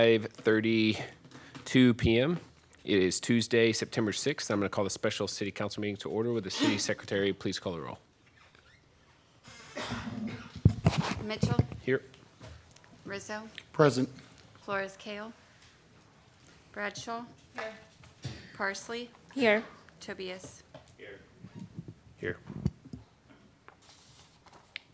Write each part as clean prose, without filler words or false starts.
5:32 p.m. It is Tuesday, September 6th. I'm going to call the special city council meeting to order. With the city secretary, please call the roll. Mitchell. Here. Rizo. Present. Flores-Cale. Bradshaw. Here. Parsley. Here. Tobias. Here.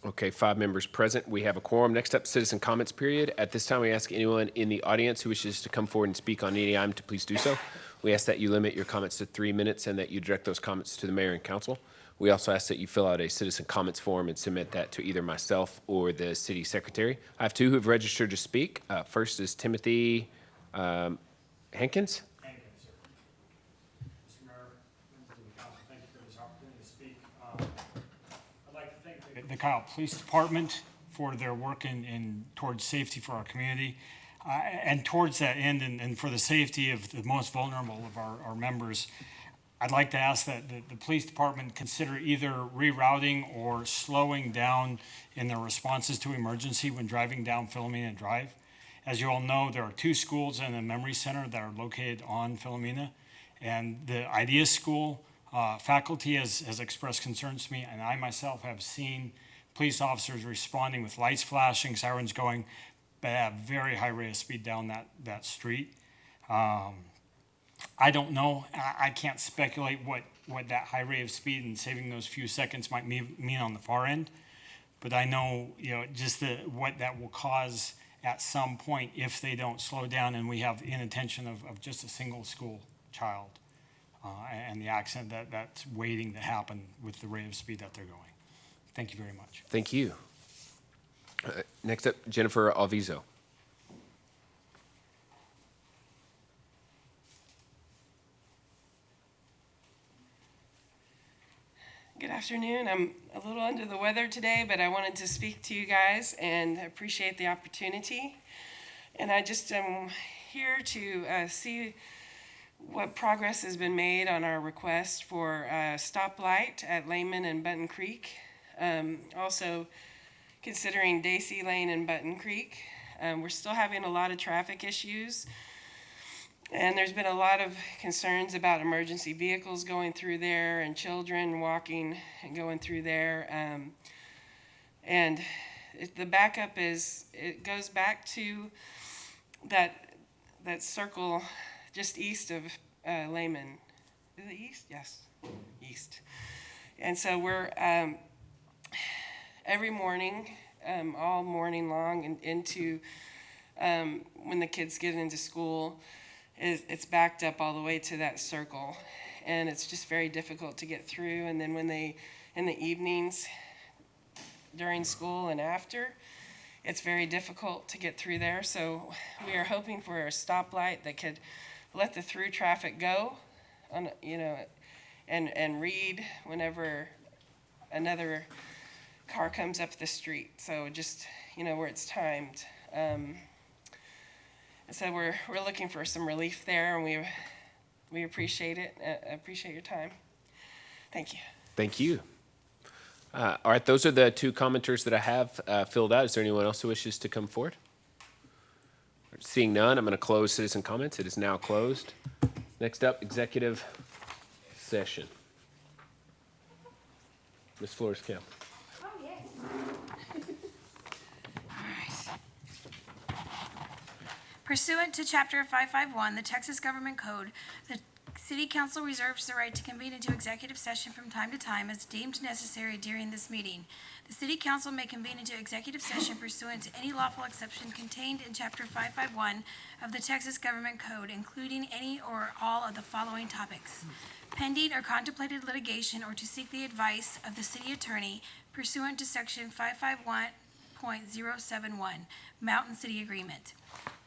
Okay, 5 members present. We have a quorum. Next up, citizen comments period. At this time, we ask anyone in the audience who wishes to come forward and speak on any item to please do so. We ask that you limit your comments to 3 minutes and that you direct those comments to the mayor and council. We also ask that you fill out a citizen comments form and submit that to either myself or the city secretary. I have 2 who have registered to speak. First is Timothy Hankins. Hankins, sir. Mr. Mayor, members of the council, thank you for this opportunity to speak. I'd like to thank the Kyle Police Department for their work in towards safety for our community. And towards that end and for the safety of the most vulnerable of our members, I'd like to ask that the police department consider either rerouting or slowing down in their responses to emergency when driving down Philomena Drive. As you all know, there are 2 schools and a memory center that are located on Philomena. And the IDEA school faculty has expressed concerns to me, and I myself have seen police officers responding with lights flashing, sirens going, but at a very high rate of speed down that street. I don't know. I can't speculate what that high rate of speed and saving those few seconds might mean on the far end. But I know, just what that will cause at some point if they don't slow down and we have inattention of just a single school child and the accident that's waiting to happen with the rate of speed that they're going. Thank you very much. Thank you. Next up, Jennifer Alviso. Good afternoon. I'm a little under the weather today, but I wanted to speak to you guys and appreciate the opportunity. And I just am here to see what progress has been made on our request for a stoplight at Lehman and Bunton Creek. Also considering Dacy Lane and Bunton Creek. We're still having a lot of traffic issues. And there's been a lot of concerns about emergency vehicles going through there and children walking and going through there. And the backup it goes back to that circle just east of Lehman. Is it east? Yes, east. And so we're every morning, all morning long and into when the kids get into school, it's backed up all the way to that circle, and it's just very difficult to get through. And then when they, in the evenings, during school and after, it's very difficult to get through there. So we are hoping for a stoplight that could let the through traffic go, on, and read whenever another car comes up the street. So just, where it's timed. So we're looking for some relief there, and we appreciate it. Appreciate your time. Thank you. Thank you. All right, those are the 2 commenters that I have filled out. Is there anyone else who wishes to come forward? Seeing none, I'm going to close citizen comments. It is now closed. Next up, executive session. Ms. Flores-Cale. Pursuant to Chapter 551, the Texas Government Code, the City Council reserves the right to convene into executive session from time to time as deemed necessary during this meeting. The City Council may convene into executive session pursuant to any lawful exception contained in Chapter 551 of the Texas Government Code, including any or all of the following topics: pending or contemplated litigation, or to seek the advice of the city attorney pursuant to Section 551.071, Mountain City Agreement.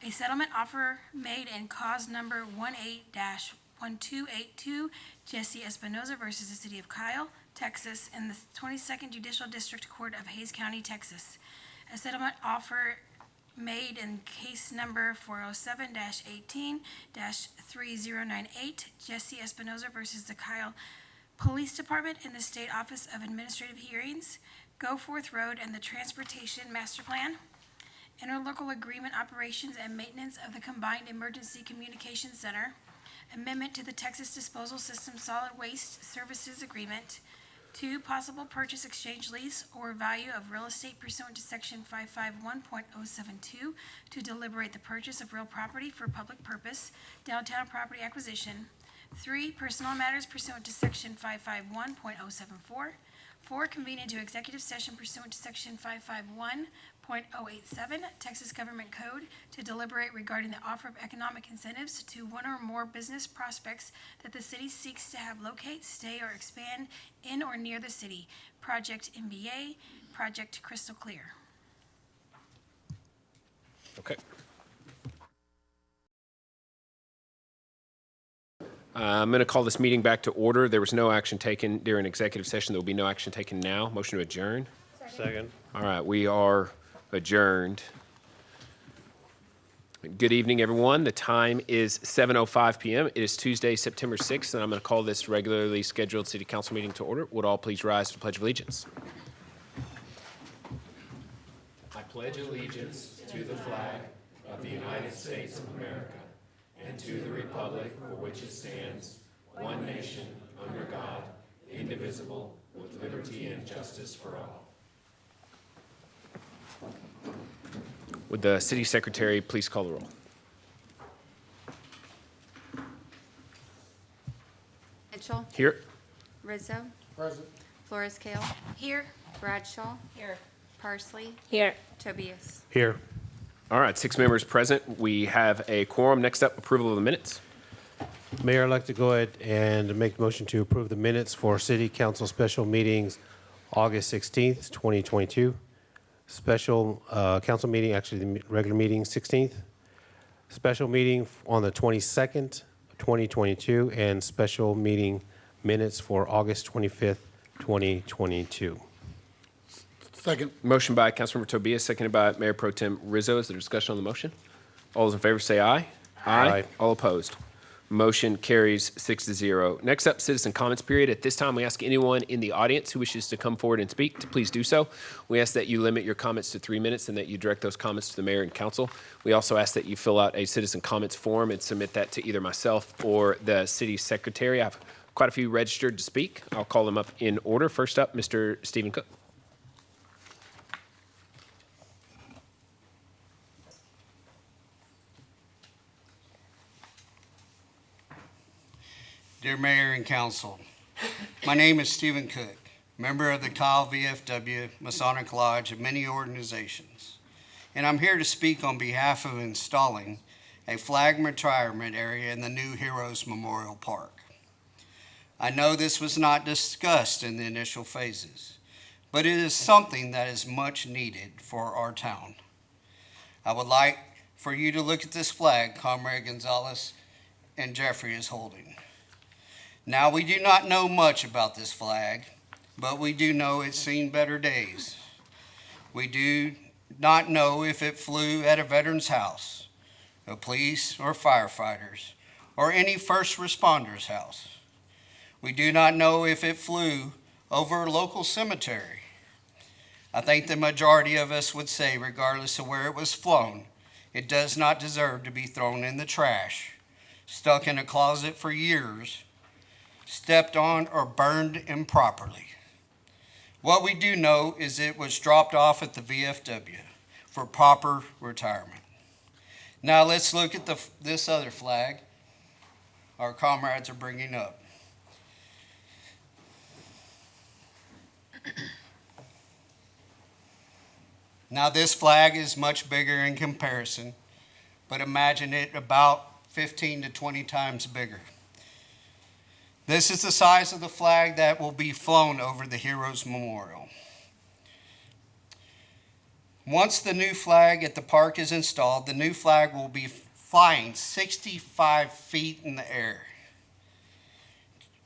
A settlement offer made in cause number 18-1282, Jesse Espinoza versus the City of Kyle, Texas, in the 22nd Judicial District Court of Hays County, Texas. A settlement offer made in case number 407-18-3098, Jesse Espinoza versus the Kyle Police Department in the State Office of Administrative Hearings, Goforth Road and the Transportation Master Plan. interlocal agreement operations and maintenance of the Combined Emergency Communications Center, amendment to the Texas Disposal System Solid Waste Services Agreement. 2, possible purchase, exchange, lease, or value of real estate pursuant to Section 551.072 to deliberate the purchase of real property for public purpose, downtown property acquisition. 3, personal matters pursuant to Section 551.074. 4, convene into executive session pursuant to Section 551.087 Texas Government Code to deliberate regarding the offer of economic incentives to one or more business prospects that the city seeks to have locate, stay, or expand in or near the city. Project MBA, Project Crystal Clear. Okay. I'm going to call this meeting back to order. There was no action taken during executive session. There will be no action taken now. Motion to adjourn. Second. All right, we are adjourned. Good evening, everyone. The time is 7:05 p.m. It is Tuesday, September 6th, and I'm going to call this regularly scheduled city council meeting to order. Would all please rise to the Pledge of Allegiance? I pledge allegiance to the flag of the United States of America and to the republic for which it stands, one nation, under God, indivisible, with liberty and justice for all. Would the city secretary please call the roll? Mitchell, Here. Rizo, Present. Flores-Cale, Here. Bradshaw. Here. Parsley, Here. Tobias. Here. All right, 6 members present. We have a quorum. Next up, approval of the minutes. Mayor, I'd like to go ahead and make a motion to approve the minutes for City Council special meetings, August 16th, 2022. Special council meeting, actually the regular meeting, 16th. Special meeting on the 22nd, 2022, and special meeting minutes for August 25th, 2022. Second. Motion by Councilmember Tobias, seconded by Mayor Pro Tem Rizzo. Is there discussion on the motion? All those in favor say aye. Aye. All opposed. Motion carries 6-0. Next up, citizen comments period. At this time, we ask anyone in the audience who wishes to come forward and speak to please do so. We ask that you limit your comments to 3 minutes and that you direct those comments to the mayor and council. We also ask that you fill out a citizen comments form and submit that to either myself or the city secretary. I have quite a few registered to speak. I'll call them up in order. First up, Mr. Stephen Cook. Dear Mayor and Council, my name is Stephen Cook, member of the Kyle VFW Masonic Lodge and many organizations, and I'm here to speak on behalf of installing a flag retirement area in the new Heroes Memorial Park. I know this was not discussed in the initial phases, but it is something that is much needed for our town. I would like for you to look at this flag Comrade Gonzalez and Jeffrey is holding. Now, we do not know much about this flag, but we do know it's seen better days. We do not know if it flew at a veteran's house, a police or firefighters, or any first responder's house. We do not know if it flew over a local cemetery. I think the majority of us would say, regardless of where it was flown, it does not deserve to be thrown in the trash, stuck in a closet for years, stepped on, or burned improperly. What we do know is it was dropped off at the VFW for proper retirement. Now let's look at this other flag our comrades are bringing up. Now this flag is much bigger in comparison, but imagine it about 15 to 20 times bigger. This is the size of the flag that will be flown over the Heroes Memorial. Once the new flag at the park is installed, the new flag will be flying 65 feet in the air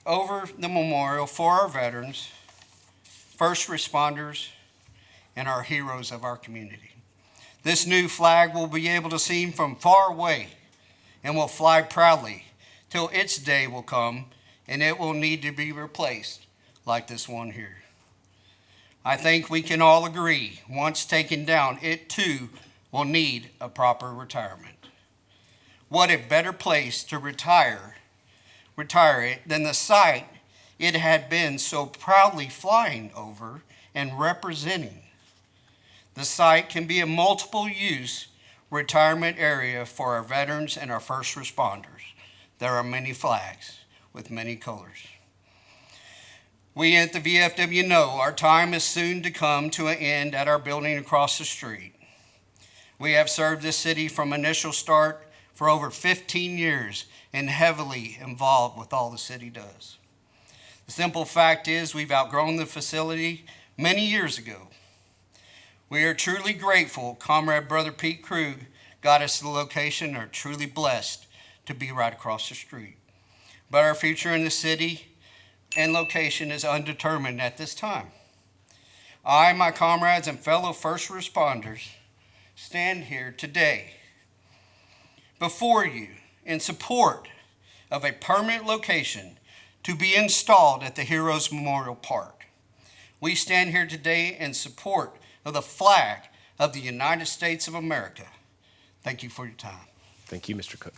over the memorial for our veterans, first responders, and our heroes of our community. This new flag will be able to be seen from far away and will fly proudly till its day will come, and it will need to be replaced like this one here. I think we can all agree, once taken down, it too will need a proper retirement. What a better place to retire it than the site it had been so proudly flying over and representing. The site can be a multiple use retirement area for our veterans and our first responders. There are many flags with many colors. We at the VFW know our time is soon to come to an end at our building across the street. We have served this city from initial start for over 15 years and heavily involved with all the city does. The simple fact is we've outgrown the facility many years ago. We are truly grateful Comrade Brother Pete Krug got us to the location and are truly blessed to be right across the street. But our future in the city and location is undetermined at this time. I, my comrades, and fellow first responders stand here today before you in support of a permanent location to be installed at the Heroes Memorial Park. We stand here today in support of the flag of the United States of America. Thank you for your time. Thank you, Mr. Cook.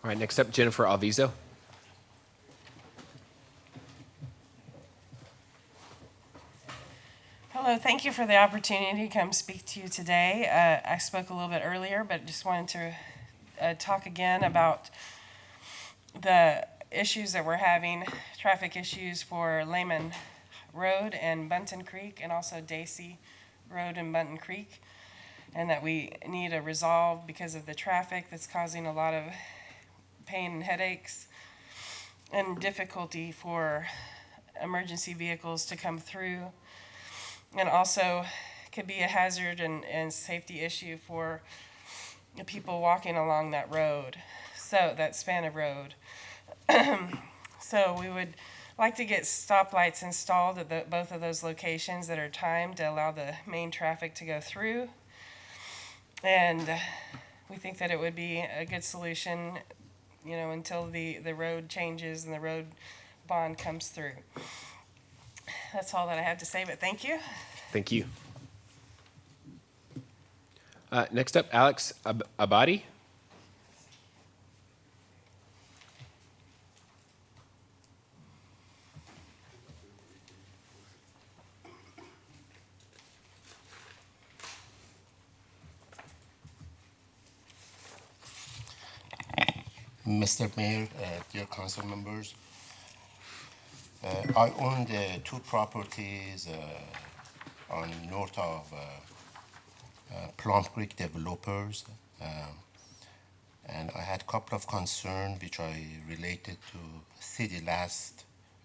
All right, next up, Jennifer Alviso. Hello, thank you for the opportunity to come speak to you today. I spoke a little bit earlier, but just wanted to talk again about the issues that we're having, traffic issues for Lehman Road and Bunton Creek, and also Dacy Road and Bunton Creek, and that we need a resolve because of the traffic that's causing a lot of pain and headaches and difficulty for emergency vehicles to come through, and also could be a hazard and safety issue for the people walking along that road, so that span of road. So we would like to get stoplights installed at both of those locations that are timed to allow the main traffic to go through. And we think that it would be a good solution, you know, until the road changes and the road bond comes through. That's all that I have to say, but thank you. Thank you. Next up, Alex Abadi. Mr. Mayor, dear council members, I own the two properties on north of Plum Creek developers, and I had a couple of concerns which I related to city last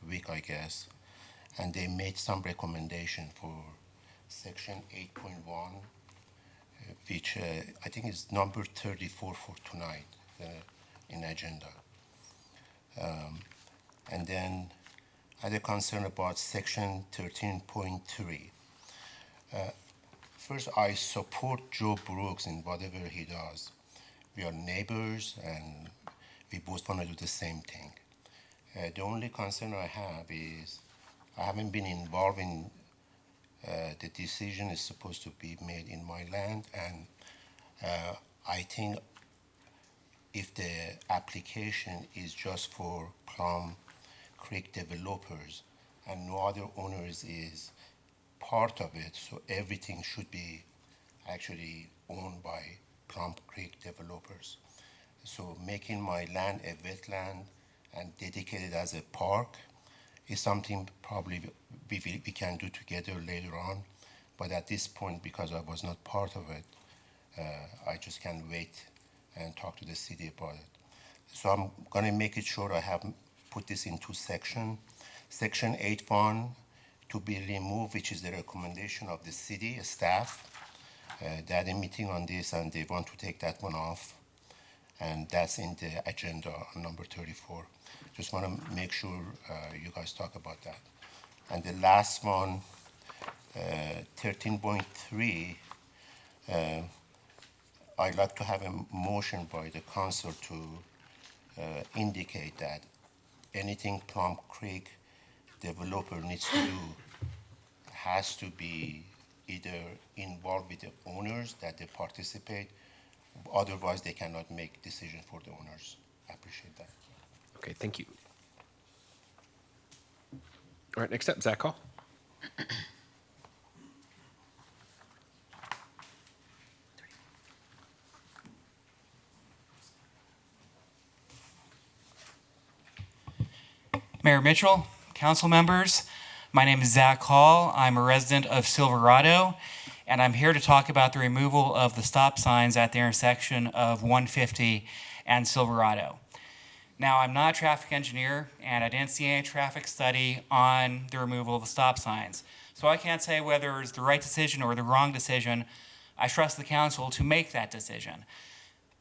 week, I guess, and they made some recommendation for section 8.1, which I think is number 34 for tonight. In agenda. And then I had a concern about section 13.3. First, I support Joe Brooks in whatever he does. We are neighbors and we both want to do the same thing. The only concern I have is I haven't been involved in the decision is supposed to be made in my land, and I think if the application is just for Plum Creek developers and no other owners is part of it, so everything should be actually owned by Plum Creek developers. So making my land a wetland and dedicated as a park is something probably we can do together later on, but at this point, because I was not part of it, I just can't wait and talk to the city about it. So I'm gonna make it sure I have put this in two sections. Section 8.1 to be removed, which is the recommendation of the city staff. They had a meeting on this and they want to take that one off. And that's in the agenda on number 34. Just wanna make sure you guys talk about that. And the last one, 13.3, I'd like to have a motion by the council to indicate that anything Plum Creek developer needs to do has to be either involved with the owners that they participate, otherwise they cannot make decision for the owners. I appreciate that. Okay, thank you. All right, next up, Zach Hall. Mayor Mitchell, council members, my name is Zach Hall. I'm a resident of Silverado, and I'm here to talk about the removal of the stop signs at the intersection of 150 and Silverado. Now, I'm not a traffic engineer, and I didn't see any traffic study on the removal of the stop signs. So I can't say whether it's the right decision or the wrong decision. I trust the council to make that decision.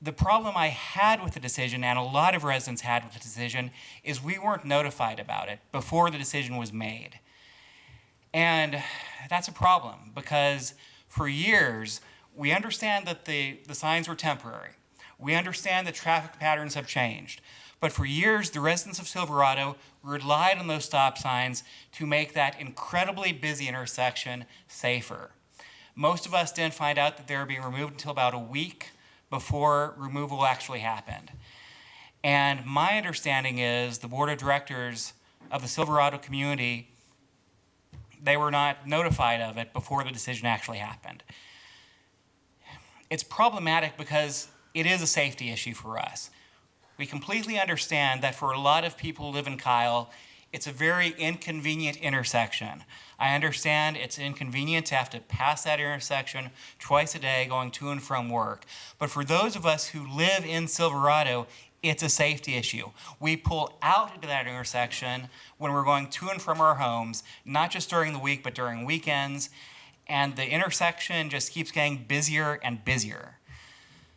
The problem I had with the decision, and a lot of residents had with the decision, is we weren't notified about it before the decision was made. And that's a problem, because for years, we understand that the signs were temporary. We understand that traffic patterns have changed. But for years, the residents of Silverado relied on those stop signs to make that incredibly busy intersection safer. Most of us didn't find out that they were being removed until about a week before removal actually happened. And my understanding is the board of directors of the Silverado community, they were not notified of it before the decision actually happened. It's problematic because it is a safety issue for us. We completely understand that for a lot of people who live in Kyle, it's a very inconvenient intersection. I understand it's inconvenient to have to pass that intersection twice a day going to and from work. But for those of us who live in Silverado, it's a safety issue. We pull out into that intersection when we're going to and from our homes, not just during the week, but during weekends. And the intersection just keeps getting busier and busier.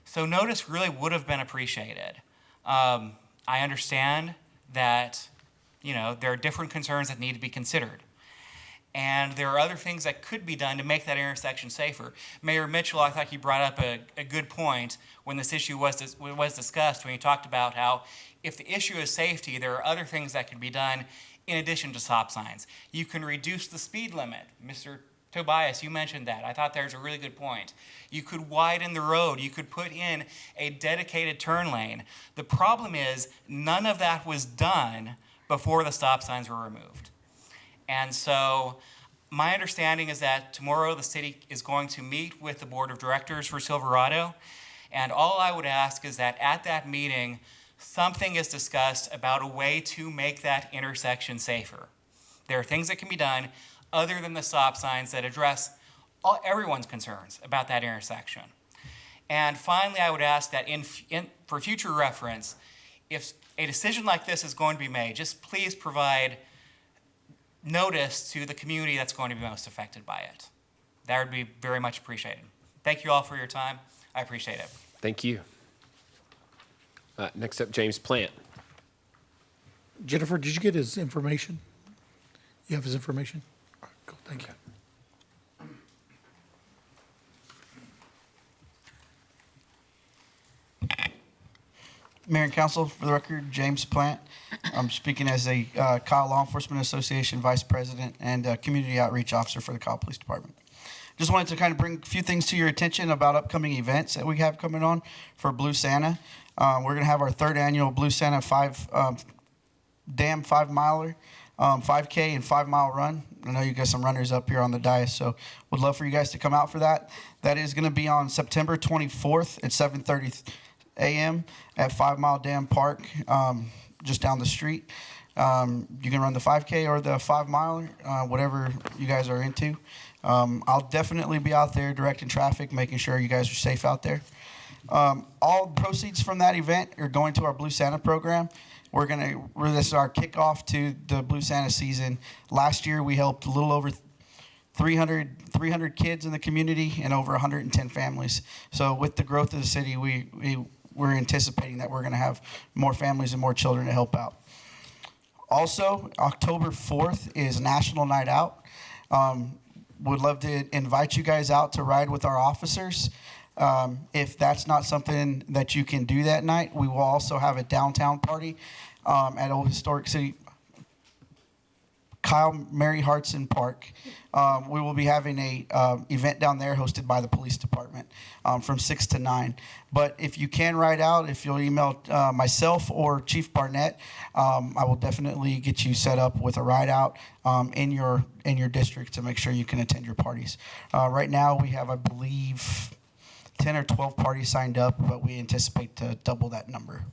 So notice really would have been appreciated. I understand that, there are different concerns that need to be considered. And there are other things that could be done to make that intersection safer. Mayor Mitchell, I thought you brought up a good point when this issue was discussed, when you talked about how if the issue is safety, there are other things that can be done in addition to stop signs. You can reduce the speed limit. Mr. Tobias, you mentioned that. I thought there's a really good point. You could widen the road. You could put in a dedicated turn lane. The problem is none of that was done before the stop signs were removed. And so my understanding is that tomorrow the city is going to meet with the board of directors for Silverado. And all I would ask is that at that meeting, something is discussed about a way to make that intersection safer. There are things that can be done other than the stop signs that address everyone's concerns about that intersection. And finally, I would ask that for future reference, if a decision like this is going to be made, just please provide notice to the community that's going to be most affected by it. That would be very much appreciated. Thank you all for your time. I appreciate it. Thank you. Next up, James Plant. Jennifer, did you get his information? You have his information? All right, cool, thank you. Mayor and Council, for the record, James Plant. I'm speaking as a Kyle Law Enforcement Association Vice President and Community Outreach Officer for the Kyle Police Department. Just wanted to kind of bring a few things to your attention about upcoming events that we have coming on for Blue Santa. We're going to have our third annual Blue Santa 5-miler, 5K and 5-mile run. I know you got some runners up here on the dais, so would love for you guys to come out for that. That is going to be on September 24th at 7:30 a.m. at 5 Mile Dam Park, just down the street. You can run the 5K or the 5-miler, whatever you guys are into. I'll definitely be out there directing traffic, making sure you guys are safe out there. All proceeds from that event are going to our Blue Santa program. This is our kickoff to the Blue Santa season. Last year, we helped a little over 300 kids in the community and over 110 families. So with the growth of the city, we're anticipating that we're going to have more families and more children to help out. Also, October 4th is National Night Out. would love to invite you guys out to ride with our officers. If that's not something that you can do that night, we will also have a downtown party at Old Historic City, Kyle Mary Hartson Park. We will be having a event down there hosted by the police department from 6 to 9. But if you can ride out, if you'll email myself or Chief Barnett, I will definitely get you set up with a ride out in your district to make sure you can attend your parties. Right now we have, I believe, 10 or 12 parties signed up, but we anticipate to double that number.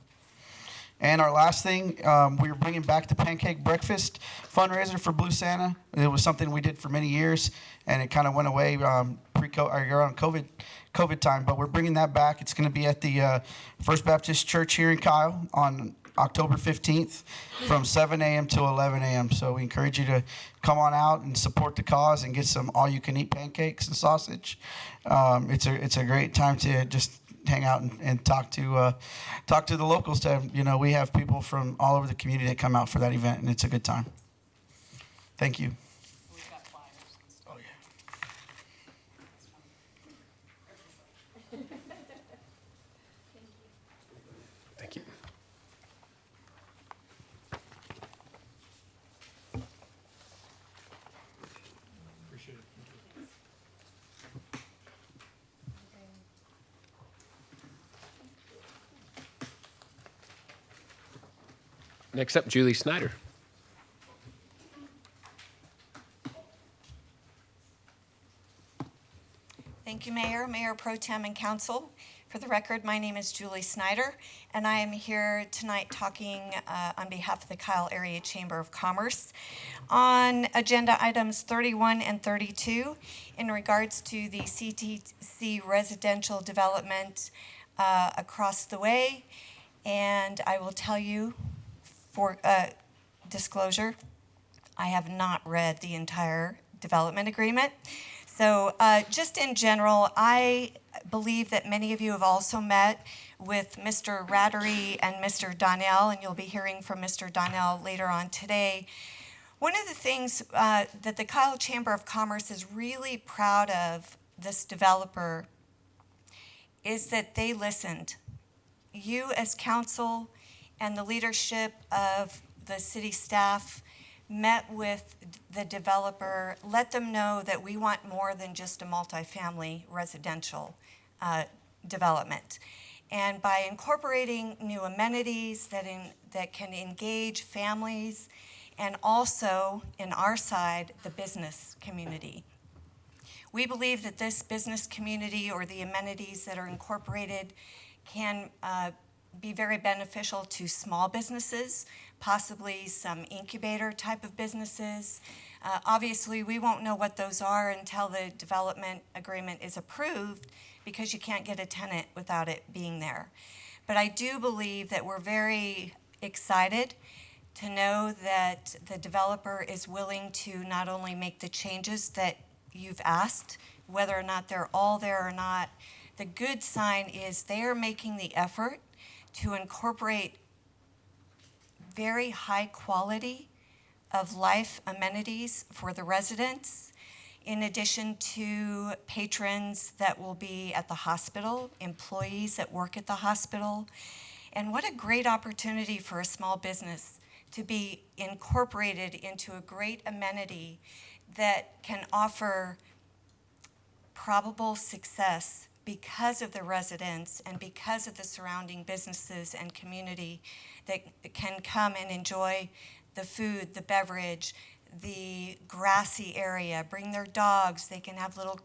And our last thing, we are bringing back the pancake breakfast fundraiser for Blue Santa. It was something we did for many years, and it kind of went away around COVID time. But we're bringing that back. It's going to be at the First Baptist Church here in Kyle on October 15th from 7 a.m. to 11 a.m. So we encourage you to come on out and support the cause and get some all-you-can-eat pancakes and sausage. It's a great time to just hang out and talk to the locals. We have people from all over the community that come out for that event, and it's a good time. Thank you. Oh, yeah. Thank you. Appreciate it. Next up, Julie Snyder. Thank you, Mayor, Mayor Pro Tem, and Council. For the record, my name is Julie Snyder, and I am here tonight talking on behalf of the Kyle Area Chamber of Commerce on agenda items 31 and 32 in regards to the CTC residential development across the way. And I will tell you, for disclosure, I have not read the entire development agreement. So just in general, I believe that many of you have also met with Mr. Rattery and Mr. Donnell, and you'll be hearing from Mr. Donnell later on today. One of the things that the Kyle Chamber of Commerce is really proud of, this developer, is that they listened. You as council and the leadership of the city staff met with the developer, let them know that we want more than just a multifamily residential development. And by incorporating new amenities that can engage families, and also, in our side, the business community. We believe that this business community, or the amenities that are incorporated, can be very beneficial to small businesses, possibly some incubator type of businesses. Obviously, we won't know what those are until the development agreement is approved, because you can't get a tenant without it being there. But I do believe that we're very excited to know that the developer is willing to not only make the changes that you've asked, whether or not they're all there or not. The good sign is they are making the effort to incorporate very high quality of life amenities for the residents, in addition to patrons that will be at the hospital, employees that work at the hospital. And what a great opportunity for a small business to be incorporated into a great amenity that can offer probable success because of the residents and because of the surrounding businesses and community that can come and enjoy the food, the beverage, the grassy area, bring their dogs, they can have little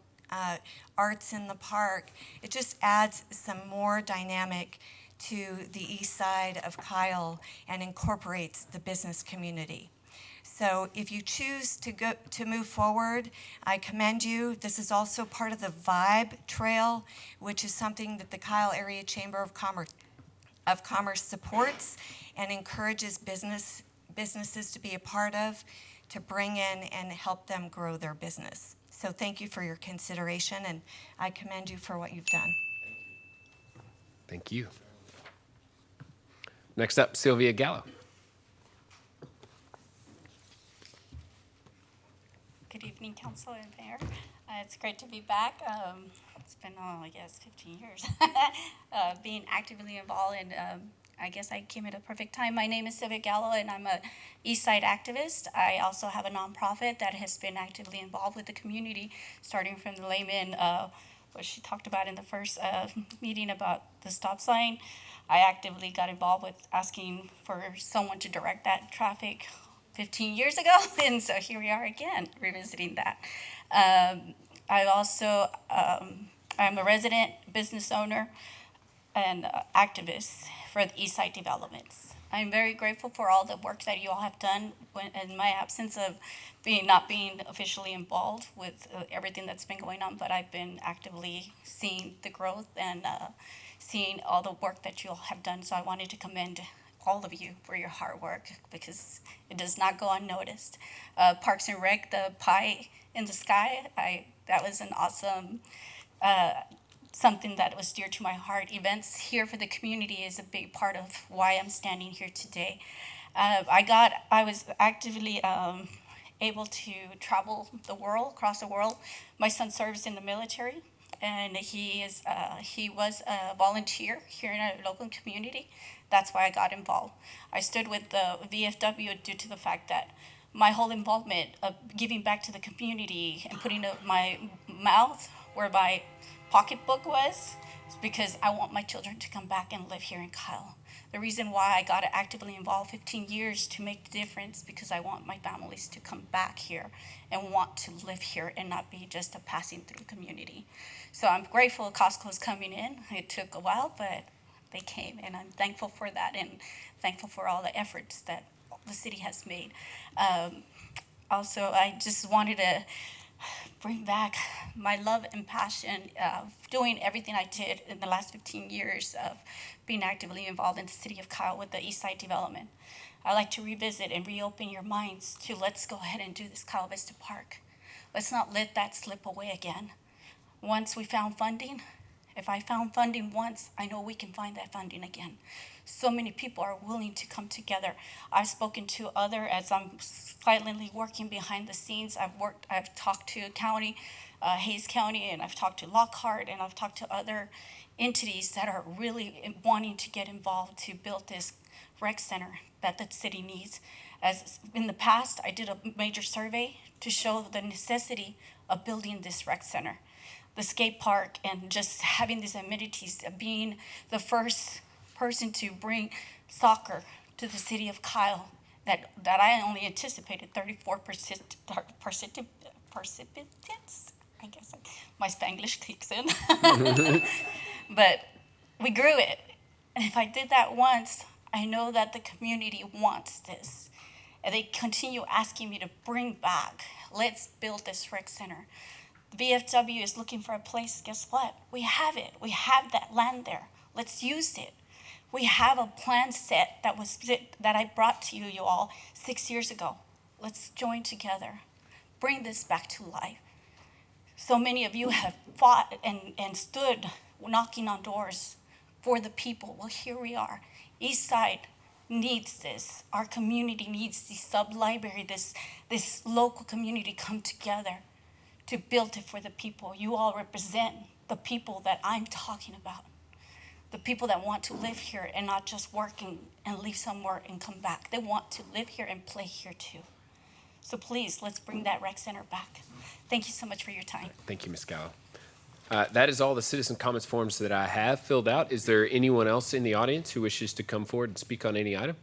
arts in the park. It just adds some more dynamic to the east side of Kyle and incorporates the business community. So if you choose to move forward, I commend you. This is also part of the Vibe Trail, which is something that the Kyle Area Chamber of Commerce supports and encourages businesses to be a part of, to bring in and help them grow their business. So thank you for your consideration, and I commend you for what you've done. Thank you. Next up, Sylvia Gallo. Good evening, Council and Mayor. It's great to be back. It's been, I guess, 15 years being actively involved, and I guess I came at a perfect time. My name is Sylvia Gallo, and I'm a East Side activist. I also have a nonprofit that has been actively involved with the community, starting from the Lehman, what she talked about in the first meeting about the stop sign. I actively got involved with asking for someone to direct that traffic 15 years ago, and so here we are again, revisiting that. I also, I'm a resident business owner and activist for the East Side developments. I'm very grateful for all the work that you all have done in my absence of not being officially involved with everything that's been going on, but I've been actively seeing the growth and seeing all the work that you all have done, so I wanted to commend all of you for your hard work because it does not go unnoticed. Parks and Rec, the pie in the sky, that was an awesome something that was dear to my heart. Events here for the community is a big part of why I'm standing here today. I was actively able to travel the world, across the world. My son serves in the military, and he was a volunteer here in our local community. That's why I got involved. I stood with the VFW due to the fact that my whole involvement of giving back to the community and putting my mouth where my pocketbook was because I want my children to come back and live here in Kyle. The reason why I got actively involved 15 years to make the difference because I want my families to come back here and want to live here and not be just a passing through community. So I'm grateful Costco's coming in. It took a while, but they came, and I'm thankful for that and thankful for all the efforts that the city has made. Also, I just wanted to bring back my love and passion of doing everything I did in the last 15 years of being actively involved in the city of Kyle with the East Side development. I like to revisit and reopen your minds to let's go ahead and do this Kyle Vista Park. Let's not let that slip away again. Once we found funding, if I found funding once, I know we can find that funding again. So many people are willing to come together. I've spoken to as I'm silently working behind the scenes. I've talked to county, Hayes County, and I've talked to Lockhart, and I've talked to other entities that are really wanting to get involved to build this rec center that the city needs. As in the past, I did a major survey to show the necessity of building this rec center. The skate park and just having these amenities, being the first person to bring soccer to the city of Kyle, that I only anticipated 34 participants. I guess my Spanglish kicks in. But we grew it. And if I did that once, I know that the community wants this. And they continue asking me to bring back, let's build this rec center. VFW is looking for a place. Guess what? We have it. We have that land there. Let's use it. We have a plan set that I brought to you all 6 years ago. Let's join together. Bring this back to life. So many of you have fought and stood knocking on doors for the people. Well, here we are. East Side needs this. Our community needs the sub-library, this local community come together to build it for the people. You all represent the people that I'm talking about. The people that want to live here and not just work and leave somewhere and come back. They want to live here and play here too. So please, let's bring that rec center back. Thank you so much for your time. Thank you, Ms. Gallo. That is all the citizen comments forms that I have filled out. Is there anyone else in the audience who wishes to come forward and speak on any item?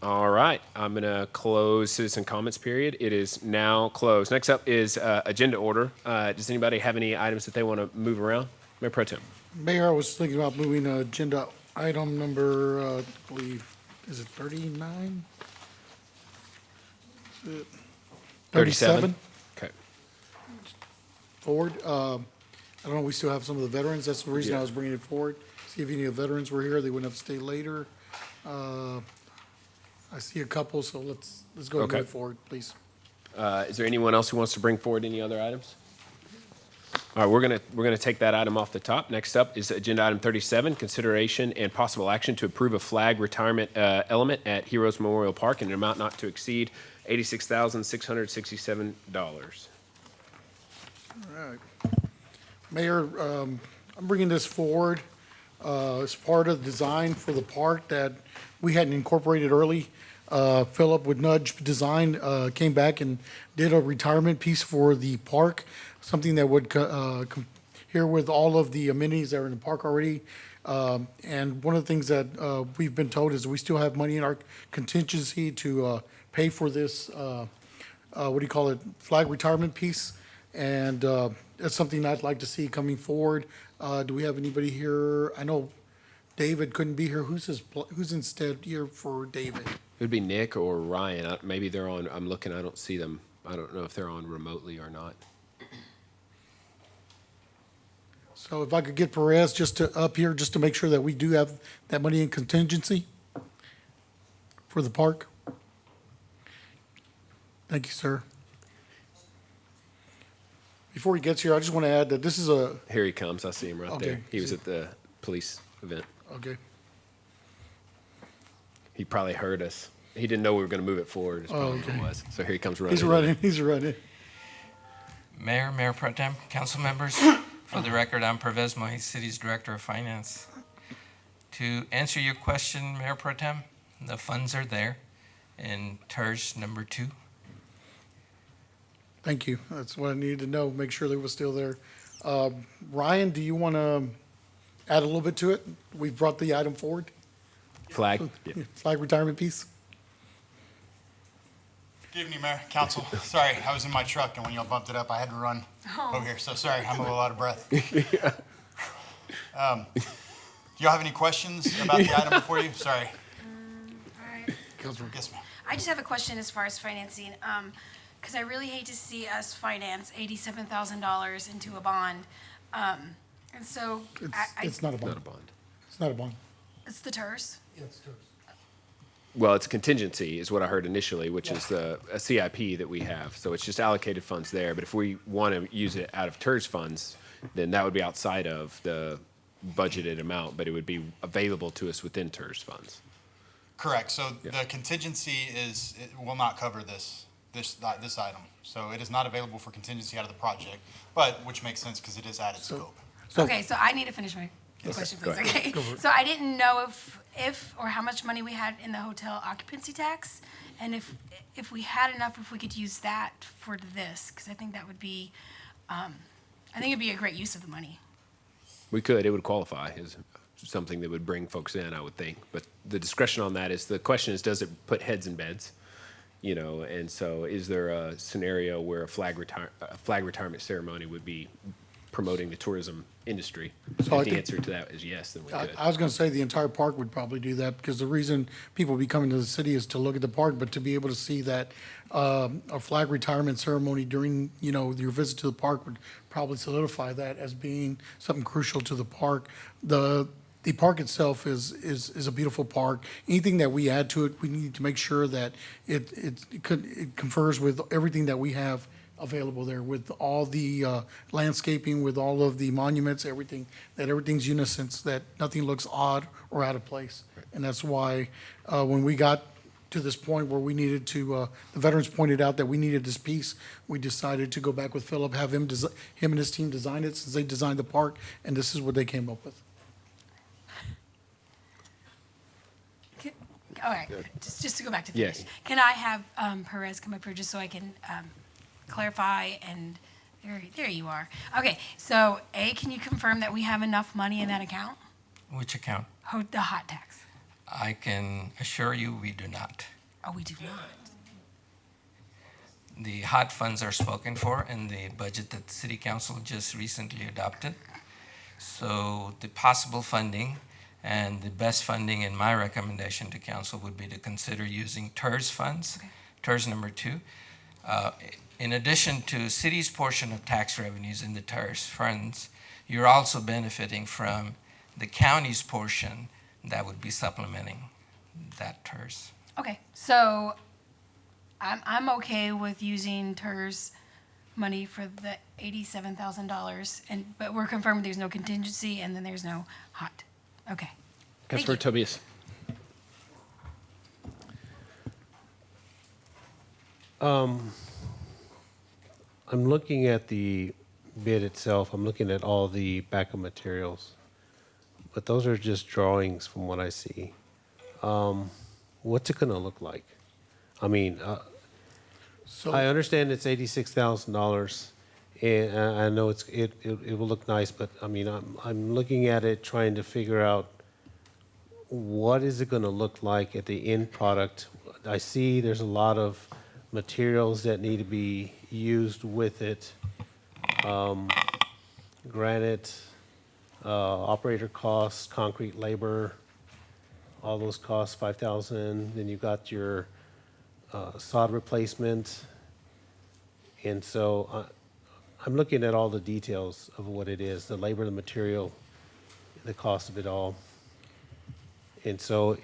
All right, I'm going to close citizen comments period. It is now closed. Next up is agenda order. Does anybody have any items that they want to move around? Mayor Pro Tem. Mayor, I was thinking about moving agenda item number, I believe, is it 39? Is it 37? Okay. Forward. I don't know, we still have some of the veterans. That's the reason I was bringing it forward. See if any of the veterans were here. They wouldn't have to stay later. I see a couple, so let's go and move forward, please. Is there anyone else who wants to bring forward any other items? All right, we're gonna take that item off the top. Next up is agenda item 37, consideration and possible action to approve a flag retirement element at Heroes Memorial Park in an amount not to exceed $86,667. All right. Mayor, I'm bringing this forward as part of the design for the park that we hadn't incorporated early. Philip with Nudge Design came back and did a retirement piece for the park, something that would here with all of the amenities that are in the park already. And one of the things that we've been told is we still have money in our contingency to pay for this, flag retirement piece. And that's something I'd like to see coming forward. Do we have anybody here? I know David couldn't be here. Who's instead here for David? It would be Nick or Ryan. Maybe they're on, I'm looking, I don't see them. I don't know if they're on remotely or not. So if I could get Perez up here just to make sure that we do have that money in contingency for the park. Thank you, sir. Before he gets here, I just want to add that this is a, Here he comes. I see him right Okay. there. He was at the police event. okay, He probably heard us. He didn't know we were going to move it forward. Is probably what okay. it was. So here he comes running. he's running. Mayor, Mayor Pro Tem, council members, for the record, I'm Perwez A, City's Director of Finance. To answer your question, Mayor Pro Tem, the funds are there in TERS number 2. Thank you. That's what I needed to know, make sure they were still there. Ryan, do you want to add a little bit to it? We've brought the item forward. Flag. Yeah. Flag retirement piece. Good evening, Mayor, Council. Sorry, I was in my truck, and when y'all bumped it up, I had to run over here. So sorry, I'm a little out of breath. Do y'all have any questions about the item before you? Sorry. All right. Yes, ma'am. I just have a question as far as financing, because I really hate to see us finance $87,000 into a bond. And so It's not a bond. Not a bond. It's not a bond. it's the TERS. Yeah, it's TERS. Well, it's a contingency is what I heard initially, which is a CIP that we have. So it's just allocated funds there. But if we want to use it out of TERS funds, then that would be outside of the budgeted amount, but it would be available to us within TERS funds. Correct. So the contingency it will not cover this item. So it is not available for contingency out of the project, but which makes sense because it is added scope. Okay, so I need to finish my question, please. Okay. So I didn't know if or how much money we had in the hotel occupancy tax, and if we had enough, if we could use that for this, because I think that would be, I think it'd be a great use of the money. We could. It would qualify as something that would bring folks in, I would think. But the discretion on that is, the question is, does it put heads in beds? You know, and so is there a scenario where a flag retirement ceremony would be promoting the tourism industry? So If the answer to that is yes, then we could. I was going to say the entire park would probably do that, because the reason people be coming to the city is to look at the park, but to be able to see that a flag retirement ceremony during, your visit to the park would probably solidify that as being something crucial to the park. The park itself is a beautiful park. Anything that we add to it, we need to make sure that it confers with everything that we have available there, with all the landscaping, with all of the monuments, everything's unison, that nothing looks odd or out of place. And that's why when we got to this point where we needed to, the veterans pointed out that we needed this piece, we decided to go back with Philip, have him and his team design it, since they designed the park, and this is what they came up with. All right, just to go back to Yes. finish. Can I have Perez come up here just so I can clarify? And there you are. Okay, so A, can you confirm that we have enough money in that account? Which account? The hot tax. I can assure you we do not. Oh, we do not. The hot funds are spoken for in the budget that the City Council just recently adopted. So the possible funding and the best funding, in my recommendation to council, would be to consider using TERS funds, TERS number 2. In addition to city's portion of tax revenues in the TERS funds, you're also benefiting from the county's portion that would be supplementing that TERS. Okay, so I'm okay with using TERS money for the $87,000, but we're confirming there's no contingency and then there's no hot. Okay. Thank Councilor you. Tobias. I'm looking at the bid itself. I'm looking at all the backup materials, but those are just drawings from what I see. What's it gonna look like? I mean, I understand it's $86,000, and I know it will look nice, but I mean, I'm looking at it trying to figure out what is it gonna look like at the end product. I see there's a lot of materials that need to be used with it. Granite, operator costs, concrete labor, all those costs, $5,000. Then you got your sod replacement. And so I'm looking at all the details of what it is, the labor, the material, the cost of it all. And so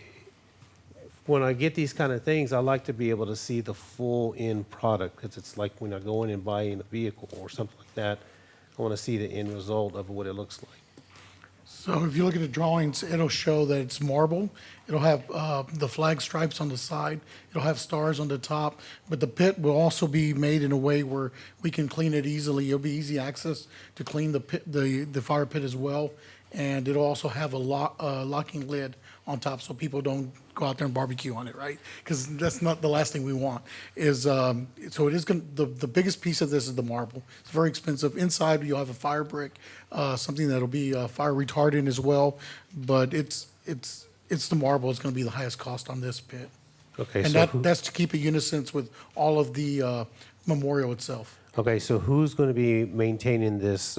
when I get these kind of things, I like to be able to see the full end product, because it's like when I go in and buy in a vehicle or something like that, I want to see the end result of what it looks like. So if you look at the drawings, it'll show that it's marble. It'll have the flag stripes on the side. It'll have stars on the top. But the pit will also be made in a way where we can clean it easily. It'll be easy access to clean the pit, the fire pit as well. And it'll also have a locking lid on top so people don't go out there and barbecue on it, right? Because that's not the last thing we want. So it is going. The biggest piece of this is the marble. It's very expensive. Inside you'll have a fire brick, something that'll be fire retardant as well. But it's the marble. It's going to be the highest cost on this pit. Okay, and so that's to keep it unison with all of the memorial itself. okay, so who's going to be maintaining this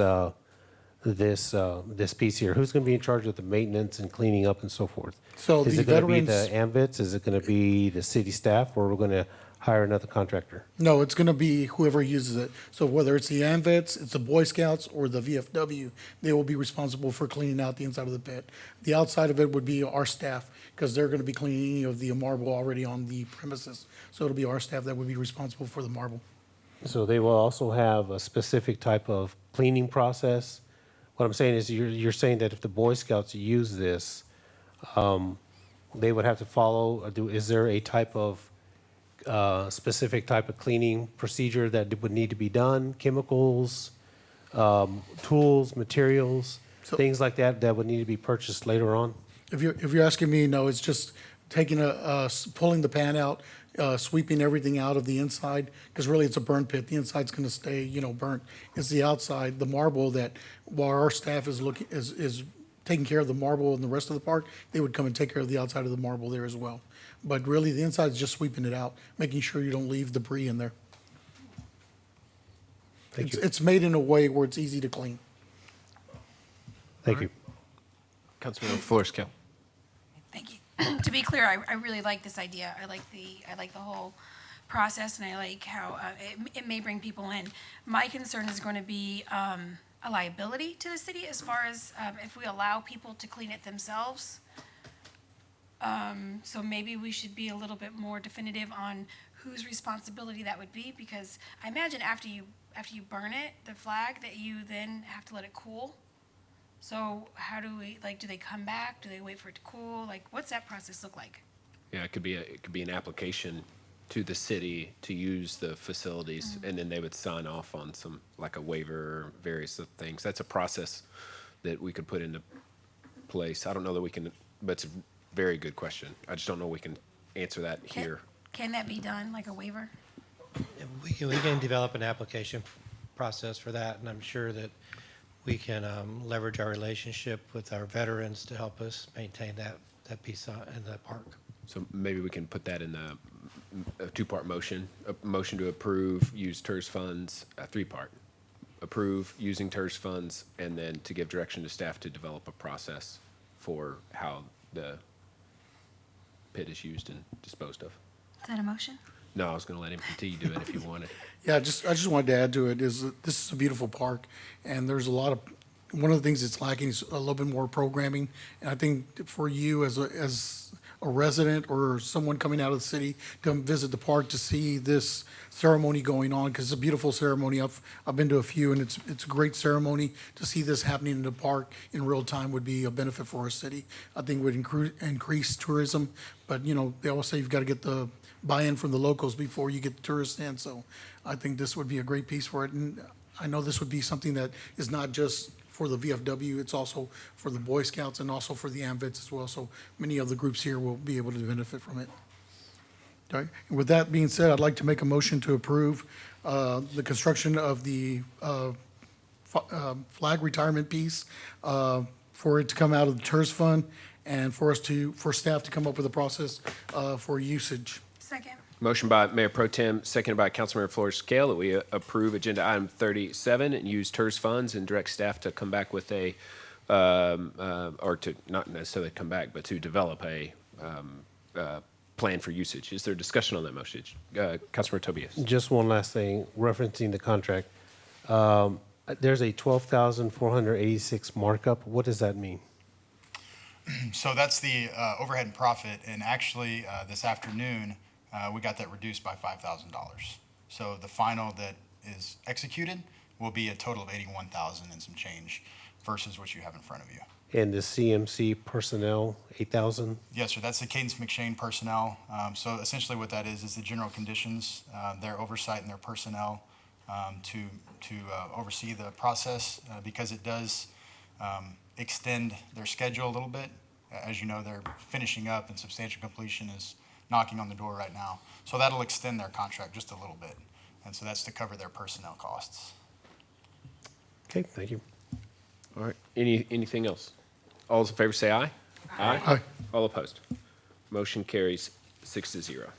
this piece here? Who's going to be in charge of the maintenance and cleaning up and so forth? So is the it going to be veterans- the AMVETS? Is it going to be the city staff, or we're going to hire another contractor? No, it's going to be whoever uses it. So whether it's the AMVETS, it's the Boy Scouts, or the VFW, they will be responsible for cleaning out the inside of the pit. The outside of it would be our staff, because they're going to be cleaning any of the marble already on the premises. So it'll be our staff that would be responsible for the marble. So they will also have a specific type of cleaning process. What I'm saying is you're saying that if the Boy Scouts use this, they would have to follow, is there a type of specific type of cleaning procedure that would need to be done? Chemicals, tools, materials, things like that that would need to be purchased later on? If you're asking me, no, it's just taking pulling the pan out, sweeping everything out of the inside, because really it's a burn pit. The inside's going to stay, burnt. It's the outside, the marble, that while our staff is taking care of the marble and the rest of the park, they would come and take care of the outside of the marble there as well. But really, the inside's just sweeping it out, making sure you don't leave debris in there. Thank you. It's made in a way where it's easy to clean. Thank you. Councilman Flores-Cale. Thank you. To be clear, I really like this idea. I like the whole process, and I like how it may bring people in. My concern is going to be a liability to the city as far as if we allow people to clean it themselves. So maybe we should be a little bit more definitive on whose responsibility that would be, because I imagine after you burn it, the flag, that you then have to let it cool. So how do we, do they come back? Do they wait for it to cool? What's that process look like? Yeah, it could be an application to the city to use the facilities, and then they would sign off on some, like a waiver or various things. That's a process that we could put into place. I don't know that we can, but it's a very good question. I just don't know we can answer that here. Can that be done, like a waiver? We can develop an application process for that, and I'm sure that we can leverage our relationship with our veterans to help us maintain that piece in the park. So maybe we can put that in a two-part motion. A motion to approve, use TERS funds, a three-part. Approve using TERS funds, and then to give direction to staff to develop a process for how the pit is used and disposed of. Is that a motion? No, I was going to let him continue to do it if you wanted. Yeah, I just wanted to add to it is that this is a beautiful park, and there's a lot of, one of the things that's lacking is a little bit more programming. And I think for you as a resident or someone coming out of the city to visit the park to see this ceremony going on, because it's a beautiful ceremony. I've been to a few, and it's a great ceremony. To see this happening in the park in real time would be a benefit for our city. I think it would increase tourism, but, you know, they always say you've got to get the buy-in from the locals before you get the tourists in, so I think this would be a great piece for it. And I know this would be something that is not just for the VFW, it's also for the Boy Scouts and also for the AMVETS as well. So many of the groups here will be able to benefit from it. All right. And with that being said, I'd like to make a motion to approve the construction of the flag retirement piece for it to come out of the TERS fund and for staff to come up with a process for usage. Second. Motion by Mayor Pro Tem, seconded by Councilmember Flores-Cale, that we approve agenda item 37 and use TERS funds and direct staff to come back with a, or to not necessarily come back, but to develop a plan for usage. Is there discussion on that motion? Councilmember Tobias. Just one last thing, referencing the contract. There's a 12,486 markup. What does that mean? So that's the overhead and profit, and actually this afternoon we got that reduced by $5,000. So the final that is executed will be a total of $81,000 and some change versus what you have in front of you. And the CMC personnel, 8,000? Yes, sir. That's the Cadence McShane personnel. So essentially what that is the general conditions, their oversight and their personnel to oversee the process because it does extend their schedule a little bit. As you know, they're finishing up and substantial completion is knocking on the door right now. So that'll extend their contract just a little bit. And so that's to cover their personnel costs. Okay, thank you. All right. Anything else? All those in favor say aye. Aye. Aye. All opposed. Motion carries 6-0.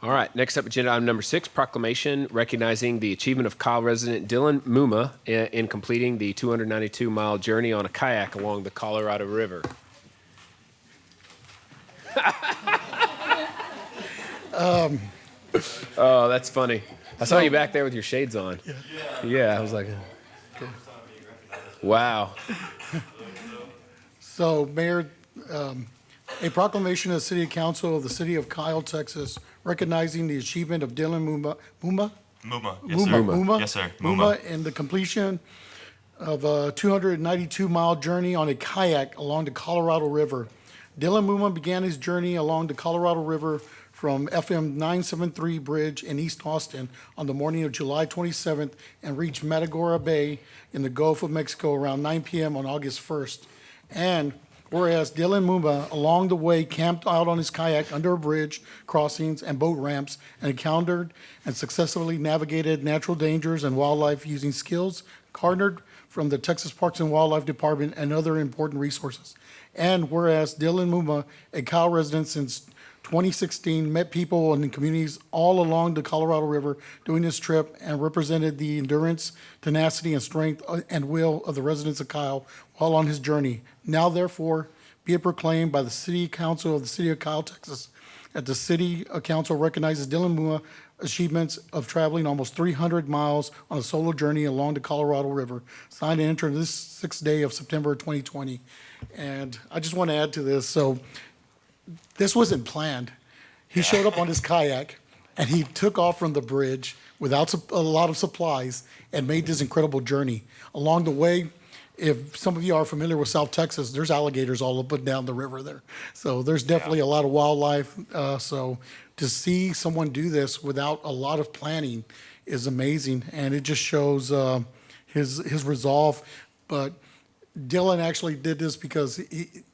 All right, next up, agenda item number 6, proclamation recognizing the achievement of Kyle resident Dylan Mumma in completing the 292-mile journey on a kayak along the Colorado River. Oh, that's funny. I saw you back there with your shades on. Yeah, I was like, wow. So, Mayor, a proclamation of the City Council of the City of Kyle, Texas, recognizing the achievement of Dylan Mumma, Mumma, yes, sir. Mumma, Yes, sir. Mumma, and the completion of a 292-mile journey on a kayak along the Colorado River. Dylan Mumma began his journey along the Colorado River from FM 973 Bridge in East Austin on the morning of July 27th and reached Matagorda Bay in the Gulf of Mexico around 9 p.m. on August 1st. And whereas Dylan Mumma along the way camped out on his kayak under a bridge, crossings, and boat ramps and encountered and successfully navigated natural dangers and wildlife using skills garnered from the Texas Parks and Wildlife Department and other important resources. And whereas Dylan Mumma, a Kyle resident since 2016, met people in the communities all along the Colorado River during this trip and represented the endurance, tenacity, and strength and will of the residents of Kyle while on his journey. Now, therefore, be it proclaimed by the City Council of the City of Kyle, Texas, that the City Council recognizes Dylan Mumma achievements of traveling almost 300 miles on a solo journey along the Colorado River, signed and entered this 6th day of September 2020. And I just want to add to this. So this wasn't planned. He showed up on his kayak and he took off from the bridge without a lot of supplies and made this incredible journey. Along the way, if some of you are familiar with South Texas, there's alligators all up and down the river there. So there's definitely a lot of wildlife. So to see someone do this without a lot of planning is amazing. And it just shows his resolve. But Dylan actually did this because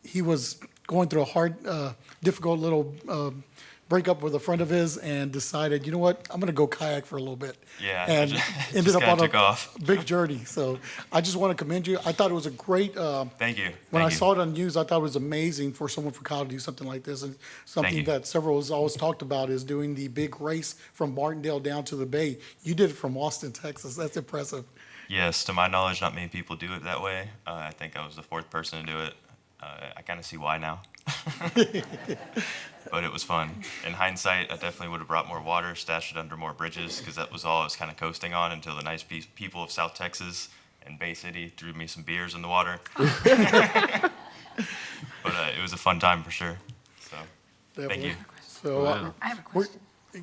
he was going through a hard, difficult little breakup with a friend of his and decided, you know what, I'm going to go kayak for a little bit. Yeah. And ended up on a big journey. So I just want to commend you. I thought it was a great. Thank you. When I saw it on news, I thought it was amazing for someone from Kyle to do something like this. And something that several has always talked about is doing the big race from Martindale down to the Bay. You did it from Austin, Texas. That's impressive. Yes, to my knowledge, not many people do it that way. I think I was the 4th person to do it. I kind of see why now. But it was fun. In hindsight, I definitely would have brought more water, stashed it under more bridges, because that was all I was kind of coasting on until the nice people of South Texas in Bay City, threw me some beers in the water. But it was a fun time for sure. So, thank you. So, Wow. I have a question.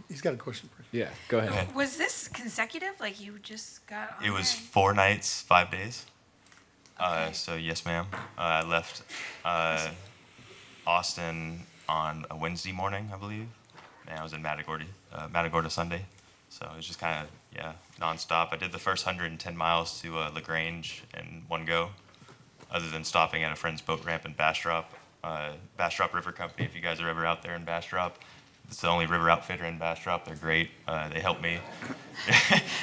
he's got a question. Yeah, go ahead. Was this consecutive? Like you just got on It was there? 4 nights, 5 days. So yes, ma'am. I left Austin on a Wednesday morning, I believe. And I was in Matagorda Sunday. So it was just kind of, yeah, nonstop. I did the first 110 miles to LaGrange in one go, other than stopping at a friend's boat ramp in Bastrop. Bastrop River Company, if you guys are ever out there in Bastrop. It's the only river outfitter in Bastrop. They're great. They helped me.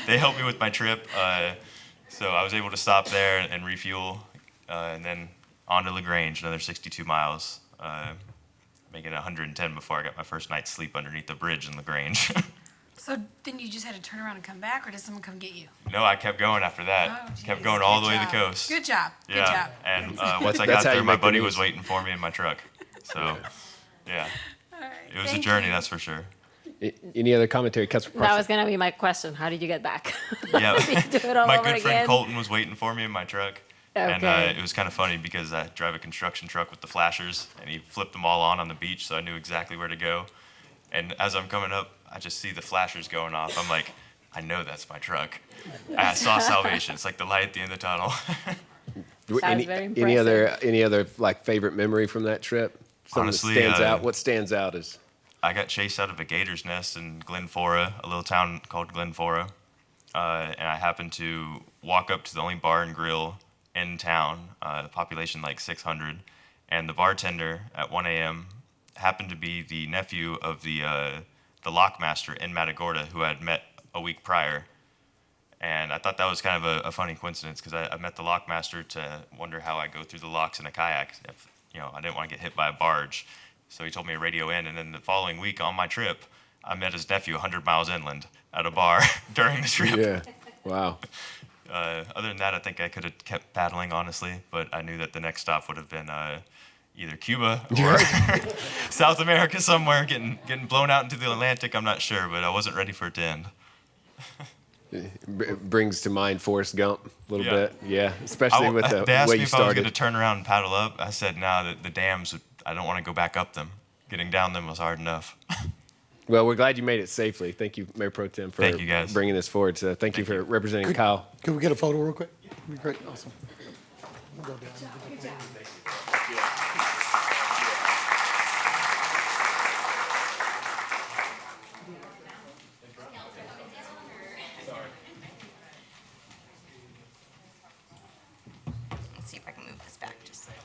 They helped me with my trip. So I was able to stop there and refuel, and then on to LaGrange, another 62 miles, making it 110 before I got my first night's sleep underneath the bridge in LaGrange. So then you just had to turn around and come back, or did someone come get you? No, I kept going after that. Oh, Kept geez. going all the Good way to the job. coast. Good job. Good Yeah, job. and once I That's got how there, you my make the buddy news. was waiting for me in my truck. So, yeah, All right. it was a Thank journey, you. that's for sure. Any other commentary? Councilor That Parsley? was going to be my question. How did you get back? Yeah, Did you do it all my over good friend again? Colton was waiting for me in my truck. And Okay. it was kind of funny because I drive a construction truck with the flashers, and he flipped them all on the beach, so I knew exactly where to go. And as I'm coming up, I just see the flashers going off. I'm like, I know that's my truck. I saw salvation. It's like the light at the end of the tunnel. Sounds very Any other like favorite memory from that trip? Something Honestly, that stands out. What stands out is I got chased out of a gator's nest in Glenfora, a little town called Glenfora. And I happened to walk up to the only bar and grill in town, the population like 600. And the bartender at 1 a.m. happened to be the nephew of the lockmaster in Matagorda who I had met a week prior. And I thought that was kind of a funny coincidence because I met the lockmaster to wonder how I go through the locks in a kayak if, I didn't want to get hit by a barge. So he told me to radio in, and then the following week on my trip, I met his nephew 100 miles inland at a bar during the trip. yeah, wow. Other than that, I think I could have kept paddling, honestly, but I knew that the next stop would have been either Cuba or South America somewhere, getting blown out into the Atlantic. I'm not sure, but I wasn't ready for it to end. It brings to mind Forrest Gump a little Yeah. bit. Yeah, especially with the They asked way me you if I was going started. to turn around and paddle up. I said, no, the dams, I don't want to go back up them. Getting down them was hard enough. Well, we're glad you made it safely. Thank you, Mayor Pro Tem, for Thank you, guys. bringing this forward. So thank you for representing Kyle. Could we get a photo real quick? That'd be great. Awesome. Let's see if I can move this back just a little.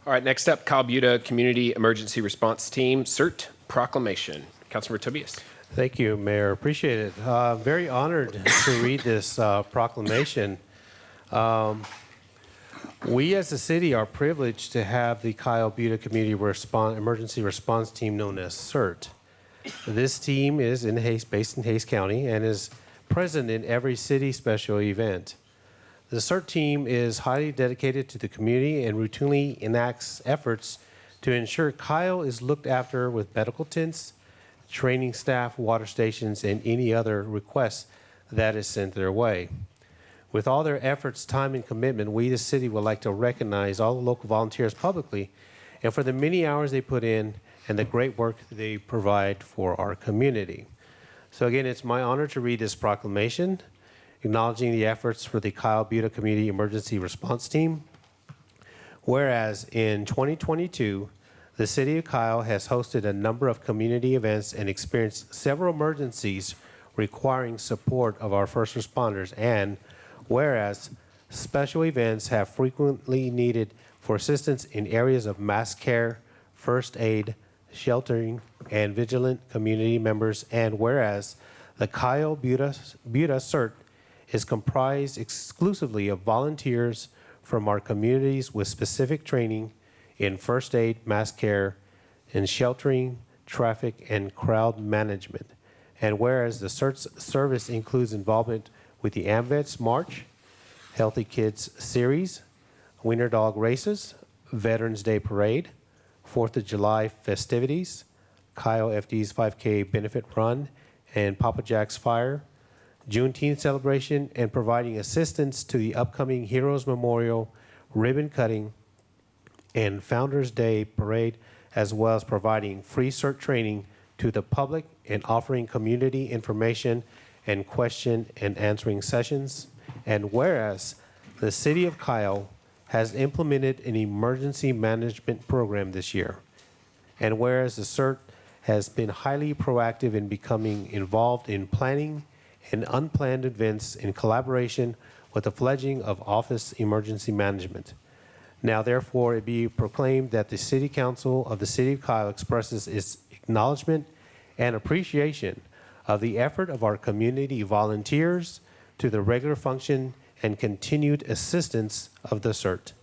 All right, next up, Kyle Buda, Community Emergency Response Team, CERT Proclamation. Councilmember Tobias. Thank you, Mayor. Appreciate it. Very honored to read this proclamation. We as a city are privileged to have the Kyle Buda Community Emergency Response Team known as CERT. This team is based in Hays County and is present in every city special event. The CERT team is highly dedicated to the community and routinely enacts efforts to ensure Kyle is looked after with medical tents, training staff, water stations, and any other requests that is sent their way. With all their efforts, time, and commitment, we, the city, would like to recognize all the local volunteers publicly and for the many hours they put in and the great work they provide for our community. So again, it's my honor to read this proclamation, acknowledging the efforts for the Kyle Buda Community Emergency Response Team. Whereas in 2022, the City of Kyle has hosted a number of community events and experienced several emergencies requiring support of our first responders. And whereas special events have frequently needed for assistance in areas of mass care, first aid, sheltering, and vigilant community members. And whereas the Kyle Buda CERT is comprised exclusively of volunteers from our communities with specific training in first aid, mass care, and sheltering, traffic, and crowd management. And whereas the CERT service includes involvement with the AMVETS March, Healthy Kids Series, Winter Dog Races, Veterans Day Parade, 4th of July festivities, Kyle FD's 5K Benefit Run, and Papa Jack's Fire, Juneteenth celebration, and providing assistance to the upcoming Heroes Memorial, ribbon cutting, and Founders Day Parade, as well as providing free CERT training to the public and offering community information and question and answering sessions. And whereas the City of Kyle has implemented an emergency management program this year, and whereas the CERT has been highly proactive in becoming involved in planning and unplanned events in collaboration with the fledgling of Office Emergency Management. Now therefore it be proclaimed that the City Council of the City of Kyle expresses its acknowledgement and appreciation of the effort of our community volunteers to the regular function and continued assistance of the CERT.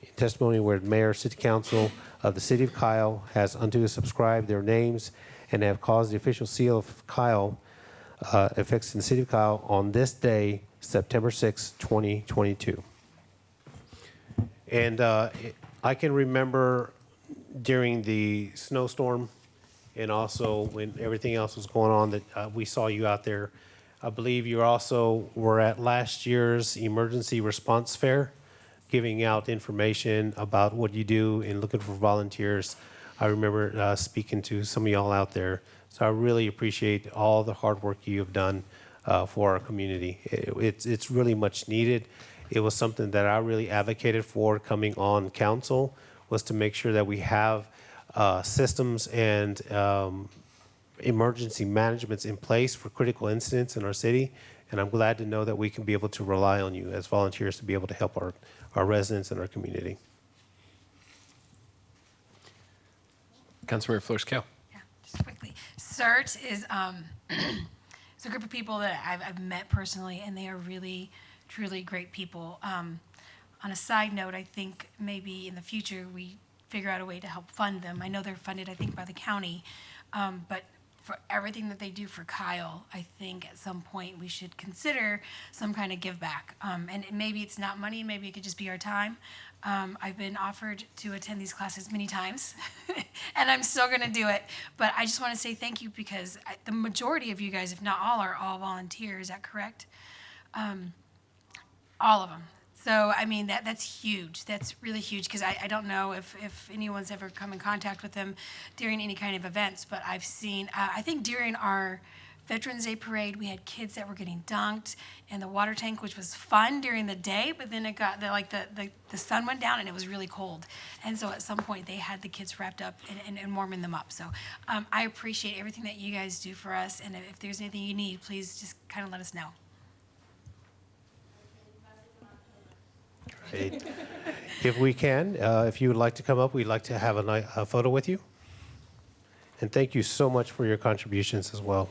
In testimony where Mayor, City Council of the City of Kyle has unto subscribed their names and have caused the official seal of Kyle affixed in the City of Kyle on this day, September 6, 2022. And I can remember during the snowstorm and also when everything else was going on that we saw you out there. I believe you also were at last year's emergency response fair, giving out information about what you do and looking for volunteers. I remember speaking to some of y'all out there. So I really appreciate all the hard work you have done for our community. It's really much needed. It was something that I really advocated for coming on council, was to make sure that we have systems and emergency managements in place for critical incidents in our city. And I'm glad to know that we can be able to rely on you as volunteers to be able to help our residents and our community. Councilmember Flores-Cale. Yeah, just quickly. CERT is it's a group of people that I've met personally, and they are really, truly great people. On a side note, I think maybe in the future we figure out a way to help fund them. I know they're funded, I think, by the county, but for everything that they do for Kyle, I think at some point we should consider some kind of give back. And maybe it's not money, maybe it could just be our time. I've been offered to attend these classes many times, and I'm still going to do it. But I just want to say thank you, because the majority of you guys, if not all, are all volunteers. Is that correct? All of them. So, I mean, that's huge. That's really huge, because I don't know if anyone's ever come in contact with them during any kind of events, but I've seen, I think during our Veterans Day Parade, we had kids that were getting dunked in the water tank, which was fun during the day, but then it got, the sun went down and it was really cold. And so at some point they had the kids wrapped up and warming them up. So I appreciate everything that you guys do for us, and if there's anything you need, please just kind of let us know. Great. If we can, if you would like to come up, we'd like to have a photo with you. And thank you so much for your contributions as well.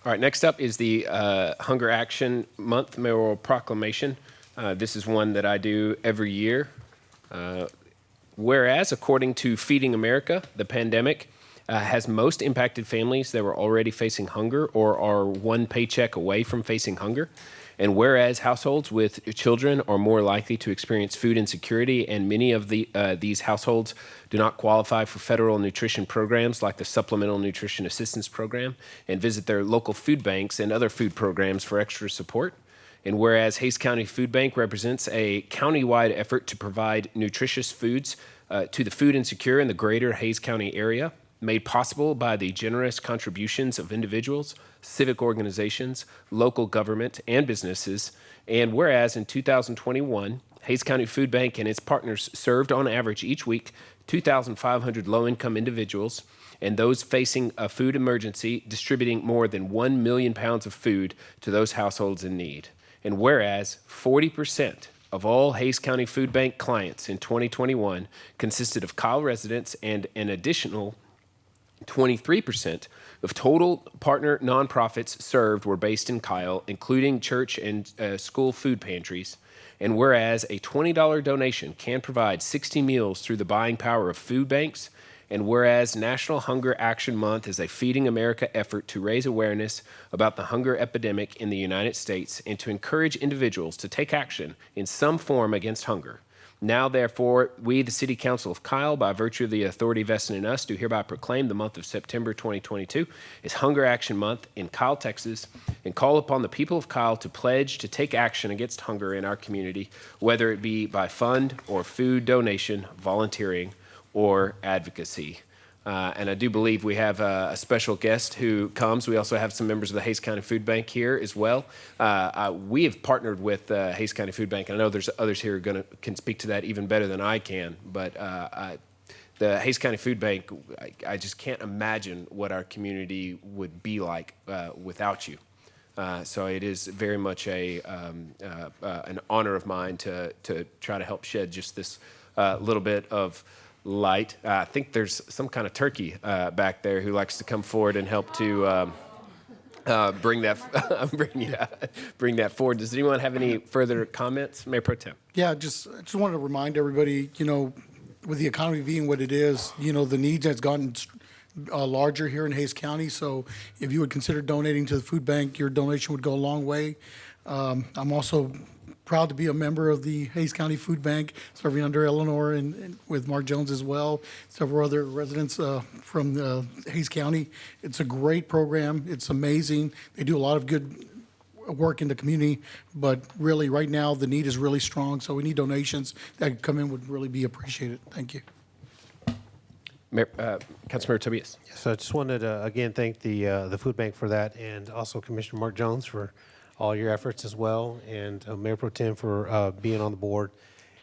All right, next up is the Hunger Action Month Mayoral Proclamation. This is one that I do every year. Whereas, according to Feeding America, the pandemic has most impacted families that were already facing hunger or are one paycheck away from facing hunger. And whereas households with children are more likely to experience food insecurity, and many of these households do not qualify for federal nutrition programs like the Supplemental Nutrition Assistance Program and visit their local food banks and other food programs for extra support. And whereas Hays County Food Bank represents a county-wide effort to provide nutritious foods to the food insecure in the greater Hays County area, made possible by the generous contributions of individuals, civic organizations, local government, and businesses. And whereas in 2021, Hays County Food Bank and its partners served on average each week 2,500 low-income individuals and those facing a food emergency, distributing more than 1 million pounds of food to those households in need. And whereas 40% of all Hays County Food Bank clients in 2021 consisted of Kyle residents, and an additional 23% of total partner nonprofits served were based in Kyle, including church and school food pantries. And whereas a $20 donation can provide 60 meals through the buying power of food banks, and whereas National Hunger Action Month is a Feeding America effort to raise awareness about the hunger epidemic in the United States and to encourage individuals to take action in some form against hunger. Now, therefore, we, the City Council of Kyle, by virtue of the authority vested in us, do hereby proclaim the month of September 2022 as Hunger Action Month in Kyle, Texas, and call upon the people of Kyle to pledge to take action against hunger in our community, whether it be by fund or food donation, volunteering, or advocacy. And I do believe we have a special guest who comes. We also have some members of the Hays County Food Bank here as well. We have partnered with Hays County Food Bank, and I know there's others here who can speak to that even better than I can. But the Hays County Food Bank, I just can't imagine what our community would be like without you. So it is very much an honor of mine to try to help shed just this little bit of light. I think there's some kind of turkey back there who likes to come forward and help to bring that forward. Does anyone have any further comments? Mayor Pro Tem. Yeah, just wanted to remind everybody, with the economy being what it is, the needs has gotten larger here in Hays County. So if you would consider donating to the food bank, your donation would go a long way. I'm also proud to be a member of the Hays County Food Bank, serving under Eleanor and with Mark Jones as well, several other residents from Hays County. It's a great program. It's amazing. They do a lot of good work in the community, but really right now the need is really strong, so any donations that come in would really be appreciated. Thank you. Councilmember Tobias. So I just wanted to again thank the food bank for that, and also Commissioner Mark Jones for all your efforts as well, and Mayor Pro Tem for being on the board.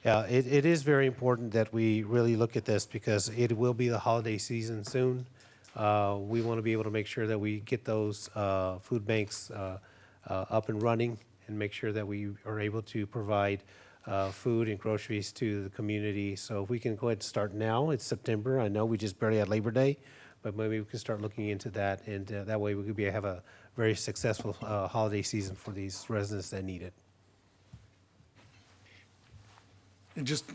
It is very important that we really look at this because it will be the holiday season soon. We want to be able to make sure that we get those food banks up and running and make sure that we are able to provide food and groceries to the community. So if we can go ahead and start now, it's September. I know we just barely had Labor Day, but maybe we can start looking into that, and that way we could have a very successful holiday season for these residents that need it. And just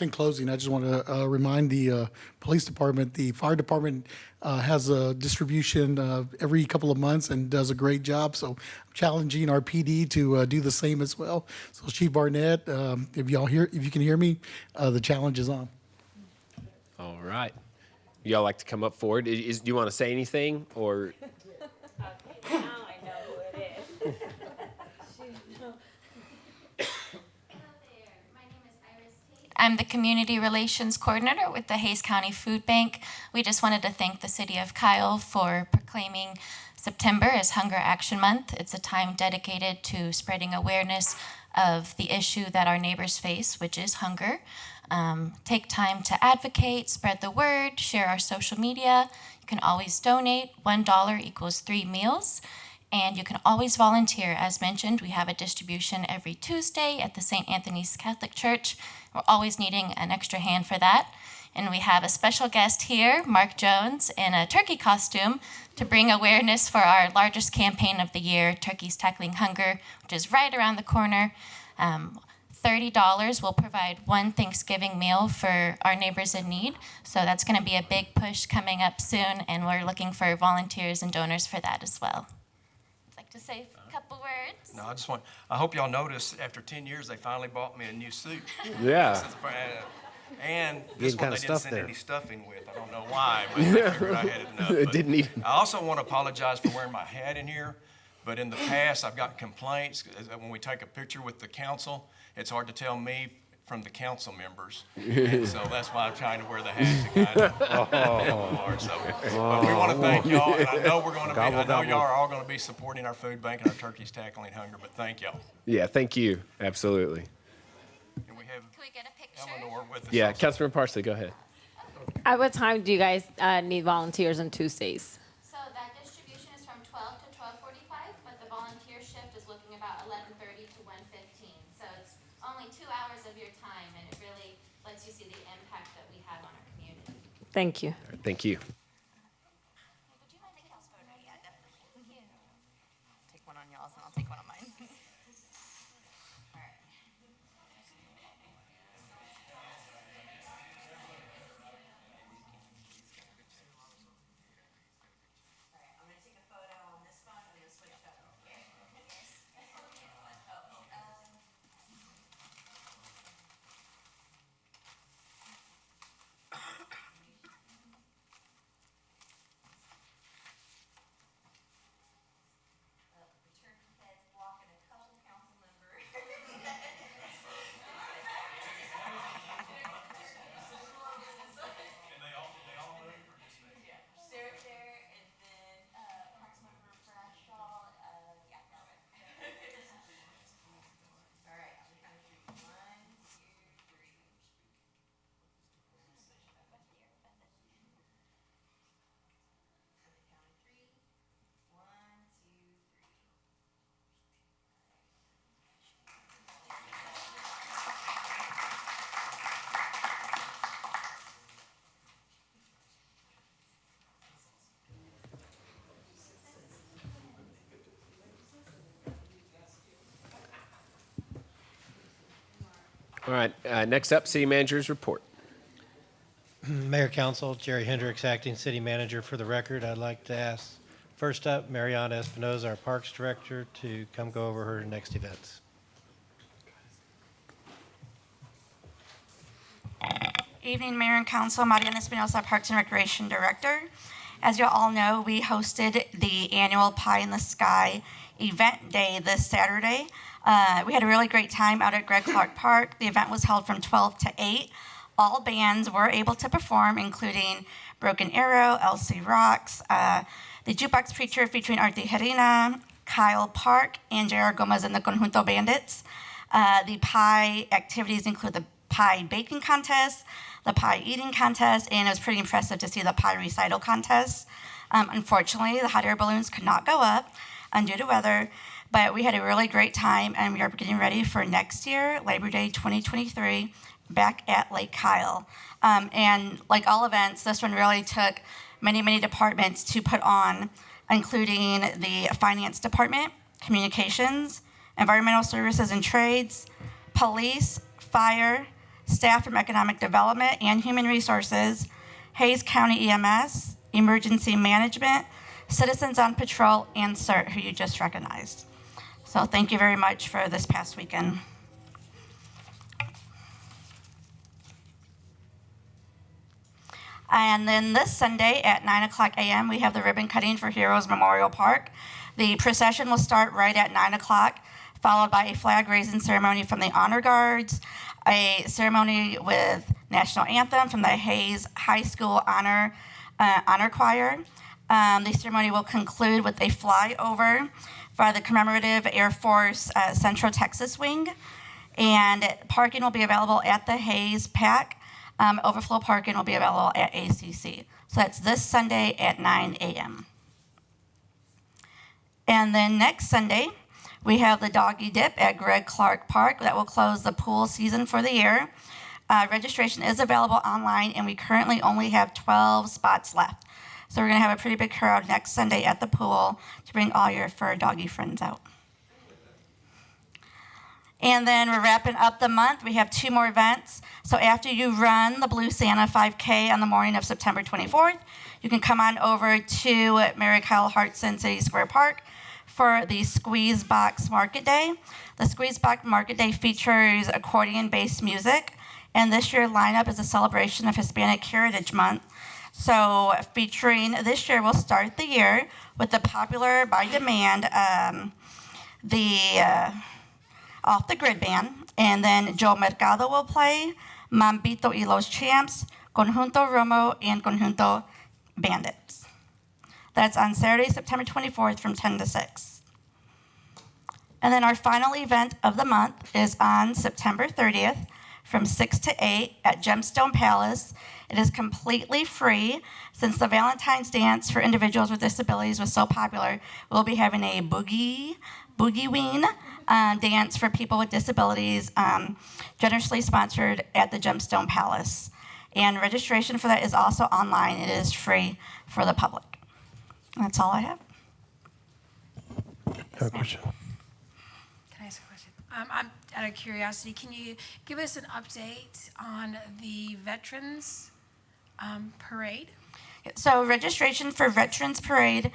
in closing, I just want to remind the police department, the fire department has a distribution every couple of months and does a great job. So I'm challenging our PD to do the same as well. So Chief Barnett, if you can hear me, the challenge is on. All right. Y'all like to come up forward? Do you want to say anything or? Okay, now I know who it is. I'm the Community Relations Coordinator with the Hays County Food Bank. We just wanted to thank the City of Kyle for proclaiming September as Hunger Action Month. It's a time dedicated to spreading awareness of the issue that our neighbors face, which is hunger. Take time to advocate, spread the word, share our social media. You can always donate. $1 equals 3 meals. And you can always volunteer. As mentioned, we have a distribution every Tuesday at the St. Anthony's Catholic Church. We're always needing an extra hand for that. And we have a special guest here, Mark Jones, in a turkey costume to bring awareness for our largest campaign of the year, Turkeys Tackling Hunger, which is right around the corner. $30 will provide one Thanksgiving meal for our neighbors in need. So that's going to be a big push coming up soon, and we're looking for volunteers and donors for that as well. I'd like to say a couple words. No, I hope y'all noticed after 10 years, they finally bought me a new suit. Yeah. And this Getting one kinda they didn't stuffed send there. any stuffing with. I don't know why, but I figured I had enough. It But didn't need- I also want to apologize for wearing my hat in here, but in the past, I've gotten complaints. When we take a picture with the council, it's hard to tell me from the council members. And so that's why I'm trying to wear the hat to kind of So, but we want to thank y'all, and I know I know y'all are all going to be supporting our food bank and our Turkeys Tackling Hunger, but thank y'all. Yeah, thank you. Absolutely. And we have Eleanor with us. Yeah, also. Councilmember Parsley, go ahead. At what time do you guys need volunteers on Tuesdays? So that distribution is from 12 to 12:45, but the volunteer shift is looking about 11:30 to 1:15. So it's only 2 hours of your time, and it really lets you see the impact that we have on our community. Thank you. All right, thank you. Take one on y'all's and I'll take one on mine. All right, next up, City Manager's report. Mayor, Council, Jerry Hendrix, Acting City Manager. For the record, I'd like to ask, first up, Mariana Espinoza, our Parks Director, to come go over her next events. Evening, Mayor and Council. Mariana Espinosa, Parks and Recreation Director. As you all know, we hosted the annual Pie in the Sky event day this Saturday. We had a really great time out at Greg Clark Park. The event was held from 12 to 8. All bands were able to perform, including Broken Arrow, LC Rocks, the Jukebox Preacher featuring Arte Herina, Kyle Park, and J.R. Gomez and the Conjunto Bandits. The pie activities include the pie baking contest, the pie eating contest, and it was pretty impressive to see the pie recital contest. Unfortunately, the hot air balloons could not go up due to weather, but we had a really great time, and we are getting ready for next year, Labor Day 2023, back at Lake Kyle. And like all events, this one really took many, many departments to put on, including the Finance Department, Communications, Environmental Services and Trades, Police, Fire, staff from Economic Development and Human Resources, Hays County EMS, Emergency Management, Citizens on Patrol, and CERT, who you just recognized. So thank you very much for this past weekend. And then this Sunday at 9 o'clock a.m., we have the ribbon cutting for Heroes Memorial Park. The procession will start right at 9 o'clock, followed by a flag raising ceremony from the Honor Guards, a ceremony with National Anthem from the Hays High School Honor Choir. The ceremony will conclude with a flyover for the commemorative Air Force Central Texas Wing. And parking will be available at the Hays PAC. Overflow parking will be available at ACC. So that's this Sunday at 9 a.m. And then next Sunday, we have the Doggy Dip at Greg Clark Park. That will close the pool season for the year. Registration is available online, and we currently only have 12 spots left. So we're going to have a pretty big crowd next Sunday at the pool to bring all your fur doggy friends out. And then we're wrapping up the month. We have 2 more events. So after you run the Blue Santa 5K on the morning of September 24th, you can come on over to Mayoral Hartson City Square Park for the Squeeze Box Market Day. The Squeeze Box Market Day features accordion-based music, and this year's lineup is a celebration of Hispanic Heritage Month. So featuring this year, we'll start the year with the popular by demand, Off the Grid Band, and then Joe Mercado will play, Mambito y los Champs, Conjunto Romo, and Conjunto Bandits. That's on Saturday, September 24th from 10 to 6. And then our final event of the month is on September 30th from 6 to 8 at Gemstone Palace. It is completely free. Since the Valentine's Dance for individuals with disabilities was so popular, we'll be having a boogie ween dance for people with disabilities, generously sponsored at the Gemstone Palace. And registration for that is also online. It is free for the public. That's all I have. Have a question? Can I ask a question? I'm out of curiosity. Can you give us an update on the Veterans Parade? So registration for Veterans Parade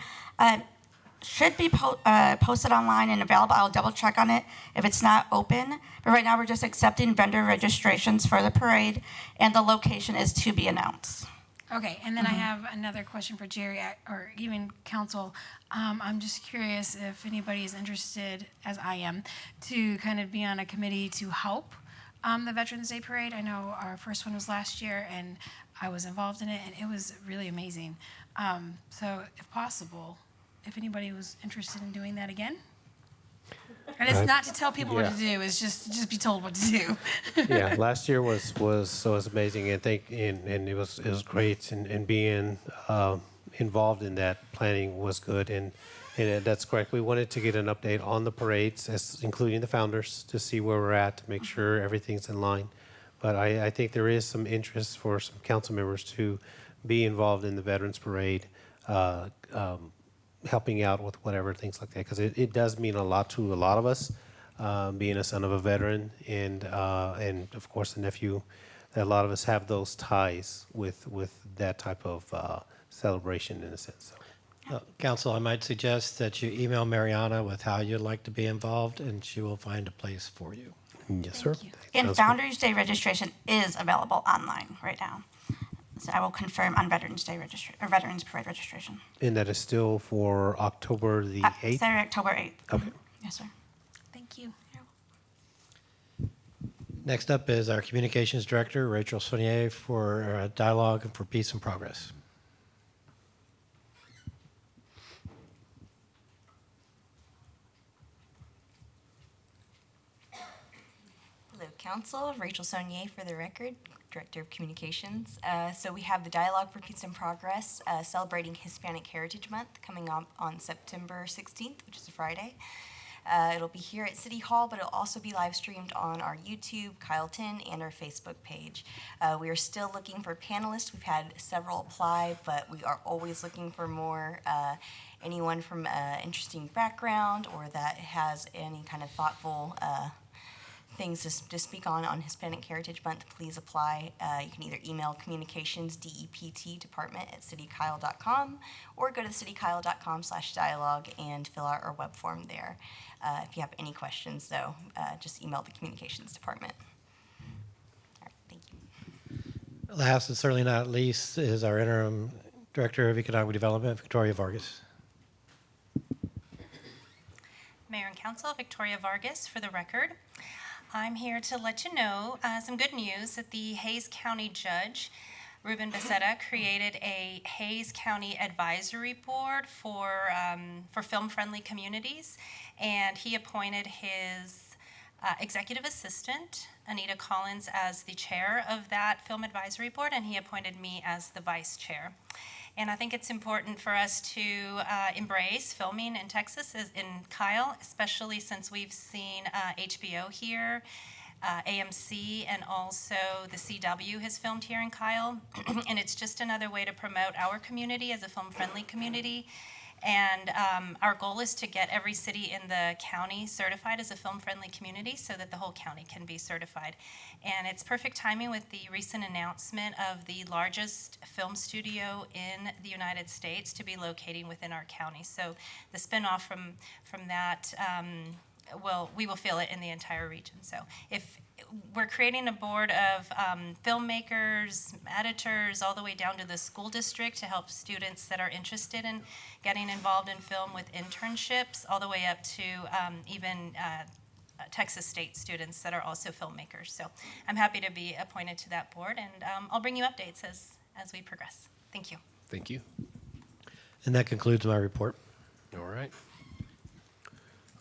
should be posted online and available. I'll double check on it if it's not open. But right now we're just accepting vendor registrations for the parade, and the location is to be announced. Okay, and then I have another question for Jerry or even council. I'm just curious if anybody is interested, as I am, to kind of be on a committee to help the Veterans Day Parade. I know our first one was last year, and I was involved in it, and it was really amazing. So if possible, if anybody was interested in doing that again. And it's not to tell people what to do, it's just be told what to do. Yeah, last year was amazing, and and it was great, and being involved in that planning was good, and that's correct. We wanted to get an update on the parades, including the founders, to see where we're at, to make sure everything's in line. But I think there is some interest for some council members to be involved in the Veterans Parade, helping out with whatever, things like that, because it does mean a lot to a lot of us, being a son of a veteran, and of course a nephew. A lot of us have those ties with that type of celebration, in a sense. So. Council, I might suggest that you email Mariana with how you'd like to be involved, and she will find a place for you. Yes, sir. And Founders Day registration is available online right now. So I will confirm on Veterans Day Veterans Parade registration. And that is still for October the 8th? Saturday, October 8th. Okay. Yes, sir. Thank you. Next up is our Communications Director, Rachel Saunier, for Dialogue for Peace and Progress. Hello, Council. Rachel Saunier for the record, Director of Communications. So we have the Dialogue for Peace and Progress celebrating Hispanic Heritage Month coming up on September 16th, which is a Friday. It'll be here at City Hall, but it'll also be live streamed on our YouTube, Kyle 10, and our Facebook page. We are still looking for panelists. We've had several apply, but we are always looking for more. Anyone from an interesting background or that has any kind of thoughtful things to speak on Hispanic Heritage Month, please apply. You can either email communications, DEPT department at citykyle.com, or go to citykyle.com/dialogue and fill out our web form there. If you have any questions, though, just email the communications department. All right, thank you. Last and certainly not least is our Interim Director of Economic Development, Victoria Vargas. Mayor and Council, Victoria Vargas for the record. I'm here to let you know some good news that the Hays County Judge, Ruben Becerra, created a Hays County Advisory Board for film-friendly communities, and he appointed his executive assistant, Anita Collins, as the chair of that film advisory board, and he appointed me as the vice chair. And I think it's important for us to embrace filming in Texas, in Kyle, especially since we've seen HBO here AMC and also the CW has filmed here in Kyle. And it's just another way to promote our community as a film-friendly community. And our goal is to get every city in the county certified as a film-friendly community so that the whole county can be certified. And it's perfect timing with the recent announcement of the largest film studio in the United States to be locating within our county. So the spinoff from that, we will feel it in the entire region. So if we're creating a board of filmmakers, editors, all the way down to the school district to help students that are interested in getting involved in film with internships, all the way up to even Texas State students that are also filmmakers. So I'm happy to be appointed to that board, and I'll bring you updates as we progress. Thank you. Thank you. And that concludes my report. All right.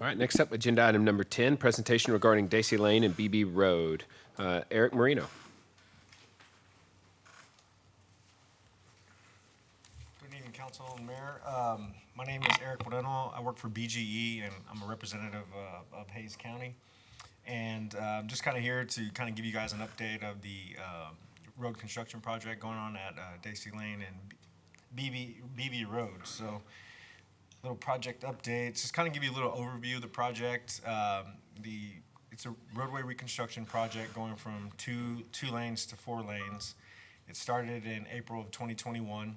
All right, next up, agenda item number 10, presentation regarding Dacy Lane and Bebee Road. Eric Moreno. Good evening, Council and Mayor. My name is Eric Moreno. I work for BGE, and I'm a representative of Hays County. And I'm just kind of here to kind of give you guys an update of the road construction project going on at Dacy Lane and Bebee Road. So, little project updates, just kind of give you a little overview of the project. It's a roadway reconstruction project going from two lanes to 4 lanes. It started in April of 2021,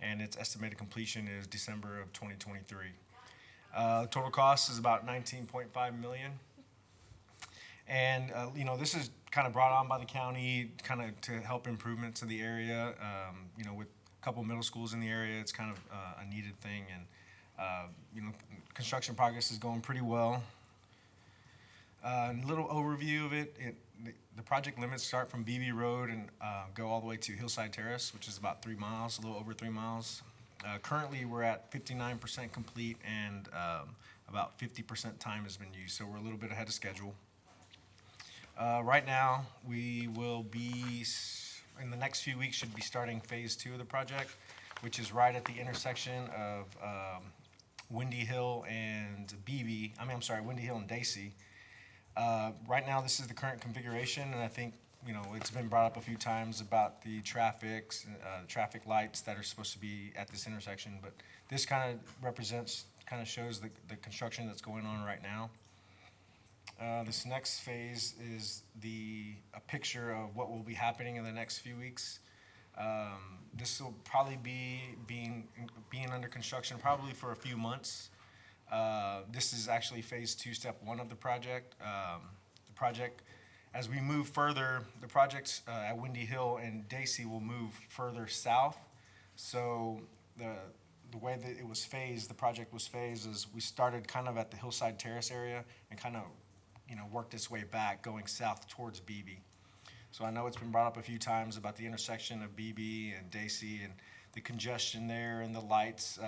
and its estimated completion is December of 2023. Total cost is about $19.5 million. And, this is kind of brought on by the county kind of to help improvements in the area. With a couple middle schools in the area, it's kind of a needed thing. And construction progress is going pretty well. A little overview of it, the project limits start from Bebee Road and go all the way to Hillside Terrace, which is about 3 miles, a little over 3 miles. Currently, we're at 59% complete, and about 50% time has been used, so we're a little bit ahead of schedule. Right now, we will be, in the next few weeks, should be starting phase 2 of the project, which is right at the intersection of Windy Hill and Windy Hill and Dacy. Right now, this is the current configuration, and I think, it's been brought up a few times about the traffic lights that are supposed to be at this intersection, but this kind of shows the construction that's going on right now. This next phase is a picture of what will be happening in the next few weeks. This will probably be being under construction probably for a few months. This is actually phase 2, step 1 of the project. As we move further, the projects at Windy Hill and Dacy will move further south. So the way that it was phased, the project was phased, is we started kind of at the Hillside Terrace area and kind of worked its way back going south towards Bebee. So I know it's been brought up a few times about the intersection of Bebee and Dacy and the congestion there and the lights.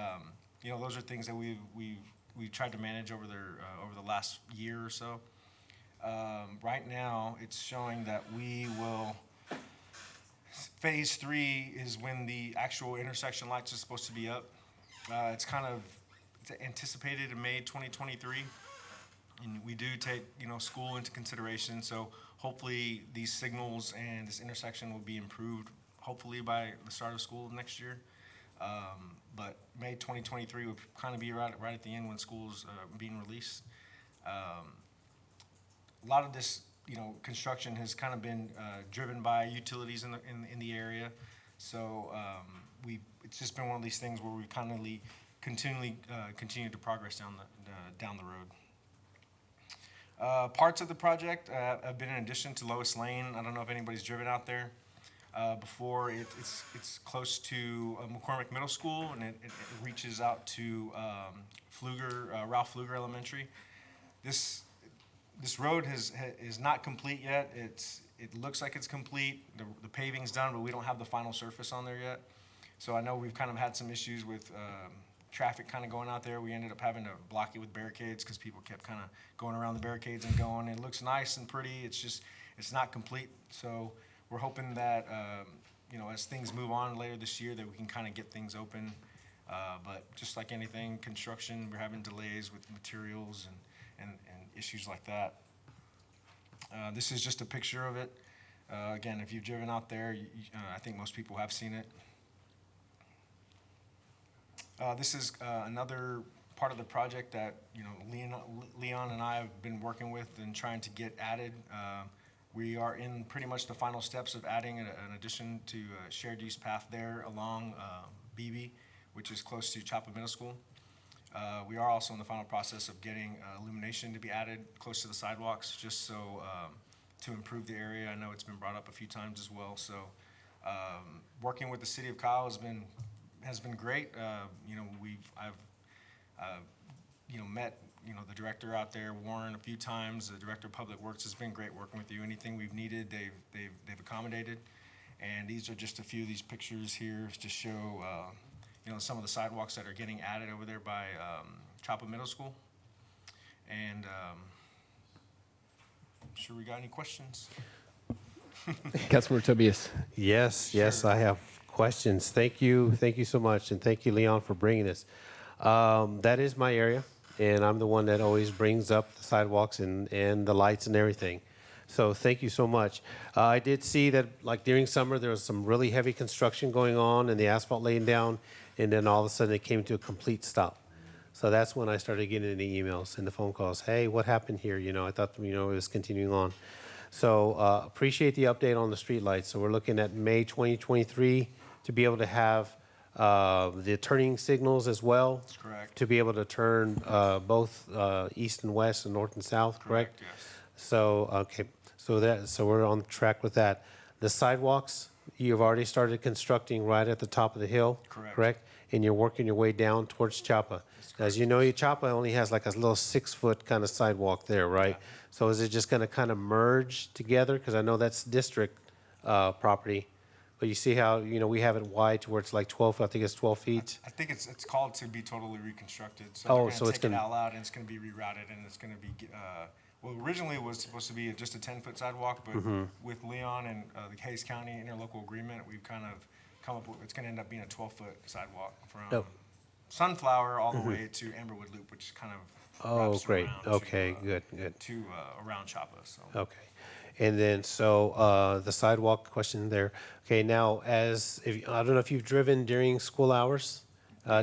Those are things that we've tried to manage over the last year or so. Right now, it's showing that phase 3 is when the actual intersection lights are supposed to be up. It's anticipated in May 2023. And we do take, school into consideration, so hopefully these signals and this intersection will be improved, hopefully by the start of school next year. But May 2023 would kind of be right at the end when school's being released. A lot of this, construction has kind of been driven by utilities in the area. So it's just been one of these things where we continually continue to progress down the road. Parts of the project have been in addition to Lois Lane. I don't know if anybody's driven out there before. It's close to McCormick Middle School, and it reaches out to Ralph Pfluger Elementary. This road is not complete yet. It looks like it's complete. The paving's done, but we don't have the final surface on there yet. So I know we've kind of had some issues with traffic kind of going out there. We ended up having to block it with barricades because people kept kind of going around the barricades and going. It looks nice and pretty. It's not complete. So we're hoping that, as things move on later this year, that we can kind of get things open. But just like anything, construction, we're having delays with materials and issues like that. This is just a picture of it. Again, if you've driven out there, I think most people have seen it. This is another part of the project that Leon and I have been working with and trying to get added. We are in pretty much the final steps of adding an addition to a shared use path there along Bebee, which is close to Chapa Middle School. We are also in the final process of getting illumination to be added close to the sidewalks, just so to improve the area. I know it's been brought up a few times as well. So working with the city of Kyle has been great. I've met the director out there, Warren, a few times. The director of Public Works has been great working with you. Anything we've needed, they've accommodated. And these are just a few of these pictures here to show some of the sidewalks that are getting added over there by Chapa Middle School. And I'm sure we got any questions. Councilmember Tobias. Yes, I have questions. Thank you so much, and thank you, Leon, for bringing this. That is my area, and I'm the one that always brings up the sidewalks and the lights and everything. So thank you so much. I did see that, like during summer, there was some really heavy construction going on and the asphalt laying down, and then all of a sudden it came to a complete stop. So that's when I started getting the emails and the phone calls. Hey, what happened here? I thought it was continuing on. So appreciate the update on the streetlights. So we're looking at May 2023 to be able to have the turning signals as well. That's correct. To be able to turn both east and west and north and south, correct? Yes. So, okay, so we're on track with that. The sidewalks, you've already started constructing right at the top of the hill, correct? And you're working your way down towards Chapa. As you know, Chapa only has like a little 6-foot kind of sidewalk there, right? Yeah. So is it just going to kind of merge together? Because I know that's district property. But you see how, we have it wide to where it's like 12, I think it's 12 feet. I think it's called to be totally reconstructed. So oh, they're going so to it's take going it all out, and it's going to be rerouted, and it's going to be, well, originally it was supposed to be just a 10-foot sidewalk, but with Leon and the Hays County interlocal agreement, we've kind of come up with, it's going to end up being a 12-foot sidewalk from Sunflower all the way to Amberwood Loop, which kind of wraps great. around Okay, good. to around Chapa. So. Okay. And then, so the sidewalk question there. Okay, now I don't know if you've driven during school hours,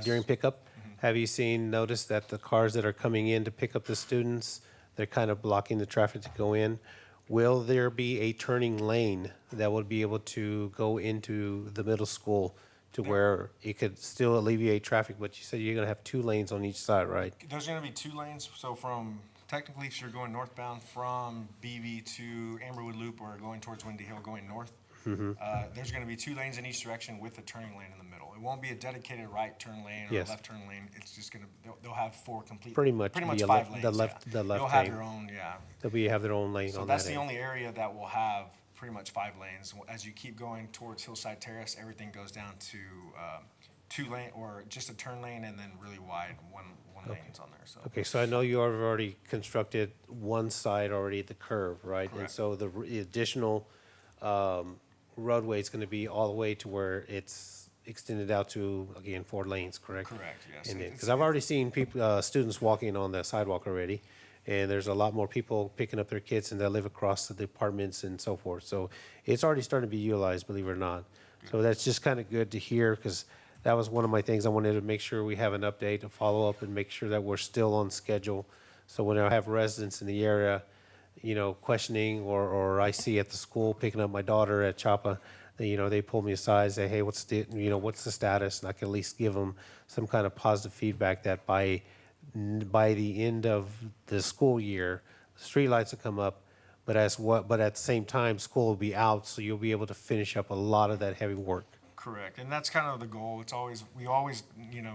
during pickup. Have you noticed that the cars that are coming in to pick up the students, they're kind of blocking the traffic to go in? Will there be a turning lane that will be able to go into the middle school to where it could still alleviate traffic? But you said you're going to have 2 lanes on each side, right? There's going to be 2 lanes. So technically, if you're going northbound from Bebee to Amberwood Loop or going towards Windy Hill going north, there's going to be 2 lanes in each direction with a turning lane in the middle. It won't be a dedicated right turn lane or left turn lane. It's just going to, they'll have 4 complete, pretty much 5 lanes. The left You'll have your own, They'll have their own lane so on that. So that's the only area that will have pretty much 5 lanes. As you keep going towards Hillside Terrace, everything goes down to 2 lane or just a turn lane and then really wide one lanes on there. So. Okay, so I know you have already constructed one side already at the curve, right? Correct. And so the additional roadway is going to be all the way to where it's extended out to, again, 4 lanes, correct? Correct, yes. Because I've already seen people, students walking on the sidewalk already, and there's a lot more people picking up their kids and that live across the apartments and so forth. So it's already starting to be utilized, believe it or not. So that's just kind of good to hear, because that was one of my things. I wanted to make sure we have an update, a follow-up, and make sure that we're still on schedule. So when I have residents in the area, questioning, or I see at the school picking up my daughter at Chapa, they pull me aside and say, hey, what's the status? And I can at least give them some kind of positive feedback that by the end of the school year, the streetlights will come up, but at the same time, school will be out, so you'll be able to finish up a lot of that heavy work. Correct, and that's kind of the goal. We always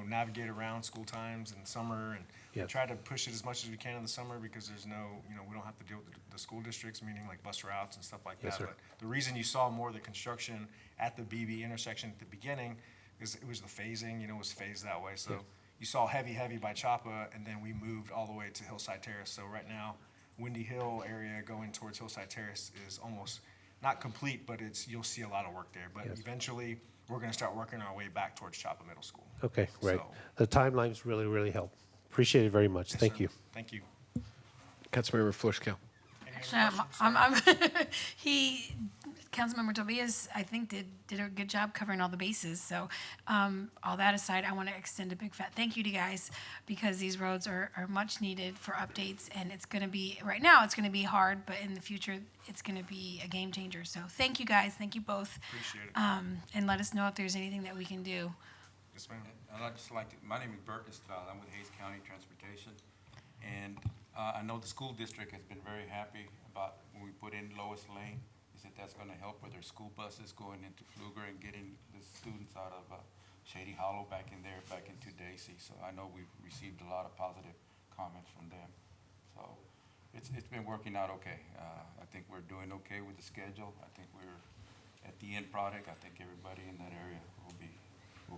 navigate around school times and summer, and we try to push it as much as we can in the summer, because there's we don't have to deal with the school districts, meaning like bus routes and stuff like that. Sir. But the reason you saw more of the construction at the Bebee intersection at the beginning is it was the phasing. It was phased that way. So you saw heavy by Chapa, and then we moved all the way to Hillside Terrace. So right now, Windy Hill area going towards Hillside Terrace is almost not complete, but you'll see a lot of work there. But eventually, we're going to start working our way back towards Chapa Middle School. Okay, great. The timelines really help. Appreciate it very much. Thank you. Thank you. Councilmember Flores-Cale. Actually, Councilmember Tobias, I think, did a good job covering all the bases. So all that aside, I want to extend a big fat thank you to you guys, because these roads are much needed for updates, and it's going to be, right now, it's going to be hard, but in the future, it's going to be a game changer. So thank you guys. Thank you both. Appreciate it. And let us know if there's anything that we can do. Yes, ma'am. I'd just like to, my name is Bert Estrada. I'm with Hayes County Transportation. And I know the school district has been very happy about when we put in Lois Lane. They said that's going to help with their school buses going into Pfluger and getting the students out of Shady Hollow back in there, back into Dacy. So I know we've received a lot of positive comments from them. So it's been working out okay. I think we're doing okay with the schedule. I think we're at the end product. I think everybody in that area will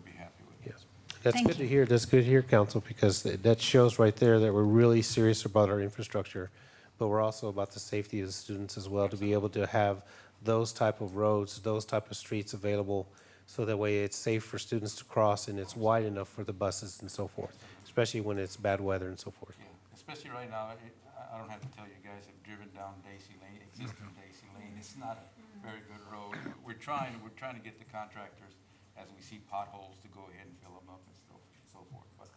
be happy with it. Yes. That's good to hear. That's good to hear, Council, because that shows right there that we're really serious about our infrastructure, but we're also about the safety of the students as well, to be able to have those type of roads, those type of streets available, so that way it's safe for students to cross and it's wide enough for the buses and so forth, especially when it's bad weather and so forth. Yeah, especially right now, I don't have to tell you guys, have driven down Dacy Lane, existing Dacy Lane. It's not a very good road. We're trying to get the contractors, as we see potholes, to go ahead and fill them up and so forth. But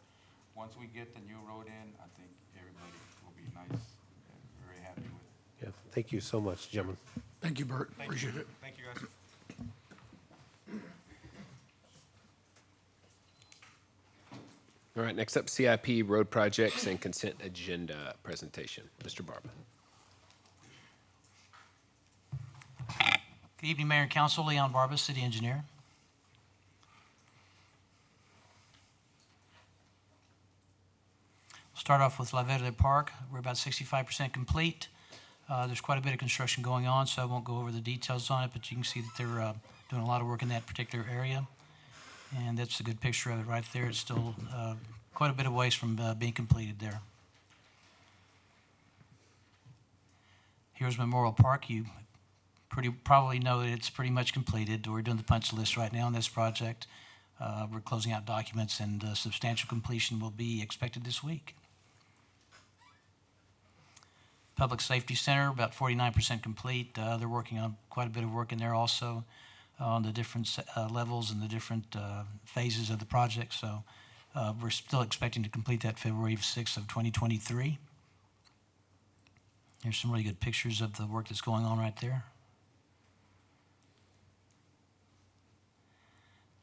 once we get the new road in, I think everybody will be nice and very happy with it. Yeah, thank you so much, gentlemen. Thank you, Bert. Thank Appreciate you. it. Thank you, guys. All right, next up, CIP road projects and consent agenda presentation. Mr. Barba. Good evening, Mayor and Council. Leon Barba, City Engineer. We'll start off with La Verde Park. We're about 65% complete. There's quite a bit of construction going on, so I won't go over the details on it, but you can see that they're doing a lot of work in that particular area. And that's a good picture of it right there. It's still quite a bit of ways from being completed there. Here's Memorial Park. You probably know that it's pretty much completed. We're doing the punch list right now on this project. We're closing out documents, and substantial completion will be expected this week. Public Safety Center, about 49% complete. They're working on quite a bit of work in there also on the different levels and the different phases of the project. So we're still expecting to complete that February 6th of 2023. Here's some really good pictures of the work that's going on right there.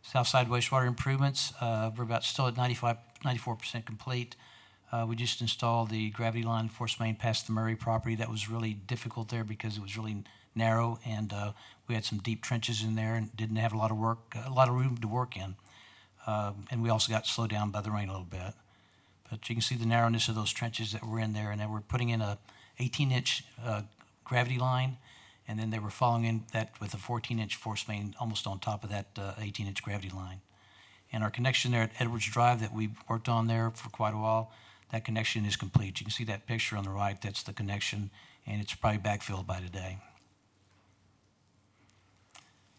Southside wastewater improvements, we're about still at 94% complete. We just installed the gravity line force main past the Murray property. That was really difficult there because it was really narrow, and we had some deep trenches in there and didn't have a lot of room to work in. And we also got slowed down by the rain a little bit. But you can see the narrowness of those trenches that were in there, and then we're putting in a 18-inch gravity line, and then they were following in that with a 14-inch force main almost on top of that 18-inch gravity line. And our connection there at Edwards Drive that we worked on there for quite a while, that connection is complete. You can see that picture on the right, that's the connection, and it's probably backfilled by today.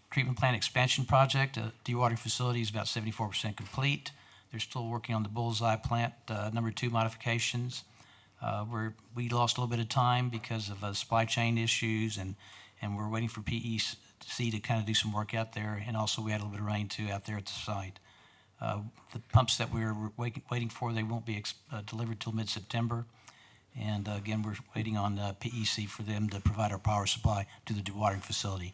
Treatment plant expansion project, dewatering facility is about 74% complete. They're still working on the Bullseye plant number 2 modifications. We lost a little bit of time because of supply chain issues, and we're waiting for PEC to kind of do some work out there, and also we had a little bit of rain too out there at the site. The pumps that we were waiting for, they won't be delivered till mid-September. And again, we're waiting on PEC for them to provide our power supply to the dewatering facility.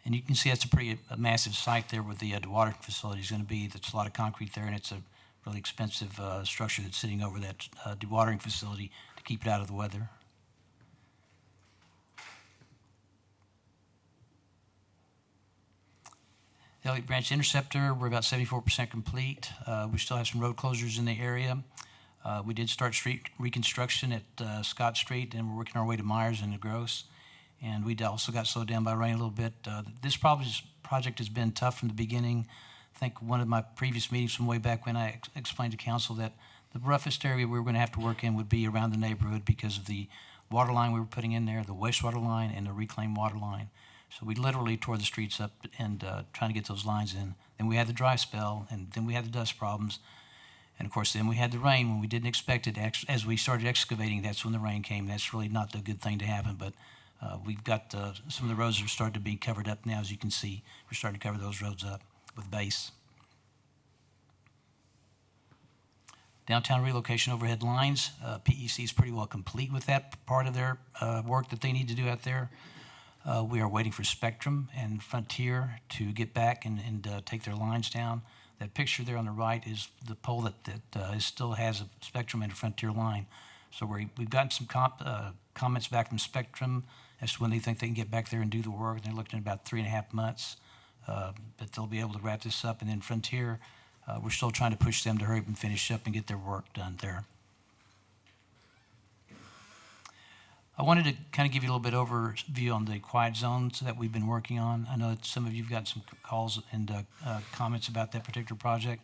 And you can see that's a massive site there with the dewatering facility is going to be. There's a lot of concrete there, and it's a really expensive structure that's sitting over that dewatering facility to keep it out of the weather. The Elliott Branch Interceptor, we're about 74% complete. We still have some road closures in the area. We did start street reconstruction at Scott Street, and we're working our way to Myers and DeGrosse. And we also got slowed down by rain a little bit. This project has been tough from the beginning. I think one of my previous meetings from way back when I explained to council that the roughest area we were going to have to work in would be around the neighborhood because of the water line we were putting in there, the wastewater line, and the reclaimed water line. So we literally tore the streets up and trying to get those lines in. Then we had the dry spell, and then we had the dust problems. And of course, then we had the rain when we didn't expect it. As we started excavating, that's when the rain came. That's really not a good thing to happen, but we've got some of the roads are starting to be covered up now, as you can see. We're starting to cover those roads up with base. Downtown relocation overhead lines, PEC is pretty well complete with that part of their work that they need to do out there. We are waiting for Spectrum and Frontier to get back and take their lines down. That picture there on the right is the pole that still has a Spectrum and a Frontier line. So we've gotten some comments back from Spectrum as to when they think they can get back there and do the work. They're looking at about 3.5 months, but they'll be able to wrap this up. And then Frontier, we're still trying to push them to hurry up and finish up and get their work done there. I wanted to kind of give you a little bit overview on the quiet zones that we've been working on. I know that some of you have got some calls and comments about that particular project.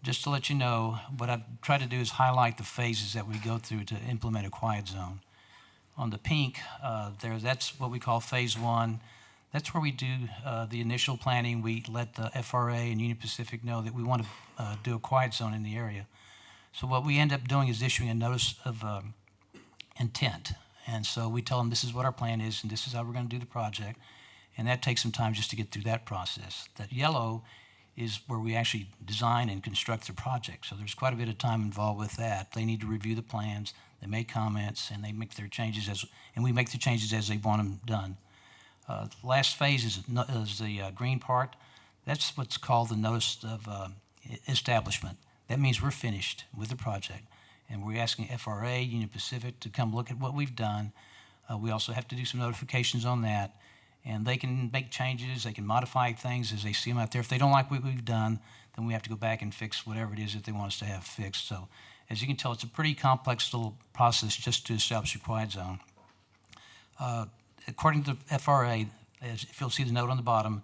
Just to let you know, what I've tried to do is highlight the phases that we go through to implement a quiet zone. On the pink, that's what we call phase 1. That's where we do the initial planning. We let the FRA and Union Pacific know that we want to do a quiet zone in the area. So what we end up doing is issuing a notice of intent. And so we tell them this is what our plan is and this is how we're going to do the project. And that takes some time just to get through that process. That yellow is where we actually design and construct the project. So there's quite a bit of time involved with that. They need to review the plans, they make comments, and they make their changes and we make the changes as they want them done. The last phase is the green part. That's what's called the notice of establishment. That means we're finished with the project. And we're asking FRA, Union Pacific, to come look at what we've done. We also have to do some notifications on that. And they can make changes, they can modify things as they see them out there. If they don't like what we've done, then we have to go back and fix whatever it is that they want us to have fixed. So as you can tell, it's a pretty complex little process just to establish a quiet zone. According to the FRA, if you'll see the note on the bottom,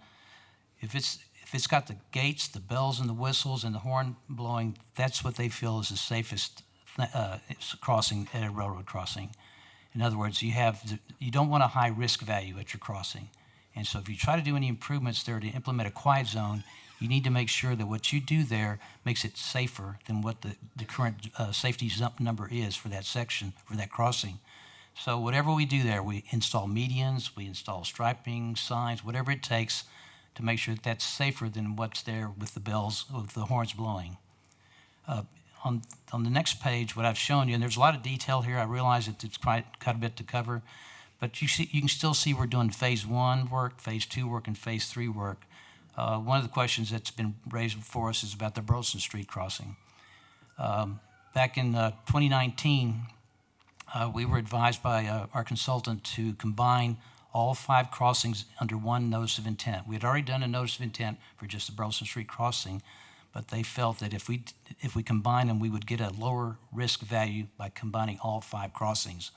if it's got the gates, the bells and the whistles and the horn blowing, that's what they feel is the safest crossing at a railroad crossing. In other words, you don't want a high risk value at your crossing. And so if you try to do any improvements there to implement a quiet zone, you need to make sure that what you do there makes it safer than what the current safety number is for that section, for that crossing. So whatever we do there, we install medians, we install striping, signs, whatever it takes to make sure that that's safer than what's there with the bells, with the horns blowing. On the next page, what I've shown you, and there's a lot of detail here. I realize that it's quite a bit to cover, but you can still see we're doing phase 1 work, phase 2 work, and phase 3 work. One of the questions that's been raised for us is about the Burleson Street crossing. Back in 2019, we were advised by our consultant to combine all 5 crossings under one notice of intent. We had already done a notice of intent for just the Burleson Street crossing, but they felt that if we combine them, we would get a lower risk value by combining all 5 crossings.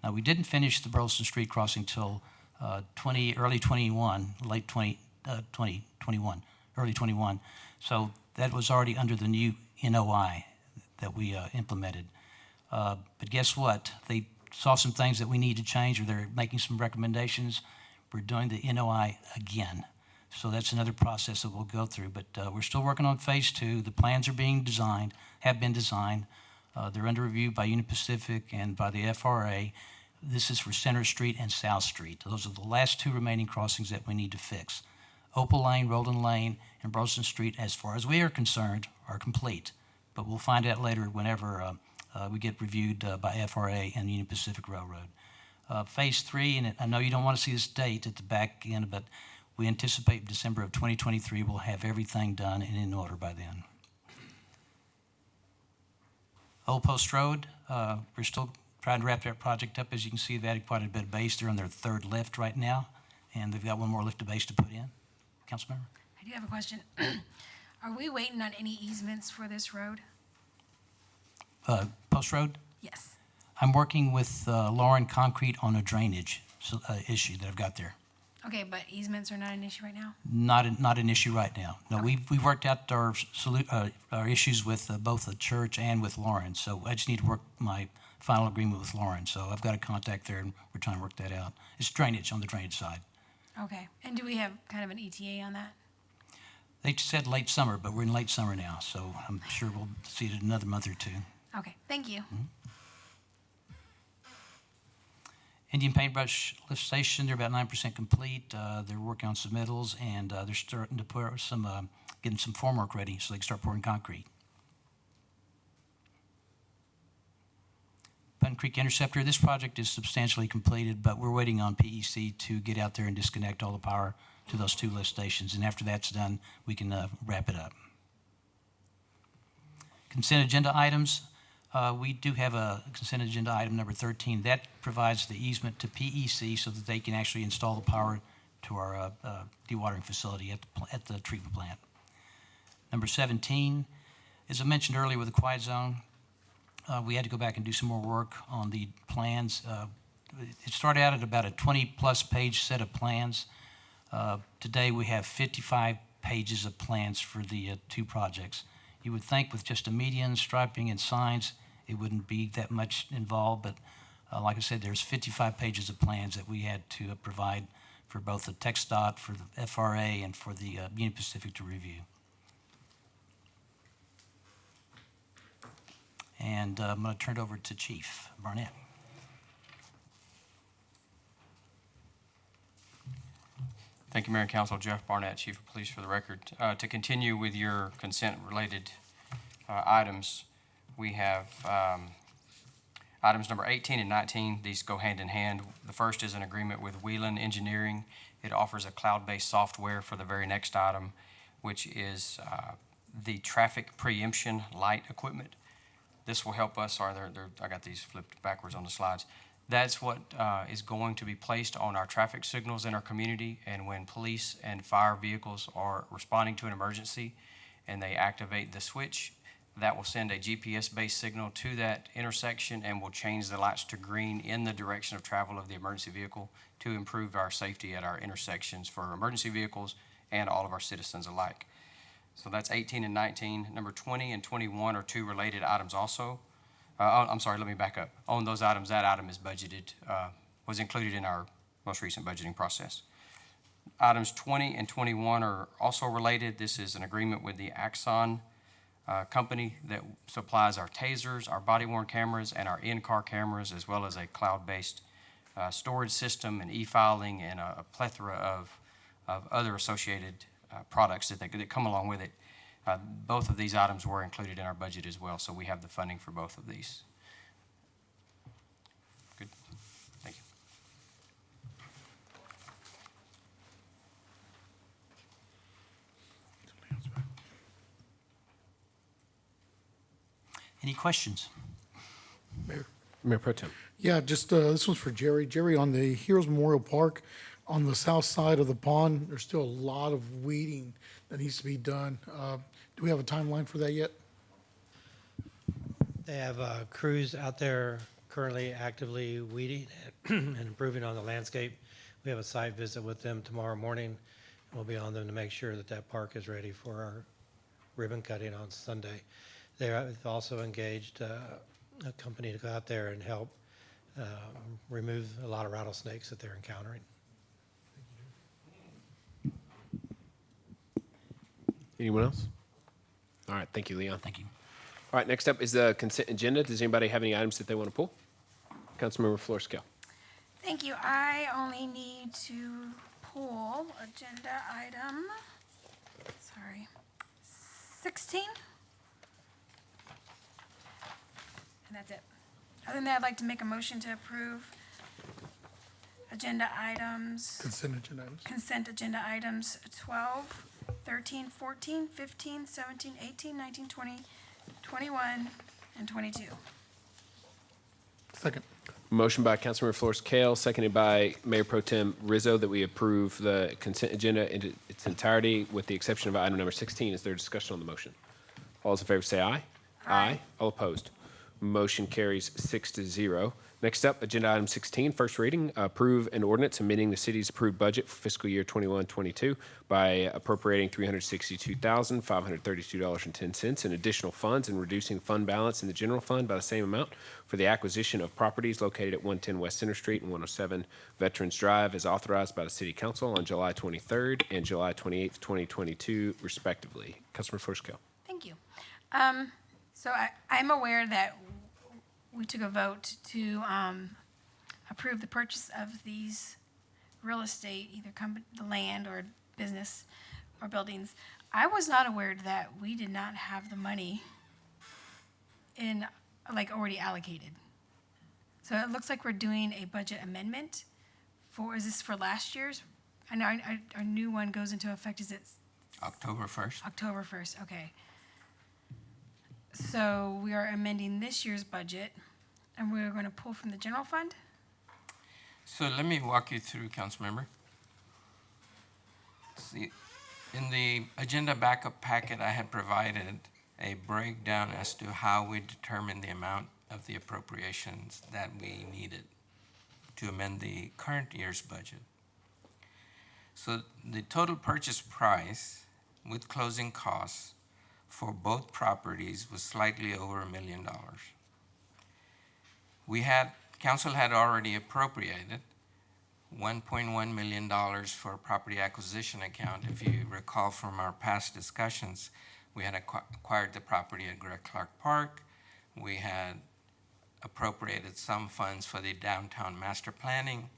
Now, we didn't finish the Burleson Street crossing till early 21, late 2021, early 21. So that was already under the new NOI that we implemented. But guess what? They saw some things that we need to change, or they're making some recommendations. We're doing the NOI again. So that's another process that we'll go through. But we're still working on phase 2. The plans are being designed, have been designed. They're under review by Union Pacific and by the FRA. This is for Center Street and South Street. Those are the last 2 remaining crossings that we need to fix. Opal Lane, Roland Lane, and Burleson Street, as far as we are concerned, are complete. But we'll find out later whenever we get reviewed by FRA and Union Pacific Railroad. Phase 3, and I know you don't want to see this date at the back end, but we anticipate December of 2023 we'll have everything done and in order by then. Old Post Road, we're still trying to wrap that project up. As you can see, they've added quite a bit of base. They're on their 3rd lift right now, and they've got one more lift of base to put in. Councilmember? I do have a question. Are we waiting on any easements for this road? Post Road? Yes. I'm working with Lauren Concrete on a drainage issue that I've got there. Okay, but easements are not an issue right now? Not an issue right now. No, we've worked out our issues with both the church and with Lauren. So I just need to work my final agreement with Lauren. So I've got a contact there, and we're trying to work that out. It's drainage on the drainage side. Okay. And do we have kind of an ETA on that? They said late summer, but we're in late summer now, so I'm sure we'll see it in another month or two. Okay, thank you. Indian Paintbrush Lift Station, they're about 9% complete. They're working on submittals, and they're starting to put some, getting some formwork ready so they can start pouring concrete. Putnam Creek Interceptor, this project is substantially completed, but we're waiting on PEC to get out there and disconnect all the power to those 2 lift stations. And after that's done, we can wrap it up. Consent agenda items. We do have a consent agenda item number 13. That provides the easement to PEC so that they can actually install the power to our dewatering facility at the treatment plant. Number 17, as I mentioned earlier with the quiet zone, we had to go back and do some more work on the plans. It started out at about a 20-plus page set of plans. Today we have 55 pages of plans for the 2 projects. You would think with just a median, striping, and signs, it wouldn't be that much involved, but like I said, there's 55 pages of plans that we had to provide for both the TxDOT, for the FRA, and for the Union Pacific to review. And I'm going to turn it over to Chief Barnett. Thank you, Mayor and Council. Jeff Barnett, Chief of Police for the record. To continue with your consent-related items, we have items number 18 and 19. These go hand in hand. The first is an agreement with Whelan Engineering. It offers a cloud-based software for the very next item, which is the traffic preemption light equipment. This will help us, I got these flipped backwards on the slides. That's what is going to be placed on our traffic signals in our community, and when police and fire vehicles are responding to an emergency and they activate the switch, that will send a GPS-based signal to that intersection and will change the lights to green in the direction of travel of the emergency vehicle to improve our safety at our intersections for emergency vehicles and all of our citizens alike. So that's 18 and 19. Number 20 and 21 are 2 related items also. I'm sorry, let me back up. On those items, that item is budgeted, was included in our most recent budgeting process. Items 20 and 21 are also related. This is an agreement with the Axon company that supplies our tasers, our body-worn cameras, and our in-car cameras, as well as a cloud-based storage system and e-filing and a plethora of other associated products that come along with it. Both of these items were included in our budget as well, so we have the funding for both of these. Good. Thank you. Any questions? Mayor Pro Tem. Yeah, just this one's for Jerry. Jerry, on the Heroes Memorial Park, on the south side of the pond, there's still a lot of weeding that needs to be done. Do we have a timeline for that yet? They have crews out there currently actively weeding and improving on the landscape. We have a site visit with them tomorrow morning. We'll be on them to make sure that that park is ready for our ribbon cutting on Sunday. They've also engaged a company to go out there and help remove a lot of rattlesnakes that they're encountering. Anyone else? All right, thank you, Leon. Thank you. All right, next up is the consent agenda. Does anybody have any items that they want to pull? Councilmember Flores-Cale. Thank you. I only need to pull agenda item, 16. And that's it. Other than that, I'd like to make a motion to approve agenda items. Consent agenda items 12, 13, 14, 15, 17, 18, 19, 20, 21, and 22. Second. Motion by Councilmember Flores-Cale, seconded by Mayor Pro Tem Rizo, that we approve the consent agenda in its entirety with the exception of item number 16. Is there discussion on the motion? All those in favor say aye. Aye. All opposed? Motion carries 6-0. Next up, agenda item 16, first reading, approve an ordinance amending the city's approved budget for fiscal year 21-22 by appropriating $362,532.10 in additional funds and reducing fund balance in the general fund by the same amount for the acquisition of properties located at 110 West Center Street and 107 Veterans Drive as authorized by the City Council on July 23rd and July 28th, 2022, respectively. Councilman Flores-Cale. Thank you. So I'm aware that we took a vote to approve the purchase of these real estate, either the land or business or buildings. I was not aware that we did not have the money already allocated. So it looks like we're doing a budget amendment is this for last year's? I know our new one goes into effect, is it? October 1st. October 1st, okay. So we are amending this year's budget, and we're going to pull from the general fund? So let me walk you through, Councilmember. See, in the agenda backup packet, I had provided a breakdown as to how we determine the amount of the appropriations that we needed to amend the current year's budget. So the total purchase price with closing costs for both properties was slightly over $1 million. Council had already appropriated $1.1 million for a property acquisition account. If you recall from our past discussions, we had acquired the property at Greg Clark Park. We had appropriated some funds for the downtown master planning.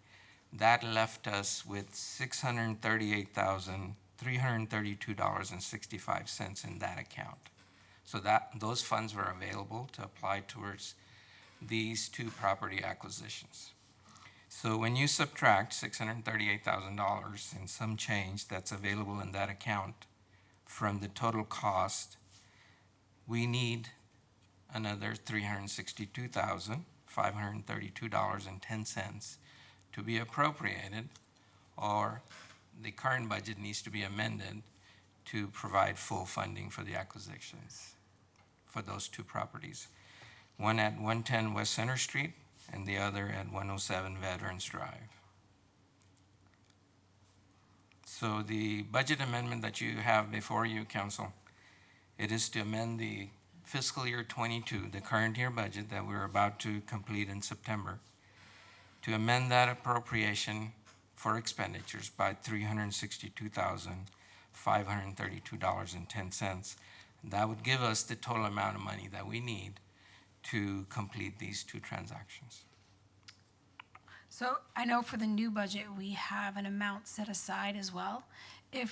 That left us with $638,332.65 in that account. So those funds were available to apply towards these two property acquisitions. So when you subtract $638,000 and some change that's available in that account from the total cost, we need another $362,532.10 to be appropriated, or the current budget needs to be amended to provide full funding for the acquisitions for those two properties. One at 110 West Center Street and the other at 107 Veterans Drive. So the budget amendment that you have before you, Council, it is to amend the fiscal year 22, the current year budget that we're about to complete in September, to amend that appropriation for expenditures by $362,532.10. That would give us the total amount of money that we need to complete these two transactions. So I know for the new budget, we have an amount set aside as well. And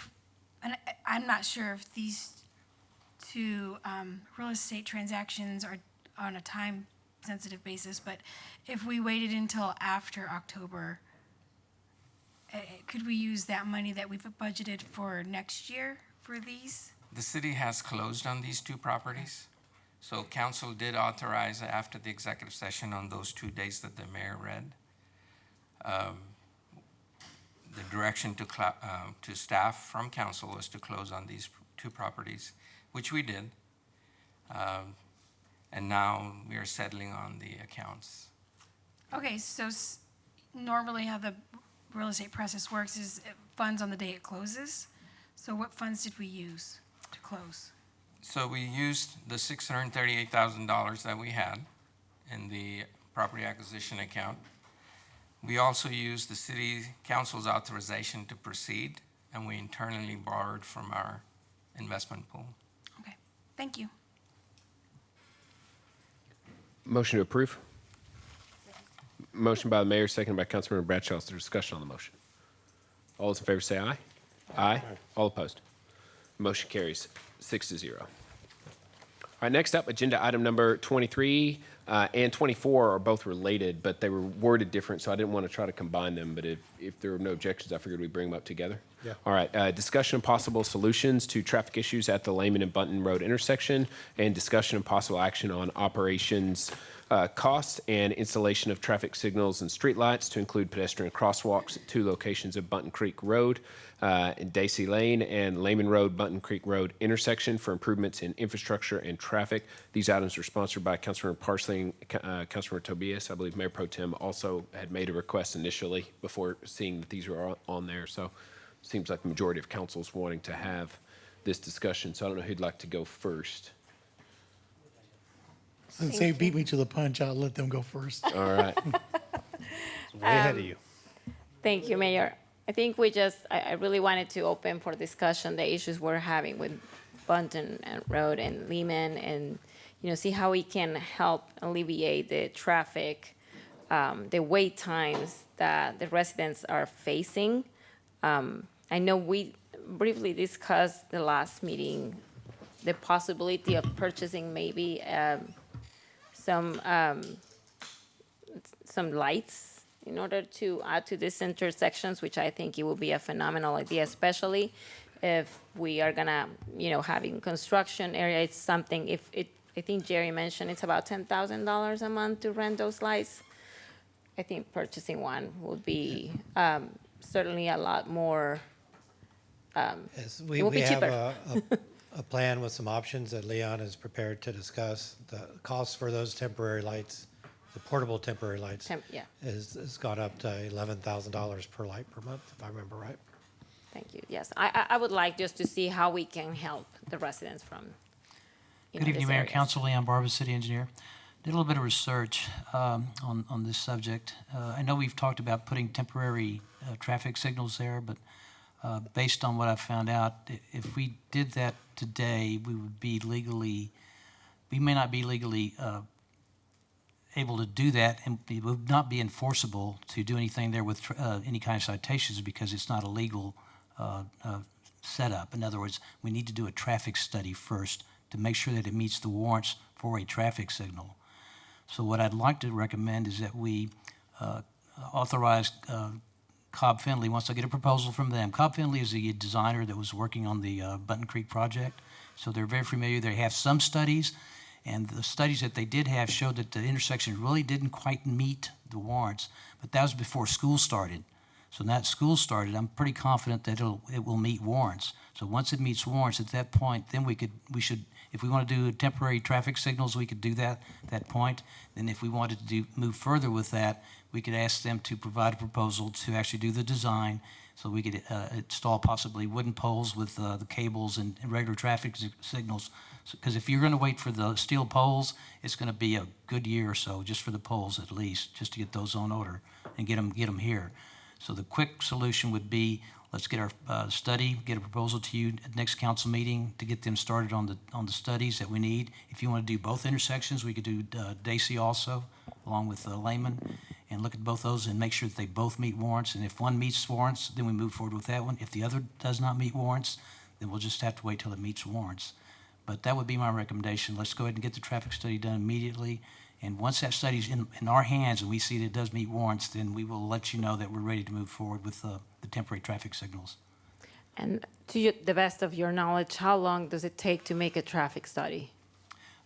I'm not sure if these two real estate transactions are on a time-sensitive basis, but if we waited until after October, could we use that money that we've budgeted for next year for these? The city has closed on these two properties. So council did authorize after the executive session on those 2 days that the mayor read, the direction to staff from council was to close on these two properties, which we did. And now we are settling on the accounts. Okay, so normally how the real estate process works is it funds on the day it closes. So what funds did we use to close? So we used the $638,000 that we had in the property acquisition account. We also used the city council's authorization to proceed, and we internally borrowed from our investment pool. Okay, thank you. Motion to approve. Motion by the mayor, seconded by Councilmember Bradshaw. Is there discussion on the motion? All those in favor say aye. Aye. All opposed. Motion carries 6-0. All right, next up, agenda item number 23 and 24 are both related, but they were worded different, so I didn't want to try to combine them. But if there were no objections, I figured we'd bring them up together. Yeah. All right, discussion of possible solutions to traffic issues at the Lehman and Bunton Rd intersection, and discussion of possible action on operations Costs and installation of traffic signals and streetlights to include pedestrian crosswalks at 2 locations of Bunton Creek Road in Dacy Lane and Lehman Road, Bunton Creek Road intersection for improvements in infrastructure and traffic. These items were sponsored by Councilmember Parsley and Councilmember Tobias. I believe Mayor Pro Tem also had made a request initially before seeing that these were on there. So it seems like the majority of council's wanting to have this discussion. So I don't know who'd like to go first. Since they beat me to the punch, I'll let them go first. All right. Way ahead of you. Thank you, Mayor. I think I really wanted to open for discussion the issues we're having with Bunton Road and Lehman and, see how we can help alleviate the traffic, the wait times that the residents are facing. I know we briefly discussed the last meeting, the possibility of purchasing maybe some lights in order to add to these intersections, which I think it will be a phenomenal idea, especially if we are gonna, having construction area. It's something, I think Jerry mentioned it's about $10,000 a month to rent those lights. I think purchasing one would be certainly a lot more, Yes, it we will be have cheaper. a plan with some options that Leon is prepared to discuss. The cost for those temporary lights, the portable temporary lights, Yeah. has gone up to $11,000 per light per month, if I remember right. Thank you. Yes, I would like just to see how we can help the residents from. Good evening, Mayor, Council. Leon Barba, City Engineer. Did a little bit of research on this subject. I know we've talked about putting temporary traffic signals there, but based on what I've found out, if we did that today, we may not be legally able to do that, and it would not be enforceable to do anything there with any kind of citations because it's not a legal setup. In other words, we need to do a traffic study first to make sure that it meets the warrants for a traffic signal. So what I'd like to recommend is that we authorize Cobb Finley, once I get a proposal from them. Cobb Finley is the designer that was working on the Bunton Creek project, so they're very familiar. They have some studies, and the studies that they did have showed that the intersection really didn't quite meet the warrants, but that was before school started. So now that school started, I'm pretty confident that it will meet warrants. So once it meets warrants, at that point, then we should, if we want to do temporary traffic signals, we could do that at that point. Then if we wanted to move further with that, we could ask them to provide a proposal to actually do the design, so we could install possibly wooden poles with the cables and regular traffic signals. Because if you're going to wait for the steel poles, it's going to be a good year or so just for the poles at least, just to get those on order and get them here. So the quick solution would be, let's get our study, get a proposal to you at next council meeting to get them started on the studies that we need. If you want to do both intersections, we could do Dacy also, along with Lehman, and look at both those and make sure that they both meet warrants. And if one meets warrants, then we move forward with that one. If the other does not meet warrants, then we'll just have to wait till it meets warrants. But that would be my recommendation. Let's go ahead and get the traffic study done immediately. And once that study's in our hands and we see that it does meet warrants, then we will let you know that we're ready to move forward with the temporary traffic signals. And to the best of your knowledge, how long does it take to make a traffic study?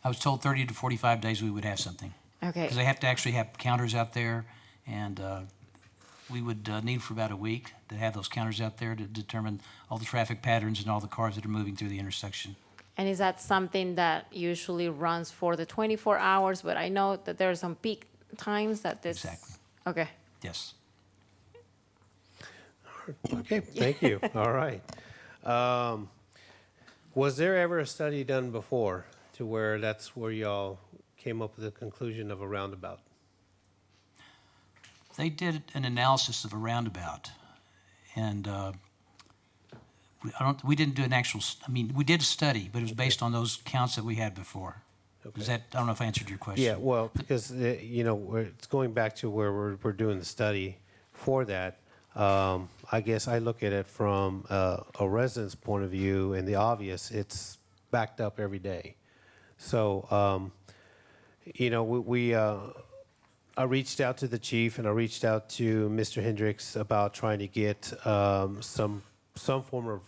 I was told 30 to 45 days we would have something. Okay. Because they have to actually have counters out there, and we would need for about a week to have those counters out there to determine all the traffic patterns and all the cars that are moving through the intersection. And is that something that usually runs for the 24 hours? But I know that there are some peak times that this. Exactly. Okay. Yes. Okay, thank you. All right. Was there ever a study done before to where that's where y'all came up with the conclusion of a roundabout? They did an analysis of a roundabout, and we didn't do an actual, we did a study, but it was based on those counts that we had before. Okay. Is that, I don't know if I answered your question. Yeah, well, because, it's going back to where we're doing the study for that. I guess I look at it from a resident's point of view, and the obvious, it's backed up every day. So, I reached out to the chief and I reached out to Mr. Hendrix about trying to get some form of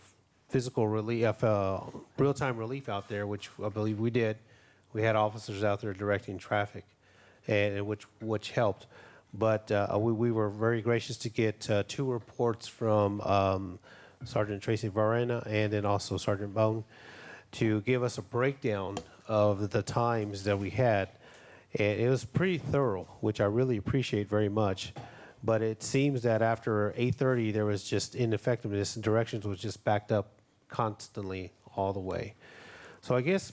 physical relief, real-time relief out there, which I believe we did. We had officers out there directing traffic. and which helped. But we were very gracious to get 2 reports from Sergeant Tracy Varena and then also Sergeant Bone to give us a breakdown of the times that we had. And it was pretty thorough, which I really appreciate very much. But it seems that after 8:30, there was just ineffectiveness and directions was just backed up constantly all the way. So I guess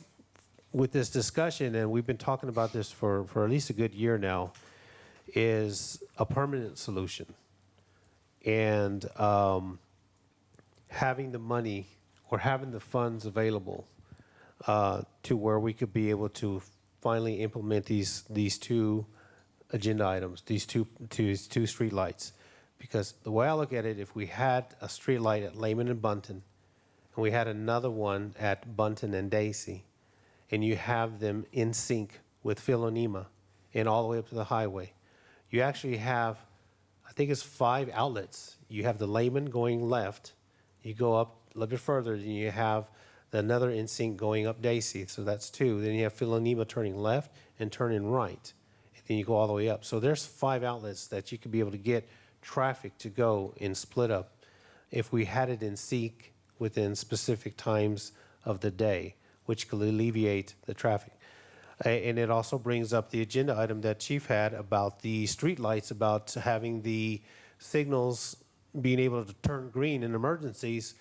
with this discussion, and we've been talking about this for at least a good year now, is a permanent solution. And having the money or having the funds available to where we could be able to finally implement these 2 agenda items, these two street lights. Because the way I look at it, if we had a street light at Lehman and Bunton, and we had another one at Bunton and Dacy, and you have them in sync with Philonema and all the way up to the highway, you actually have, I think it's 5 outlets. You have the Lehman going left, you go up a little bit further, then you have another in sync going up Dacy, so that's 2. Then you have Philonema turning left and turning right. Then you go all the way up. So there's 5 outlets that you could be able to get traffic to go and split up if we had it in sync within specific times of the day, which could alleviate the traffic. And it also brings up the agenda item that Chief had about the street lights, about having the signals being able to turn green in emergencies.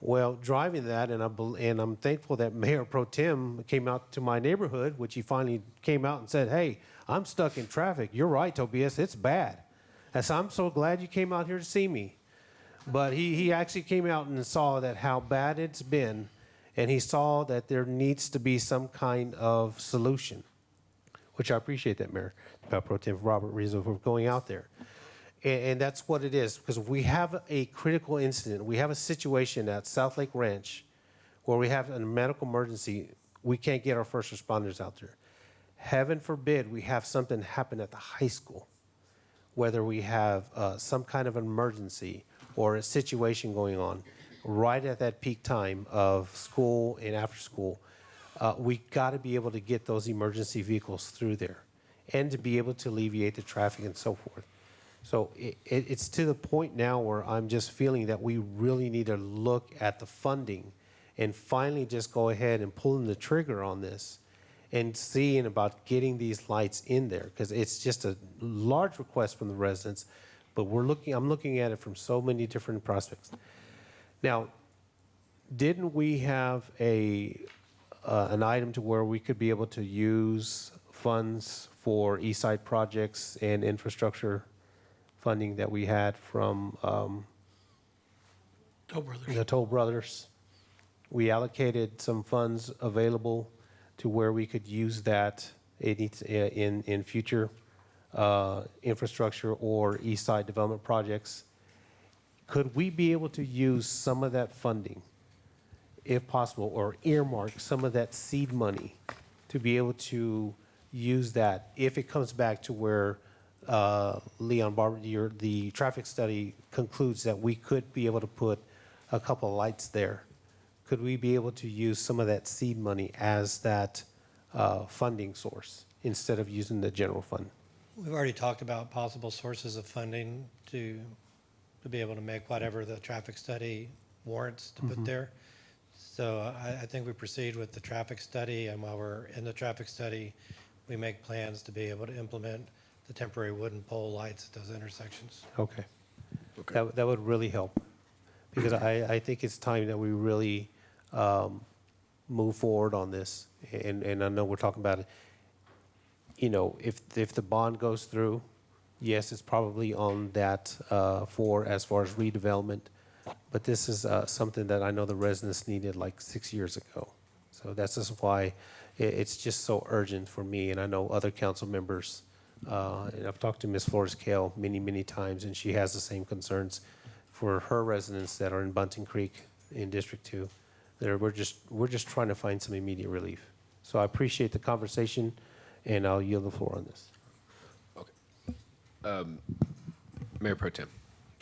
Well, driving that, and I'm thankful that Mayor Pro Tem came out to my neighborhood, which he finally came out and said, hey, I'm stuck in traffic. You're right, Tobias, it's bad. I said, I'm so glad you came out here to see me. But he actually came out and saw that how bad it's been, and he saw that there needs to be some kind of solution, which I appreciate that, Mayor Pro Tem Robert Rizo, for going out there. And that's what it is, because we have a critical incident. We have a situation at South Lake Ranch where we have a medical emergency. We can't get our first responders out there. Heaven forbid we have something happen at the high school, whether we have some kind of an emergency or a situation going on right at that peak time of school and after school. We got to be able to get those emergency vehicles through there and to be able to alleviate the traffic and so forth. So it's to the point now where I'm just feeling that we really need to look at the funding and finally just go ahead and pulling the trigger on this and seeing about getting these lights in there, because it's just a large request from the residents, but I'm looking at it from so many different prospects. Now, didn't we have an item to where we could be able to use funds for East Side projects and infrastructure funding that we had from the Toll Brothers? We allocated some funds available to where we could use that in future infrastructure or East Side development projects. Could we be able to use some of that funding, if possible, or earmark some of that seed money to be able to use that if it comes back to where Leon Barber, the traffic study concludes that we could be able to put a couple of lights there? Could we be able to use some of that seed money as that funding source instead of using the general fund? We've already talked about possible sources of funding to be able to make whatever the traffic study warrants to put there. So I think we proceed with the traffic study, and while we're in the traffic study, we make plans to be able to implement the temporary wooden pole lights at those intersections. Okay. That would really help, because I think it's time that we really move forward on this. And I know we're talking about it. You know, if the bond goes through, yes, it's probably on that as far as redevelopment. But this is something that I know the residents needed like 6 years ago. So that's just why it's just so urgent for me. And I know other council members, and I've talked to Ms. Flores-Cale many, many times, and she has the same concerns for her residents that are in Bunton Creek in District 2. We're just trying to find some immediate relief. So I appreciate the conversation, and I'll yield the floor on this. Mayor Pro Tem.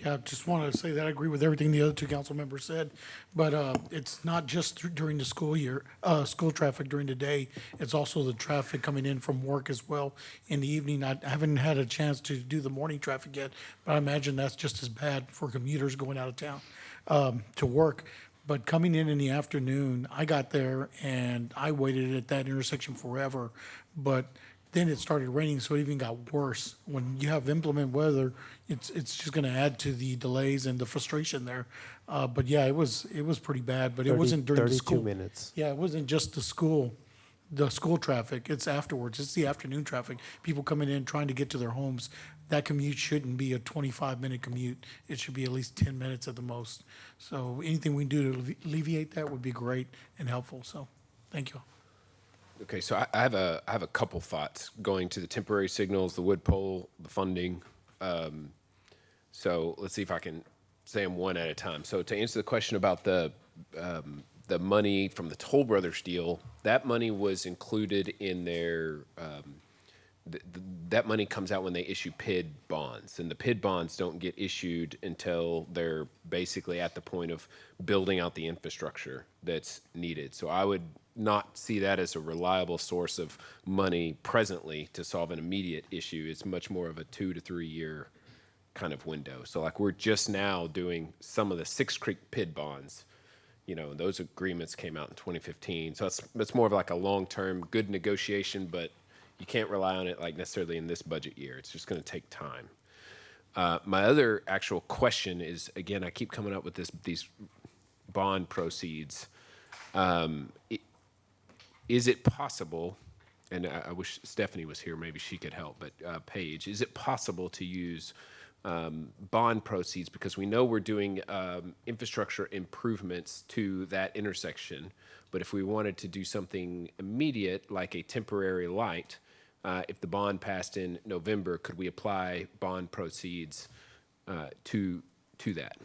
Yeah, I just want to say that I agree with everything the other two council members said, but it's not just during the school year, school traffic during the day. It's also the traffic coming in from work as well in the evening. I haven't had a chance to do the morning traffic yet, but I imagine that's just as bad for commuters going out of town to work. But coming in the afternoon, I got there and I waited at that intersection forever, but then it started raining, so it even got worse. When you have inclement weather, it's just going to add to the delays and the frustration there. But yeah, it was pretty bad. But it wasn't during the 32 school. minutes. Yeah, it wasn't just the school traffic. It's afterwards. It's the afternoon traffic. People coming in trying to get to their homes. That commute shouldn't be a 25-minute commute. It should be at least 10 minutes at the most. So anything we can do to alleviate that would be great and helpful. So, thank you. Okay, so I have a couple thoughts going to the temporary signals, the wood pole, the funding. So let's see if I can say them one at a time. So to answer the question about the money from the Toll Brothers deal, that money was included in their. That money comes out when they issue PID bonds, and the PID bonds don't get issued until they're basically at the point of building out the infrastructure that's needed. So I would not see that as a reliable source of money presently to solve an immediate issue. It's much more of a 2 to 3 year kind of window. So like we're just now doing some of the Six Creek PID bonds. You know, those agreements came out in 2015. So that's more of like a long-term good negotiation, but you can't rely on it like necessarily in this budget year. It's just going to take time. My other actual question is, again, I keep coming up with these bond proceeds. Is it possible, and I wish Stephanie was here, maybe she could help, but Paige, is it possible to use bond proceeds, because we know we're doing infrastructure improvements to that intersection, but if we wanted to do something immediate, like a temporary light, if the bond passed in November, could we apply bond proceeds to that?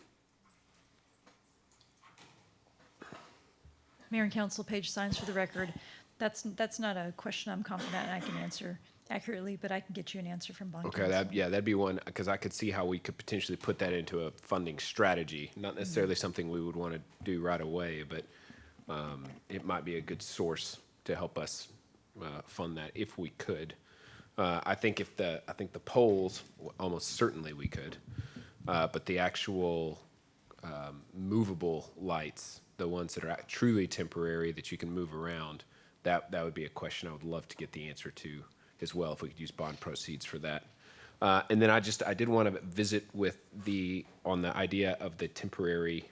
Mayor and Council, Paige signs for the record. That's not a question I'm confident I can answer accurately, but I can get you an answer from bond counsel. Okay, that'd be one, because I could see how we could potentially put that into a funding strategy. Not necessarily something we would want to do right away, but it might be a good source to help us fund that if we could. I think the poles, almost certainly we could, but the actual movable lights, the ones that are truly temporary that you can move around, that would be a question I would love to get the answer to as well, if we could use bond proceeds for that. And then I did want to visit with on the idea of the temporary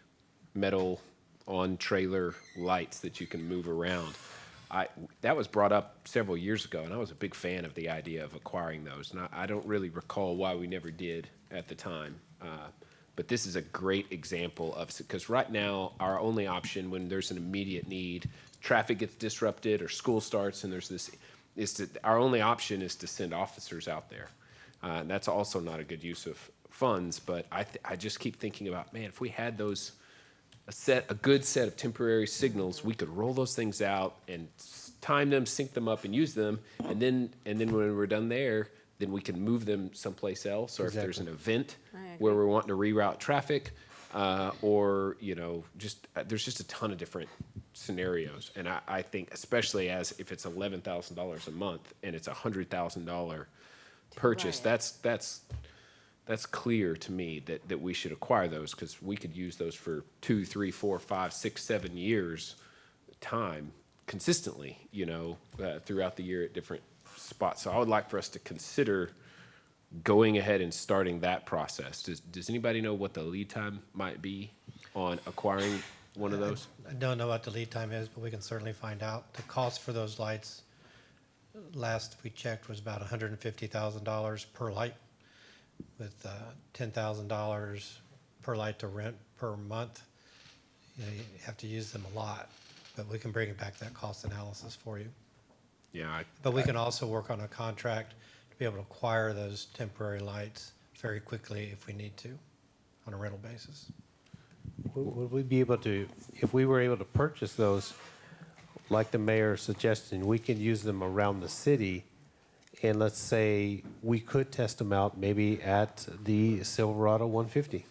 metal on trailer lights that you can move around. That was brought up several years ago, and I was a big fan of the idea of acquiring those. And I don't really recall why we never did at the time. But this is a great example of, because right now our only option when there's an immediate need, traffic gets disrupted or school starts, and there's this, our only option is to send officers out there. And that's also not a good use of funds. But I just keep thinking about, man, if we had those. A good set of temporary signals, we could roll those things out and time them, sync them up, and use them. And then when we're done there, then we can move them someplace else. Or if there's an event where we're wanting to reroute traffic, or there's just a ton of different scenarios. And I think, especially if it's $11,000 a month and it's $100,000 purchase, that's clear to me that we should acquire those, because we could use those for 2, 3, 4, 5, 6, 7 years time consistently, throughout the year at different spots. So I would like for us to consider going ahead and starting that process. Does anybody know what the lead time might be on acquiring one of those? I don't know what the lead time is, but we can certainly find out. The cost for those lights, last we checked, was about $150,000 per light, with $10,000 per light to rent per month. You have to use them a lot, but we can bring it back, that cost analysis for you. Yeah. But we can also work on a contract to be able to acquire those temporary lights very quickly if we need to, on a rental basis. Would we be able to, if we were able to purchase those, like the mayor suggested, we can use them around the city and let's say we could test them out maybe at the Silverado 150.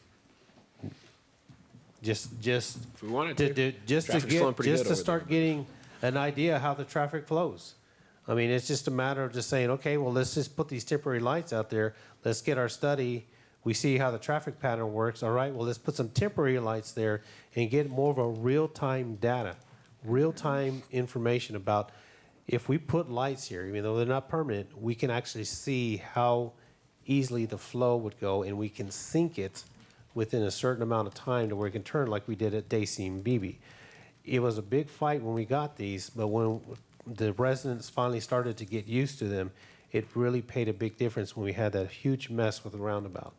Just If we wanted to. just to Traffic's flowing get pretty just good to over start getting an idea how the traffic flows. I mean, it's just a matter of just saying, okay, well, let's just put these temporary lights out there. Let's get our study. We see how the traffic pattern works. All right, well, let's put some temporary lights there and get more of a real-time data, real-time information about if we put lights here, even though they're not permanent, we can actually see how easily the flow would go, and we can sync it within a certain amount of time to where it can turn like we did at Dacy and Bebee. It was a big fight when we got these, but when the residents finally started to get used to them, it really paid a big difference when we had that huge mess with the roundabout.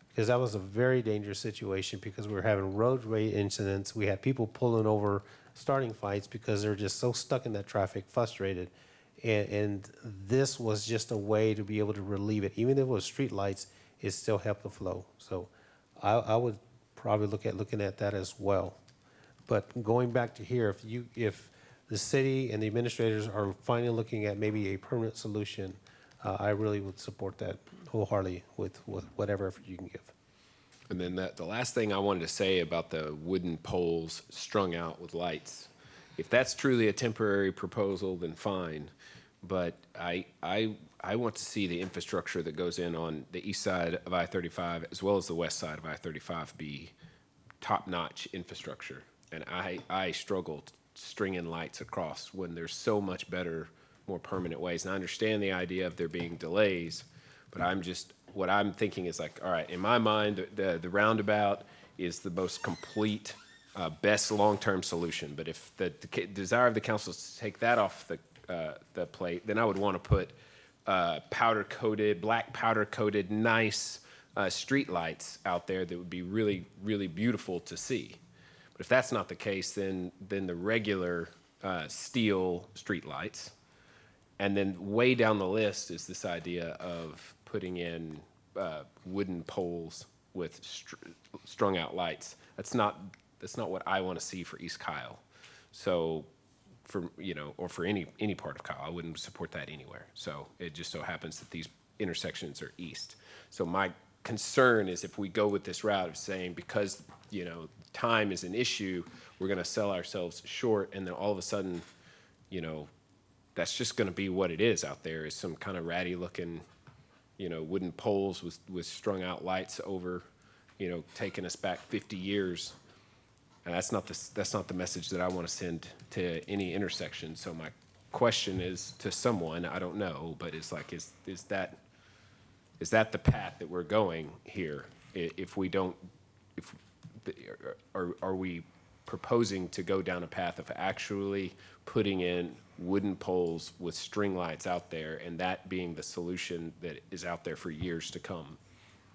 Because that was a very dangerous situation because we were having road rage incidents. We had people pulling over, starting fights because they're just so stuck in that traffic, frustrated. And this was just a way to be able to relieve it. Even if it was street lights, it still helped the flow. So I would probably look at looking at that as well. But going back to here, if the city and the administrators are finally looking at maybe a permanent solution, I really would support that wholeheartedly with whatever effort you can give. And then the last thing I wanted to say about the wooden poles strung out with lights, if that's truly a temporary proposal, then fine. But I want to see the infrastructure that goes in on the east side of I-35 as well as the west side of I-35 be top-notch infrastructure. And I struggle stringing lights across when there's so much better, more permanent ways. And I understand the idea of there being delays, but what I'm thinking is like, all right, in my mind, the roundabout is the most complete, best long-term solution. But if the desire of the council is to take that off the plate, then I would want to put black powder-coated, nice street lights out there that would be really, really beautiful to see. But if that's not the case, then the regular steel street lights. And then way down the list is this idea of putting in wooden poles with strung out lights. That's not what I want to see for East Kyle. So or for any part of Kyle, I wouldn't support that anywhere. So it just so happens that these intersections are east. So my concern is if we go with this route of saying because time is an issue, we're going to sell ourselves short, and then all of a sudden, that's just going to be what it is out there, is some kind of ratty looking, wooden poles with strung out lights over, taking us back 50 years. And that's not the message that I want to send to any intersection. So my question is to someone, I don't know, but it's like, is that the path that we're going here? Are we proposing to go down a path of actually putting in wooden poles with string lights out there, and that being the solution that is out there for years to come?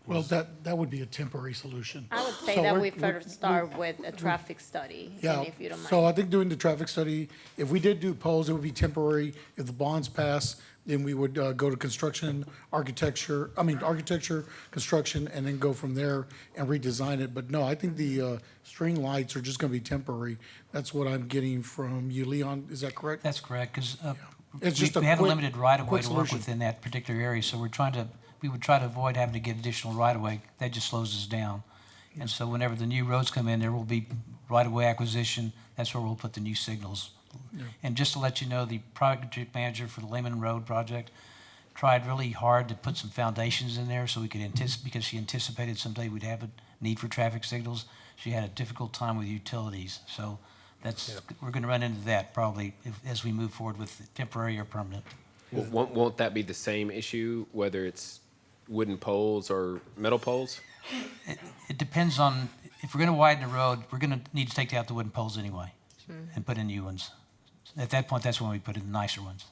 Well, that would be a temporary solution. I would say So that we're- we first start with a traffic study, Yeah, and if you don't mind. so I think doing the traffic study, if we did do poles, it would be temporary. If the bonds pass, then we would go to architecture, construction, and then go from there and redesign it. But no, I think the string lights are just going to be temporary. That's what I'm getting from you, Leon. Is that correct? That's correct, because It's just we have a quick- limited right-of-way quick to work solution. within that particular area, so we would try to avoid having to get additional right-of-way. That just slows us down. And so whenever the new roads come in, there will be right-of-way acquisition. That's where we'll put the new signals. Yeah. And just to let you know, the project manager for the Lehman Road project tried really hard to put some foundations in there so we could because she anticipated someday we'd have a need for traffic signals. She had a difficult time with utilities. So we're going to run into that probably as we move forward with temporary or permanent. Well, won't that be the same issue, whether it's wooden poles or metal poles? It depends on, if we're going to widen the road, we're going to need to take out the wooden poles anyway and put in new ones. At that point, that's when we put in the nicer ones.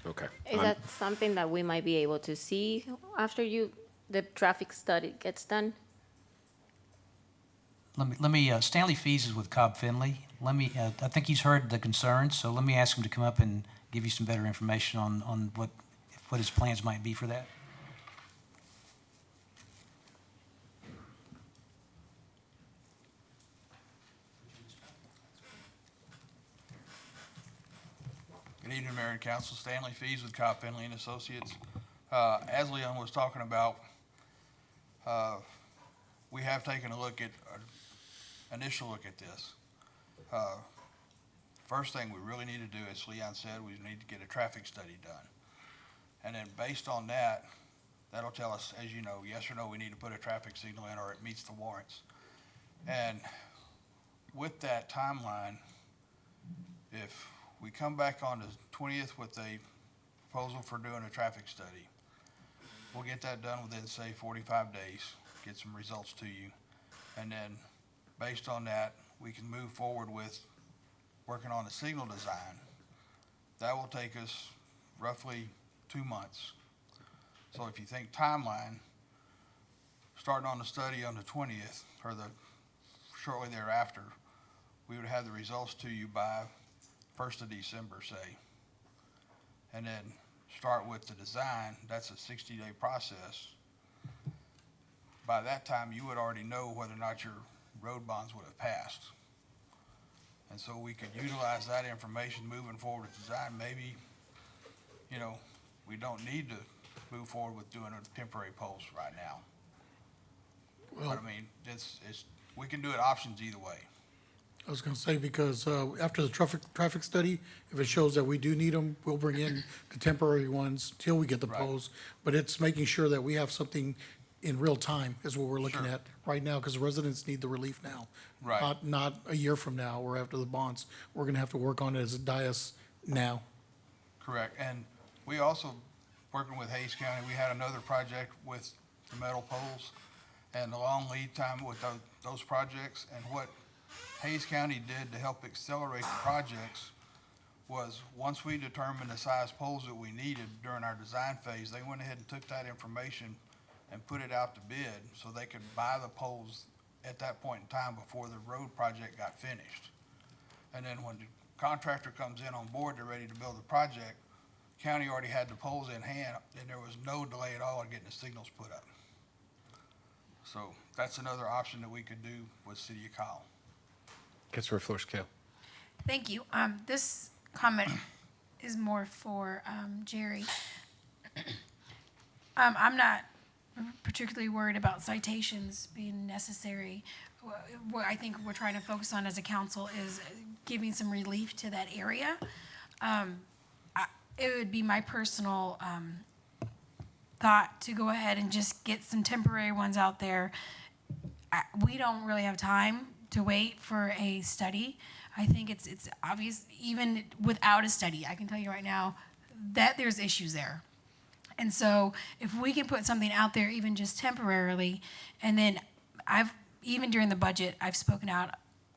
Okay. Is that something that we might be able to see after the traffic study gets done? Let me Stanley Fees is with Cobb Finley. I think he's heard the concerns, so let me ask him to come up and give you some better information on what his plans might be for that. Good evening, Mayor and Council. Stanley Fees with Cobb Finley and Associates. As Leon was talking about, we have taken a look at, initial look at this. First thing we really need to do, as Leon said, we need to get a traffic study done. And then based on that, that'll tell us, as you know, yes or no, we need to put a traffic signal in or it meets the warrants. And with that timeline, if we come back on the 20th with a proposal for doing a traffic study, we'll get that done within, say, 45 days, get some results to you. And then based on that, we can move forward with working on a signal design. That will take us roughly 2 months. So if you think timeline, starting on the study on the 20th or shortly thereafter, we would have the results to you by 1st of December, say. And then start with the design. That's a 60-day process. By that time, you would already know whether or not your road bonds would have passed. And so we could utilize that information moving forward with design. Maybe, you know, we don't need to move forward with doing a temporary post right now. Well, But I mean, we can do it options either way. I was gonna say, because after the traffic study, if it shows that we do need them, we'll bring in the temporary ones till we get the poles. But it's making sure that we have something in real time is what we're looking at right now, because residents need the relief now. Right. Not a year from now or after the bonds. We're gonna have to work on it as a dais now. Correct. And we also, working with Hayes County, we had another project with the metal poles and the long lead time with those projects. And what Hayes County did to help accelerate the projects was, once we determined the size poles that we needed during our design phase, they went ahead and took that information and put it out to bid so they could buy the poles at that point in time before the road project got finished. And then when the contractor comes in on board, they're ready to build the project, county already had the poles in hand, and there was no delay at all in getting the signals put up. So that's another option that we could do with City of Kyle. Councilor Flores-Cale. Thank you. This comment is more for Jerry. I'm not particularly worried about citations being necessary. What I think we're trying to focus on as a council is giving some relief to that area. It would be my personal thought to go ahead and just get some temporary ones out there. We don't really have time to wait for a study. I think it's obvious, even without a study, I can tell you right now that there's issues there. And so if we can put something out there, even just temporarily, and then even during the budget, I've spoken out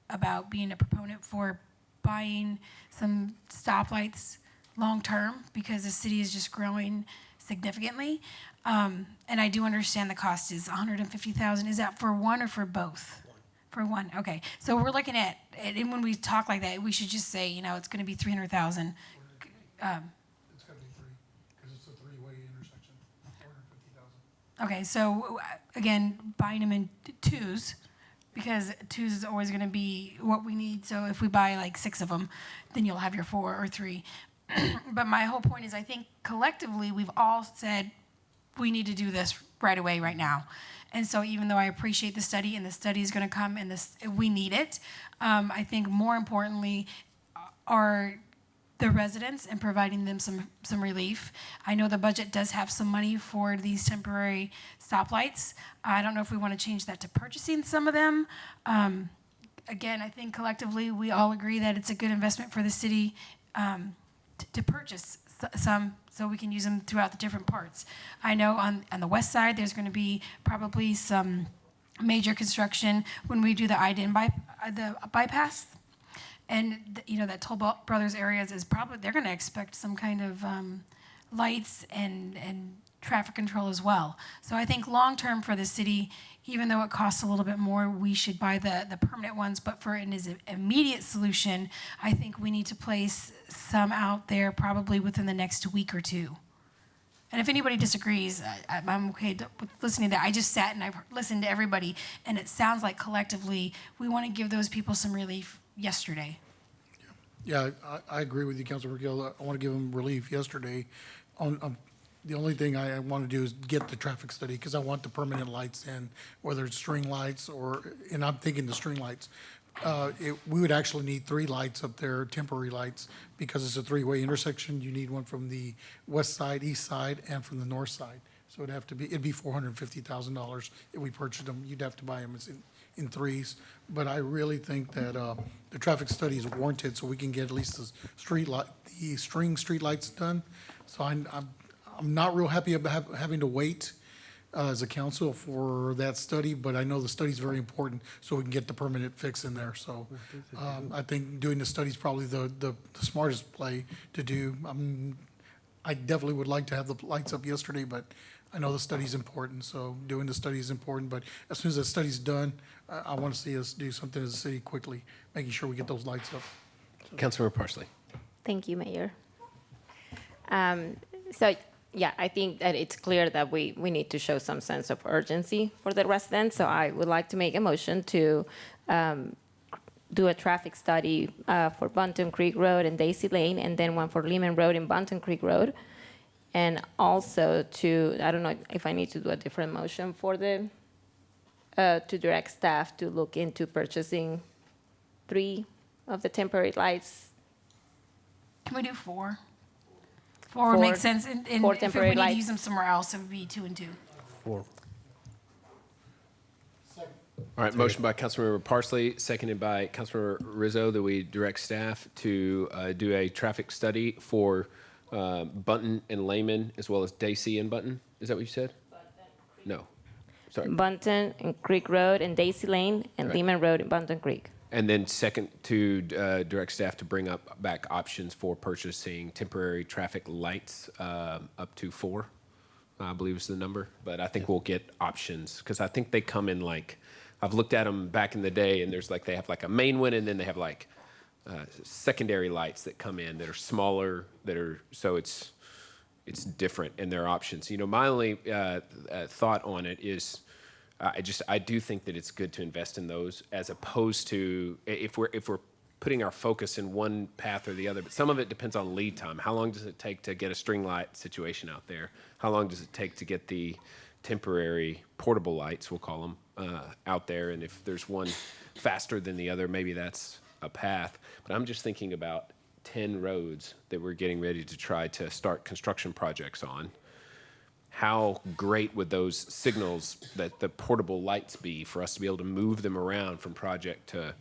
about being a proponent for buying some stoplights long-term, because the city is just growing significantly. And I do understand the cost is $150,000. Is that for one or for both? For one, okay. So we're looking at, and when we talk like that, we should just say, you know, it's gonna be $300,000. It's gotta be three, because it's a three-way intersection, $450,000. Okay, so again, buying them in twos, because twos is always gonna be what we need. So if we buy like 6 of them, then you'll have your 4 or 3. But my whole point is, I think collectively, we've all said, we need to do this right away, right now. And so even though I appreciate the study, and the study is gonna come, and we need it, I think more importantly are the residents and providing them some relief. I know the budget does have some money for these temporary stoplights. I don't know if we want to change that to purchasing some of them. Again, I think collectively we all agree that it's a good investment for the city to purchase some, so we can use them throughout the different parts. I know on the west side there's going to be probably some major construction when we do the the bypass. And you know, that Toll Brothers areas is probably, they're going to expect some kind of lights and traffic control as well. So I think long-term for the city, even though it costs a little bit more, we should buy the permanent ones. But for an immediate solution, I think we need to place some out there probably within the next week or two. And if anybody disagrees, I'm okay with listening to that. I just sat and I've listened to everybody, and it sounds like collectively we want to give those people some relief yesterday. Yeah, I agree with you, Councilor Gill. I want to give them relief yesterday. The only thing I want to do is get the traffic study because I want the permanent lights in, whether it's string lights and I'm thinking the string lights. We would actually need 3 lights up there, temporary lights, because it's a 3-way intersection. You need one from the west side, east side, and from the north side. So it'd be $450,000 if we purchased them. You'd have to buy them in 3s. But I really think that the traffic study is warranted, so we can get at least the string street lights done. So I'm not real happy about having to wait as a council for that study, but I know the study's very important, so we can get the permanent fix in there. So I think doing the study is probably the smartest play to do. I definitely would like to have the lights up yesterday, but I know the study's important, so doing the study is important. But as soon as the study's done, I want to see us do something as a city quickly, making sure we get those lights up. Councilmember Parsley. Thank you, Mayor. Yeah, I think that it's clear that we need to show some sense of urgency for the residents. So I would like to make a motion to do a traffic study for Bunton Creek Road and Dacy Lane, and then one for Lehman Road and Bunton Creek Road. And also I don't know if I need to do a different motion for to direct staff to look into purchasing 3 of the temporary lights. Can we do 4? 4 would make sense, and if we temporary need to lights. use them somewhere else, it would be 2 and 2. 4. All right, motion by Councilmember Parsley, seconded by Councilmember Rizo, that we direct staff to do a traffic study for Bunton and Lehman, as well as Dacy and Bunton. Is that what you said? No, sorry. Bunton and Creek Road and Dacy Lane and Right. Lehman Road and Bunton Creek. And then second, to direct staff to bring back options for purchasing temporary traffic lights up to 4, I believe is the number. But I think we'll get options, because I think they come in I've looked at them back in the day, and they have a main one, and then they have secondary lights that come in that are smaller, so it's different in their options. My only thought on it is, I do think that it's good to invest in those, as opposed to if we're putting our focus in one path or the other. But some of it depends on lead time. How long does it take to get a string light situation out there? How long does it take to get the temporary portable lights, we'll call them, out there? And if there's one faster than the other, maybe that's a path. But I'm just thinking about 10 roads that we're getting ready to try to start construction projects on. How great would those signals, that the portable lights, be for us to be able to move them around from project to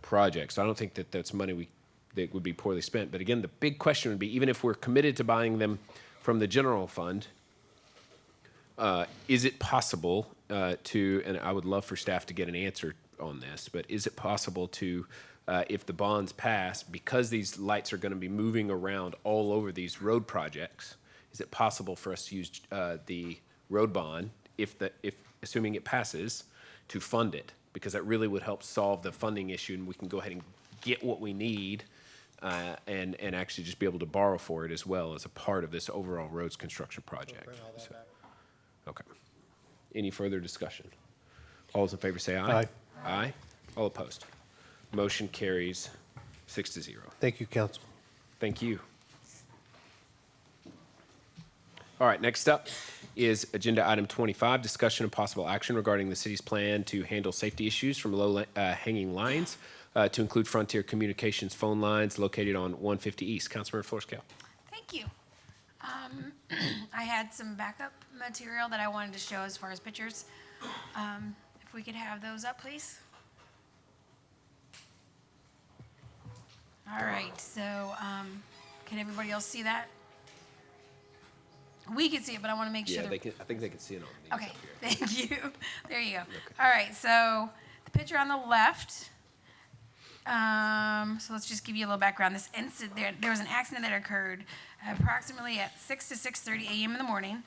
project? So I don't think that that's money that would be poorly spent. But again, the big question would be, even if we're committed to buying them from the general fund, is it possible and I would love for staff to get an answer on this, but is it possible to, if the bonds pass, because these lights are going to be moving around all over these road projects, is it possible for us to use the road bond, if assuming it passes, to fund it? Because that really would help solve the funding issue, and we can go ahead and get what we need, and actually just be able to borrow for it as well as a part of this overall roads construction project. Okay. Any further discussion? All those in favor say aye. Aye. Aye. All opposed. Motion carries 6-0. Thank you, Council. Thank you. All right, next up is agenda item 25, discussion of possible action regarding the city's plan to handle safety issues from low-hanging lines, to include Frontier Communications phone lines located on 150 East. Councilmember Flores-Cale. Thank you. I had some backup material that I wanted to show as far as pictures. If we could have those up, please. All right, so can everybody else see that? We can see it, but I want to make sure. Yeah, I think they can see it on these. Okay, thank you. There you go. All right, so the picture on the left. So let's just give you a little background. This incident, there was an accident that occurred approximately at 6 to 6:30 a.m. in the morning,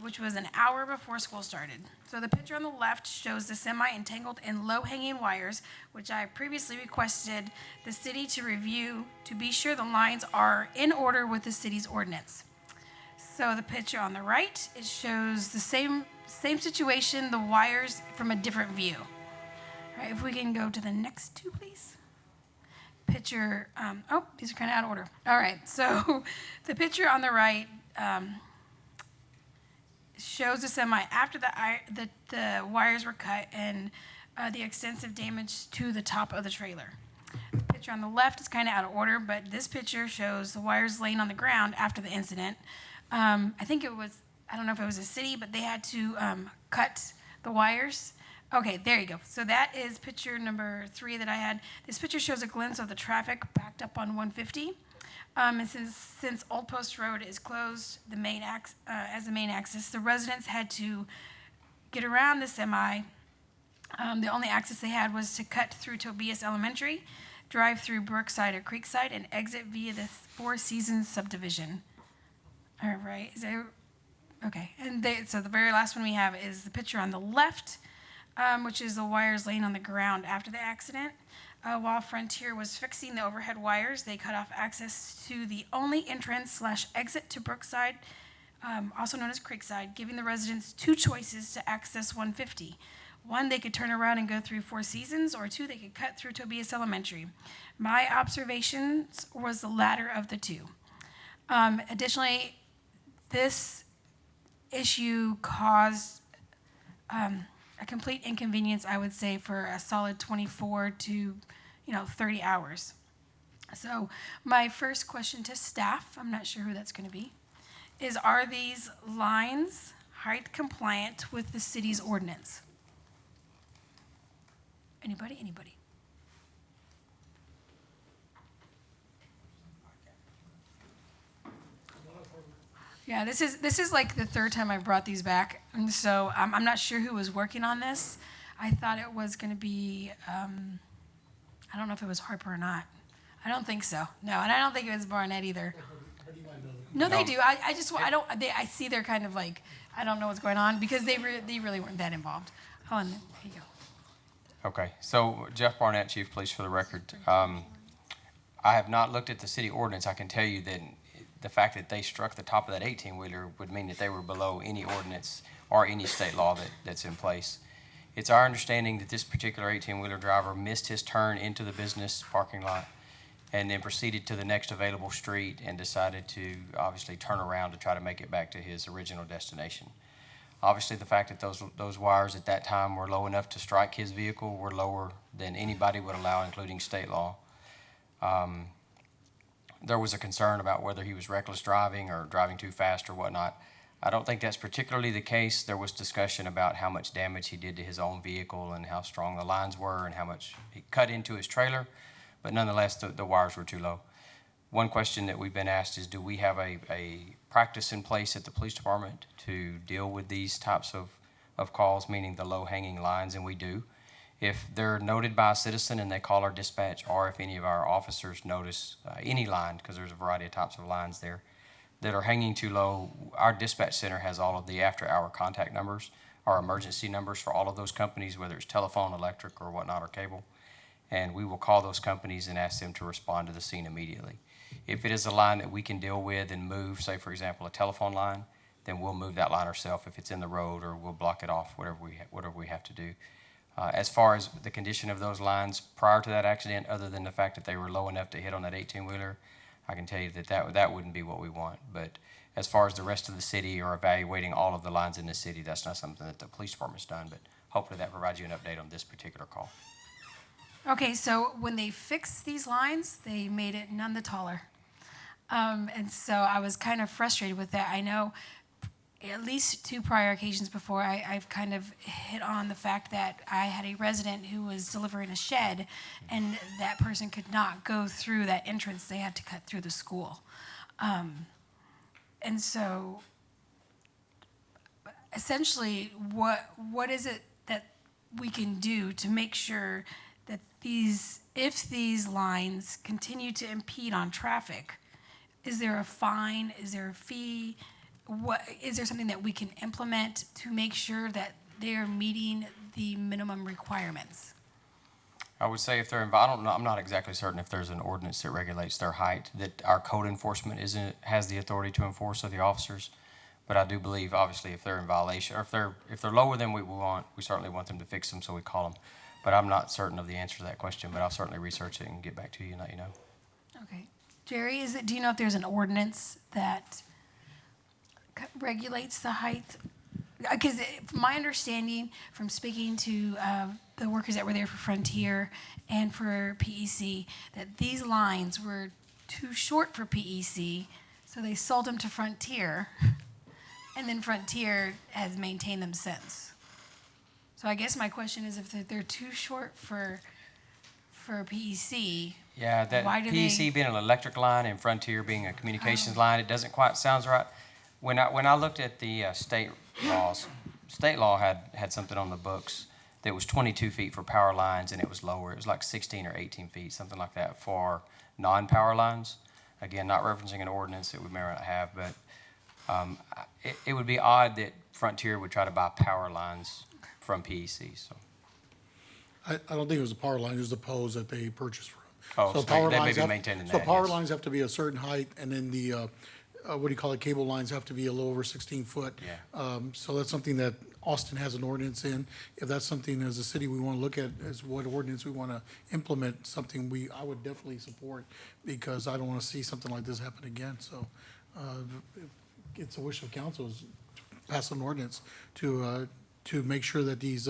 which was an hour before school started. So the picture on the left shows the semi entangled in low-hanging wires, which I previously requested the city to review to be sure the lines are in order with the city's ordinance. So the picture on the right, it shows the same situation, the wires from a different view. All right, if we can go to the next two, please. picture, oh, these are kind of out of order. All right, so the picture on the right shows a semi after the wires were cut and the extensive damage to the top of the trailer. The picture on the left is kind of out of order, but this picture shows the wires laying on the ground after the incident. I think it was, I don't know if it was a city, but they had to cut the wires. Okay, there you go. So that is picture number 3 that I had. This picture shows a glimpse of the traffic backed up on 150. And since Old Post Road is closed as the main axis, the residents had to get around the semi. The only access they had was to cut through Tobias Elementary, drive through Brookside or Creekside, and exit via the Four Seasons subdivision. All right, okay. And so the very last one we have is the picture on the left, which is the wires laying on the ground after the accident. While Frontier was fixing the overhead wires, they cut off access to the only entrance/exit to Brookside, also known as Creekside, giving the residents 2 choices to access 150. 1, they could turn around and go through Four Seasons, or 2, they could cut through Tobias Elementary. My observations was the latter of the 2. Additionally, this issue caused a complete inconvenience, I would say, for a solid 24 to 30 hours. So my first question to staff, I'm not sure who that's going to be, is are these lines height compliant with the city's ordinance? Anybody? Yeah, this is like the 3rd time I brought these back, and so I'm not sure who was working on this. I thought it was going to be, I don't know if it was Harper or not. I don't think so. No, and I don't think it was Barnett either. No, they do. I see they're kind of like, I don't know what's going on because they really weren't that involved. Oh, and there you go. Okay, so Jeff Barnett, Chief of Police for the record. I have not looked at the city ordinance. I can tell you that the fact that they struck the top of that 18-wheeler would mean that they were below any ordinance or any state law that's in place. It's our understanding that this particular 18-wheeler driver missed his turn into the business parking lot and then proceeded to the next available street and decided to obviously turn around to try to make it back to his original destination. Obviously, the fact that those wires at that time were low enough to strike his vehicle were lower than anybody would allow, including state law. There was a concern about whether he was reckless driving or driving too fast or whatnot. I don't think that's particularly the case. There was discussion about how much damage he did to his own vehicle and how strong the lines were and how much he cut into his trailer, but nonetheless, the wires were too low. One question that we've been asked is, do we have a practice in place at the police department to deal with these types of calls, meaning the low-hanging lines, and we do. If they're noted by a citizen and they call our dispatch, or if any of our officers notice any line, because there's a variety of types of lines there, that are hanging too low, our dispatch center has all of the after-hour contact numbers, or emergency numbers for all of those companies, whether it's telephone, electric, or whatnot, or cable. And we will call those companies and ask them to respond to the scene immediately. If it is a line that we can deal with and move, say, for example, a telephone line, then we'll move that line ourselves if it's in the road, or we'll block it off, whatever we have to do. As far as the condition of those lines prior to that accident, other than the fact that they were low enough to hit on that 18-wheeler, I can tell you that wouldn't be what we want. But as far as the rest of the city or evaluating all of the lines in the city, that's not something that the police department's done, but hopefully that provides you an update on this particular call. Okay, so when they fixed these lines, they made it none the taller. And so I was kind of frustrated with that. I know at least 2 prior occasions before, I've kind of hit on the fact that I had a resident who was delivering a shed, and that person could not go through that entrance. They had to cut through the school. And so essentially, what is it that we can do to make sure that if these lines continue to impede on traffic, is there a fine? Is there a fee? Is there something that we can implement to make sure that they're meeting the minimum requirements? I would say if they're involved, I'm not exactly certain if there's an ordinance that regulates their height, that our code enforcement has the authority to enforce of the officers. But I do believe, obviously, if they're in violation, or if they're lower than we want, we certainly want them to fix them, so we call them. But I'm not certain of the answer to that question, but I'll certainly research it and get back to you and let you know. Okay. Jerry, do you know if there's an ordinance that regulates the height? Because my understanding from speaking to the workers that were there for Frontier and for PEC, that these lines were too short for PEC, so they sold them to Frontier, and then Frontier has maintained them since. So I guess my question is, if they're too short for PEC, Yeah, that why do PEC they? being an electric line and Frontier being a communications line, it doesn't quite sounds right. When I looked at the state laws, state law had something on the books that was 22 feet for power lines, and it was lower. It was like 16 or 18 feet, something like that, for non-power lines. Again, not referencing an ordinance that we may not have, but it would be odd that Frontier would try to buy power lines from PEC. So. I don't think it was the power line, it was the poles that they purchased from. Oh, so power they may lines be have- maintaining So that, power yes. lines have to be a certain height, and then the, what do you call it, cable lines have to be a little over 16 foot. Yeah. So that's something that Austin has an ordinance in. If that's something as a city we want to look at, as what ordinance we want to implement, something I would definitely support, because I don't want to see something like this happen again. So it's a wish of council is to pass an ordinance to make sure that these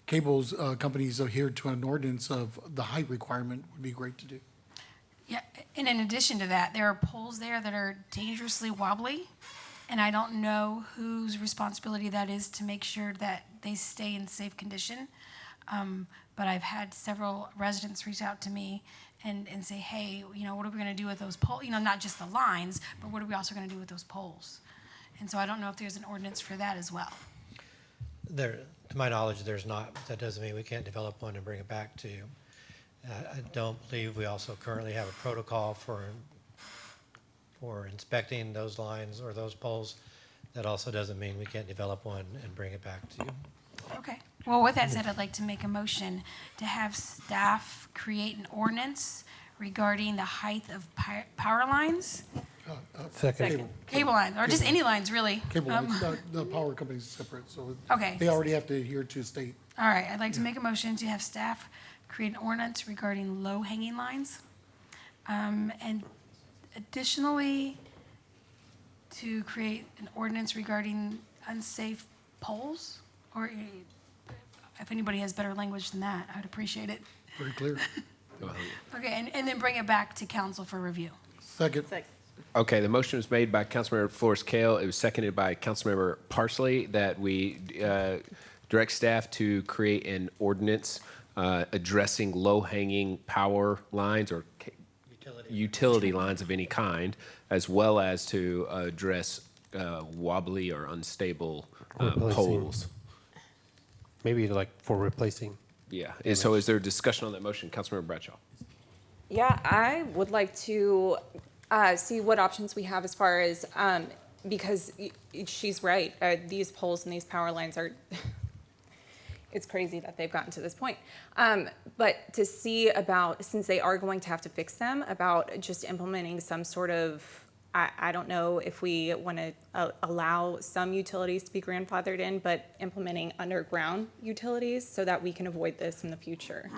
cables companies adhere to an ordinance of the height requirement would be great to do. Yeah, and in addition to that, there are poles there that are dangerously wobbly, and I don't know whose responsibility that is to make sure that they stay in safe condition. But I've had several residents reach out to me and say, hey, what are we going to do with those poles? Not just the lines, but what are we also going to do with those poles? And so I don't know if there's an ordinance for that as well. There, to my knowledge, there's not. That doesn't mean we can't develop one and bring it back to you. I don't believe we also currently have a protocol for inspecting those lines or those poles. That also doesn't mean we can't develop one and bring it back to you. Okay. Well, with that said, I'd like to make a motion to have staff create an ordinance regarding the height of power lines. Second. Cable lines, or just any lines, really. Cable lines, the power company's separate, so Okay. they already have to adhere to state. All right, I'd like to make a motion to have staff create an ordinance regarding low-hanging lines. And additionally, to create an ordinance regarding unsafe poles, or if anybody has better language than that, I'd appreciate it. Pretty clear. Okay, and then bring it back to council for review. Second. Okay, the motion was made by Councilmember Flores-Cale. It was seconded by Councilmember Parsley that we direct staff to create an ordinance addressing low-hanging power lines or utility lines of any kind, as well as to address wobbly or unstable poles. Maybe like for replacing. Yeah. And so is there discussion on that motion? Councilmember Bradshaw. Yeah, I would like to see what options we have as far as, because she's right, these poles and these power lines are, it's crazy that they've gotten to this point. But to see about, since they are going to have to fix them, about just implementing some sort of, I don't know if we want to allow some utilities to be grandfathered in, but implementing underground utilities so that we can avoid this in the future.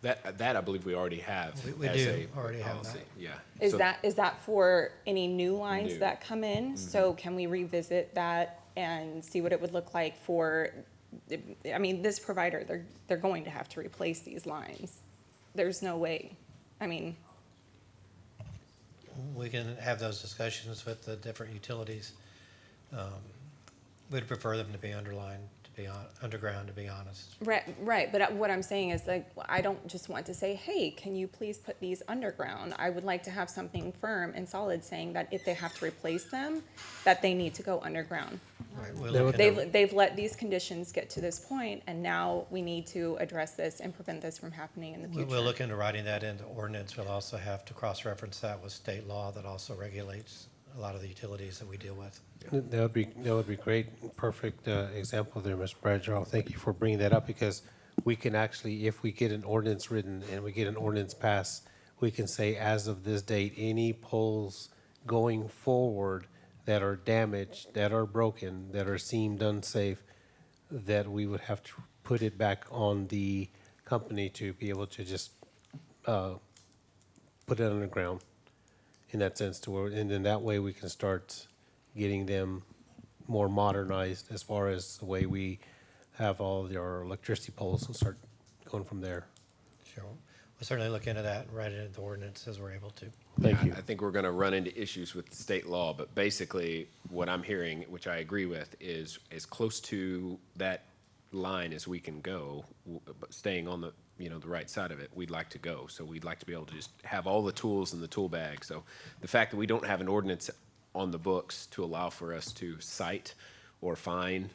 That I believe we already have. We as do a already have policy. that. Yeah. Is that for any new lines New. that come in? So can we revisit that and see what it would look like for, I mean, this provider, they're going to have to replace these lines. There's no way. I mean, We can have those discussions with the different utilities. We'd prefer them to be underground, to be honest. right. But what I'm saying is, like, I don't just want to say, hey, can you please put these underground? I would like to have something firm and solid saying that if they have to replace them, that they need to go underground. Right, They've let these conditions get to this point, and now we need to address this and prevent this from happening in the future. We'll look into writing that into ordinance. We'll also have to cross-reference that with state law that also regulates a lot of the utilities that we deal with. That would be great. Perfect example there, Ms. Bradshaw. Thank you for bringing that up, because we can actually, if we get an ordinance written and we get an ordinance passed, we can say as of this date, any poles going forward that are damaged, that are broken, that are seemed unsafe, that we would have to put it back on the company to be able to just put it underground in that sense to where, and then that way we can start getting them more modernized as far as the way we have all our electricity poles and start going from there. Sure. We'll certainly look into that and write it into the ordinance as we're able to. Thank you. I think we're going to run into issues with state law, but basically what I'm hearing, which I agree with, is as close to that line as we can go, but staying on the, the right side of it, we'd like to go. So we'd like to be able to just have all the tools in the tool bag. So the fact that we don't have an ordinance on the books to allow for us to cite or fine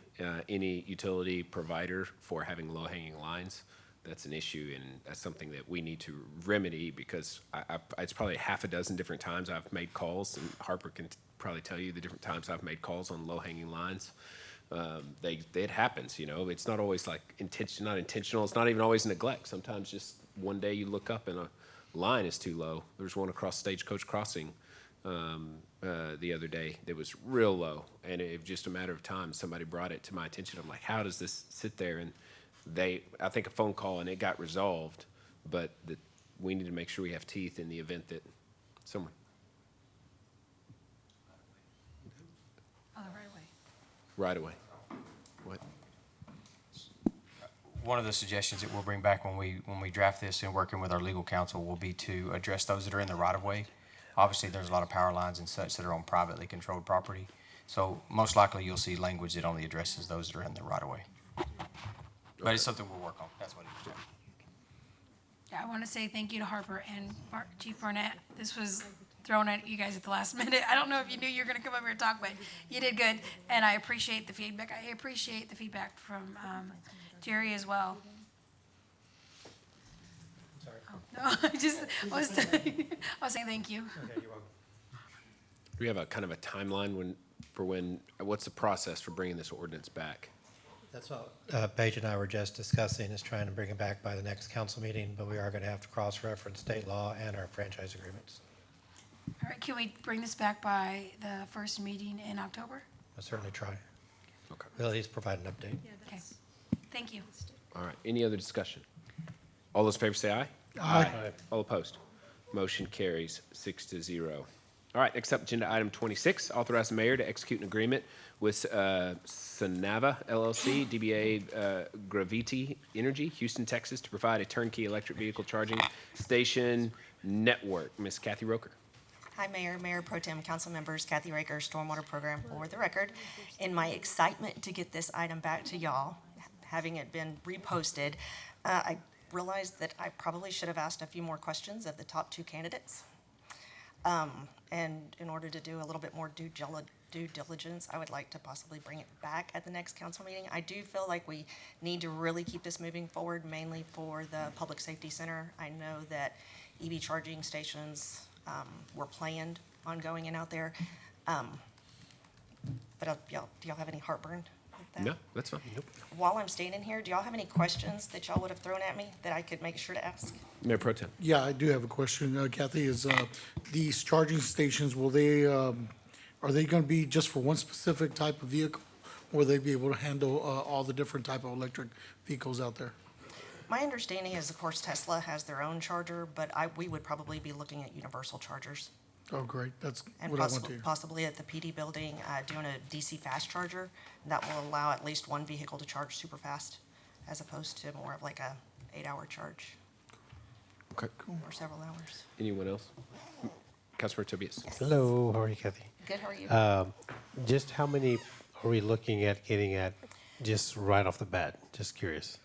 any utility provider for having low-hanging lines, that's an issue, and that's something that we need to remedy, because it's probably half a dozen different times I've made calls, and Harper can probably tell you the different times I've made calls on low-hanging lines. It happens, It's not always not intentional. It's not even always neglect. Sometimes just one day you look up and a line is too low. There's one across Stagecoach Crossing the other day that was real low, and it was just a matter of time. Somebody brought it to my attention. I'm like, how does this sit there? And I think a phone call, and it got resolved, but we need to make sure we have teeth in the event that someone. Oh, right away. Right away. What? One of the suggestions that we'll bring back when we draft this and working with our legal counsel will be to address those that are in the right of way. Obviously, there's a lot of power lines and such that are on privately controlled property. So most likely you'll see language that only addresses those that are in the right of way. But it's something we'll work on. That's what it is. Yeah, I want to say thank you to Harper and Chief Barnett. This was thrown at you guys at the last minute. I don't know if you knew you were going to come up here and talk, but you did good, and I appreciate the feedback. I appreciate the feedback from Jerry as well. Sorry. Oh, no, I was saying thank you. Okay, you're welcome. Do we have a kind of a timeline what's the process for bringing this ordinance back? That's what Paige and I were just discussing, is trying to bring it back by the next council meeting, but we are going to have to cross-reference state law and our franchise agreements. All right, can we bring this back by the first meeting in October? I'll certainly try. Okay. We'll at least provide an update. Okay, thank you. All right. Any other discussion? All those in favor say aye. Aye. All opposed? Motion carries 6-0. All right, next up, agenda item 26, authorize the mayor to execute an agreement with Sonava LLC, DBA Gravity Energy, Houston, Texas, to provide a turnkey electric vehicle charging station network. Ms. Kathy Roker. Hi, Mayor, Mayor Pro Tem, council members, Kathy Raker, Stormwater Program for the record. In my excitement to get this item back to y'all, having it been reposted, I realized that I probably should have asked a few more questions of the top two candidates. And in order to do a little bit more due diligence, I would like to possibly bring it back at the next council meeting. I do feel like we need to really keep this moving forward, mainly for the Public Safety Center. I know that EV charging stations were planned on going in out there. But do y'all have any heartburn with that? No, that's fine. Nope. While I'm standing here, do y'all have any questions that y'all would have thrown at me that I could make sure to ask? Mayor Pro Tem. Yeah, I do have a question, Kathy, is these charging stations, are they going to be just for one specific type of vehicle? Or will they be able to handle all the different type of electric vehicles out there? My understanding is, of course, Tesla has their own charger, but we would probably be looking at universal chargers. Oh, great, that's And what I want to hear. possibly at the PD building, doing a DC fast charger. That will allow at least one vehicle to charge super fast, as opposed to more of like a 8-hour charge. Okay. Or several hours. Anyone else? Councilor Tobias. Hello, how are you, Kathy? Good, how are you? Just how many are we looking at getting at just right off the bat? Just curious.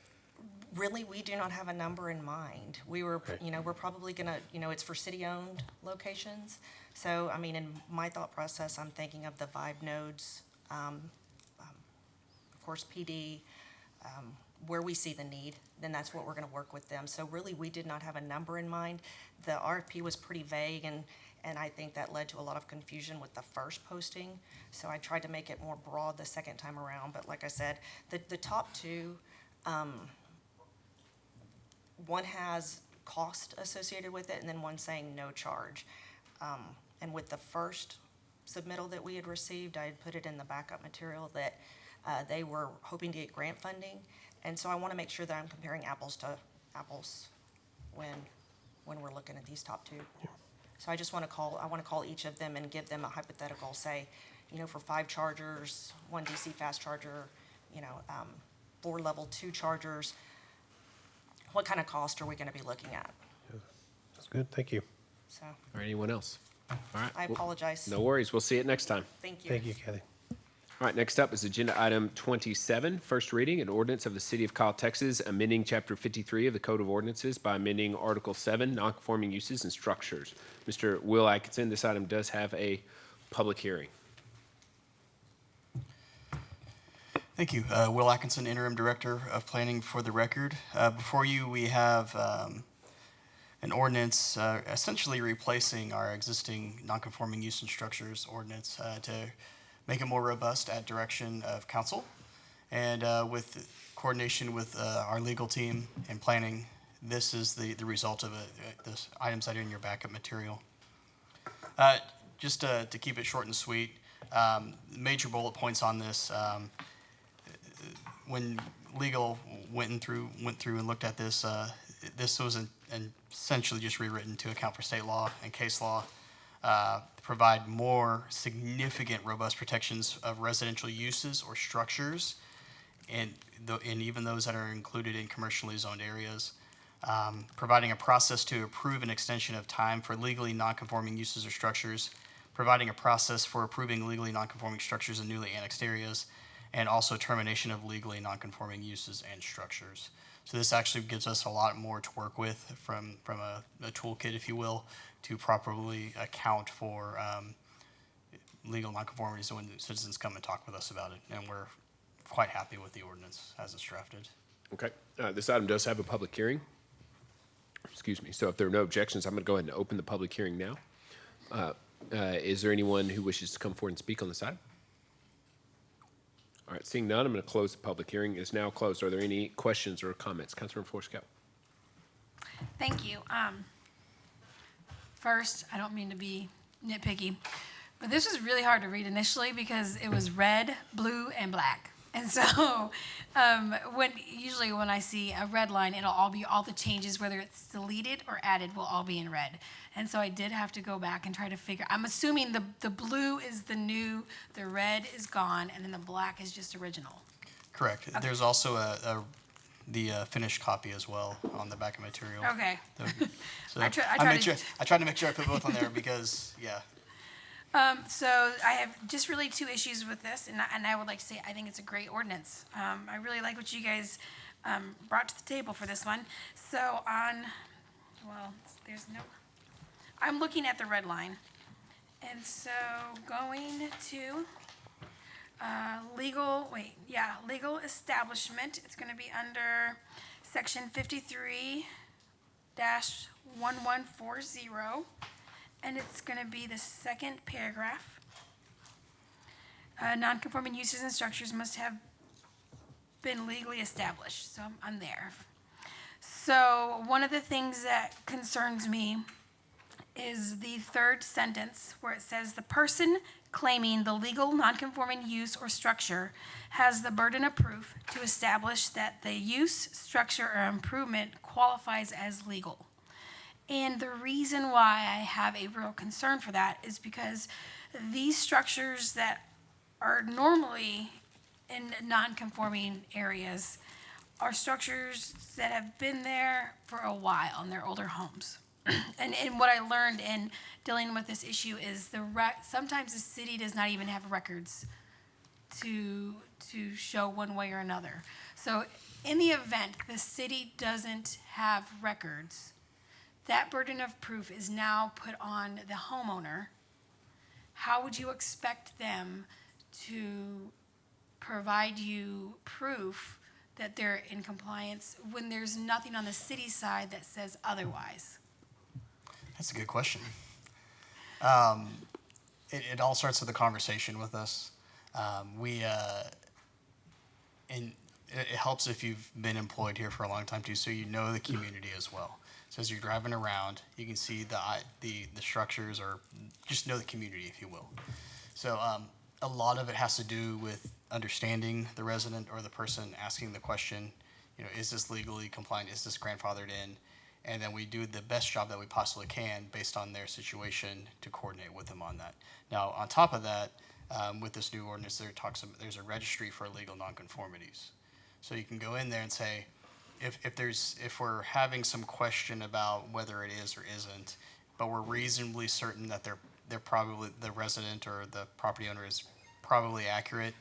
Really, we do not have a number in mind. We're probably gonna, it's for city-owned locations. So, I mean, in my thought process, I'm thinking of the Vibe nodes, of course, PD, where we see the need, then that's what we're gonna work with them. So really, we did not have a number in mind. The RFP was pretty vague, and I think that led to a lot of confusion with the first posting. So I tried to make it more broad the second time around. But like I said, the top two, one has cost associated with it, and then one saying no charge. And with the first submittal that we had received, I had put it in the backup material that they were hoping to get grant funding, And so I want to make sure that I'm comparing apples to apples when we're looking at these top two. So I want to call each of them and give them a hypothetical, say, for 5 chargers, 1 DC fast charger, 4 level 2 chargers, what kind of cost are we going to be looking at? That's good. Thank you. So, Or anyone else? All right. I apologize. No worries. We'll see it next time. Thank you. Thank you, Kathy. All right, next up is agenda item 27, first reading, an ordinance of the City of Kyle, Texas, amending Chapter 53 of the Code of Ordinances by amending Article 7, nonconforming uses and structures. Mr. Will Atkinson, this item does have a public hearing. Thank you. Will Atkinson, Interim Director of Planning for the record. Before you, we have an ordinance essentially replacing our existing nonconforming use and structures ordinance to make it more robust at direction of council. And with coordination with our legal team and planning, this is the result of the items that are in your backup material. Just to keep it short and sweet, major bullet points on this. When legal went through and looked at this, this was essentially just rewritten to account for state law and case law, provide more significant robust protections of residential uses or structures, and even those that are included in commercially zoned areas, providing a process to approve an extension of time for legally nonconforming uses or structures, providing a process for approving legally nonconforming structures in newly annexed areas, and also termination of legally nonconforming uses and structures. So this actually gives us a lot more to work with from a toolkit, if you will, to properly account for legal nonconformities when citizens come and talk with us about it. And we're quite happy with the ordinance as it's drafted. Okay. This item does have a public hearing. Excuse me. So if there are no objections, I'm going to go ahead and open the public hearing now. Is there anyone who wishes to come forward and speak on this item? All right, seeing none, I'm going to close the public hearing. It is now closed. Are there any questions or comments? Councilmember Flores-Cale. Thank you. First, I don't mean to be nitpicky, but this was really hard to read initially because it was red, blue, and black. And so usually when I see a red line, it'll all be all the changes, whether it's deleted or added, will all be in red. And so I did have to go back and try to figure, I'm assuming the blue is the new, the red is gone, and then the black is just original. Correct. Okay. There's also the finished copy as well on the back of material. Okay. So I tried to make sure I put both on there because, yeah. So I have just really 2 issues with this, and I would like to say I think it's a great ordinance. I really like what you guys brought to the table for this one. So I'm looking at the red line. And so going to legal establishment, it's going to be under section 53-1140. And it's going to be the second paragraph. Non-conforming uses and structures must have been legally established. So I'm there. So one of the things that concerns me is the 3rd sentence where it says the person claiming the legal non-conforming use or structure has the burden of proof to establish that the use, structure, or improvement qualifies as legal. And the reason why I have a real concern for that is because these structures that are normally in non-conforming areas are structures that have been there for a while in their older homes. And what I learned in dealing with this issue is sometimes the city does not even have records to show one way or another. So in the event the city doesn't have records, that burden of proof is now put on the homeowner. How would you expect them to provide you proof that they're in compliance when there's nothing on the city side that says otherwise? That's a good question. It all starts with a conversation with us. And it helps if you've been employed here for a long time too, so you know the community as well. So as you're driving around, you can see the structures, or just know the community, if you will. So a lot of it has to do with understanding the resident or the person asking the question is this legally compliant? Is this grandfathered in? And then we do the best job that we possibly can based on their situation to coordinate with them on that. Now, on top of that, with this new ordinance, there's a registry for illegal nonconformities. So you can go in there and say, if we're having some question about whether it is or isn't, but we're reasonably certain that they're probably, the resident or the property owner is probably accurate,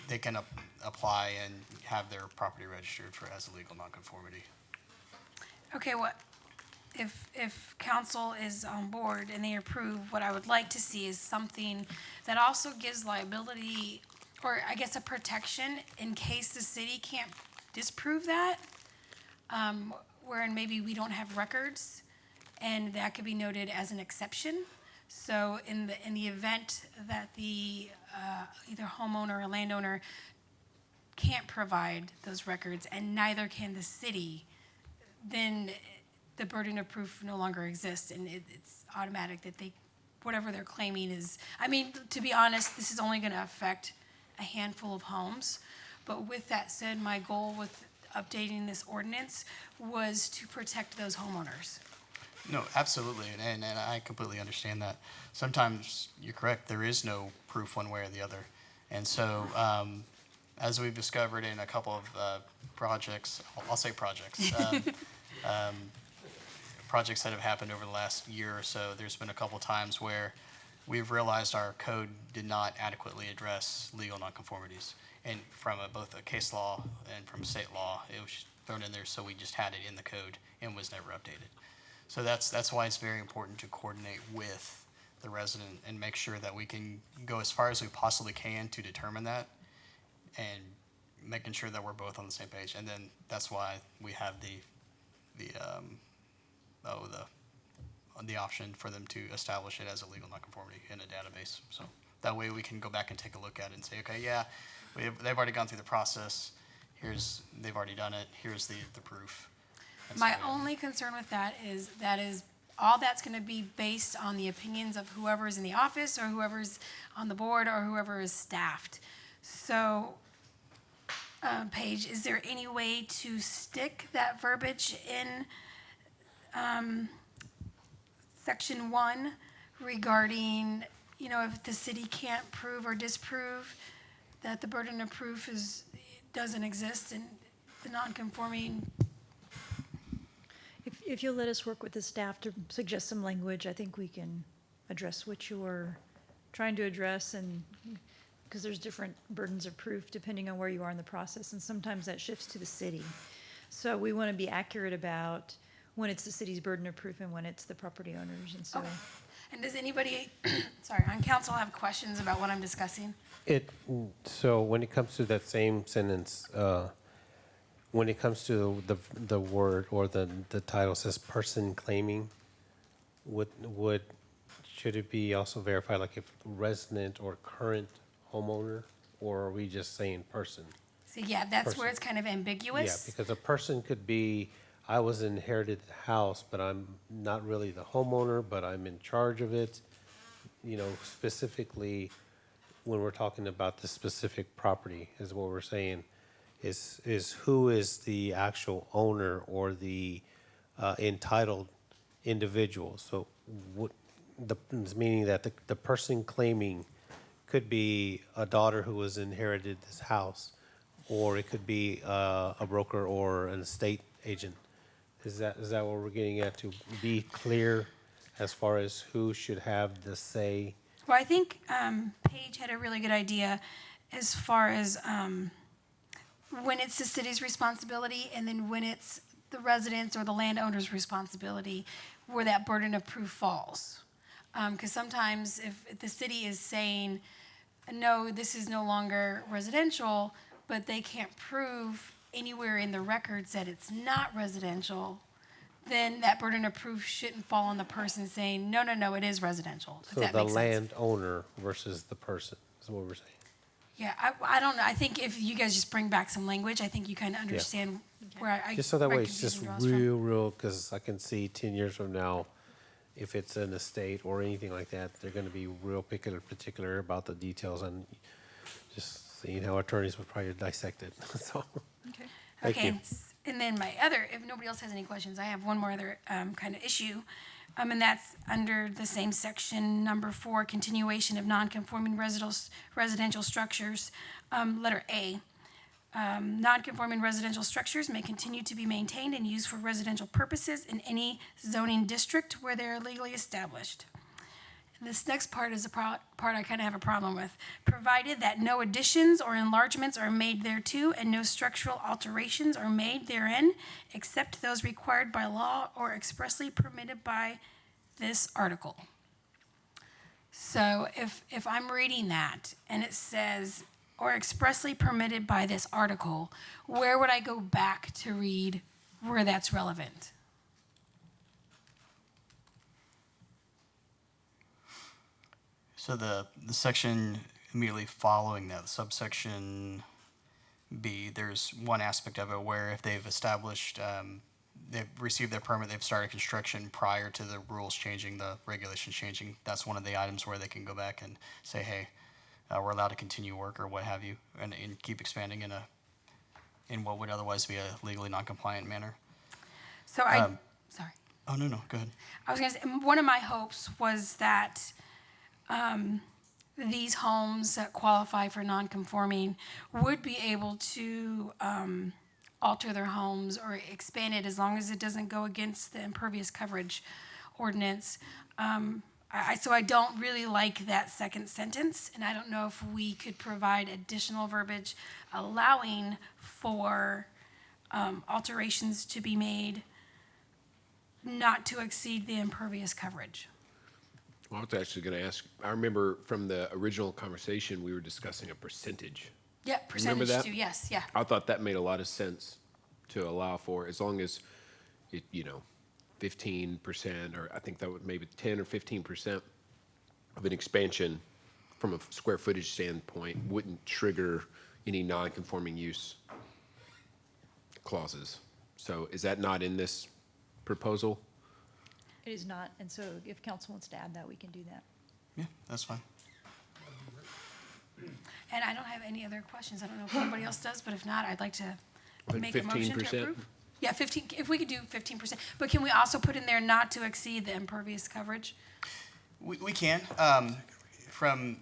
they can apply and have their property registered as a legal nonconformity. Okay, if council is on board and they approve, what I would like to see is something that also gives liability, or I guess a protection in case the city can't disprove that, wherein maybe we don't have records, and that could be noted as an exception. So in the event that the either homeowner or landowner can't provide those records, and neither can the city, then the burden of proof no longer exists, and it's automatic that whatever they're claiming is, I mean, to be honest, this is only going to affect a handful of homes. But with that said, my goal with updating this ordinance was to protect those homeowners. No, absolutely, and I completely understand that. Sometimes you're correct, there is no proof one way or the other. And so, as we've discovered in a couple of projects, I'll say projects, projects that have happened over the last year or so, there's been a couple times where we've realized our code did not adequately address legal nonconformities. And from both a case law and from state law, it was thrown in there, so we just had it in the code and was never updated. So that's why it's very important to coordinate with the resident and make sure that we can go as far as we possibly can to determine that, and making sure that we're both on the same page. And then that's why we have the option for them to establish it as a legal nonconformity in a database. So that way we can go back and take a look at it and say, okay, yeah, they've already gone through the process. They've already done it. Here's the proof. My only concern with that is all that's going to be based on the opinions of whoever's in the office or whoever's on the board or whoever is staffed. So, Paige, is there any way to stick that verbiage in Section 1 regarding, if the city can't prove or disprove that the burden of proof doesn't exist and the non-conforming? If you'll let us work with the staff to suggest some language, I think we can address what you're trying to address, and because there's different burdens of proof depending on where you are in the process, and sometimes that shifts to the city. So we want to be accurate about when it's the city's burden of proof and when it's the property owners, and so. Okay. And does anybody, on council have questions about what I'm discussing? So when it comes to that same sentence, when it comes to the word or the title says person claiming, should it be also verified, like if resident or current homeowner, or are we just saying person? So yeah, that's where it's kind of ambiguous. Yeah, because a person could be, I was inherited the house, but I'm not really the homeowner, but I'm in charge of it. Specifically, when we're talking about the specific property, is what we're saying. Is who is the actual owner or the entitled individual. So meaning that the person claiming could be a daughter who has inherited this house, or it could be a broker or an estate agent. Is that what we're getting at, to be clear as far as who should have the say? Well, I think Paige had a really good idea as far as when it's the city's responsibility, and then when it's the residents' or the landowner's responsibility, where that burden of proof falls. Because sometimes if the city is saying, no, this is no longer residential, but they can't prove anywhere in the records that it's not residential, then that burden of proof shouldn't fall on the person saying, no, it is residential. So the landowner versus the person is what we're saying. Yeah, I don't know. I think if you guys just bring back some language, I think you kind of understand where I just so that way it's confusion just draws from. real, because I can see 10 years from now, if it's an estate or anything like that, they're going to be real particular about the details, and just seeing how attorneys would probably dissect it. So, thank you. And then my other, if nobody else has any questions, I have one more other kind of issue. And that's under the same section, number 4, continuation of non-conforming residential structures, letter A. Non-conforming residential structures may continue to be maintained and used for residential purposes in any zoning district where they are legally established. This next part is the part I kind of have a problem with. Provided that no additions or enlargements are made thereto and no structural alterations are made therein except those required by law or expressly permitted by this article. So if I'm reading that and it says, or expressly permitted by this article, where would I go back to read where that's relevant? So the section immediately following that, subsection B, there's one aspect of it where if they've established, they've received their permit, they've started construction prior to the rules changing, the regulations changing, that's one of the items where they can go back and say, hey, we're allowed to continue work or what have you, and keep expanding in what would otherwise be a legally non-compliant manner. So sorry. Oh, no, go ahead. I was going to say, one of my hopes was that these homes that qualify for non-conforming would be able to alter their homes or expand it as long as it doesn't go against the impervious coverage ordinance. So I don't really like that second sentence, and I don't know if we could provide additional verbiage allowing for alterations to be made not to exceed the impervious coverage. Well, I was actually going to ask, I remember from the original conversation, we were discussing a percentage. Yeah, Remember percentage that? too, yes, yeah. I thought that made a lot of sense to allow for, as long as it, 15%, or I think that would maybe 10 or 15% of an expansion from a square footage standpoint wouldn't trigger any non-conforming use clauses. So is that not in this proposal? It is not, and so if council wants to add that, we can do that. Yeah, that's fine. And I don't have any other questions. I don't know if anybody else does, but if not, I'd like to Like make a motion to 15%? approve. Yeah, 15, if we could do 15%. But can we also put in there not to exceed the impervious coverage? We can. From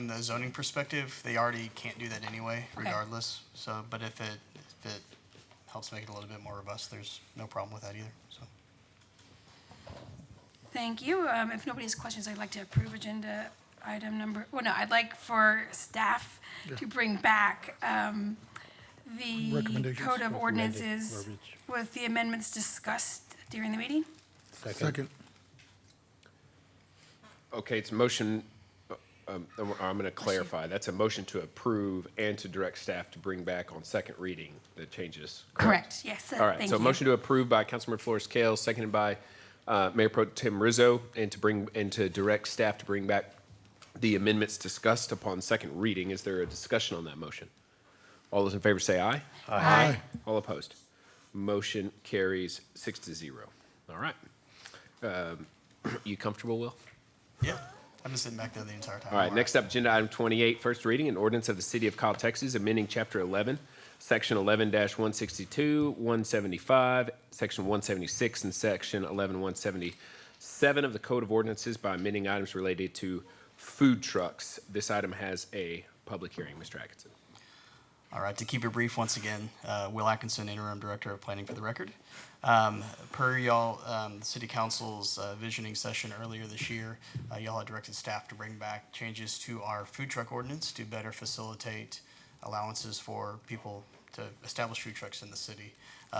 the zoning perspective, they already can't do that anyway, Okay. regardless. So, but if it helps make it a little bit more robust, there's no problem with that either, so. Thank you. If nobody has questions, I'd like to approve agenda item number, I'd like for staff to bring back the Recommendations. Code of Recommended Ordinances verbiage. with the amendments discussed during the meeting. Second. Okay, it's a motion, I'm going to clarify. That's a motion to approve and to direct staff to bring back on second reading the changes. Correct, yes, All right, thank so you. motion to approve by Councilmember Flores-Cale, seconded by Mayor Pro Tem Rizo, and to direct staff to bring back the amendments discussed upon second reading. Is there a discussion on that motion? All those in favor say aye. Aye. All opposed? Motion carries 6-0. All right. You comfortable, Will? Yeah, I've been sitting back there the entire time. All right, next up, agenda item 28, first reading, an ordinance of the City of Kyle, Texas, amending Chapter 11, Section 11-162, 175, Section 176, and Section 11-177 of the Code of Ordinances by amending items related to food trucks. This item has a public hearing. Mr. Atkinson. All right, to keep it brief, once again, Will Atkinson, Interim Director of Planning for the record. Per y'all, the City Council's visioning session earlier this year, y'all had directed staff to bring back changes to our food truck ordinance to better facilitate allowances for people to establish food trucks in the city.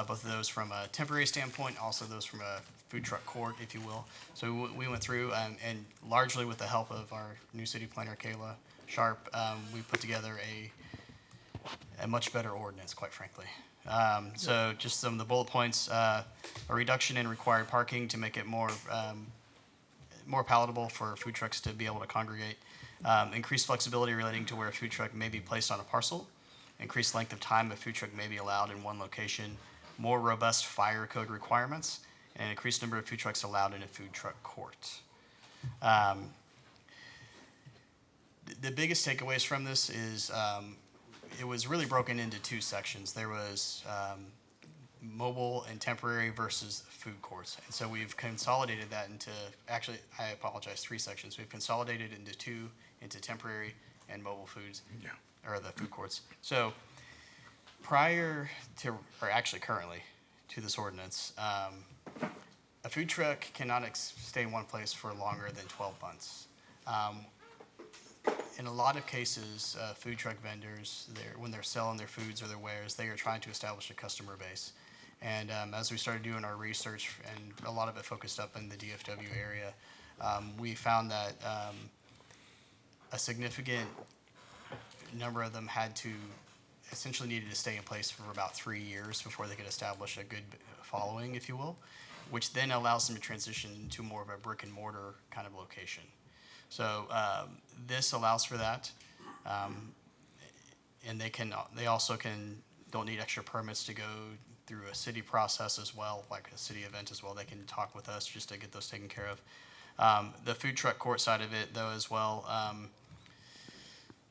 Both of those from a temporary standpoint, also those from a food truck court, if you will. So we went through, and largely with the help of our new city planner, Kayla Sharp, we put together a much better ordinance, quite frankly. So just some of the bullet points, a reduction in required parking to make it more palatable for food trucks to be able to congregate, increased flexibility relating to where a food truck may be placed on a parcel, increased length of time a food truck may be allowed in one location, more robust fire code requirements, and increased number of food trucks allowed in a food truck court. The biggest takeaways from this is it was really broken into two sections. There was mobile and temporary versus food courts. And so we've consolidated that into, actually, I apologize, 3 sections. We've consolidated into 2, into temporary and mobile foods, or the food courts. So prior to, or actually currently to this ordinance, a food truck cannot stay in one place for longer than 12 months. In a lot of cases, food truck vendors, when they're selling their foods or their wares, they are trying to establish a customer base. And as we started doing our research, and a lot of it focused up in the DFW area, we found that a significant number of them had to, essentially needed to stay in place for about 3 years before they could establish a good following, if you will, which then allows them to transition into more of a brick and mortar kind of location. So this allows for that, and they also don't need extra permits to go through a city process as well, like a city event as well. They can talk with us just to get those taken care of. The food truck court side of it, though, as well,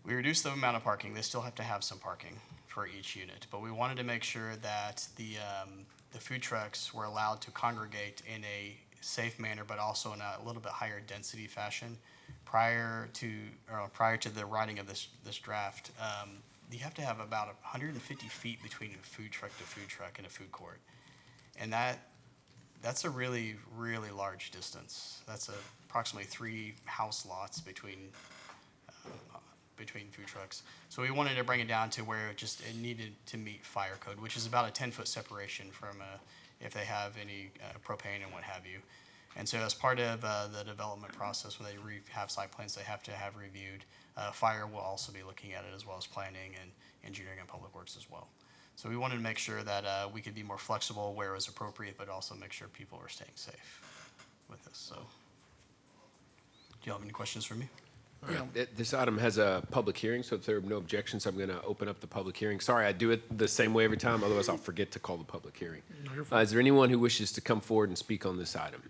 we reduced the amount of parking. They still have to have some parking for each unit, but we wanted to make sure that the food trucks were allowed to congregate in a safe manner, but also in a little bit higher density fashion. Prior to the writing of this draft, you have to have about 150 feet between a food truck to food truck in a food court, and that's a really, really large distance. That's approximately 3 house lots between food trucks. So we wanted to bring it down to where it needed to meet fire code, which is about a 10-foot separation from if they have any propane and what have you. And so as part of the development process, when they have site plans, they have to have reviewed. Fire will also be looking at it, as well as planning and engineering and public works as well. So we wanted to make sure that we could be more flexible where it was appropriate, but also make sure people are staying safe with this. So do you have any questions for me? All right. This item has a public hearing, so if there are no objections, I'm going to open up the public hearing. Sorry, I do it the same way every time, otherwise I'll forget to call the public hearing. Is there anyone who wishes to come forward and speak on this item?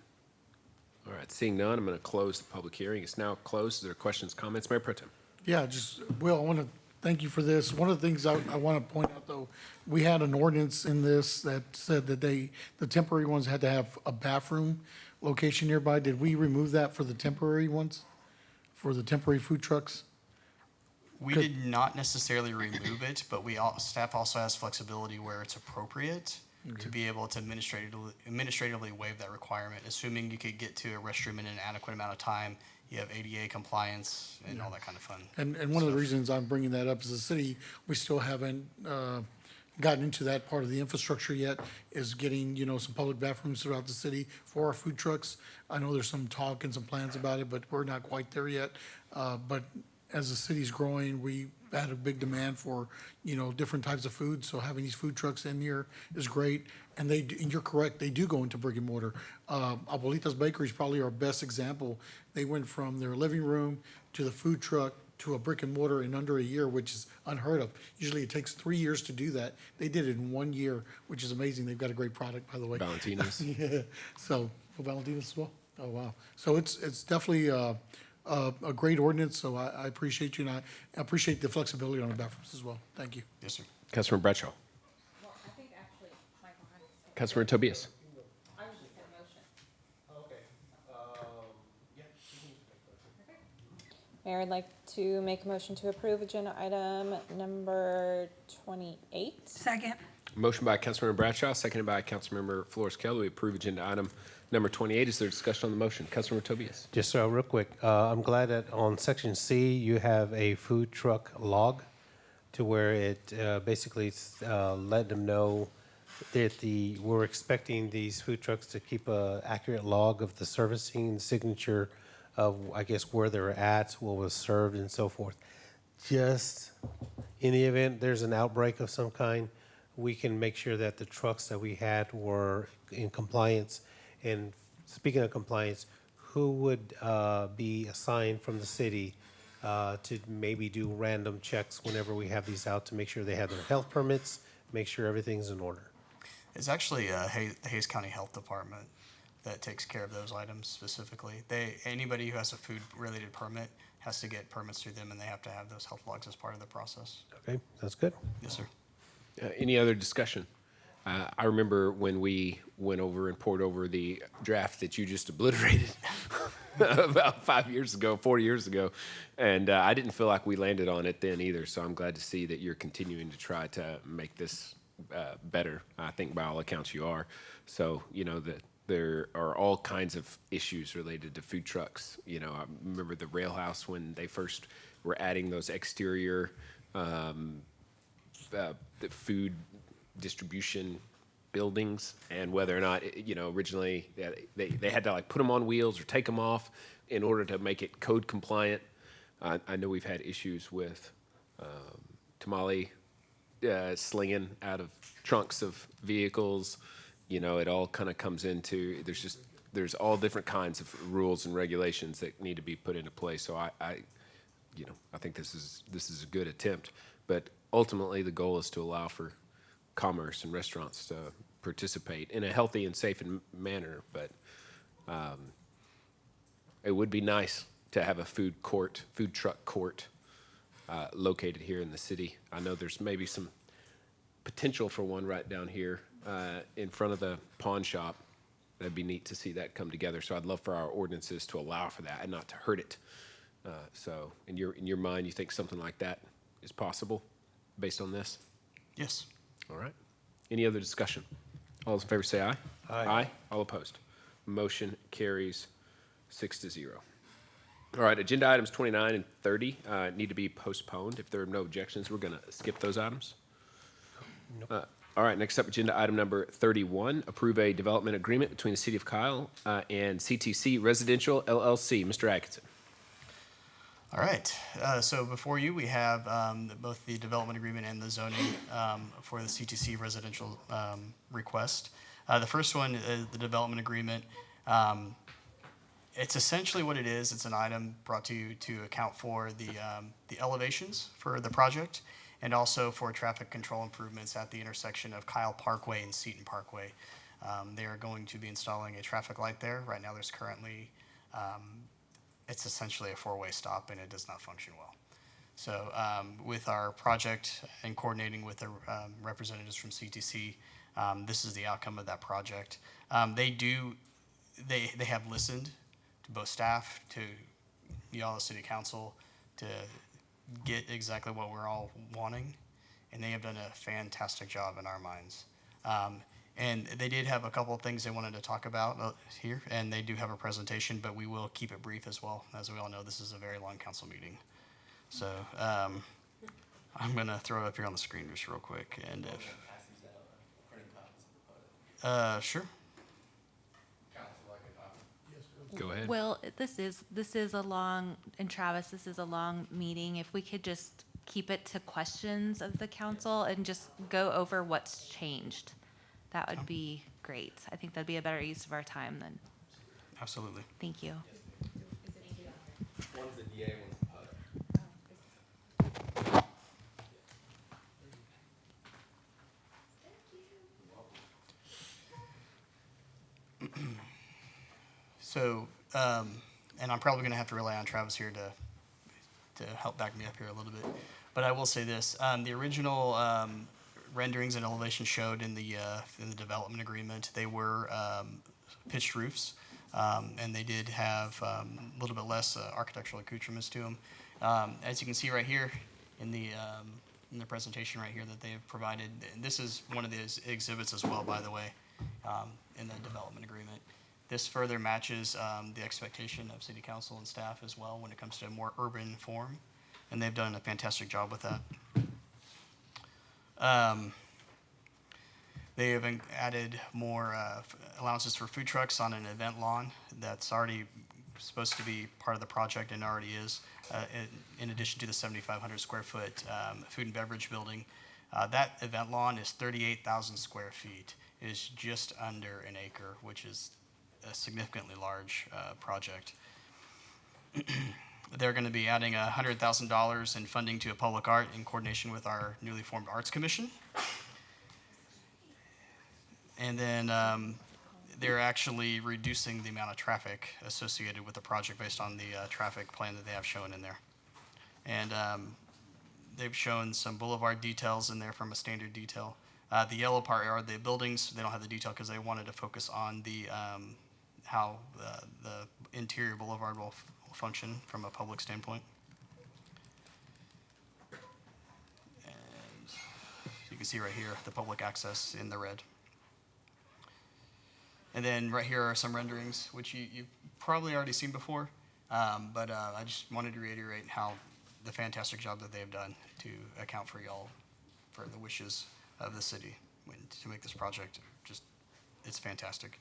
All right, seeing none, I'm going to close the public hearing. It's now closed. Is there questions, comments? Mayor Pro Tem. Yeah, Will, I want to thank you for this. One of the things I want to point out, though, we had an ordinance in this that said that the temporary ones had to have a bathroom location nearby. Did we remove that for the temporary ones, for the temporary food trucks? We did not necessarily remove it, but staff also has flexibility where it's appropriate to be able to administratively waive that requirement, assuming you could get to a restroom in an adequate amount of time. You have ADA compliance and all that kind of fun. And one of the reasons I'm bringing that up is the city, we still haven't gotten into that part of the infrastructure yet, is getting, some public bathrooms throughout the city for our food trucks. I know there's some talk and some plans about it, but we're not quite there yet. But as the city's growing, we had a big demand for, different types of food. So having these food trucks in here is great. And and you're correct, they do go into brick and mortar. Abuelita's Bakery is probably our best example. They went from their living room to the food truck to a brick and mortar in under a year, which is unheard of. Usually it takes 3 years to do that. They did it in 1 year, which is amazing. They've got a great product, by the way. Valentina's. Yeah. So, Valentina's as well? Oh, wow. So it's definitely a great ordinance, so I appreciate you, and I appreciate the flexibility on the bathrooms as well. Thank you. Yes, sir. Councilor Bradshaw. Well, I think actually Michael had. Councilor Tobias. I was just in motion. Mayor, I'd like to make a motion to approve agenda item number 28. Second. Motion by Councilmember Bradshaw, seconded by Councilmember Flores-Cale. We approve agenda item number 28. Is there discussion on the motion? Councilmember Tobias. Just real quick, I'm glad that on section C, you have a food truck log to where it basically let them know that we're expecting these food trucks to keep a accurate log of the servicing signature of, I guess, where they're at, what was served, and so forth. Just in the event there's an outbreak of some kind, we can make sure that the trucks that we had were in compliance. And speaking of compliance, who would be assigned from the city to maybe do random checks whenever we have these out to make sure they have their health permits, make sure everything's in order? It's actually the Hays County Health Department that takes care of those items specifically. Anybody who has a food-related permit has to get permits through them, and they have to have those health logs as part of the process. Okay, that's good. Yes, sir. Any other discussion? I remember when we went over and poured over the draft that you just obliterated about 5 years ago, 4 years ago, and I didn't feel like we landed on it then either. So I'm glad to see that you're continuing to try to make this better. I think by all accounts you are. So that there are all kinds of issues related to food trucks. I remember the rail house when they first were adding those exterior the food distribution buildings, and whether or not originally they had to like put them on wheels or take them off in order to make it code compliant. I know we've had issues with tamale slinging out of trunks of vehicles. It all kind of comes into there's all different kinds of rules and regulations that need to be put into place. So I think this is a good attempt, but ultimately the goal is to allow for commerce and restaurants to participate in a healthy and safe manner. But it would be nice to have a food truck court located here in the city. I know there's maybe some potential for one right down here in front of the pawn shop. That'd be neat to see that come together. So I'd love for our ordinances to allow for that and not to hurt it. So in your mind, you think something like that is possible based on this? Yes. All right. Any other discussion? All those in favor say aye. Aye. Aye. All opposed. Motion carries 6-0. All right, agenda items 29 and 30 need to be postponed. If there are no objections, we're going to skip those items. All right, next up, agenda item number 31, approve a development agreement between the City of Kyle and CTC Residential LLC. Mr. Atkinson. All right, so before you, we have both the development agreement and the zoning for the CTC residential request. The first one is the development agreement. It's essentially what it is. It's an item brought to you to account for the elevations for the project and also for traffic control improvements at the intersection of Kyle Parkway and Seton Parkway. They are going to be installing a traffic light there. Right now there's currently, it's essentially a four-way stop and it does not function well. So with our project and coordinating with the representatives from CTC, this is the outcome of that project. They have listened to both staff, to y'all, the city council, to get exactly what we're all wanting, and they have done a fantastic job in our minds. And they did have a couple of things they wanted to talk about here, and they do have a presentation, but we will keep it brief as well. As we all know, this is a very long council meeting. So I'm going to throw it up here on the screen just real quick. And if sure. Go ahead. Well, this is a long, and Travis, this is a long meeting. If we could just keep it to questions of the council and just go over what's changed, that would be great. I think that'd be a better use of our time then. Absolutely. Thank you. One's the DA, one's the PUD. So, and I'm probably going to have to rely on Travis here to help back me up here a little bit. But I will say this: the original renderings and elevations showed in the development agreement, they were pitched roofs, and they did have a little bit less architectural accoutrements to them. As you can see right here in the presentation right here that they have provided, and this is one of the exhibits as well, by the way, in the development agreement. This further matches the expectation of city council and staff as well when it comes to a more urban form, and they've done a fantastic job with that. They have added more allowances for food trucks on an event lawn that's already supposed to be part of the project and already is, in addition to the 7,500 square foot food and beverage building. That event lawn is 38,000 square feet. It is just under an acre, which is a significantly large project. They're going to be adding $100,000 in funding to a public art in coordination with our newly formed Arts Commission. And then they're actually reducing the amount of traffic associated with the project based on the traffic plan that they have shown in there. And they've shown some boulevard details in there from a standard detail. The yellow part are the buildings. They don't have the detail because they wanted to focus on the how the interior boulevard will function from a public standpoint. And you can see right here the public access in the red. And then right here are some renderings, which you've probably already seen before, but I just wanted to reiterate how the fantastic job that they've done to account for y'all, for the wishes of the city to make this project just, it's fantastic.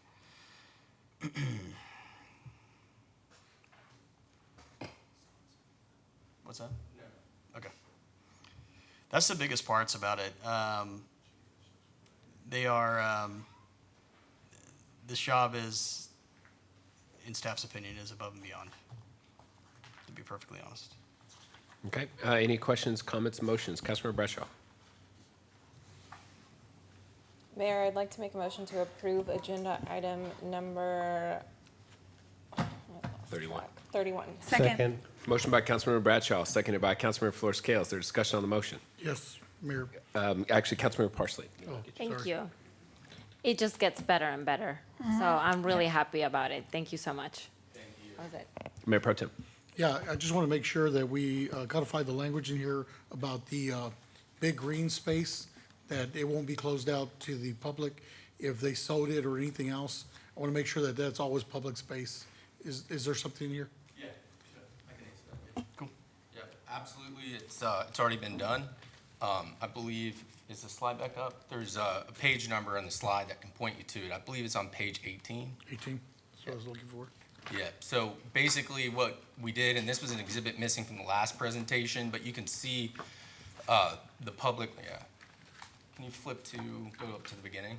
What's that? No. Okay. That's the biggest parts about it. They are, this job is, in staff's opinion, is above and beyond, to be perfectly honest. Okay. Any questions, comments, motions? Councilmember Bradshaw. Mayor, I'd like to make a motion to approve agenda item number 31. 31. Second. Motion by Councilmember Bradshaw, seconded by Councilmember Flores-Cale. Is there discussion on the motion? Yes, Mayor. Actually, Councilmember Parsley. Thank you. It just gets better and better. So I'm really happy about it. Thank you so much. Thank you. That was it. Mayor Pro Tem. Yeah, I just want to make sure that we codify the language in here about the big green space, that it won't be closed out to the public if they sold it or anything else. I want to make sure that that's always public space. Is there something in here? Yeah, sure. I can answer that. Yeah. Cool. Yeah, absolutely. It's already been done. I believe, is the slide back up? There's a page number on the slide that can point you to it. I believe it's on page 18. 18, that's what I was looking for. Yeah, so basically what we did, and this was an exhibit missing from the last presentation, but you can see the public, yeah. Can you flip to, go up to the beginning?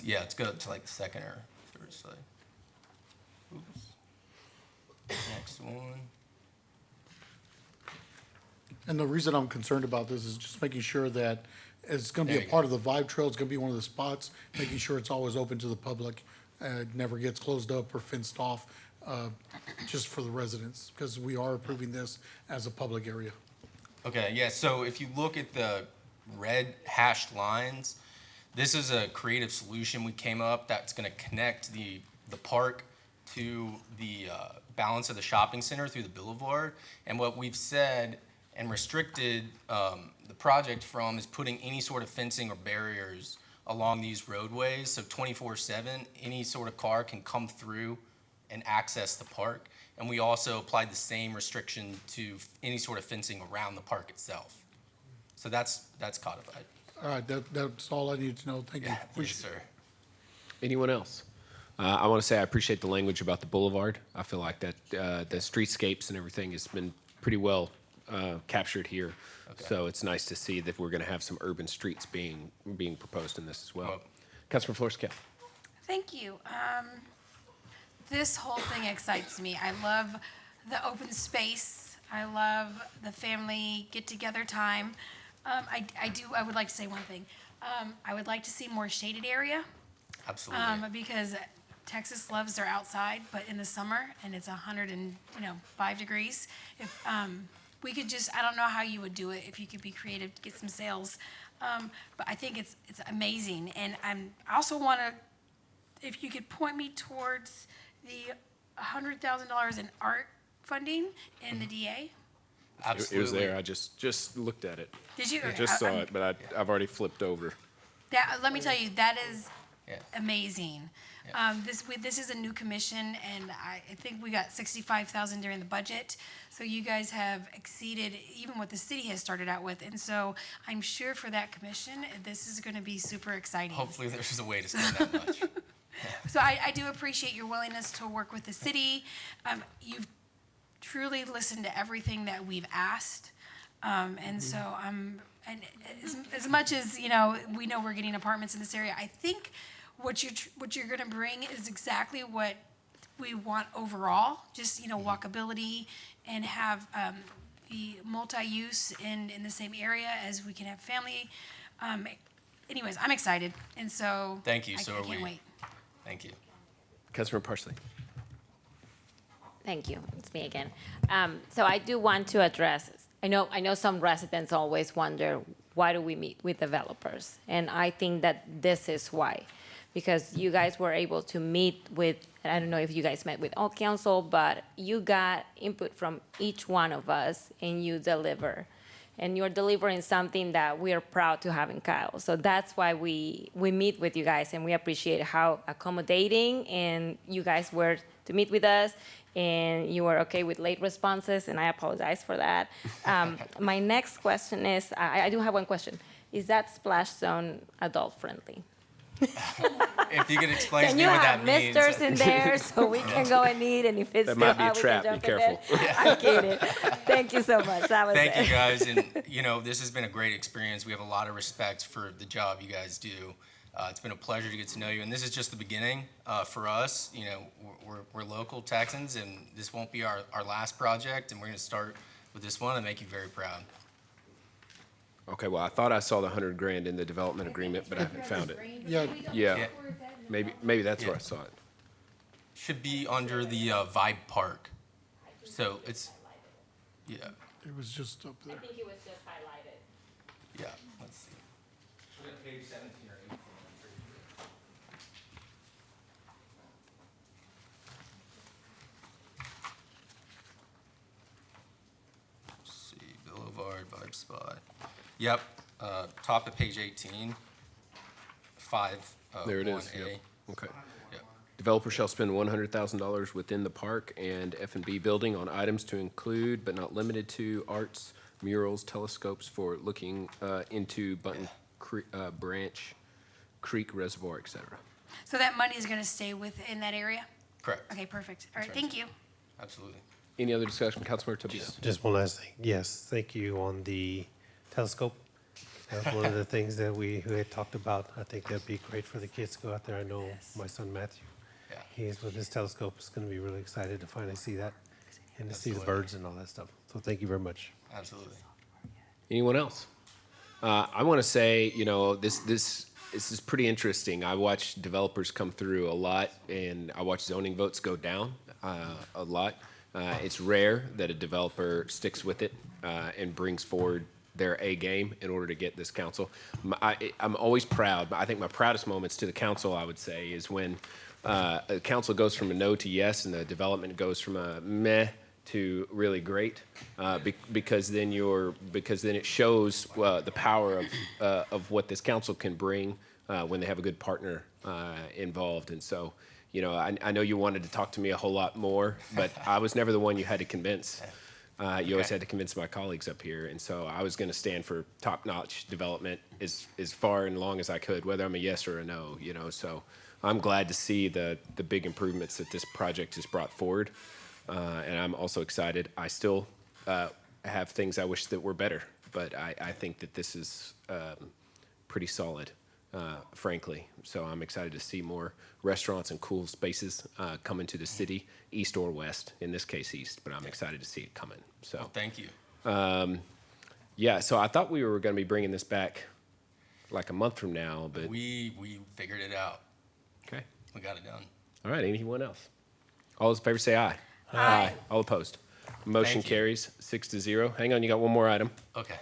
Yeah, let's go to like the second or third slide. Oops. Next one. And the reason I'm concerned about this is just making sure that it's going to be There a you part of the vibe trail. It's going to be one of the spots, making sure it's always open to the public. It never gets closed up or fenced off, just for the residents, because we are approving this as a public area. Okay, yeah, so if you look at the red hashed lines, this is a creative solution we came up that's gonna connect the park to the balance of the shopping center through the boulevard. And what we've said and restricted the project from is putting any sort of fencing or barriers along these roadways. So 24/7, any sort of car can come through and access the park. And we also applied the same restriction to any sort of fencing around the park itself. So that's codified. All right, that's all I need to know. Thank you. Yes, sir. Anyone else? I want to say I appreciate the language about the boulevard. I feel like that the streetscapes and everything has been pretty well captured here. Okay. So it's nice to see that we're going to have some urban streets being proposed in this as well. Councilor Flores-Cale. Thank you. This whole thing excites me. I love the open space. I love the family get-together time. I would like to say one thing. I would like to see more shaded area. Absolutely. Because Texas loves their outside, but in the summer, and it's 105 degrees, if we could just, I don't know how you would do it, if you could be creative to get some sales. But I think it's amazing. And I also want to, if you could point me towards the $100,000 in art funding in the DA. Absolutely. It was there. I just looked at it. Did you? I just saw it, but I've already flipped over. Let me tell you, that is amazing. This is a new commission, and I think we got $65,000 during the budget. So you guys have exceeded even what the city has started out with, and so I'm sure for that commission, this is going to be super exciting. Hopefully, there's a way to spend that much. So I do appreciate your willingness to work with the city. You've truly listened to everything that we've asked, and so and as much as we know we're getting apartments in this area, I think what you're going to bring is exactly what we want overall. Just walkability and have the multi-use in the same area as we can have family. Anyways, I'm excited, and so thank you. I can't wait. Thank you. Councilor Parsley. Thank you. It's me again. So I do want to address, I know some residents always wonder why do we meet with developers? And I think that this is why. Because you guys were able to meet with, I don't know if you guys met with all council, but you got input from each one of us and you deliver. And you're delivering something that we are proud to have in Kyle. So that's why we meet with you guys, and we appreciate how accommodating and you guys were to meet with us, and you were okay with late responses, and I apologize for that. My next question is, I do have one question. Is that splash zone adult friendly? If you could explain to Can me you what have that means. misters in there so we can go and eat, and if it's That still might be a hot, we trap. can Be jump in there? careful. I'm kidding. Thank you so much. That was Thank it. you guys, and this has been a great experience. We have a lot of respect for the job you guys do. It's been a pleasure to get to know you, and this is just the beginning for us. We're local Texans, and this won't be our last project, and we're going to start with this one and make you very proud. Okay, well, I thought I saw the 100 grand in the development agreement, but I haven't found it. Yeah, Yeah, maybe that's where I saw it. Should be under the Vibe Park. So it's, yeah, it was just up there. I think it was just highlighted. yeah, let's see. Page 17 or 18. Let's see, Boulevard, Vibe Spot. Yep, top of page 18, 5. There it is. 1A. Yep. Okay. Yep. Developer shall spend $100,000 within the park and F&B building on items to include, but not limited to, arts, murals, telescopes for looking into Bunton Branch Creek Reservoir, et cetera. So that money is gonna stay within that area? Correct. Okay, perfect. All right, right. thank you. Absolutely. Any other discussion, Councilmember Tobias? Just one last thing. Yes, thank you on the telescope. That's one of the things that we had talked about. I think that'd be great for the kids to go out there. I know my son Matthew, Yeah. he is with his telescope, is going to be really excited to finally see that and to see the Absolutely. birds and all that stuff. So thank you very much. Absolutely. Anyone else? I want to say, this is pretty interesting. I watch developers come through a lot, and I watch zoning votes go down a lot. It's rare that a developer sticks with it and brings forward their A game in order to get this council. I'm always proud. I think my proudest moments to the council, I would say, is when a council goes from a no to yes, and the development goes from a meh to really great, because then it shows the power of what this council can bring when they have a good partner involved. And so, I know you wanted to talk to me a whole lot more, but I was never the one you had to convince. You always had to convince my colleagues up here, and so I was going to stand for top-notch development as far and long as I could, whether I'm a yes or a no. So I'm glad to see the big improvements that this project has brought forward. And I'm also excited. I still have things I wish that were better, but I think that this is pretty solid, frankly. So I'm excited to see more restaurants and cool spaces come into the city, east or west, in this case east, but I'm excited to see it coming. So Well, thank you. yeah, so I thought we were going to be bringing this back like a month from now, but We figured it out. okay. We got it done. All right, anyone else? All those in favor say aye. Aye. All opposed. Motion Thank you. carries 6-0. Hang on, you got one more item. Okay.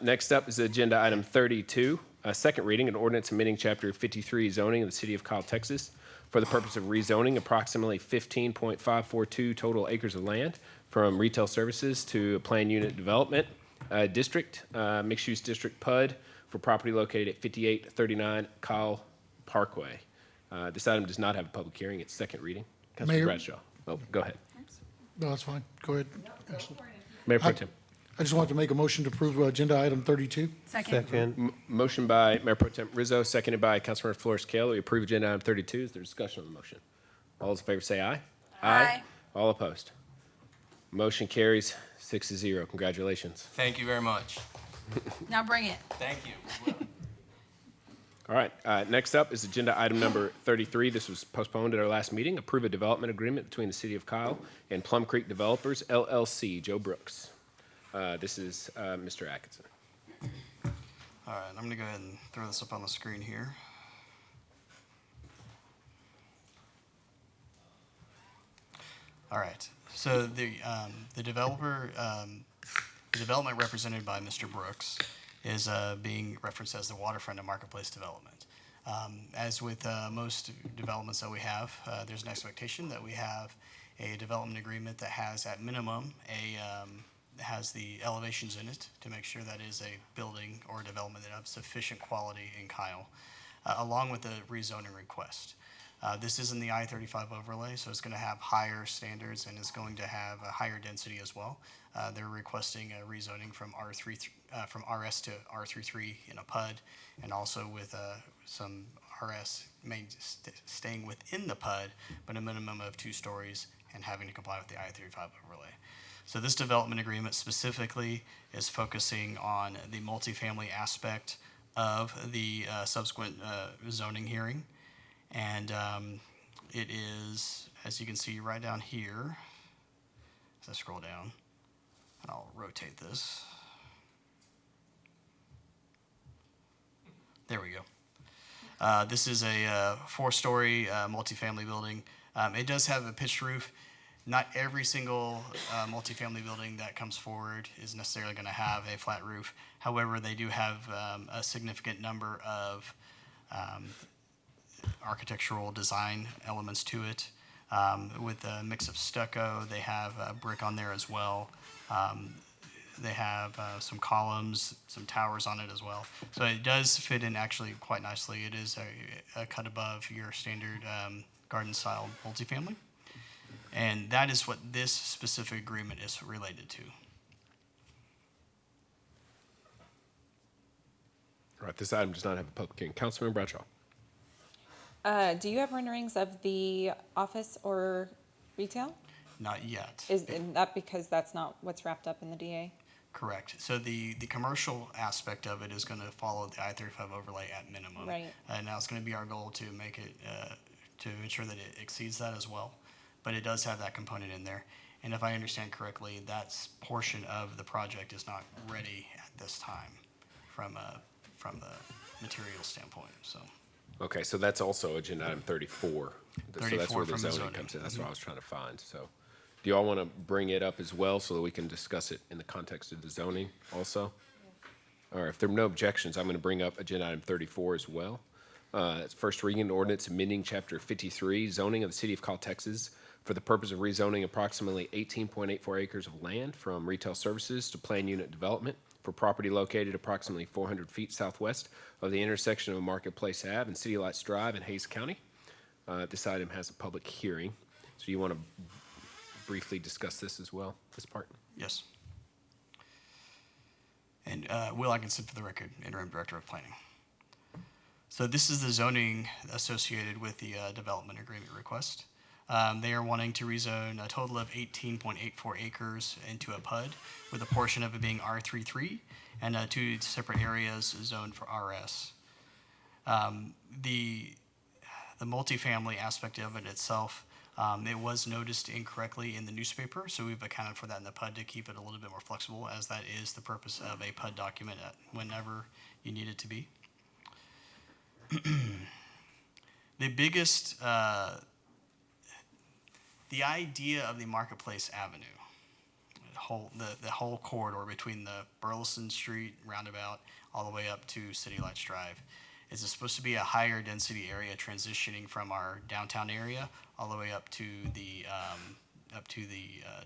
Next up is agenda item 32, second reading, an ordinance amending chapter 53 zoning of the city of Kyle, Texas, for the purpose of rezoning approximately 15.542 total acres of land from retail services to a planned unit development district, mixed-use district PUD, for property located at 5839 Kyle Parkway. This item does not have a public hearing. It's second reading. Councilman Mayor? Bradshaw. Oh, go ahead. No, that's fine. Go ahead. Mayor Pro Tem. I just wanted to make a motion to approve agenda item 32. Second. Motion by Mayor Pro Tem Rizo, seconded by Councilmember Flores-Cale. We approve agenda item 32. Is there discussion on the motion? All those in favor say aye. Aye. All opposed. Motion carries 6-0. Congratulations. Thank you very much. Now bring it. Thank you. All right, next up is agenda item number 33. This was postponed at our last meeting. Approve a development agreement between the City of Kyle and Plum Creek Developers, LLC. Joe Brooks. This is Mr. Atkinson. All right, I'm going to go ahead and throw this up on the screen here. All right, so the developer, the development represented by Mr. Brooks is being referenced as the waterfront and marketplace development. As with most developments that we have, there's an expectation that we have a development agreement that has at minimum has the elevations in it to make sure that is a building or development that of sufficient quality in Kyle, along with the rezoning request. This is in the I-35 overlay, so it's going to have higher standards and is going to have a higher density as well. They're requesting a rezoning from from RS to R33 in a PUD, and also with some RS staying within the PUD, but a minimum of 2 stories and having to comply with the I-35 overlay. So this development agreement specifically is focusing on the multifamily aspect of the subsequent zoning hearing. And it is, as you can see right down here, as I scroll down, and I'll rotate this. There we go. This is a 4-story multifamily building. It does have a pitched roof. Not every single multifamily building that comes forward is necessarily going to have a flat roof. However, they do have a significant number of architectural design elements to it. With a mix of stucco, they have brick on there as well. They have some columns, some towers on it as well. So it does fit in actually quite nicely. It is a cut above your standard garden style multifamily. And that is what this specific agreement is related to. All right, this item does not have a public hearing. Councilman Bradshaw. Do you have renderings of the office or retail? Not yet. Is that because that's not what's wrapped up in the DA? Correct. So the commercial aspect of it is going to follow the I-35 overlay at minimum. Right. And now it's going to be our goal to make it, to ensure that it exceeds that as well. But it does have that component in there. And if I understand correctly, that portion of the project is not ready at this time from the material standpoint, so. Okay, so that's also agenda item 34. So that's 34 where the from the zoning zoning. comes in. That's what I was trying to find. So do y'all want to bring it up as well so that we can discuss it in the context of the zoning also? All right, if there are no objections, I'm going to bring up agenda item 34 as well. It's first reading ordinance amending chapter 53, zoning of the city of Kyle, Texas, for the purpose of rezoning approximately 18.84 acres of land from retail services to planned unit development for property located approximately 400 feet southwest of the intersection of Marketplace Ave and City Lights Drive in Hays County. This item has a public hearing. So you want to briefly discuss this as well, this part? Yes. And Will Atkinson for the record, Interim Director of Planning. So this is the zoning associated with the development agreement request. They are wanting to rezone a total of 18.84 acres into a PUD, with a portion of it being R33 and 2 separate areas zoned for RS. The multifamily aspect of it itself, it was noticed incorrectly in the newspaper, so we've accounted for that in the PUD to keep it a little bit more flexible, as that is the purpose of a PUD document whenever you need it to be. The biggest, the idea of the Marketplace Avenue, the whole corridor between the Burleson Street roundabout all the way up to City Lights Drive, is supposed to be a higher density area transitioning from our downtown area all the way up to the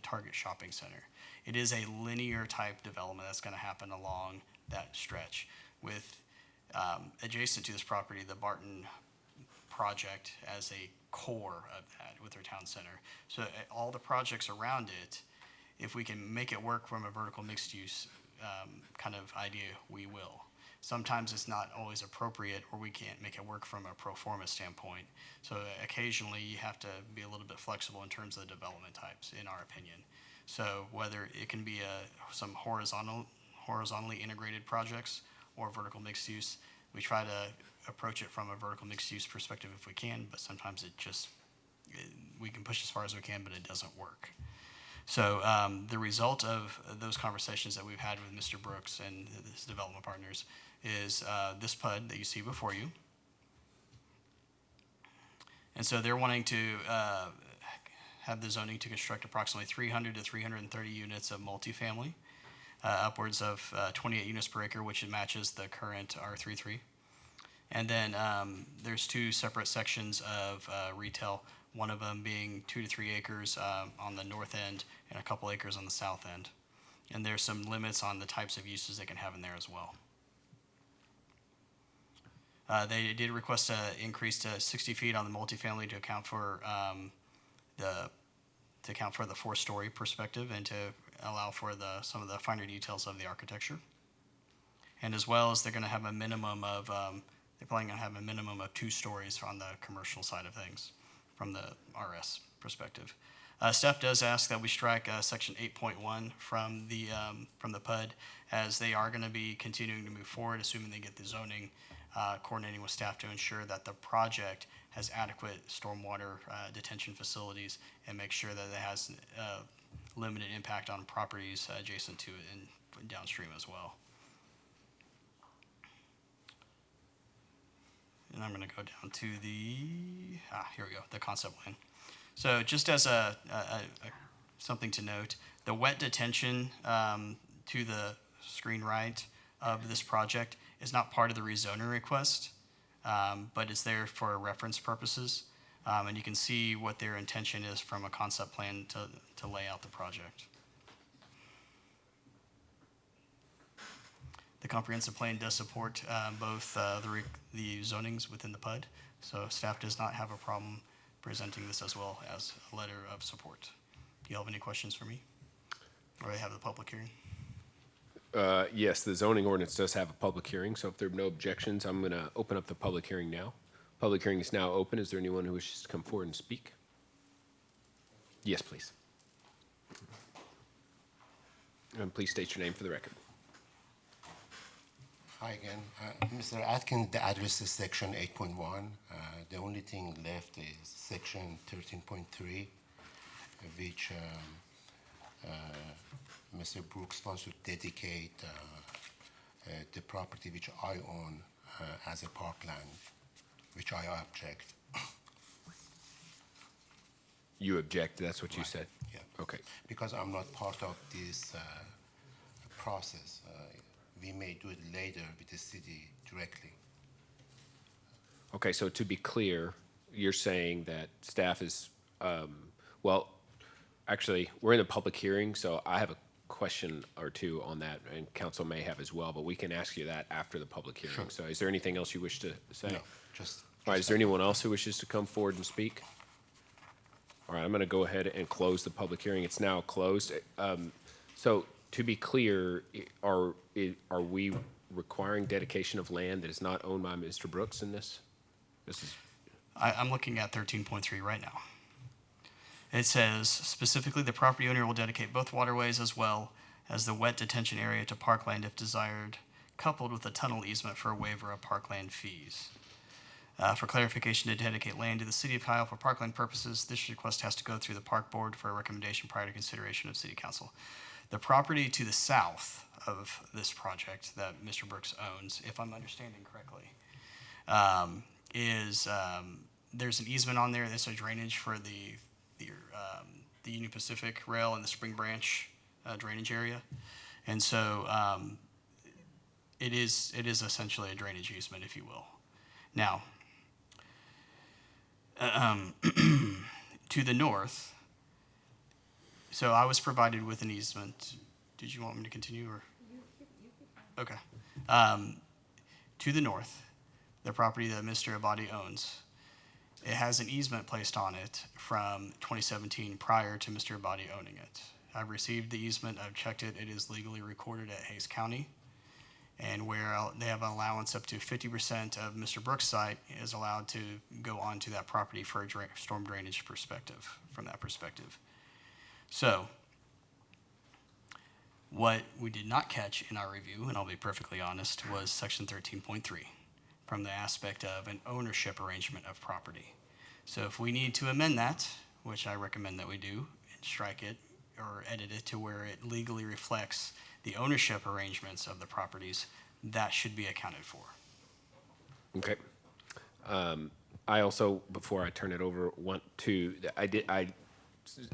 Target Shopping Center. It is a linear type development that's going to happen along that stretch, with adjacent to this property, the Barton project as a core of that with their town center. So all the projects around it, if we can make it work from a vertical mixed use kind of idea, we will. Sometimes it's not always appropriate, or we can't make it work from a pro forma standpoint. So occasionally you have to be a little bit flexible in terms of the development types, in our opinion. So whether it can be some horizontally integrated projects or vertical mixed use, we try to approach it from a vertical mixed use perspective if we can, but sometimes we can push as far as we can, but it doesn't work. So the result of those conversations that we've had with Mr. Brooks and his development partners is this PUD that you see before you. And so they're wanting to have the zoning to construct approximately 300 to 330 units of multifamily. upwards of 28 units per acre, which matches the current R33. And then there's two separate sections of retail, one of them being 2 to 3 acres on the north end and a couple acres on the south end. And there's some limits on the types of uses they can have in there as well. They did request an increase to 60 feet on the multifamily to account for the 4-story perspective and to allow for some of the finer details of the architecture. And as well as they're going to have a minimum of they're planning to have a minimum of 2 stories on the commercial side of things from the RS perspective. Staff does ask that we strike section 8.1 from the PUD, as they are going to be continuing to move forward, assuming they get the zoning, coordinating with staff to ensure that the project has adequate stormwater detention facilities and make sure that it has limited impact on properties adjacent to it and downstream as well. And I'm going to go down to here we go, the concept plan. So just as something to note, the wet detention to the screen right of this project is not part of the rezoning request, but it's there for reference purposes. And you can see what their intention is from a concept plan to lay out the project. The comprehensive plan does support both the zonings within the PUD, so staff does not have a problem presenting this as well as a letter of support. Do you have any questions for me? Or I have the public hearing? Yes, the zoning ordinance does have a public hearing, so if there are no objections, I'm going to open up the public hearing now. Public hearing is now open. Is there anyone who wishes to come forward and speak? Yes, please. And please state your name for the record. Hi again. Mr. Atkins, the address is section 8.1. The only thing left is section 13.3, which Mr. Brooks wants to dedicate the property which I own as a parkland, which I object. You object, that's what you Right. said? Yeah. Okay. Because I'm not part of this process. We may do it later with the city directly. Okay, so to be clear, you're saying that staff is, well, actually, we're in the public hearing, so I have a question or two on that, and council may have as well, but we can ask you that after the public hearing. Sure. So is there anything else you wish to say? No, just. All right, is there anyone else who wishes to come forward and speak? All right, I'm going to go ahead and close the public hearing. It's now closed. So to be clear, are we requiring dedication of land that is not owned by Mr. Brooks in this? This is. I'm looking at 13.3 right now. It says, specifically, the property owner will dedicate both waterways as well as the wet detention area to parkland if desired, coupled with a tunnel easement for a waiver of parkland fees. For clarification, to dedicate land to the city of Kyle for parkland purposes, this request has to go through the park board for a recommendation prior to consideration of city council. The property to the south of this project that Mr. Brooks owns, if I'm understanding correctly, there's an easement on there. There's a drainage for the Union Pacific Rail and the Spring Branch drainage area, and so it is essentially a drainage easement, if you will. Now, to the north, so I was provided with an easement. Did you want me to continue, or? Okay. To the north, the property that Mr. Abadi owns, it has an easement placed on it from 2017 prior to Mr. Abadi owning it. I've received the easement, I've checked it, it is legally recorded at Hays County. And where they have an allowance up to 50% of Mr. Brooks' site is allowed to go onto that property for a storm drainage perspective, from that perspective. So, what we did not catch in our review, and I'll be perfectly honest, was section 13.3 from the aspect of an ownership arrangement of property. So if we need to amend that, which I recommend that we do, and strike it or edit it to where it legally reflects the ownership arrangements of the properties, that should be accounted for. Okay. I also, before I turn it over, want to, I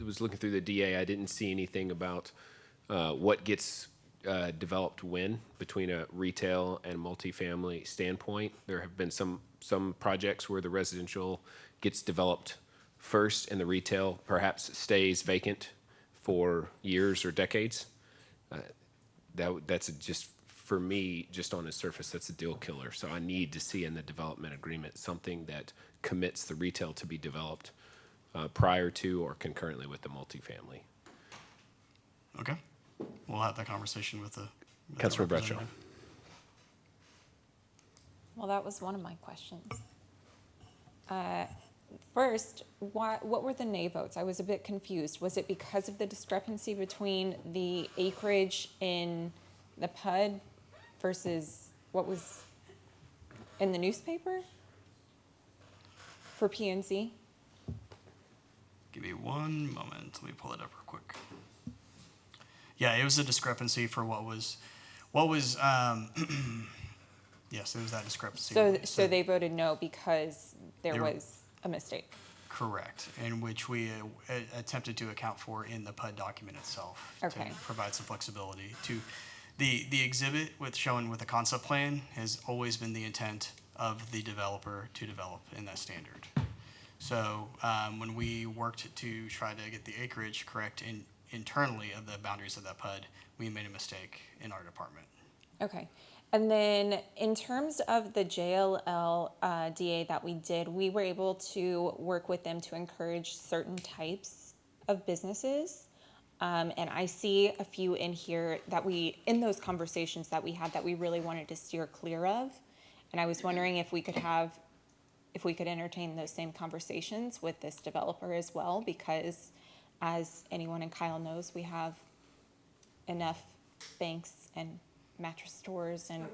was looking through the DA, I didn't see anything about what gets developed when between a retail and multifamily standpoint. There have been some projects where the residential gets developed first and the retail perhaps stays vacant for years or decades. That's just, for me, just on the surface, that's a deal killer. So I need to see in the development agreement something that commits the retail to be developed prior to or concurrently with the multifamily. Okay. We'll have that conversation with the Councilor Bradshaw. representative. Well, that was one of my questions. First, what were the nay votes? I was a bit confused. Was it because of the discrepancy between the acreage in the PUD versus what was in the newspaper for PNC? Give me one moment. Let me pull it up real quick. Yeah, it was a discrepancy for what was, yes, it was that discrepancy. So they voted no because there was a mistake. Correct, in which we attempted to account for in the PUD document itself. Okay. To provide some flexibility. The exhibit shown with the concept plan has always been the intent of the developer to develop in that standard. So when we worked to try to get the acreage correct internally of the boundaries of that PUD, we made a mistake in our department. Okay. And then in terms of the JLL DA that we did, we were able to work with them to encourage certain types of businesses. And I see a few in here that in those conversations that we had, that we really wanted to steer clear of. And I was wondering if we could entertain those same conversations with this developer as well, because as anyone in Kyle knows, we have enough banks and mattress stores and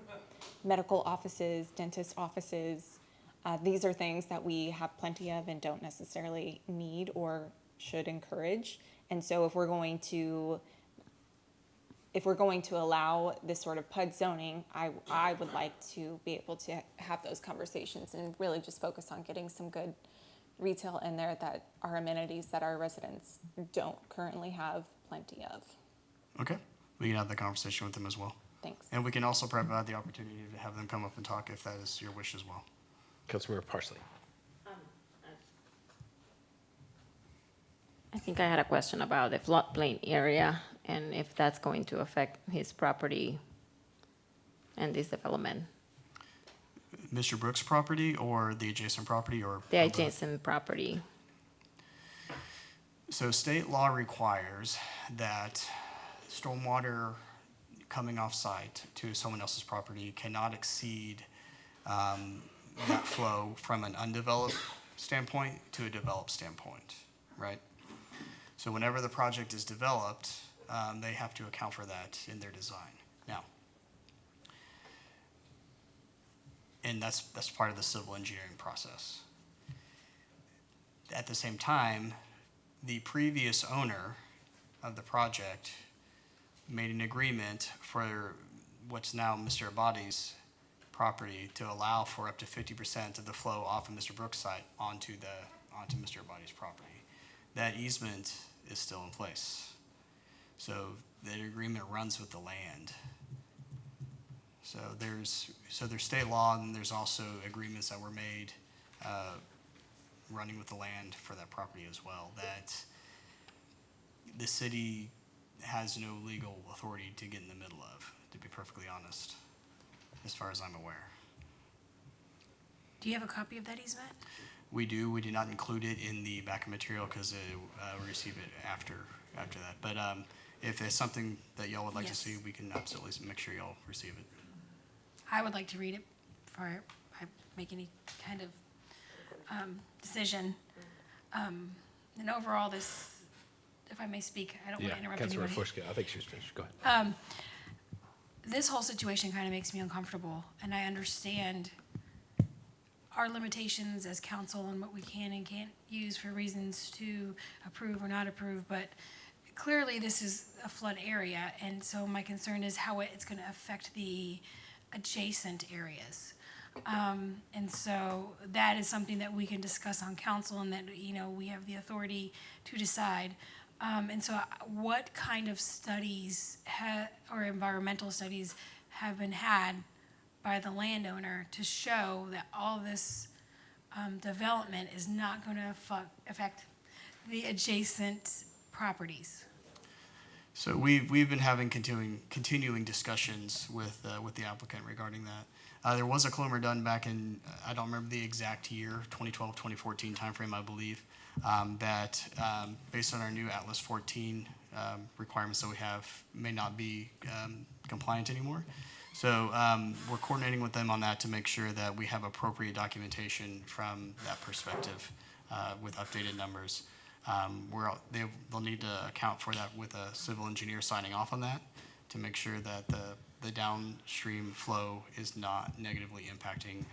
medical offices, dentist offices. These are things that we have plenty of and don't necessarily need or should encourage. And so if we're going to allow this sort of PUD zoning, I would like to be able to have those conversations and really just focus on getting some good retail in there that are amenities that our residents don't currently have plenty of. Okay, we can have that conversation with them as well. Thanks. And we can also provide the opportunity to have them come up and talk if that is your wish as well. Councilmember Parsley. I think I had a question about the floodplain area and if that's going to affect his property and this development. Mr. Brooks' property or the adjacent property or? The adjacent property. So state law requires that stormwater coming off site to someone else's property cannot exceed that flow from an undeveloped standpoint to a developed standpoint, right? So whenever the project is developed, they have to account for that in their design. Now, and that's part of the civil engineering process. At the same time, the previous owner of the project made an agreement for what's now Mr. Abadi's property to allow for up to 50% of the flow off of Mr. Brooks' site onto Mr. Abadi's property. That easement is still in place. So that agreement runs with the land. So there's state law, and there's also agreements that were made running with the land for that property as well, that the city has no legal authority to get in the middle of, to be perfectly honest, as far as I'm aware. Do you have a copy of that easement? We do. We did not include it in the backup material because we received it after that. But if it's something that y'all would like to see, we can absolutely make sure y'all receive it. I would like to read it before I make any kind of decision. And overall, this, if I may speak, I don't want to interrupt Councilor anybody. Flores-Cale, I think she was finished. Go ahead. This whole situation kind of makes me uncomfortable, and I understand our limitations as council and what we can and can't use for reasons to approve or not approve, but clearly this is a flood area, and so my concern is how it's going to affect the adjacent areas. And so that is something that we can discuss on council and that, we have the authority to decide. And so what kind of studies or environmental studies have been had by the landowner to show that all this development is not going to affect the adjacent properties? So we've been having continuing discussions with the applicant regarding that. There was a CLOMR done back in, I don't remember the exact year, 2012, 2014 timeframe, I believe, that based on our new Atlas 14 requirements that we have may not be compliant anymore. So we're coordinating with them on that to make sure that we have appropriate documentation from that perspective with updated numbers. They'll need to account for that with a civil engineer signing off on that to make sure that the downstream flow is not negatively impacting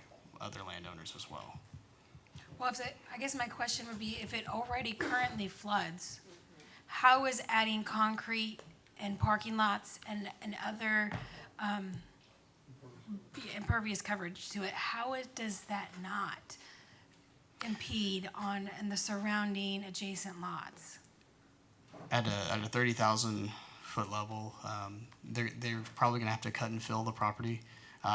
other landowners as well. Well, I guess my question would be, if it already currently floods, how is adding concrete and parking lots and other impervious coverage to it, does that not impede on the surrounding adjacent lots? At a 30,000 foot level, they're probably gonna have to cut and fill the property.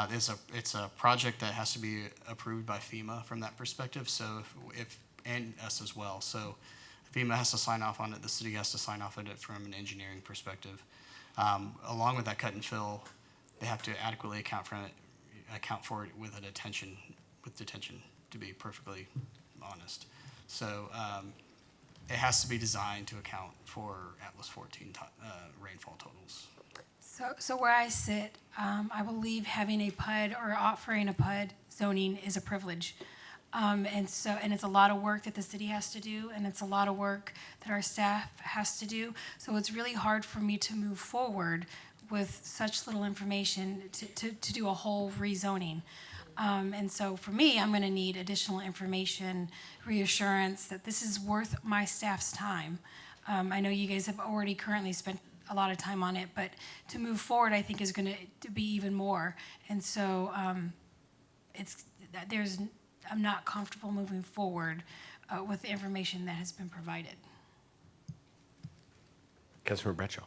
It's a project that has to be approved by FEMA from that perspective. So and us as well. So FEMA has to sign off on it. The city has to sign off on it from an engineering perspective. Along with that cut and fill, they have to adequately account for it with detention, to be perfectly honest. So it has to be designed to account for Atlas 14 rainfall totals. So where I sit, I believe having a PUD or offering a PUD zoning is a privilege. And it's a lot of work that the city has to do, and it's a lot of work that our staff has to do. So it's really hard for me to move forward with such little information to do a whole rezoning. And so for me, I'm gonna need additional information, reassurance that this is worth my staff's time. I know you guys have already currently spent a lot of time on it, but to move forward, I think is going to be even more. And so I'm not comfortable moving forward with the information that has been provided. Councilmember Bradshaw.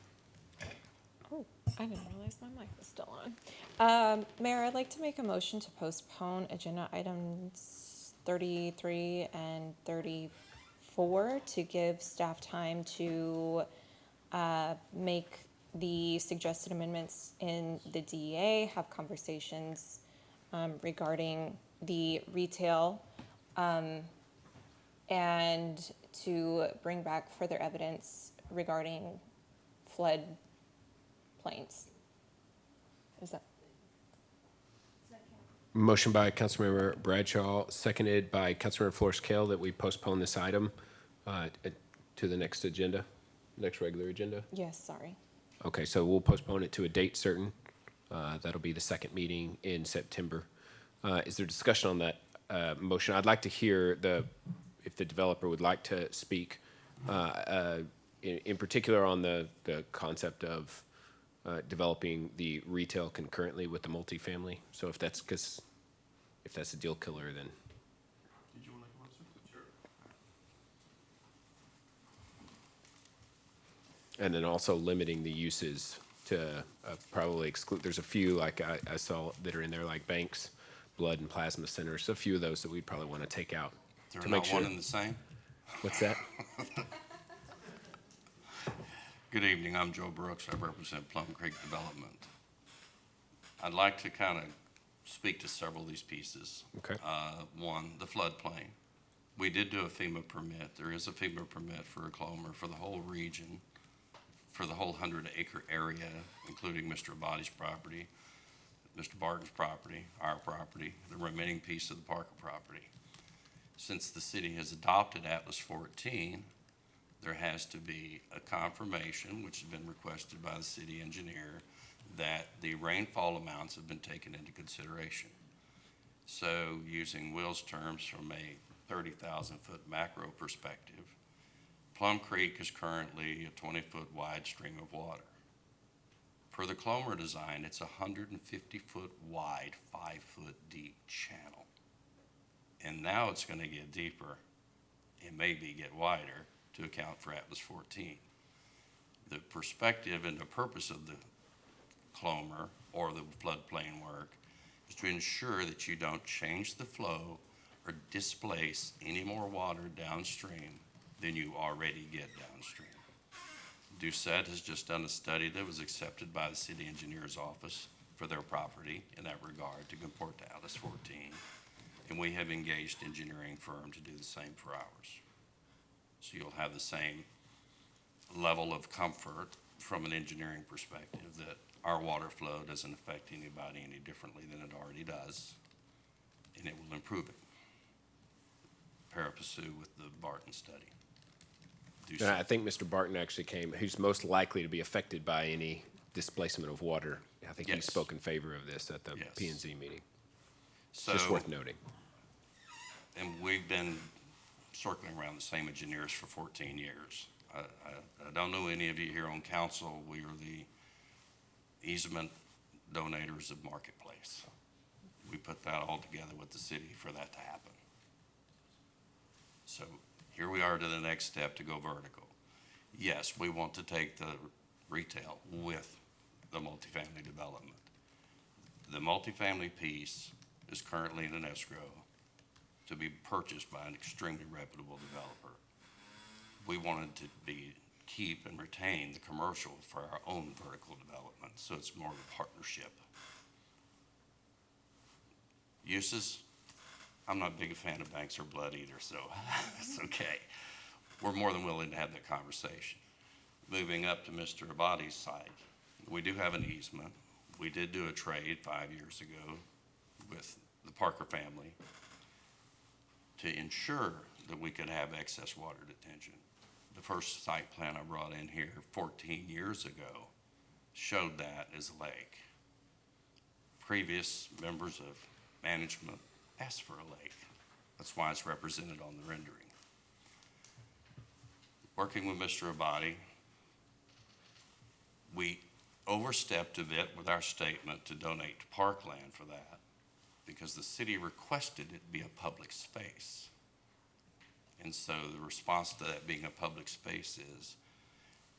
Oh, I didn't realize my mic was still on. Mayor, I'd like to make a motion to postpone agenda items 33 and 34 to give staff time to make the suggested amendments in the DEA, have conversations regarding the retail, and to bring back further evidence regarding flood plains. Is that? Motion by Councilmember Bradshaw, seconded by Councilmember Flores-Cale, that we postpone this item to the next agenda. Next regular agenda? Yes, sorry. Okay, so we'll postpone it to a date certain. That'll be the second meeting in September. Is there discussion on that motion? I'd like to hear if the developer would like to speak, in particular on the concept of developing the retail concurrently with the multifamily. So if that's a deal killer, then. And then also limiting the uses to probably exclude, there's a few like I saw that are in there, like banks, blood and plasma centers, so a few of those that we'd probably want to take out. They're to make not sure. one and the same? What's that? Good evening, I'm Joe Brooks, I represent Plum Creek Development. I'd like to kind of speak to several of these pieces. Okay. One, the floodplain. We did do a FEMA permit. There is a FEMA permit for a CLOMR for the whole region, for the whole 100-acre area, including Mr. Abadi's property, Mr. Barton's property, our property, the remaining piece of the Parker property. Since the city has adopted Atlas 14, there has to be a confirmation, which has been requested by the city engineer, that the rainfall amounts have been taken into consideration. So using Will's terms from a 30,000-foot macro perspective, Plum Creek is currently a 20-foot wide stream of water. For the CLOMR design, it's a 150-foot wide, 5-foot deep channel. And now it's going to get deeper and maybe get wider to account for Atlas 14. The perspective and the purpose of the clomer or the floodplain work is to ensure that you don't change the flow or displace any more water downstream than you already get downstream. Doucette has just done a study that was accepted by the city engineer's office for their property in that regard to comport to Atlas 14. And we have engaged engineering firm to do the same for ours. So you'll have the same level of comfort from an engineering perspective that our water flow doesn't affect anybody any differently than it already does, and it will improve it. Pari passu with the Barton study. And I think Mr. Barton actually came, who's most likely to be affected by any displacement of water. I think he Yes. spoke in favor of this at the Yes. P&Z meeting. So, Just worth noting. and we've been circling around the same engineers for 14 years. I don't know any of you here on council. We are the easement donators of Marketplace. We put that all together with the city for that to happen. So here we are to the next step to go vertical. Yes, we want to take the retail with the multifamily development. The multifamily piece is currently in an escrow to be purchased by an extremely reputable developer. We wanted to keep and retain the commercial for our own vertical development, so it's more of a partnership. Uses, I'm not big a fan of banks or blood either, so it's okay. We're more than willing to have that conversation. Moving up to Mr. Abadi's side, we do have an easement. We did do a trade 5 years ago with the Parker family to ensure that we could have excess water detention. The first site plan I brought in here 14 years ago showed that as a lake. Previous members of management asked for a lake. That's why it's represented on the rendering. Working with Mr. Abadi, we overstepped a bit with our statement to donate to parkland for that because the city requested it be a public space. And so the response to that being a public space is,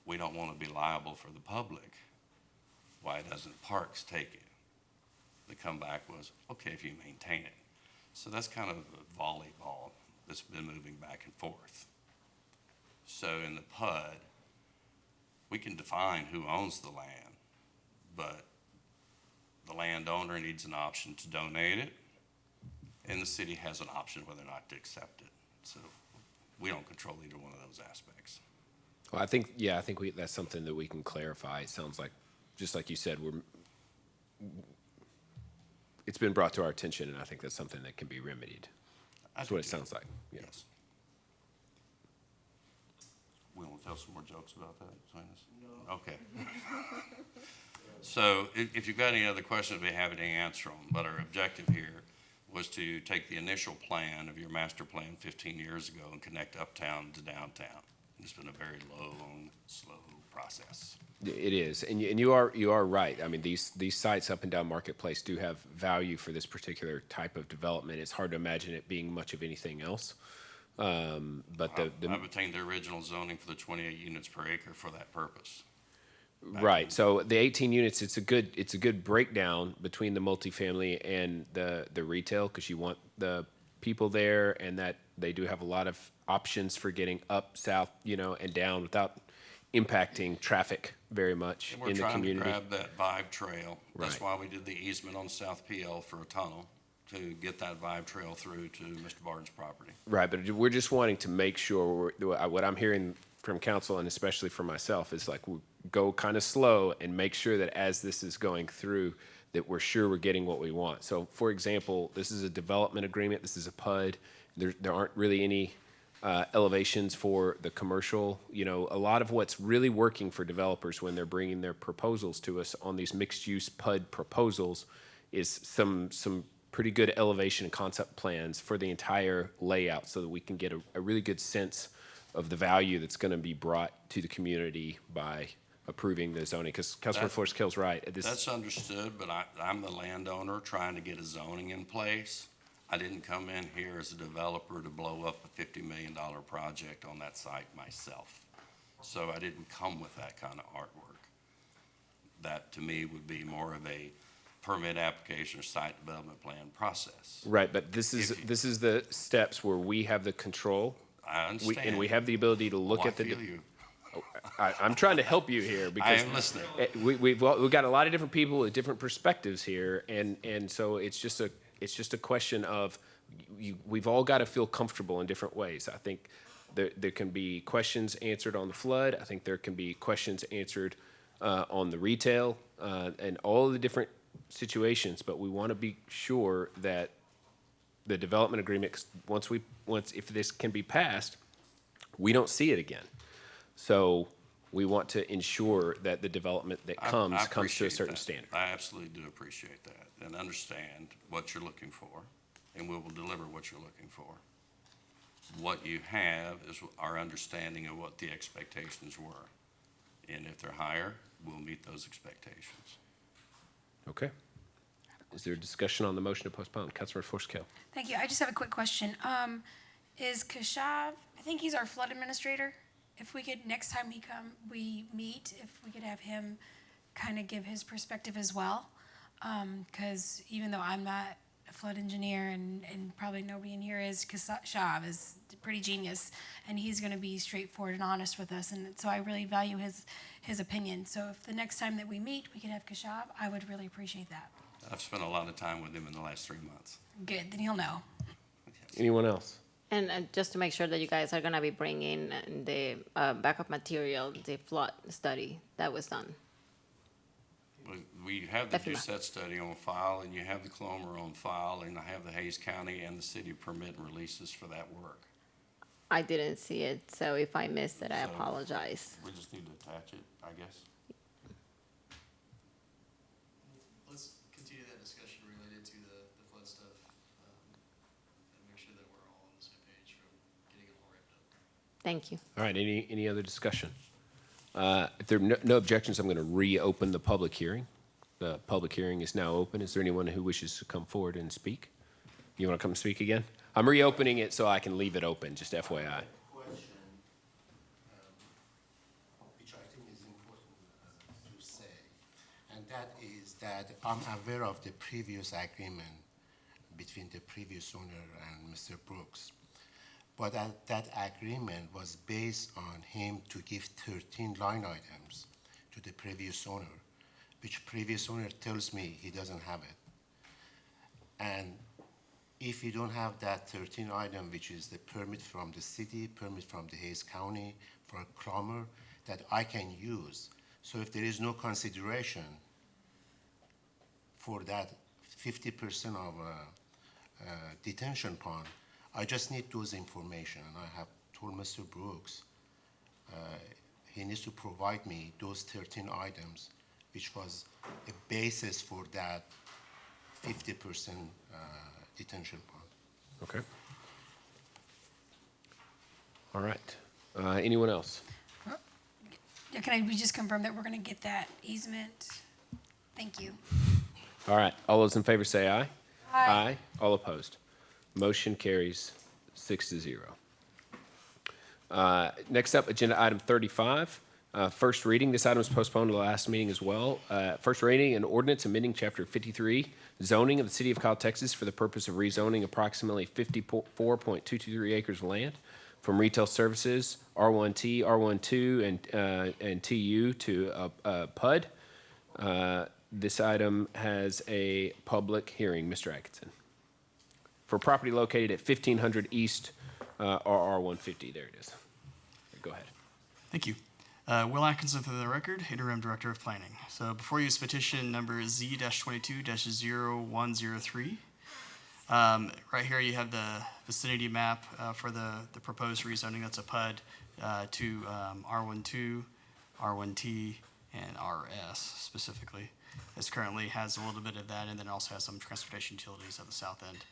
we don't want to be liable for the public. Why doesn't Parks take it? The comeback was, okay, if you maintain it. So that's kind of a volleyball that's been moving back and forth. So in the PUD, we can define who owns the land, but the landowner needs an option to donate it, and the city has an option whether or not to accept it. So we don't control either one of those aspects. Well, I think that's something that we can clarify. It sounds like, just like you said, it's been brought to our attention, and I think that's something that can be remedied. That's what it sounds like. Yes. We want to tell some more jokes about that, Sinus? No. Okay. So if you've got any other questions, we'd be happy to answer them. But our objective here was to take the initial plan of your master plan 15 years ago and connect uptown to downtown. It's been a very long, slow process. It is, and you are right. I mean, these sites up and down Marketplace do have value for this particular type of development. It's hard to imagine it being much of anything else. But I've obtained the original zoning for the 28 units per acre for that purpose. Right. So the 18 units, it's a good breakdown between the multifamily and the retail, because you want the people there, and that they do have a lot of options for getting up, south, and down without impacting traffic very much in the community. We're trying to grab that vibe trail. That's Right. why we did the easement on South PL for a tunnel, to get that vibe trail through to Mr. Barton's property. Right, but we're just wanting to make sure, what I'm hearing from council, and especially for myself, is like, we go kind of slow and make sure that as this is going through, that we're sure we're getting what we want. So, for example, this is a development agreement, this is a PUD, there aren't really any elevations for the commercial. A lot of what's really working for developers when they're bringing their proposals to us on these mixed-use PUD proposals is some pretty good elevation and concept plans for the entire layout, so that we can get a really good sense of the value that's going to be brought to the community by approving the zoning. Because Councilman Flores-Cale's right. That's understood, but I'm the landowner trying to get a zoning in place. I didn't come in here as a developer to blow up a $50 million project on that site myself. So I didn't come with that kind of artwork. That, to me, would be more of a permit application or site development plan process. Right, but this is the steps where we have the control. I understand. And we have the ability to look at the. I feel you. I'm trying to help you here because I am listening. We've got a lot of different people with different perspectives here, and so it's just a question of we've all got to feel comfortable in different ways. I think there can be questions answered on the flood. I think there can be questions answered on the retail and all the different situations, but we want to be sure that the development agreement, if this can be passed, we don't see it again. So we want to ensure that the development that comes to a appreciate certain that. standard. I absolutely do appreciate that and understand what you're looking for, and we will deliver what you're looking for. What you have is our understanding of what the expectations were. And if they're higher, we'll meet those expectations. Okay. Is there a discussion on the motion to postpone? Councilor Flores-Cale. Thank you. I just have a quick question. Is Kashav, I think he's our flood administrator. If we could, next time we meet, if we could have him kind of give his perspective as well. Because even though I'm not a flood engineer and probably nobody in here is, Kashav is pretty genius and he's going to be straightforward and honest with us. And so I really value his opinion. So if the next time that we meet, we could have Kashav, I would really appreciate that. I've spent a lot of time with him in the last 3 months. Good, then he'll know. Anyone else? And just to make sure that you guys are gonna be bringing the backup material, the flood study that was done. We have the Definitely. GSET study on file, and you have the Clomer on file, and I have the Hayes County and the city permit and releases for that work. I didn't see it, so if I missed it, I So- apologize. We just need to attach it, I guess. Let's continue that discussion related to the flood stuff, and make sure that we're all on the same page from getting it all wrapped up. Thank you. All right, any other discussion? If there are no objections, I'm going to reopen the public hearing. The public hearing is now open. Is there anyone who wishes to come forward and speak? You want to come speak again? I'm reopening it so I can leave it open, just FYI. Question, which I think is important to say, and that is that I'm aware of the previous agreement between the previous owner and Mr. Brooks. But that agreement was based on him to give 13 line items to the previous owner, which previous owner tells me he doesn't have it. And if you don't have that 13 item, which is the permit from the city, permit from the Hayes County for a plumber, that I can use. So if there is no consideration for that 50% of detention pond, I just need those information. And I have told Mr. Brooks, he needs to provide me those 13 items, which was a basis for that 50% detention pond. Okay. All right. Anyone else? Can we just confirm that we're going to get that easement? Thank you. All right. All those in favor say aye. Aye. All opposed. Motion carries 6-0. Next up, agenda item 35. First reading. This item was postponed to the last meeting as well. First reading, an ordinance amending Chapter 53, zoning of the City of Kyle, Texas, for the purpose of rezoning approximately 54.223 acres of land from retail services, R1T, R12, and TU to PUD. This item has a public hearing. Mr. Atkinson. For property located at 1500 East RR150. There it is. Go ahead. Thank you. Will Atkinson for the record, Interim Director of Planning. So before you is petition number Z-22-0103. Right here you have the vicinity map for the proposed rezoning. That's a PUD to R12, R1T, and RS specifically. This currently has a little bit of that, and then also has some transportation utilities at the south end.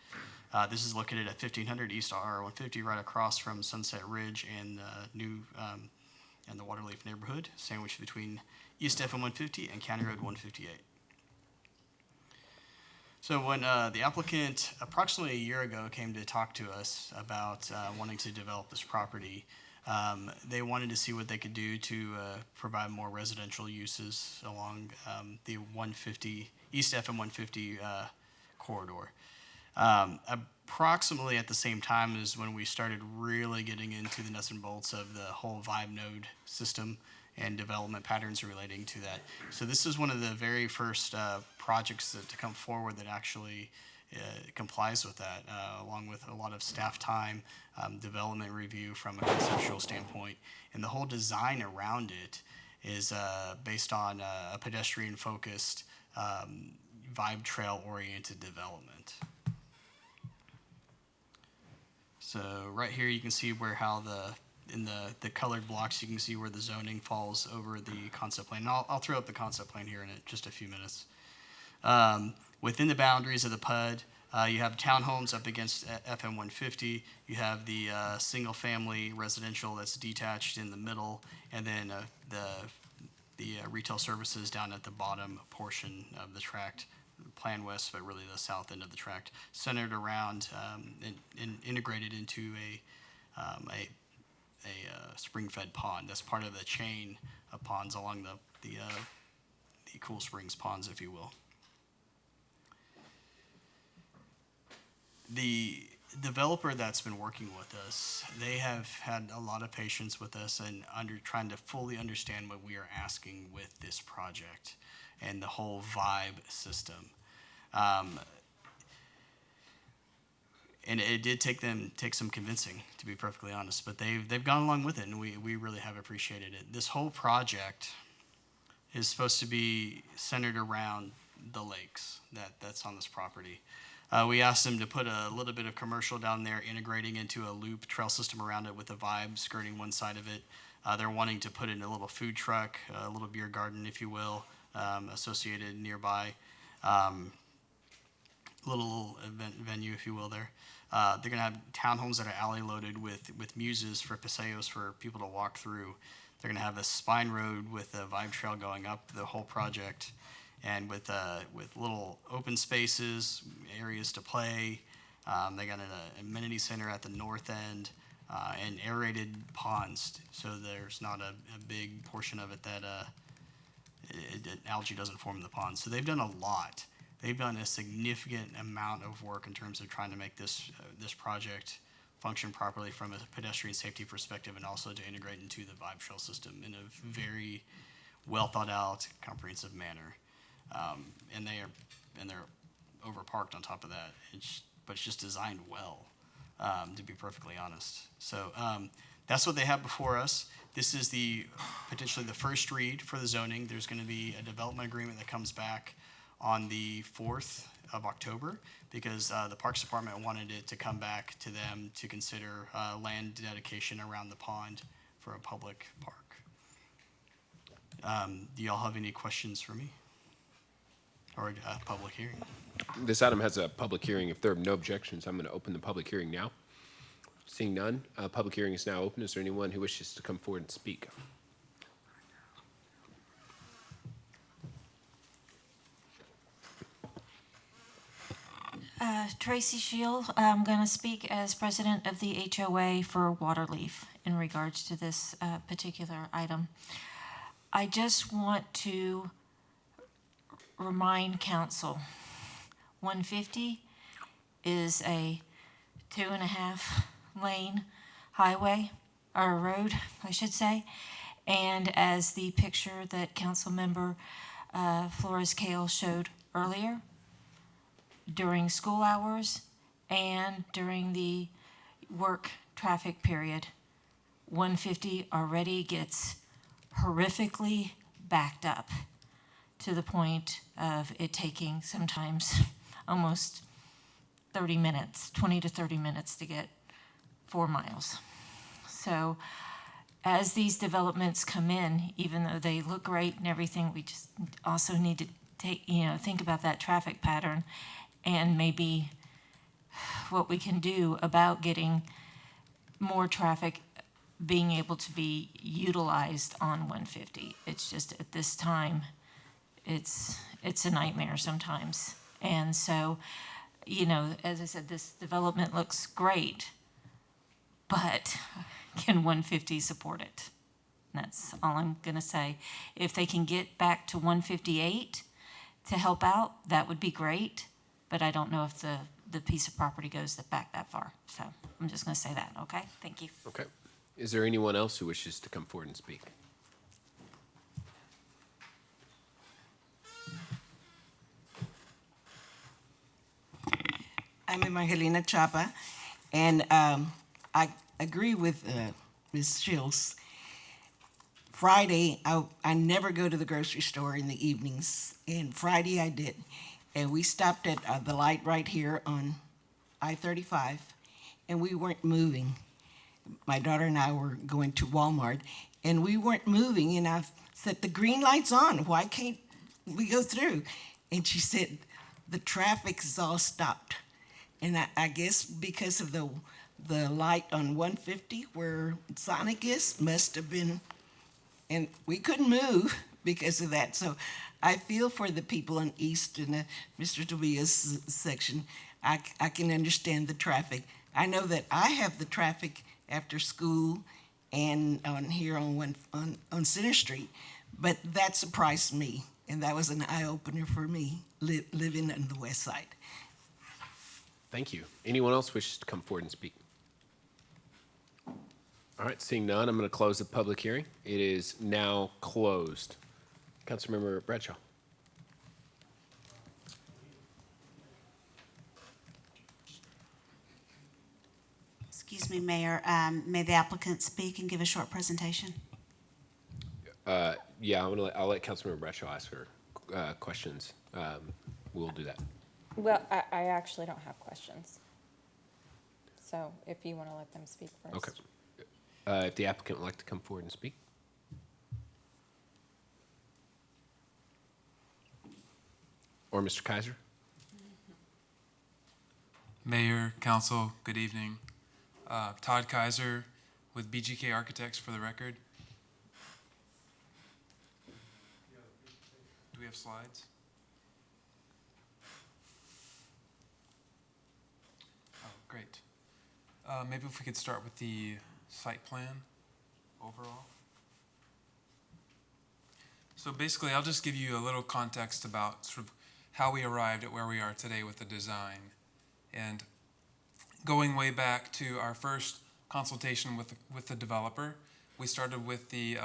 This is located at 1500 East R150, right across from Sunset Ridge and and the Waterleaf neighborhood, sandwiched between East FM 150 and County Road 158. So when the applicant approximately a year ago came to talk to us about wanting to develop this property, They wanted to see what they could do to provide more residential uses along the 150, East FM 150 corridor. Approximately at the same time is when we started really getting into the nuts and bolts of the whole vibe node system and development patterns relating to that. So this is one of the very first projects to come forward that actually complies with that, along with a lot of staff time, development review from a conceptual standpoint. And the whole design around it is based on a pedestrian-focused, vibe trail-oriented development. So right here you can see where in the colored blocks, you can see where the zoning falls over the concept plan. And I'll throw up the concept plan here in just a few minutes. Within the boundaries of the PUD, you have townhomes up against FM 150. You have the single-family residential that's detached in the middle, and then the retail services down at the bottom portion of the tract, Plan West, but really the south end of the tract, centered around and integrated into a spring-fed pond. That's part of the chain of ponds along the Cool Springs ponds, if you will. The developer that's been working with us, they have had a lot of patience with us and trying to fully understand what we are asking with this project and the whole vibe system. And it did take some convincing, to be perfectly honest, but they've gone along with it, and we really have appreciated it. This whole project is supposed to be centered around the lakes that's on this property. We asked them to put a little bit of commercial down there, integrating into a loop trail system around it with a vibe skirting one side of it. They're wanting to put in a little food truck, a little beer garden, if you will, associated nearby. Little event venue, if you will, there. They're going to have townhomes that are alley loaded with muses for paseos for people to walk through. They're going to have a spine road with a vibe trail going up the whole project, and with little open spaces, areas to play. They got an amenity center at the north end, and aerated ponds, so there's not a big portion of it that algae doesn't form in the pond. So they've done a lot. They've done a significant amount of work in terms of trying to make this project function properly from a pedestrian safety perspective, and also to integrate into the vibe trail system in a very well thought out, comprehensive manner. And they're over parked on top of that. But it's just designed well, to be perfectly honest. So that's what they have before us. This is potentially the first read for the zoning. There's going to be a development agreement that comes back on the 4th of October, because the Parks Department wanted it to come back to them to consider land dedication around the pond for a public park. Do y'all have any questions for me? Or a public hearing? This item has a public hearing. If there are no objections, I'm going to open the public hearing now. Seeing none, public hearing is now open. Is there anyone who wishes to come forward and speak? Tracy Shield. I'm going to speak as president of the HOA for Waterleaf in regards to this particular item. I just want to remind council, 150 is a 2.5 lane highway, or road, I should say. And as the picture that council member Flores-Cale showed earlier, during school hours and during the work traffic period, 150 already gets horrifically backed up to the point of it taking sometimes almost 30 minutes, 20 to 30 minutes to get 4 miles. So as these developments come in, even though they look great and everything, we just also need to think about that traffic pattern and maybe what we can do about getting more traffic being able to be utilized on 150. It's just at this time, it's a nightmare sometimes. And so, as I said, this development looks great, but can 150 support it? That's all I'm going to say. If they can get back to 158 to help out, that would be great. But I don't know if the piece of property goes back that far. So I'm just going to say that, okay? Thank you. Okay. Is there anyone else who wishes to come forward and speak? I'm Evangelina Chapa, and I agree with Ms. Shields. Friday, I never go to the grocery store in the evenings, and Friday I did. And we stopped at the light right here on I-35, and we weren't moving. My daughter and I were going to Walmart, and we weren't moving, and I said, the green light's on, why can't we go through? And she said, the traffic is all stopped. And I guess because of the light on 150 where Sonic is, must have been, and we couldn't move because of that. So I feel for the people on East and Mr. Tobias section. I can understand the traffic. I know that I have the traffic after school and on Center Street, but that surprised me, and that was an eye-opener for me living on the west side. Thank you. Anyone else wishes to come forward and speak? All right, seeing none, I'm going to close the public hearing. It is now closed. Councilmember Bradshaw. Excuse me, Mayor. May the applicant speak and give a short presentation? Yeah, I'll let Councilmember Bradshaw ask her questions. We'll do that. Well, I actually don't have questions. So if you want to let them speak first. Okay. If the applicant would like to come forward and speak. Or Mr. Kaiser. Mayor, Council, good evening. Todd Kaiser with BGK Architects for the record. Do we have slides? Oh, great. Maybe if we could start with the site plan overall. So basically, I'll just give you a little context about sort of how we arrived at where we are today with the design. And going way back to our first consultation with the developer, we started with the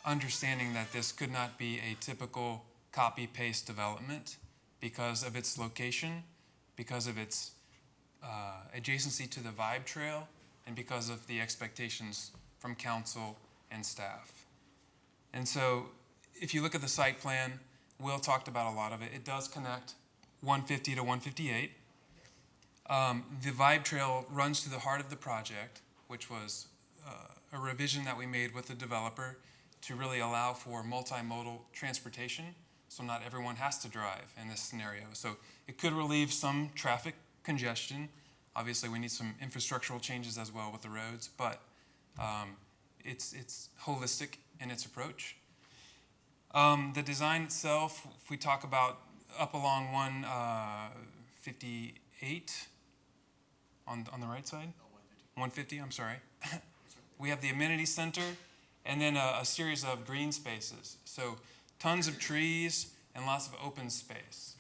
understanding that this could not be a typical copy-paste development because of its location, because of its adjacency to the Vibe Trail, and because of the expectations from council and staff. And so if you look at the site plan, Will talked about a lot of it. It does connect 150 to 158. The Vibe Trail runs to the heart of the project, which was a revision that we made with the developer to really allow for multimodal transportation, so not everyone has to drive in this scenario. So it could relieve some traffic congestion. Obviously, we need some infrastructural changes as well with the roads, but it's holistic in its approach. The design itself, if we talk about up along 158, on the right side? 150, I'm sorry. We have the amenity center and then a series of green spaces. So tons of trees and lots of open space.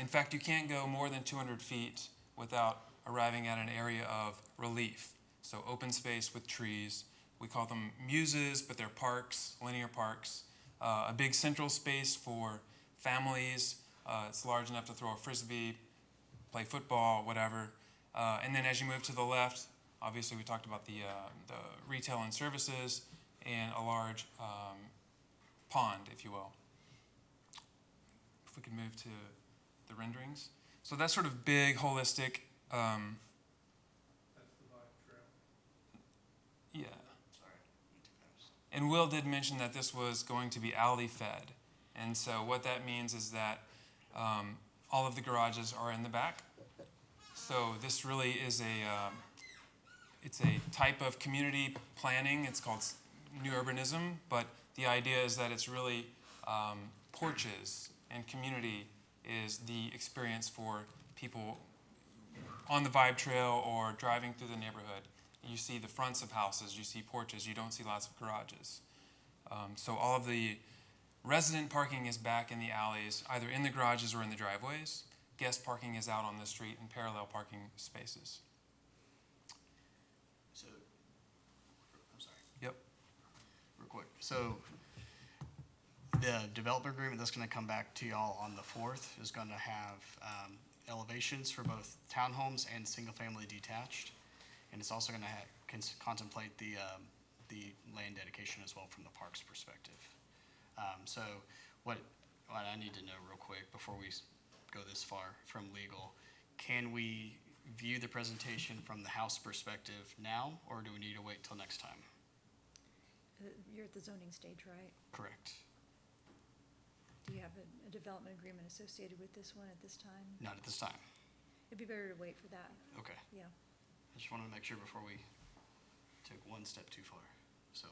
In fact, you can't go more than 200 feet without arriving at an area of relief. So open space with trees. We call them muses, but they're parks, linear parks. A big central space for families. It's large enough to throw a frisbee, play football, whatever. And then as you move to the left, obviously we talked about the retail and services and a large pond, if you will. If we could move to the renderings. So that's sort of big, holistic. That's the Vibe Trail. Yeah. And Will did mention that this was going to be alley fed. And so what that means is that all of the garages are in the back. So this really is it's a type of community planning. It's called new urbanism, but the idea is that it's really porches and community is the experience for people on the Vibe Trail or driving through the neighborhood. You see the fronts of houses, you see porches, you don't see lots of garages. So all of the resident parking is back in the alleys, either in the garages or in the driveways. Guest parking is out on the street in parallel parking spaces. So, I'm sorry. Yep. Real quick. So the development agreement that's going to come back to y'all on the 4th is going to have elevations for both townhomes and single-family detached. And it's also going to contemplate the land dedication as well from the park's perspective. So what I need to know real quick before we go this far from legal, can we view the presentation from the house perspective now, or do we need to wait till next time? You're at the zoning stage, right? Correct. Do you have a development agreement associated with this one at this time? Not at this time. It'd be better to wait for that. Okay. Yeah. I just wanted to make sure before we took one step too far. So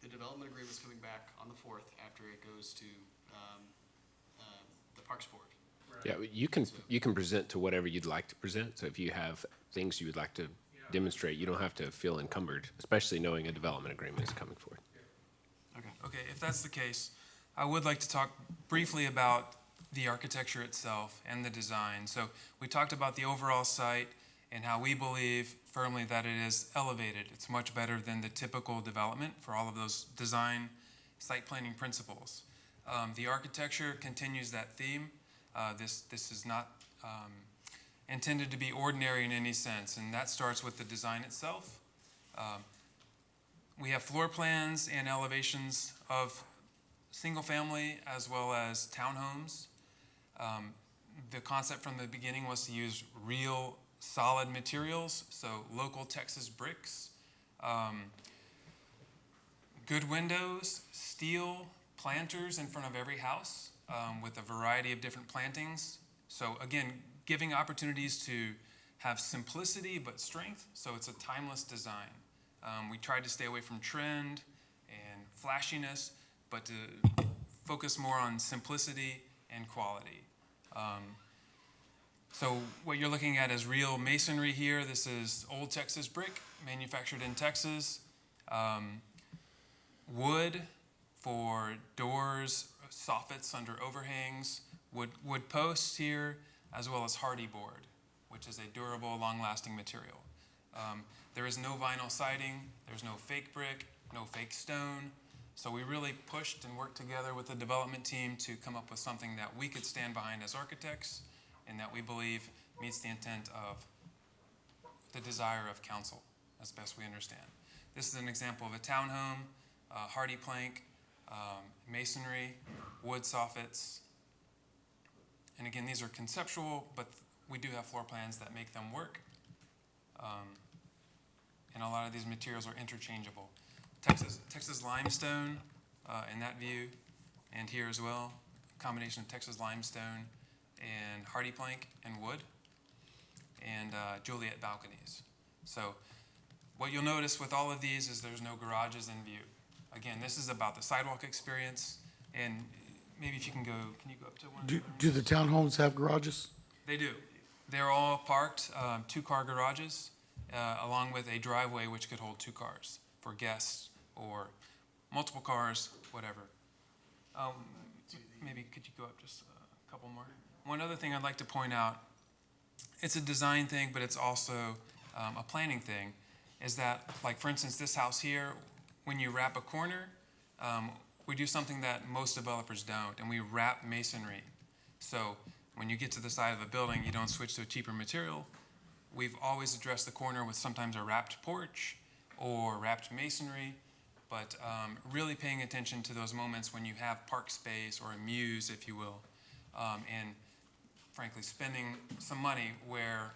the development agreement is coming back on the 4th after it goes to the Parks Board. Yeah, you can present to whatever you'd like to present. So if you have things you would like to demonstrate, you don't have to feel encumbered, especially knowing a development agreement is coming forward. Okay, if that's the case, I would like to talk briefly about the architecture itself and the design. So we talked about the overall site and how we believe firmly that it is elevated. It's much better than the typical development for all of those design site planning principles. The architecture continues that theme. This is not intended to be ordinary in any sense, and that starts with the design itself. We have floor plans and elevations of single family as well as townhomes. The concept from the beginning was to use real solid materials, so local Texas bricks, good windows, steel, planters in front of every house with a variety of different plantings. So again, giving opportunities to have simplicity but strength, so it's a timeless design. We tried to stay away from trend and flashiness, but to focus more on simplicity and quality. So what you're looking at is real masonry here. This is old Texas brick, manufactured in Texas. Wood for doors, soffits under overhangs, wood posts here, as well as hardy board, which is a durable, long-lasting material. There is no vinyl siding, there's no fake brick, no fake stone. So we really pushed and worked together with the development team to come up with something that we could stand behind as architects and that we believe meets the intent of the desire of council, as best we understand. This is an example of a townhome, hardy plank, masonry, wood soffits. And again, these are conceptual, but we do have floor plans that make them work. And a lot of these materials are interchangeable. Texas limestone in that view, and here as well, a combination of Texas limestone and hardy plank and wood, and Juliet balconies. So what you'll notice with all of these is there's no garages in view. Again, this is about the sidewalk experience, and maybe if you can go up to one? Do the townhomes have garages? They do. They're all parked, 2-car garages, along with a driveway which could hold 2 cars for guests or multiple cars, whatever. Maybe could you go up just a couple more? One other thing I'd like to point out, it's a design thing, but it's also a planning thing, is that, like for instance, this house here, when you wrap a corner, we do something that most developers don't, and we wrap masonry. So when you get to the side of a building, you don't switch to a cheaper material. We've always addressed the corner with sometimes a wrapped porch or wrapped masonry, but really paying attention to those moments when you have park space or a muse, if you will, and frankly spending some money where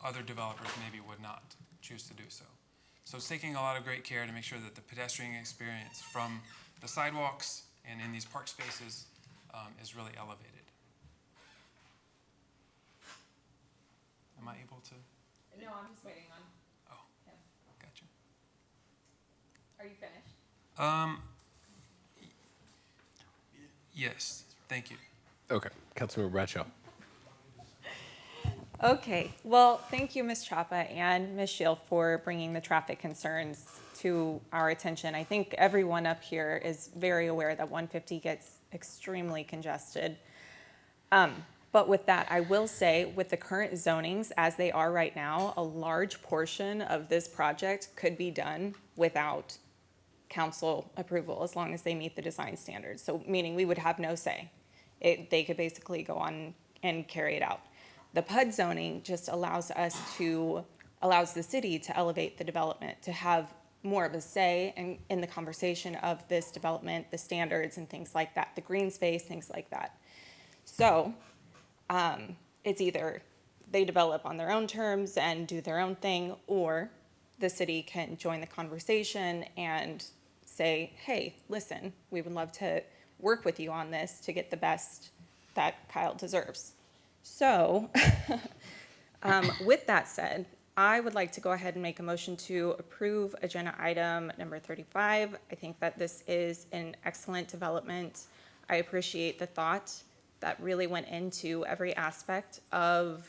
other developers maybe would not choose to do so. So it's taking a lot of great care to make sure that the pedestrian experience from the sidewalks and in these park spaces is really elevated. Am I able to? No, I'm just waiting on him. Gotcha. Are you finished? Yes, thank you. Okay, Councilmember Bradshaw. Okay, well, thank you, Ms. Chapa and Ms. Shield, for bringing the traffic concerns to our attention. I think everyone up here is very aware that 150 gets extremely congested. But with that, I will say, with the current zonings as they are right now, a large portion of this project could be done without council approval, as long as they meet the design standards. So meaning we would have no say. They could basically go on and carry it out. The PUD zoning just allows the city to elevate the development, to have more of a say in the conversation of this development, the standards and things like that, the green space, things like that. So it's either they develop on their own terms and do their own thing, or the city can join the conversation and say, hey, listen, we would love to work with you on this to get the best that Kyle deserves. So with that said, I would like to go ahead and make a motion to approve agenda item number 35. I think that this is an excellent development. I appreciate the thought that really went into every aspect of,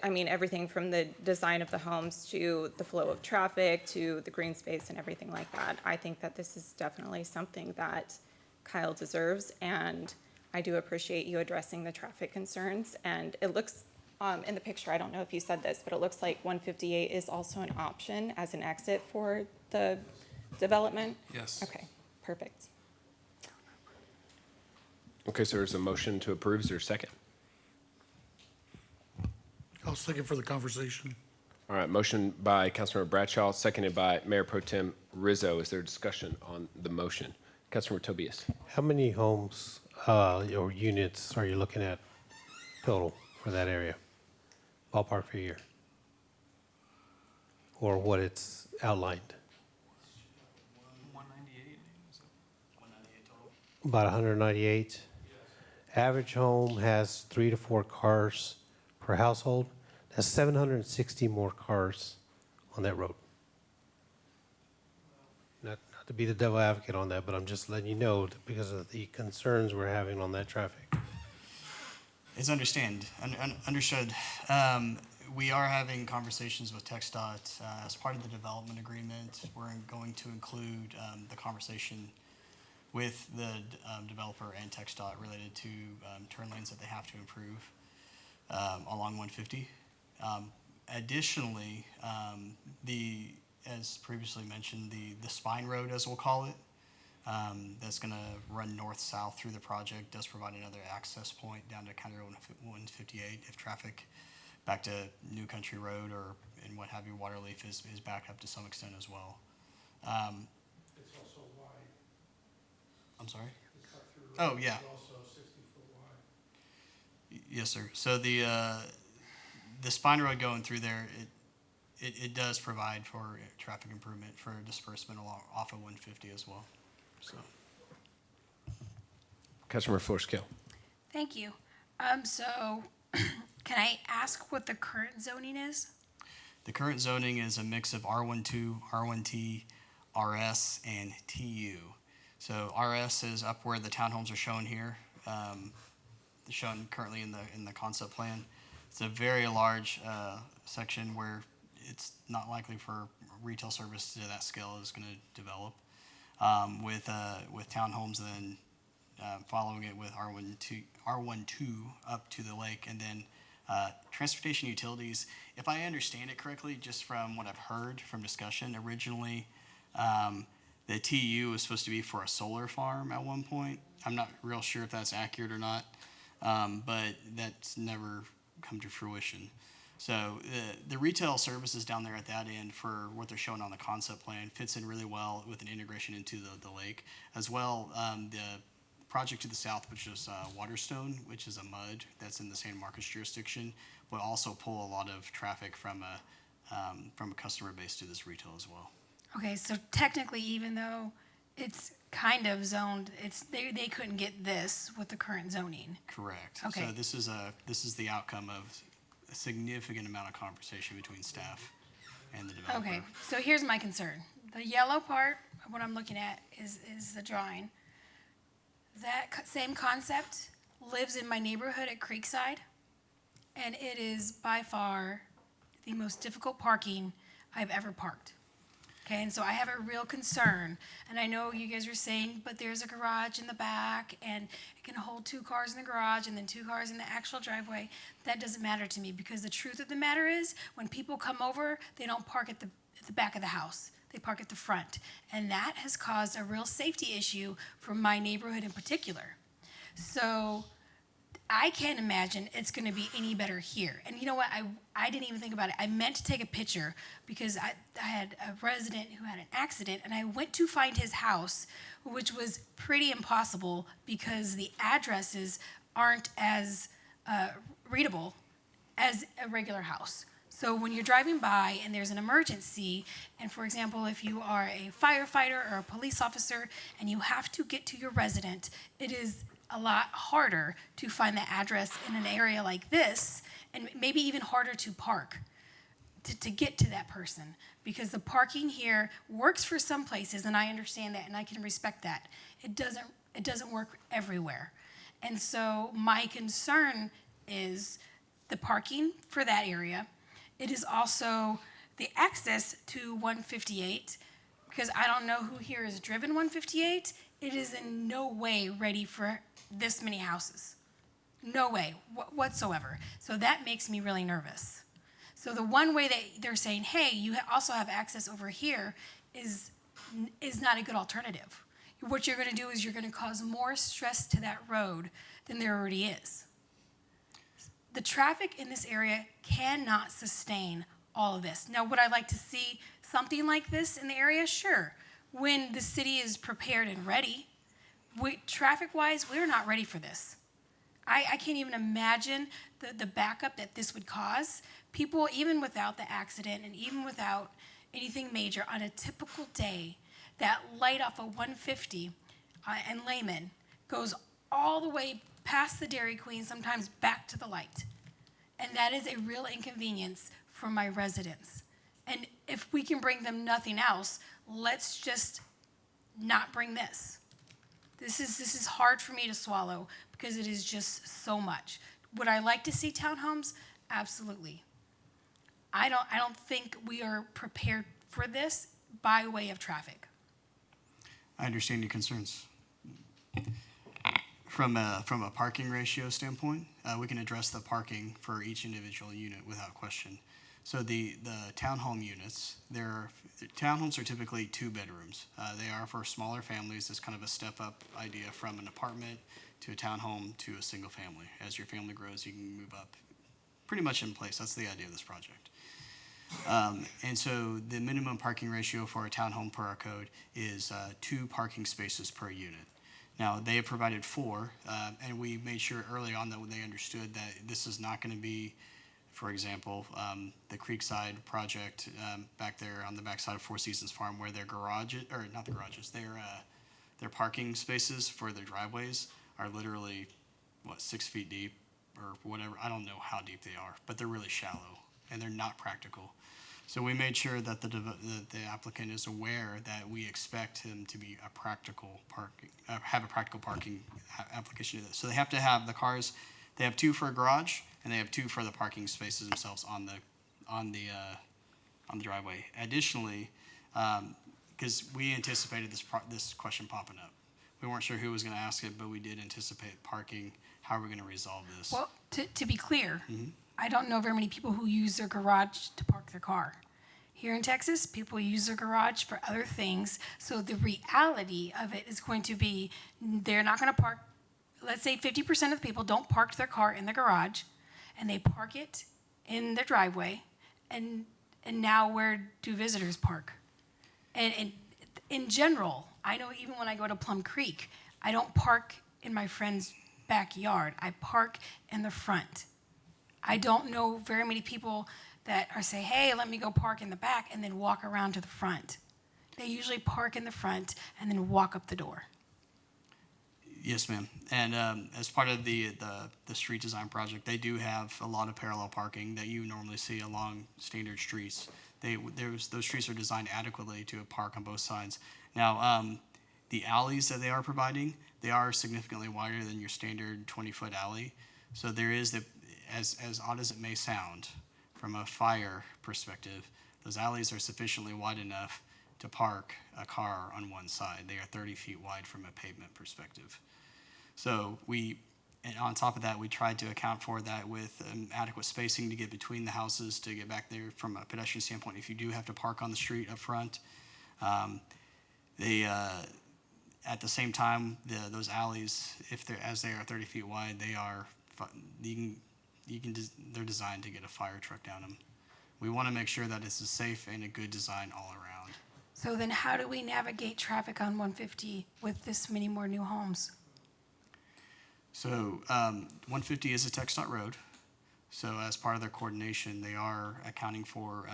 I mean, everything from the design of the homes to the flow of traffic to the green space and everything like that. I think that this is definitely something that Kyle deserves, and I do appreciate you addressing the traffic concerns. And it looks, in the picture, I don't know if you said this, but it looks like 158 is also an option as an exit for the development? Yes. Okay, perfect. Okay, so there's a motion to approve. Is there a second? I'll second for the conversation. All right, motion by Councilmember Bradshaw, seconded by Mayor Pro Tem Rizo. Is there discussion on the motion? Councilmember Tobias. How many homes or units are you looking at total for that area? Ballpark figure? Or what it's outlined? 198. About 198. Average home has 3 to 4 cars per household. That's 760 more cars on that road. Not to be the devil advocate on that, but I'm just letting you know because of the concerns we're having on that traffic. It's understood. We are having conversations with TxDOT as part of the development agreement. We're going to include the conversation with the developer and TxDOT related to turn lanes that they have to improve along 150. Additionally, as previously mentioned, the spine road, as we'll call it, that's going to run north-south through the project, does provide another access point down to County Road 158 if traffic back to New Country Road or and what have you, Waterleaf is backed up to some extent as well. It's also wide. I'm sorry? The cut-through road Oh, yeah. is also 60-foot wide. Yes, sir. So the spine road going through there, it does provide for traffic improvement for disbursement off of 150 as well. So. Councilmember Flores-Cale. Thank you. So can I ask what the current zoning is? The current zoning is a mix of R12, R1T, RS, and TU. So RS is up where the townhomes are shown here, shown currently in the concept plan. It's a very large section where it's not likely for retail service to that scale is going to develop. With townhomes, and then following it with R12 up to the lake, and then transportation utilities. If I understand it correctly, just from what I've heard from discussion, originally the TU was supposed to be for a solar farm at one point. I'm not real sure if that's accurate or not, but that's never come to fruition. So the retail services down there at that end for what they're showing on the concept plan fits in really well with an integration into the lake. As well, the project to the south, which is Waterstone, which is a mud that's in the San Marcos jurisdiction, will also pull a lot of traffic from a customer base to this retail as well. Okay, so technically, even though it's kind of zoned, they couldn't get this with the current zoning. Correct. Okay. So this is the outcome of a significant amount of conversation between staff and the developer. Okay, so here's my concern. The yellow part, what I'm looking at is the drawing. That same concept lives in my neighborhood at Creekside, and it is by far the most difficult parking I've ever parked. Okay, and so I have a real concern, and I know you guys are saying, but there's a garage in the back, and it can hold 2 cars in the garage and then 2 cars in the actual driveway. That doesn't matter to me, because the truth of the matter is, when people come over, they don't park at the back of the house. They park at the front, and that has caused a real safety issue for my neighborhood in particular. So I can't imagine it's going to be any better here. And you know what? I didn't even think about it. I meant to take a picture because I had a resident who had an accident, and I went to find his house, which was pretty impossible because the addresses aren't as readable as a regular house. So when you're driving by and there's an emergency, and for example, if you are a firefighter or a police officer and you have to get to your resident, it is a lot harder to find the address in an area like this, and maybe even harder to park to get to that person, because the parking here works for some places, and I understand that and I can respect that. It doesn't work everywhere. And so my concern is the parking for that area. It is also the access to 158, because I don't know who here has driven 158. It is in no way ready for this many houses. No way whatsoever. So that makes me really nervous. So the one way that they're saying, hey, you also have access over here is not a good alternative. What you're going to do is you're going to cause more stress to that road than there already is. The traffic in this area cannot sustain all of this. Now, would I like to see something like this in the area? Sure. When the city is prepared and ready. Traffic-wise, we're not ready for this. I can't even imagine the backup that this would cause. People, even without the accident and even without anything major, on a typical day, that light off of 150 and Lehman goes all the way past the Dairy Queen, sometimes back to the light. And that is a real inconvenience for my residents. And if we can bring them nothing else, let's just not bring this. This is hard for me to swallow because it is just so much. Would I like to see townhomes? Absolutely. I don't think we are prepared for this by way of traffic. I understand your concerns. From a parking ratio standpoint, we can address the parking for each individual unit without question. So the townhome units, townhomes are typically 2 bedrooms. They are for smaller families. It's kind of a step-up idea from an apartment to a townhome to a single family. As your family grows, you can move up pretty much in place. That's the idea of this project. And so the minimum parking ratio for a townhome per our code is 2 parking spaces per unit. Now, they have provided 4, and we made sure early on that they understood that this is not going to be, for example, the Creekside project back there on the backside of Four Seasons Farm, where their garages, or not the garages, their parking spaces for their driveways are literally, 6 feet deep or whatever. I don't know how deep they are, but they're really shallow, and they're not practical. So we made sure that the applicant is aware that we expect him to be have a practical parking application to this. So they have to have the cars. They have 2 for a garage, and they have 2 for the parking spaces themselves on the driveway. Additionally, because we anticipated this question popping up, we weren't sure who was going to ask it, but we did anticipate parking. How are we going to resolve this? Well, to be clear, I don't know very many people who use their garage to park their car. Here in Texas, people use their garage for other things. So the reality of it is going to be they're not going to park. Let's say 50% of the people don't park their car in the garage, and they park it in their driveway. And now where do visitors park? And in general, I know even when I go to Plum Creek, I don't park in my friend's backyard. I park in the front. I don't know very many people that say, hey, let me go park in the back and then walk around to the front. They usually park in the front and then walk up the door. Yes, ma'am. And as part of the street design project, they do have a lot of parallel parking that you normally see along standard streets. Those streets are designed adequately to park on both sides. Now, the alleys that they are providing, they are significantly wider than your standard 20-foot alley. So there is as odd as it may sound, from a fire perspective, those alleys are sufficiently wide enough to park a car on one side. They are 30 feet wide from a pavement perspective. So and on top of that, we tried to account for that with adequate spacing to get between the houses, to get back there from a pedestrian standpoint. If you do have to park on the street up front, at the same time, those alleys, as they are 30 feet wide, they're designed to get a fire truck down them. We want to make sure that it's a safe and a good design all around. So then how do we navigate traffic on 150 with this many more new homes? So 150 is a TxDOT road. So as part of their coordination, they are accounting for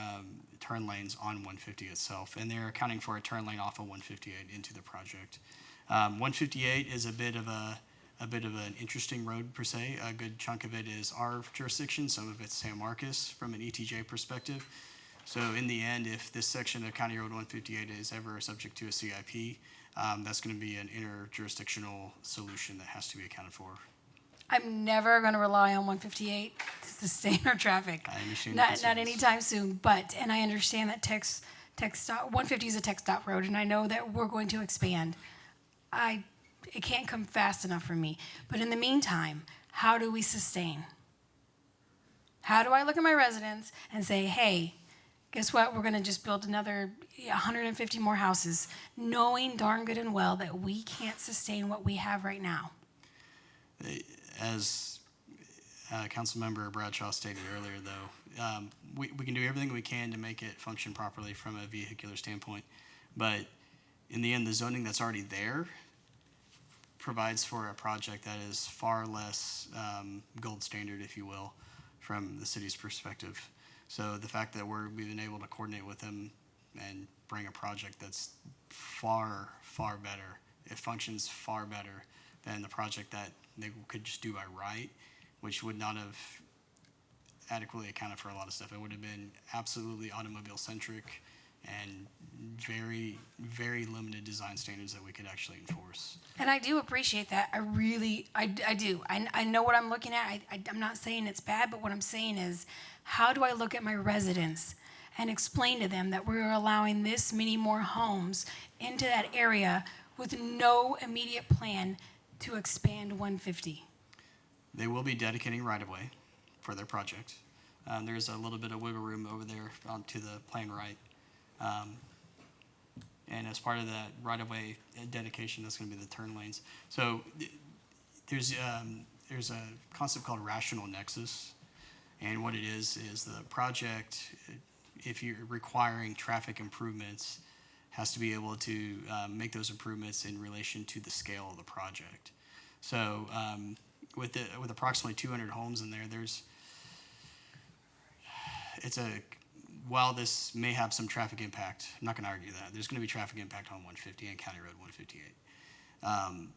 turn lanes on 150 itself, and they're accounting for a turn lane off of 158 into the project. 158 is a bit of an interesting road per se. A good chunk of it is our jurisdiction. Some of it's San Marcos from an ETJ perspective. So in the end, if this section of County Road 158 is ever subject to a CIP, that's going to be an interjurisdictional solution that has to be accounted for. I'm never going to rely on 158 to sustain our traffic. I understand. Not anytime soon, and I understand that TxDOT 150 is a TxDOT road, and I know that we're going to expand. It can't come fast enough for me. But in the meantime, how do we sustain? How do I look at my residents and say, hey, guess what? We're going to just build another 150 more houses, knowing darn good and well that we can't sustain what we have right now. As Councilmember Bradshaw stated earlier, though, we can do everything we can to make it function properly from a vehicular standpoint. But in the end, the zoning that's already there provides for a project that is far less gold standard, if you will, from the city's perspective. So the fact that we've been able to coordinate with them and bring a project that's far, far better, it functions far better than the project that they could just do by right, which would not have adequately accounted for a lot of stuff. It would have been absolutely automobile-centric and very, very limited design standards that we could actually enforce. And I do appreciate that. I do. I know what I'm looking at. I'm not saying it's bad, but what I'm saying is, how do I look at my residents and explain to them that we're allowing this many more homes into that area with no immediate plan to expand 150? They will be dedicating right-of-way for their project. There's a little bit of wiggle room over there to the plan right. And as part of that right-of-way dedication, that's going to be the turn lanes. So there's a concept called rational nexus. And what it is the project, if you're requiring traffic improvements, has to be able to make those improvements in relation to the scale of the project. So with approximately 200 homes in there, while this may have some traffic impact, I'm not going to argue that. There's going to be traffic impact on 150 and County Road 158.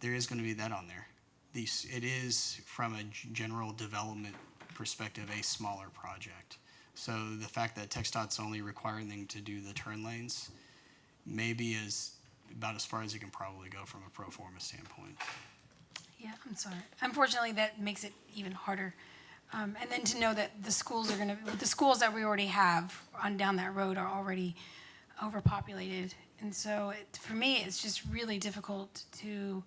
There is going to be that on there. It is, from a general development perspective, a smaller project. So the fact that TxDOT's only requiring them to do the turn lanes maybe is about as far as you can probably go from a pro forma standpoint. Yeah, I'm sorry. Unfortunately, that makes it even harder. And then to know that the schools that we already have on down that road are already overpopulated. And so for me, it's just really difficult to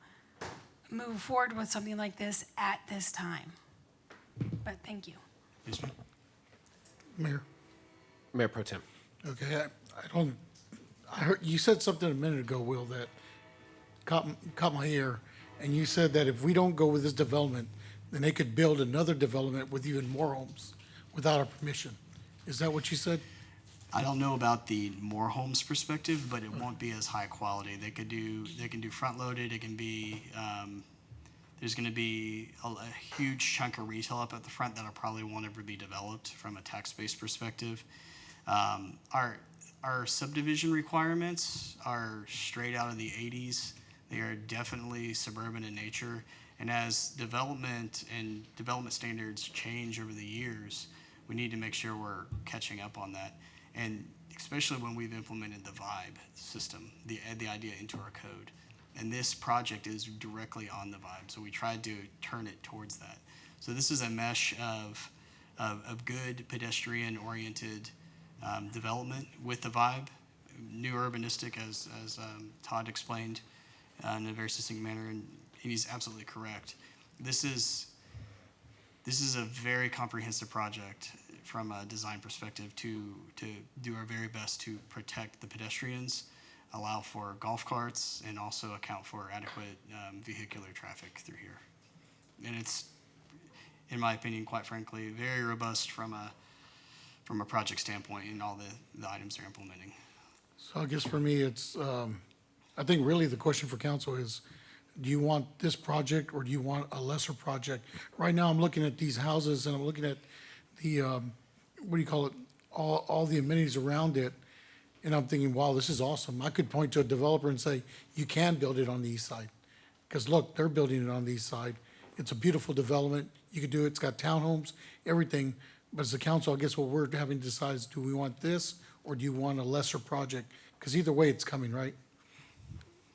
move forward with something like this at this time. But thank you. Yes, ma'am. Mayor Pro Tem. Okay, I heard, you said something a minute ago, Will, that caught my ear. And you said that if we don't go with this development, then they could build another development with even more homes without our permission. Is that what you said? I don't know about the more homes perspective, but it won't be as high quality. They can do front loaded. It can be, there's going to be a huge chunk of retail up at the front that'll probably won't ever be developed from a tax base perspective. Our subdivision requirements are straight out of the 80s. They are definitely suburban in nature. And as development and development standards change over the years, we need to make sure we're catching up on that. And especially when we've implemented the vibe system, the idea into our code. And this project is directly on the vibe. So we tried to turn it towards that. So this is a mesh of of good pedestrian-oriented development with the vibe, new urbanistic, as Todd explained in a very succinct manner, and he's absolutely correct. This is a very comprehensive project from a design perspective to do our very best to protect the pedestrians, allow for golf carts, and also account for adequate vehicular traffic through here. And it's, in my opinion, quite frankly, very robust from a project standpoint in all the items they're implementing. So I guess for me, it's, I think really the question for council is, do you want this project or do you want a lesser project? Right now, I'm looking at these houses and I'm looking at the, what do you call it, all the amenities around it. And I'm thinking, wow, this is awesome. I could point to a developer and say, you can build it on the east side. Because look, they're building it on the east side. It's a beautiful development. You could do it. It's got townhomes, everything. But as a council, I guess what we're having to decide is, do we want this or do you want a lesser project? Because either way, it's coming, right?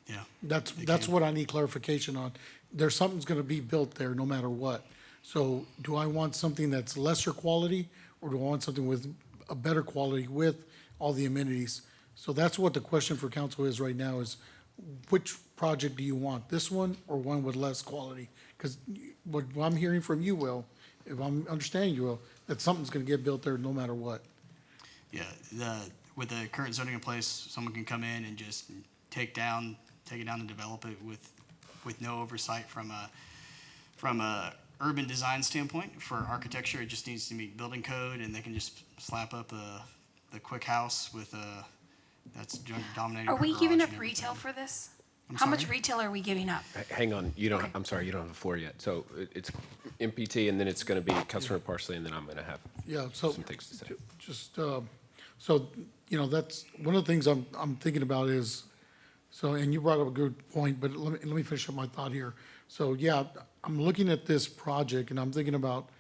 Yeah. That's what I need clarification on. There's something's gonna be built there no matter what. So do I want something that's lesser quality or do I want something with a better quality with all the amenities? So that's what the question for council is right now is, which project do you want? This one or one with less quality? Because what I'm hearing from you, Will, if I'm understanding you, Will, that something's gonna get built there no matter what. Yeah, with the current zoning in place, someone can come in and just take it down and develop it with no oversight from a urban design standpoint. For architecture, it just needs to meet building code, and they can just slap up the quick house with that's dominated. Are we garage giving and up retail everything. for this? I'm How much sorry? retail are we giving up? Hang on, I'm sorry, you don't have the floor yet. So it's MPT, and then it's going to be Councilmember Parsley, and then I'm going to have Yeah, so some things to say. just, so, that's, one of the things I'm thinking about is, so, and you brought up a good point, but let me finish up my thought here. So, yeah, I'm looking at this project and I'm thinking about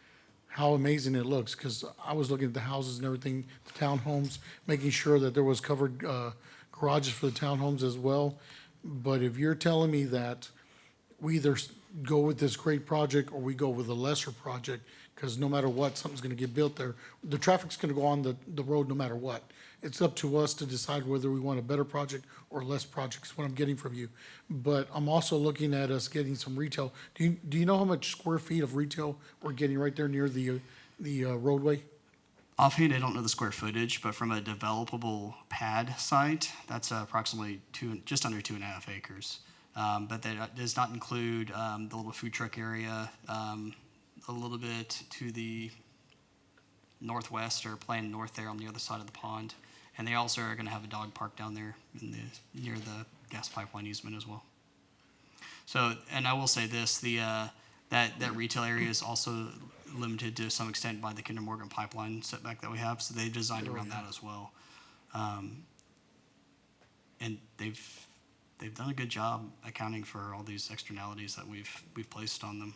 how amazing it looks, because I was looking at the houses and everything, the townhomes, making sure that there was covered garages for the townhomes as well. But if you're telling me that we either go with this great project or we go with a lesser project, because no matter what, something's gonna get built there. The traffic's gonna go on the road no matter what. It's up to us to decide whether we want a better project or less projects, what I'm getting from you. But I'm also looking at us getting some retail. Do you know how much square feet of retail we're getting right there near the roadway? Offhand, I don't know the square footage, but from a developable pad site, that's approximately just under 2.5 acres. But that does not include the little food truck area, a little bit to the northwest or planned north there on the other side of the pond. And they also are going to have a dog park down there near the gas pipeline easement as well. So, and I will say this, that retail area is also limited to some extent by the Kinder Morgan pipeline setback that we have, so they've designed around that as well. And they've done a good job accounting for all these externalities that we've placed on them,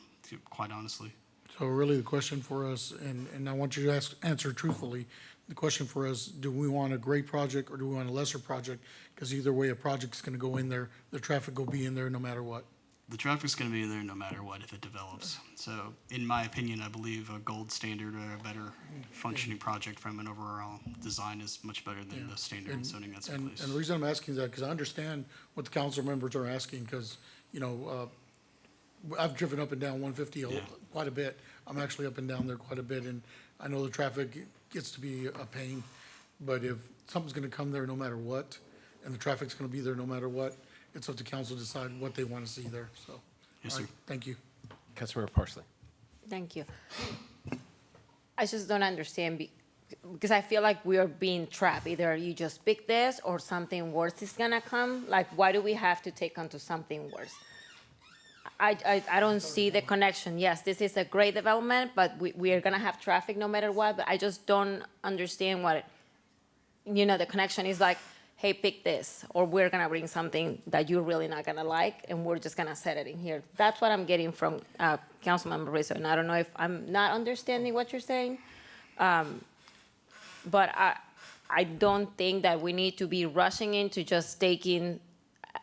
quite honestly. So really the question for us, and I want you to answer truthfully, the question for us, do we want a great project or do we want a lesser project? Because either way, a project's gonna go in there, the traffic will be in there no matter what. The traffic's going to be there no matter what if it develops. So, in my opinion, I believe a gold standard or a better functioning project from an overall design is much better than the standard zoning that's in place. And the reason I'm asking that, because I understand what the council members are asking, because, I've driven up and down 150 quite a bit. I'm actually up and down there quite a bit, and I know the traffic gets to be a pain. But if something's gonna come there no matter what, and the traffic's gonna be there no matter what, it's up to council to decide what they want to see there, so. Yes, all right, sir. Thank you. Councilmember Parsley. Thank you. I just don't understand because I feel like we are being trapped. Either you just pick this or something worse is gonna come. Like, why do we have to take on to something worse? I don't see the connection. Yes, this is a great development, but we are gonna have traffic no matter what, but I just don't understand what, the connection is like, hey, pick this, or we're gonna bring something that you're really not gonna like, and we're just gonna set it in here. That's what I'm getting from Councilmember Rizo, and I don't know if I'm not understanding what you're saying, but I don't think that we need to be rushing into just taking.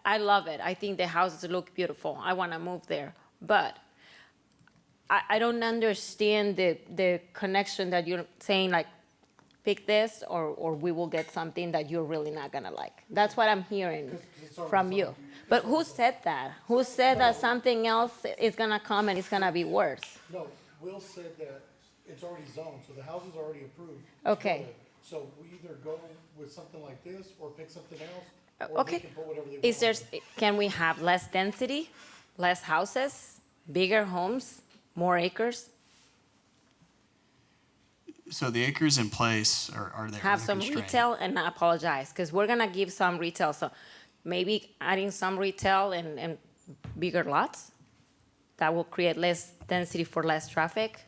I love it. I think the houses look beautiful. I wanna move there, but I don't understand the connection that you're saying, like, pick this or we will get something that you're really not gonna like. That's what I'm hearing from you. But who said that? Who said that something else is gonna come and it's gonna be worse? No, Will said that it's already zoned, so the house is already approved. Okay. So we either go with something like this or pick something else, or they Okay. can put whatever they want. Is there, can we have less density, less houses, bigger homes, more acres? So the acres in place are there. Have they're some constrained. retail, and I apologize, because we're gonna give some retail, so maybe adding some retail and bigger lots? That will create less density for less traffic?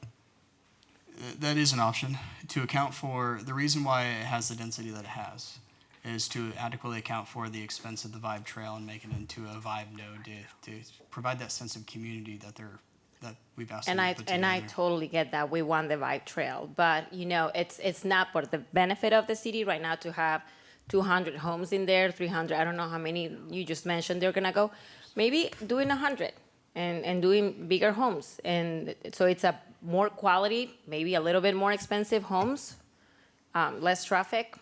That is an option to account for, the reason why it has the density that it has is to adequately account for the expense of the Vibe Trail and make it into a Vibe node to provide that sense of community that we've asked them to put And I together. totally get that, we want the Vibe Trail, but, you know, it's not for the benefit of the city right now to have 200 homes in there, 300, I don't know how many you just mentioned they're gonna go. Maybe doing 100 and doing bigger homes, and so it's a more quality, maybe a little bit more expensive homes, less traffic.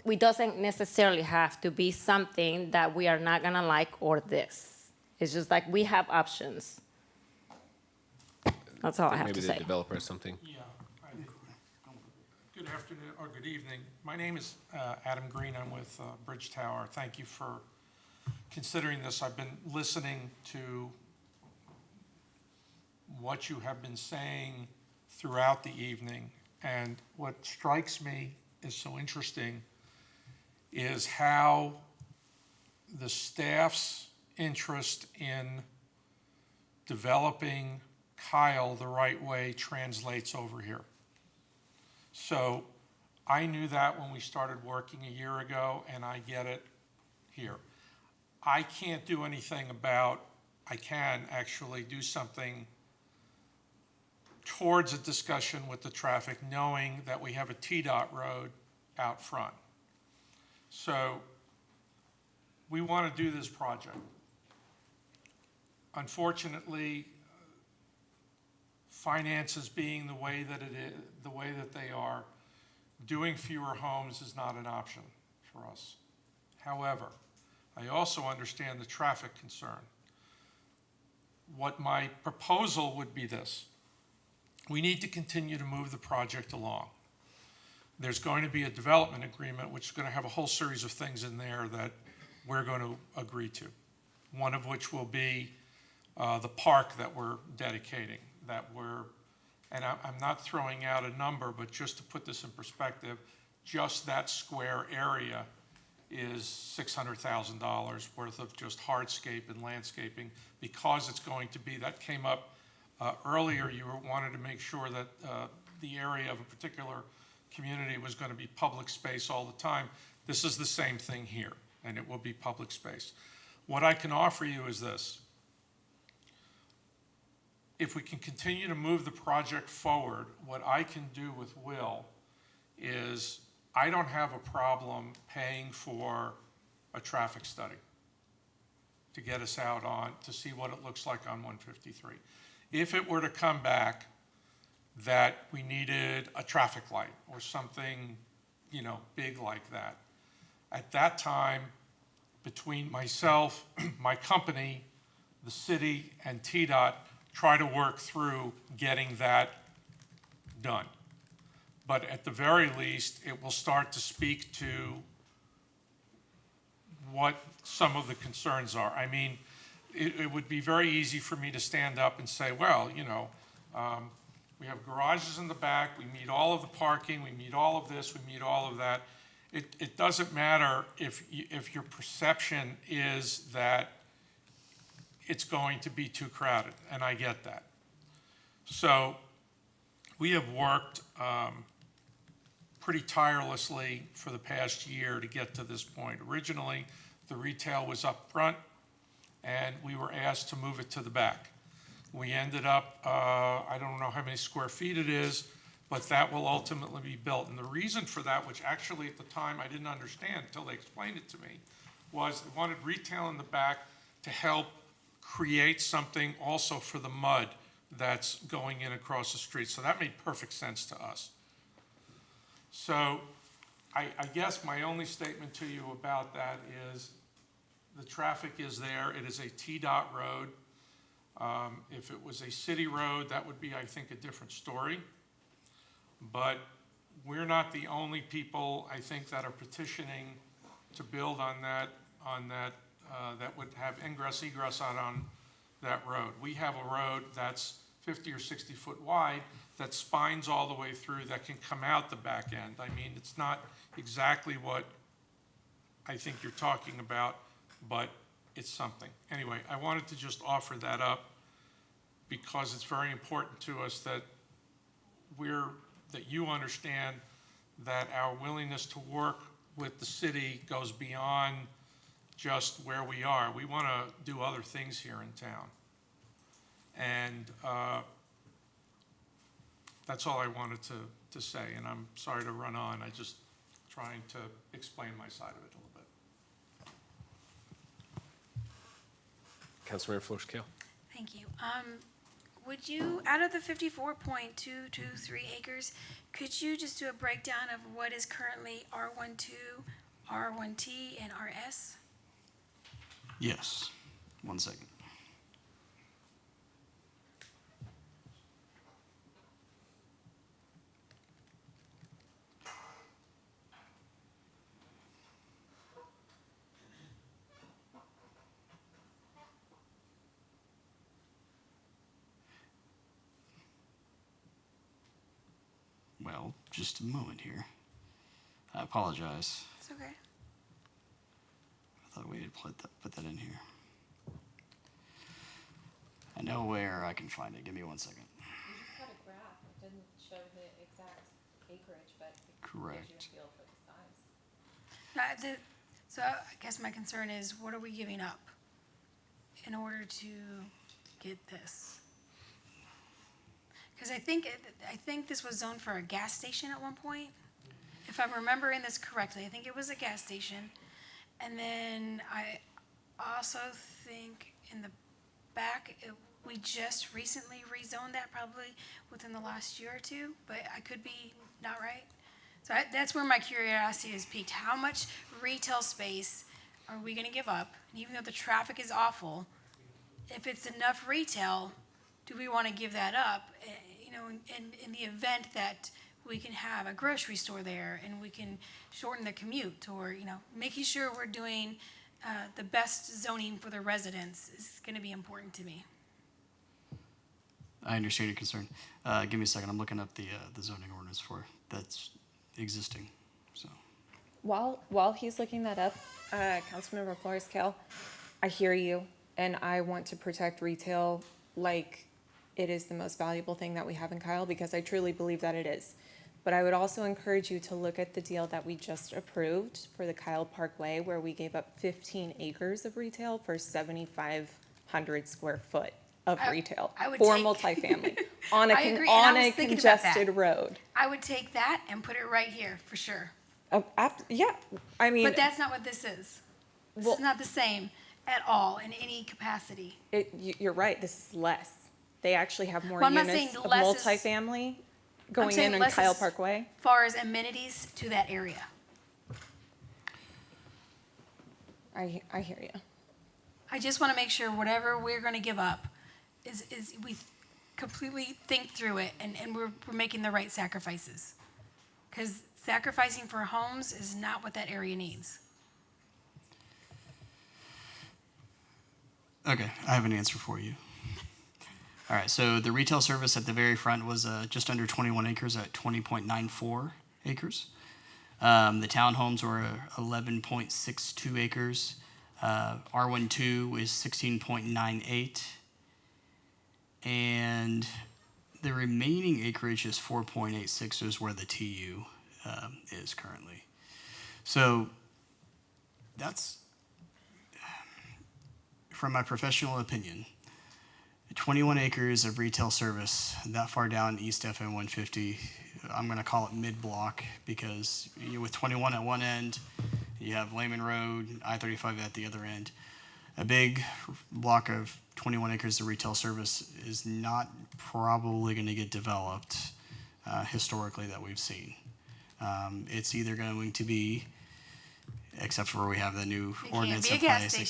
It doesn't necessarily have to be something that we are not gonna like or this. It's just like we have options. That's all I have Maybe to the say. developer has something. Yeah. Good afternoon, or good evening. My name is Adam Green. I'm with Bridge Tower. Thank you for considering this. I've been listening to what you have been saying throughout the evening, and what strikes me is so interesting is how the staff's interest in developing Kyle the right way translates over here. So I knew that when we started working a year ago, and I get it here. I can't do anything about, I can actually do something towards a discussion with the traffic, knowing that we have a T-Dot road out front. So we want to do this project. Unfortunately, finances being the way that it is, the way that they are, doing fewer homes is not an option for us. However, I also understand the traffic concern. What my proposal would be this: we need to continue to move the project along. There's going to be a development agreement which is going to have a whole series of things in there that we're going to agree to. One of which will be the park that we're dedicating, and I'm not throwing out a number, but just to put this in perspective, just that square area is $600,000 worth of just hardscape and landscaping, because it's going to be, that came up earlier, you wanted to make sure that the area of a particular community was going to be public space all the time. This is the same thing here, and it will be public space. What I can offer you is this: if we can continue to move the project forward, what I can do with Will is, I don't have a problem paying for a traffic study to get us out on, to see what it looks like on 153. If it were to come back that we needed a traffic light or something, you know, big like that, at that time, between myself, my company, the city, and TDOT, try to work through getting that done. But at the very least, it will start to speak to what some of the concerns are. I mean, it would be very easy for me to stand up and say, well, you know, we have garages in the back, we meet all of the parking, we meet all of this, we meet all of that. It doesn't matter if your perception is that it's going to be too crowded, and I get that. So we have worked pretty tirelessly for the past year to get to this point. Originally, the retail was up front, and we were asked to move it to the back. We ended up, I don't know how many square feet it is, but that will ultimately be built. And the reason for that, which actually at the time I didn't understand until they explained it to me, was they wanted retail in the back to help create something also for the mud that's going in across the street. So that made perfect sense to us. So I guess my only statement to you about that is the traffic is there. It is a T-Dot road. If it was a city road, that would be, I think, a different story. But we're not the only people, I think, that are petitioning to build on that that would have ingress, egress out on that road. We have a road that's 50 or 60 foot wide that spines all the way through that can come out the back end. I mean, it's not exactly what I think you're talking about, but it's something. Anyway, I wanted to just offer that up because it's very important to us that that you understand that our willingness to work with the city goes beyond just where we are. We want to do other things here in town. And that's all I wanted to say, and I'm sorry to run on. I just trying to explain my side of it a little bit. Councilmember Flores-Cale. Thank you. Would you, out of the 54.223 acres, could you just do a breakdown of what is currently R12, R1T, and RS? Yes. 1 second. Well, just a moment here. I apologize. It's okay. I thought we had put that in here. I know where I can find it. Give me 1 second. You just had a graph. It didn't show the exact acreage, but it Correct. gives you a feel for the size. So I guess my concern is, what are we giving up in order to get this? Because I think this was zoned for a gas station at one point. If I'm remembering this correctly, I think it was a gas station. And then I also think in the back, we just recently rezoned that, probably within the last year or two, but I could be not right. So that's where my curiosity is piqued. How much retail space are we gonna give up? And even though the traffic is awful, if it's enough retail, do we wanna give that up? You know, in the event that we can have a grocery store there and we can shorten the commute, or, you know, making sure we're doing the best zoning for the residents is gonna be important to me. I understand your concern. Give me a second. I'm looking up the zoning ordinance for that's existing. So While he's looking that up, Councilmember Flores-Cale, I hear you, and I want to protect retail like it is the most valuable thing that we have in Kyle, because I truly believe that it is. But I would also encourage you to look at the deal that we just approved for the Kyle Parkway, where we gave up 15 acres of retail for 7,500 square foot of retail for multifamily on I agree, and I a was thinking about that. congested road. I would take that and put it right here, for sure. Yeah, I mean. But that's not what this is. This is not the same at all in any capacity. You're right, this is less. They actually have more Well, I'm not units saying of less is- multifamily I'm going saying in on less Kyle as Parkway. far as amenities to that area. I hear you. I just want to make sure whatever we're going to give up is we completely think through it, and we're making the right sacrifices. Because sacrificing for homes is not what that area needs. Okay, I have an answer for you. All right, so the retail service at the very front was just under 21 acres at 20.94 acres. The townhomes were 11.62 acres. R12 is 16.98. And the remaining acreage is 4.86, is where the TU is currently. So that's, from my professional opinion, 21 acres of retail service that far down East FM 150, I'm going to call it mid-block, because with 21 at one end, you have Lehman Road, I-35 at the other end. a big block of 21 acres of retail service is not probably going to get developed historically that we've seen. It's either going to be, except for where we have the new ordinance in place,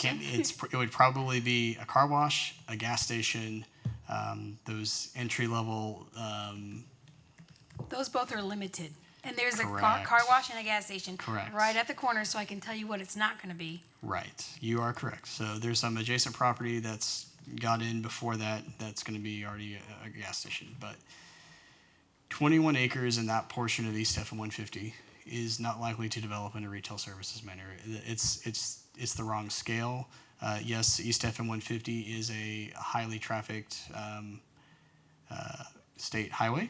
it would probably be a car wash, a gas station, those entry level. Those both are limited. And there's a Correct. car wash and a gas station. Correct. Right at the corner, so I can tell you what it's not going to be. Right, you are correct. So there's some adjacent property that's got in before that, that's going to be already a gas station. But 21 acres in that portion of East FM 150 is not likely to develop in a retail services manner. It's the wrong scale. Yes, East FM 150 is a highly trafficked state highway,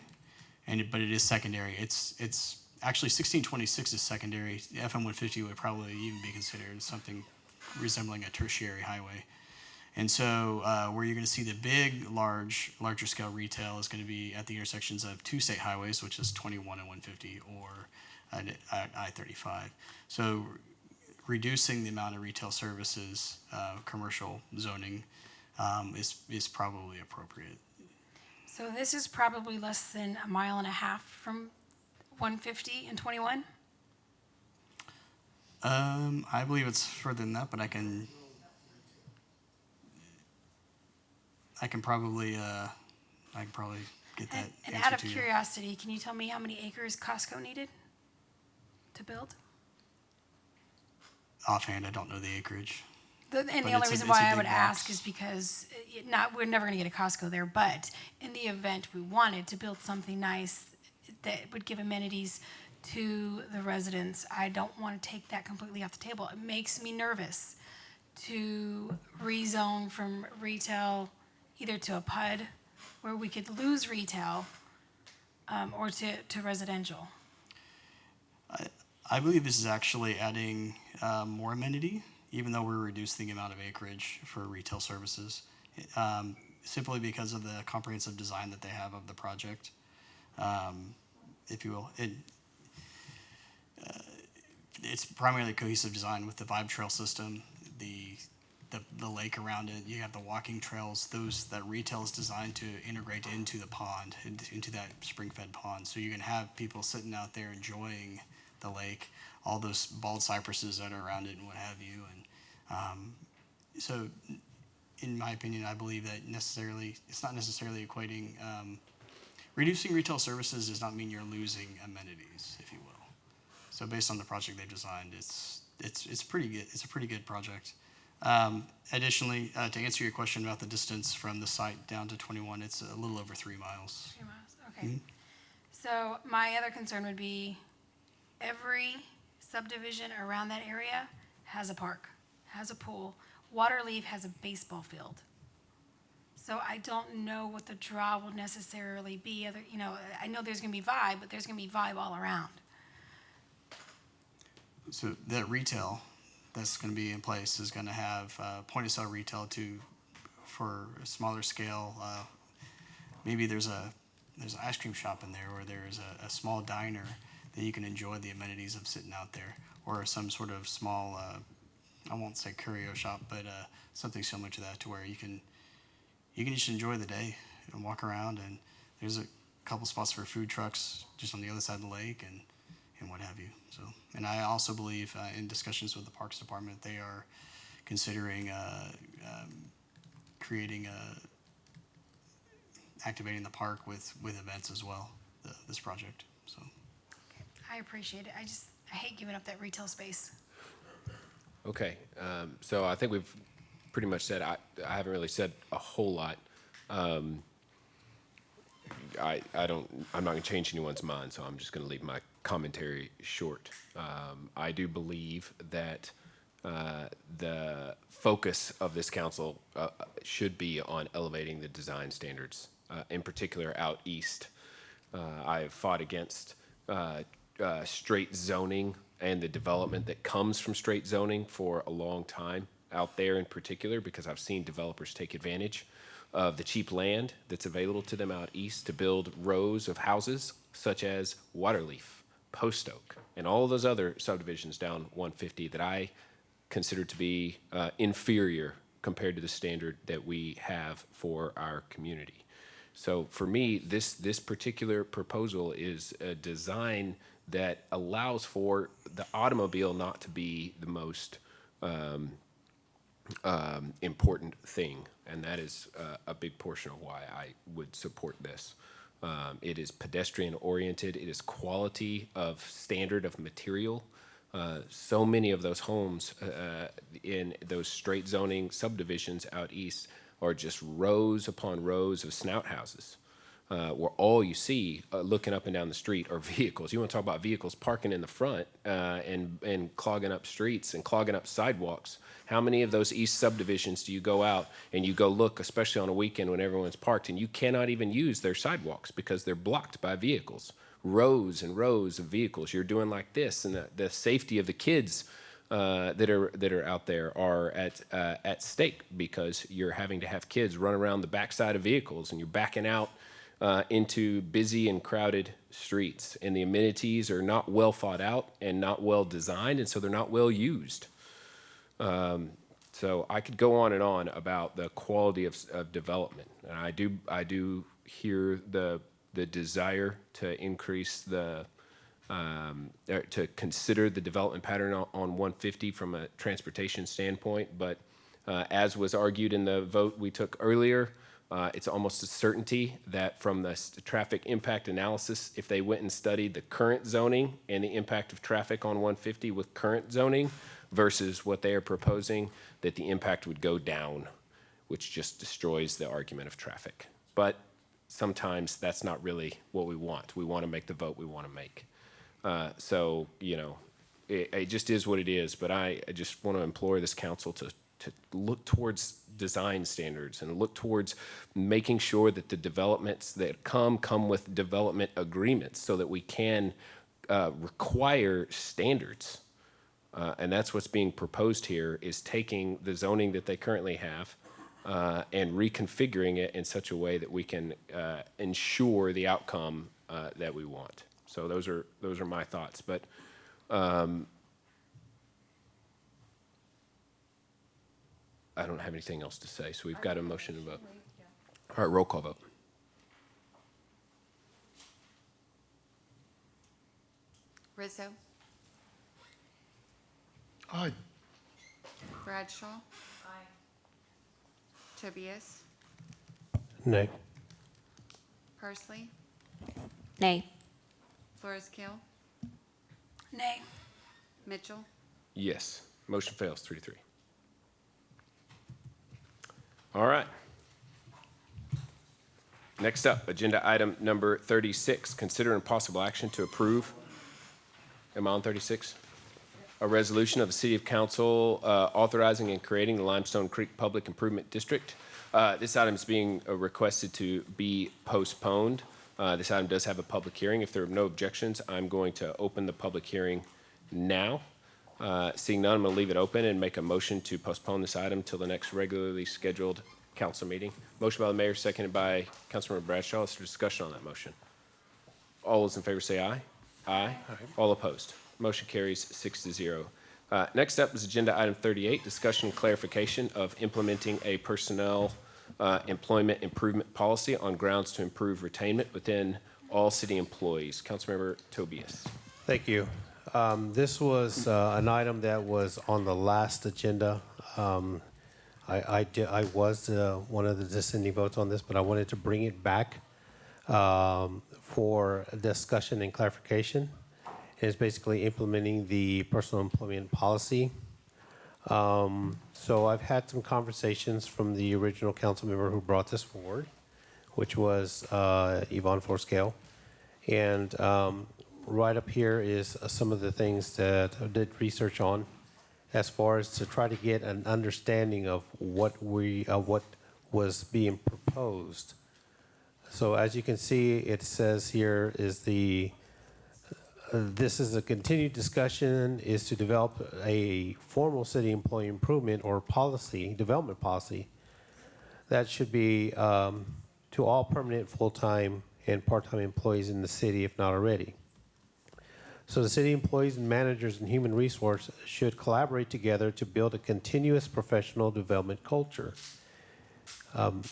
but it is secondary. It's actually 1626 is secondary. FM 150 would probably even be considered something resembling a tertiary highway. And so where you're going to see the big, larger scale retail is going to be at the intersections of two state highways, which is 21 and 150, or I-35. So reducing the amount of retail services, commercial zoning, is probably appropriate. So this is probably less than a mile and a half from 150 and 21? I believe it's further than that, but I can probably get that And answer out of to you. curiosity, can you tell me how many acres Costco needed to build? Offhand, I don't know the acreage. And the only reason why I would ask is because we're never going to get a Costco there, but in the event we wanted to build something nice that would give amenities to the residents, I don't want to take that completely off the table. It makes me nervous to rezone from retail either to a PUD where we could lose retail or to residential. I believe this is actually adding more amenity, even though we're reducing the amount of acreage for retail services, simply because of the comprehensive design that they have of the project, if you will. It's primarily cohesive design with the vibe trail system, the lake around it. You have the walking trails. That retail is designed to integrate into the pond, into that spring-fed pond. So you can have people sitting out there enjoying the lake, all those bald cypresses that are around it and what have you. And so in my opinion, I believe that it's not necessarily equating, reducing retail services does not mean you're losing amenities, if you will. So based on the project they've designed, it's pretty good. It's a pretty good project. Additionally, to answer your question about the distance from the site down to 21, it's a little over 3 miles. 3 miles, okay. Mm-hmm. So my other concern would be every subdivision around that area has a park, has a pool. Waterleaf has a baseball field. So I don't know what the draw will necessarily be. I know there's going to be vibe, but there's going to be vibe all around. So that retail that's going to be in place is going to have point-of-sale retail for a smaller scale. Maybe there's an ice cream shop in there, or there's a small diner that you can enjoy the amenities of sitting out there, or some sort of small, I won't say curio shop, but something similar to that, to where you can just enjoy the day and walk around. And there's a couple spots for food trucks just on the other side of the lake and what have you. So, and I also believe in discussions with the Parks Department, they are considering activating the park with events as well, this project. So I appreciate it. I hate giving up that retail space. Okay, so I think we've pretty much said, I haven't really said a whole lot. I'm not gonna change anyone's mind, so I'm just gonna leave my commentary short. I do believe that the focus of this council should be on elevating the design standards, in particular out east. I have fought against straight zoning and the development that comes from straight zoning for a long time out there in particular, because I've seen developers take advantage of the cheap land that's available to them out east to build rows of houses such as Waterleaf, Post Oak, and all those other subdivisions down 150 that I consider to be inferior compared to the standard that we have for our community. So for me, this particular proposal is a design that allows for the automobile not to be the most important thing, and that is a big portion of why I would support this. It is pedestrian oriented. It is quality of standard of material. So many of those homes in those straight zoning subdivisions out east are just rows upon rows of snout houses, where all you see looking up and down the street are vehicles. You want to talk about vehicles parking in the front and clogging up streets and clogging up sidewalks. How many of those east subdivisions do you go out and you go look, especially on a weekend when everyone's parked, and you cannot even use their sidewalks because they're blocked by vehicles? Rows and rows of vehicles. You're doing like this, and the safety of the kids that are out there are at stake because you're having to have kids run around the backside of vehicles, and you're backing out into busy and crowded streets, and the amenities are not well thought out and not well designed, and so they're not well used. So I could go on and on about the quality of development, and I do hear the desire to increase to consider the development pattern on 150 from a transportation standpoint, but as was argued in the vote we took earlier, it's almost a certainty that from the traffic impact analysis, if they went and studied the current zoning and the impact of traffic on 150 with current zoning versus what they are proposing, that the impact would go down, which just destroys the argument of traffic. But sometimes that's not really what we want. We want to make the vote we want to make. So, you know, it just is what it is. But I just want to implore this council to look towards design standards and look towards making sure that the developments that come with development agreements so that we can require standards. And that's what's being proposed here, is taking the zoning that they currently have and reconfiguring it in such a way that we can ensure the outcome that we want. So those are my thoughts. But I don't have anything else to say. So we've got a motion to vote. All right, roll call vote. Rizo. Aye. Bradshaw. Aye. Tobias. Nay. Parsley. Nay. Flores-Cale. Nay. Mitchell. Yes. Motion fails 3-3. All right. Next up, agenda item number 36, consider impossible action to approve. Am I on 36? A resolution of the City of Council authorizing and creating the Limestone Creek Public Improvement District. This item is being requested to be postponed. This item does have a public hearing. If there are no objections, I'm going to open the public hearing now. Seeing none, I'm going to leave it open and make a motion to postpone this item till the next regularly scheduled council meeting. Motion by the mayor, seconded by Councilmember Bradshaw. Let's do discussion on that motion. All those in favor say aye. Aye. All opposed. Motion carries 6-0. Next up is agenda item 38, discussion and clarification of implementing a personnel employment improvement policy on grounds to improve retainment within all city employees. Councilmember Tobias. Thank you. This was an item that was on the last agenda. I was one of the dissenting votes on this, but I wanted to bring it back for discussion and clarification. It's basically implementing the personal employment policy. So I've had some conversations from the original council member who brought this forward, which was Yvonne Flores-Cale. And right up here is some of the things that I did research on as far as to try to get an understanding of what was being proposed. So as you can see, it says here is this is a continued discussion is to develop a formal city employee improvement or policy, development policy that should be to all permanent, full-time, and part-time employees in the city, if not already. So the city employees and managers and human resource should collaborate together to build a continuous professional development culture.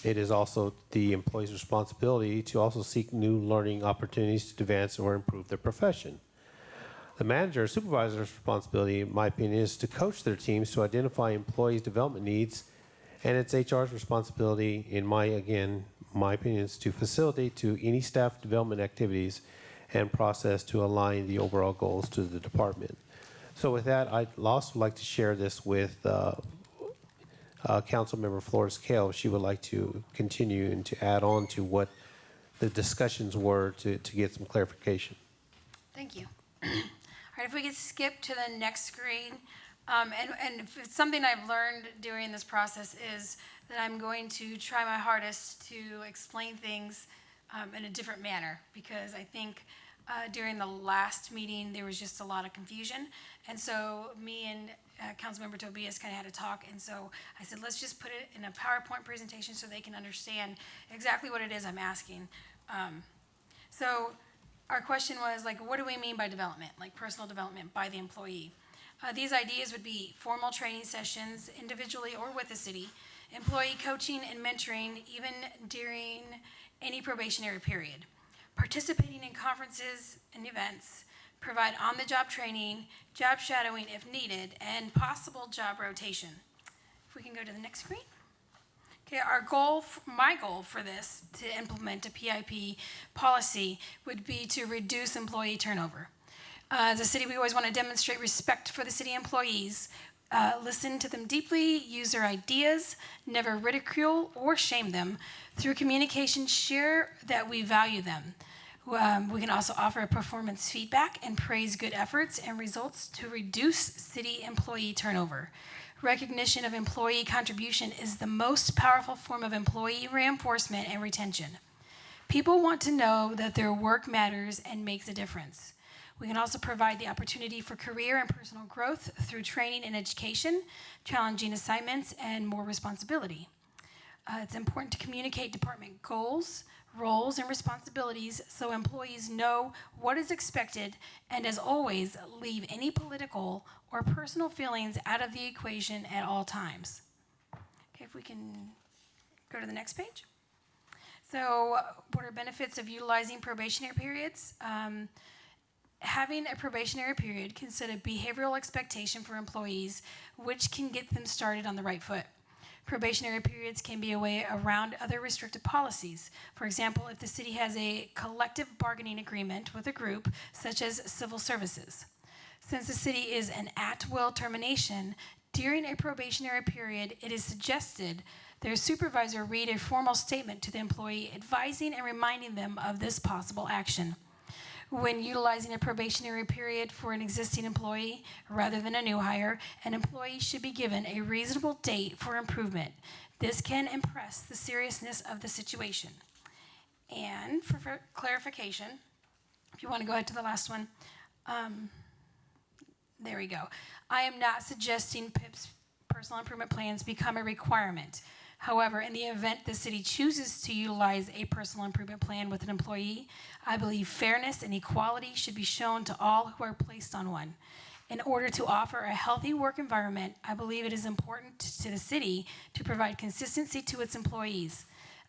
It is also the employee's responsibility to also seek new learning opportunities to advance or improve their profession. The manager or supervisor's responsibility, in my opinion, is to coach their teams to identify employees' development needs, and it's HR's responsibility, in my opinion, is to facilitate to any staff development activities and process to align the overall goals to the department. So with that, I'd also like to share this with Councilmember Flores-Cale. She would like to continue and to add on to what the discussions were to get some clarification. Thank you. All right, if we could skip to the next screen. And if it's something I've learned during this process is that I'm going to try my hardest to explain things in a different manner, because I think during the last meeting there was just a lot of confusion, and so me and Councilmember Tobias kind of had to talk, and so I said, let's just put it in a PowerPoint presentation so they can understand exactly what it is I'm asking. So our question was, like, what do we mean by development, like personal development by the employee? These ideas would be formal training sessions, individually or with the city, employee coaching and mentoring, even during any probationary period, participating in conferences and events, provide on-the-job training, job shadowing if needed, and possible job rotation. If we can go to the next screen. Okay, my goal for this, to implement a PIP policy, would be to reduce employee turnover. As a city, we always want to demonstrate respect for the city employees, listen to them deeply, use their ideas, never ridicule or shame them. Through communication, share that we value them. We can also offer performance feedback and praise good efforts and results to reduce city employee turnover. Recognition of employee contribution is the most powerful form of employee reinforcement and retention. People want to know that their work matters and makes a difference. We can also provide the opportunity for career and personal growth through training and education, challenging assignments, and more responsibility. It's important to communicate department goals, roles, and responsibilities so employees know what is expected, and as always, leave any political or personal feelings out of the equation at all times. Okay, if we can go to the next page. So, what are benefits of utilizing probationary periods? Having a probationary period can set a behavioral expectation for employees, which can get them started on the right foot. Probationary periods can be a way around other restrictive policies. For example, if the city has a collective bargaining agreement with a group, such as civil services. Since the city is an at-will termination, during a probationary period, it is suggested their supervisor read a formal statement to the employee advising and reminding them of this possible action. When utilizing a probationary period for an existing employee rather than a new hire, an employee should be given a reasonable date for improvement. This can impress the seriousness of the situation. And for clarification, if you want to go ahead to the last one, there we go. I am not suggesting PIP's personal improvement plans become a requirement. However, in the event the city chooses to utilize a personal improvement plan with an employee, I believe fairness and equality should be shown to all who are placed on one. In order to offer a healthy work environment, I believe it is important to the city to provide consistency to its employees.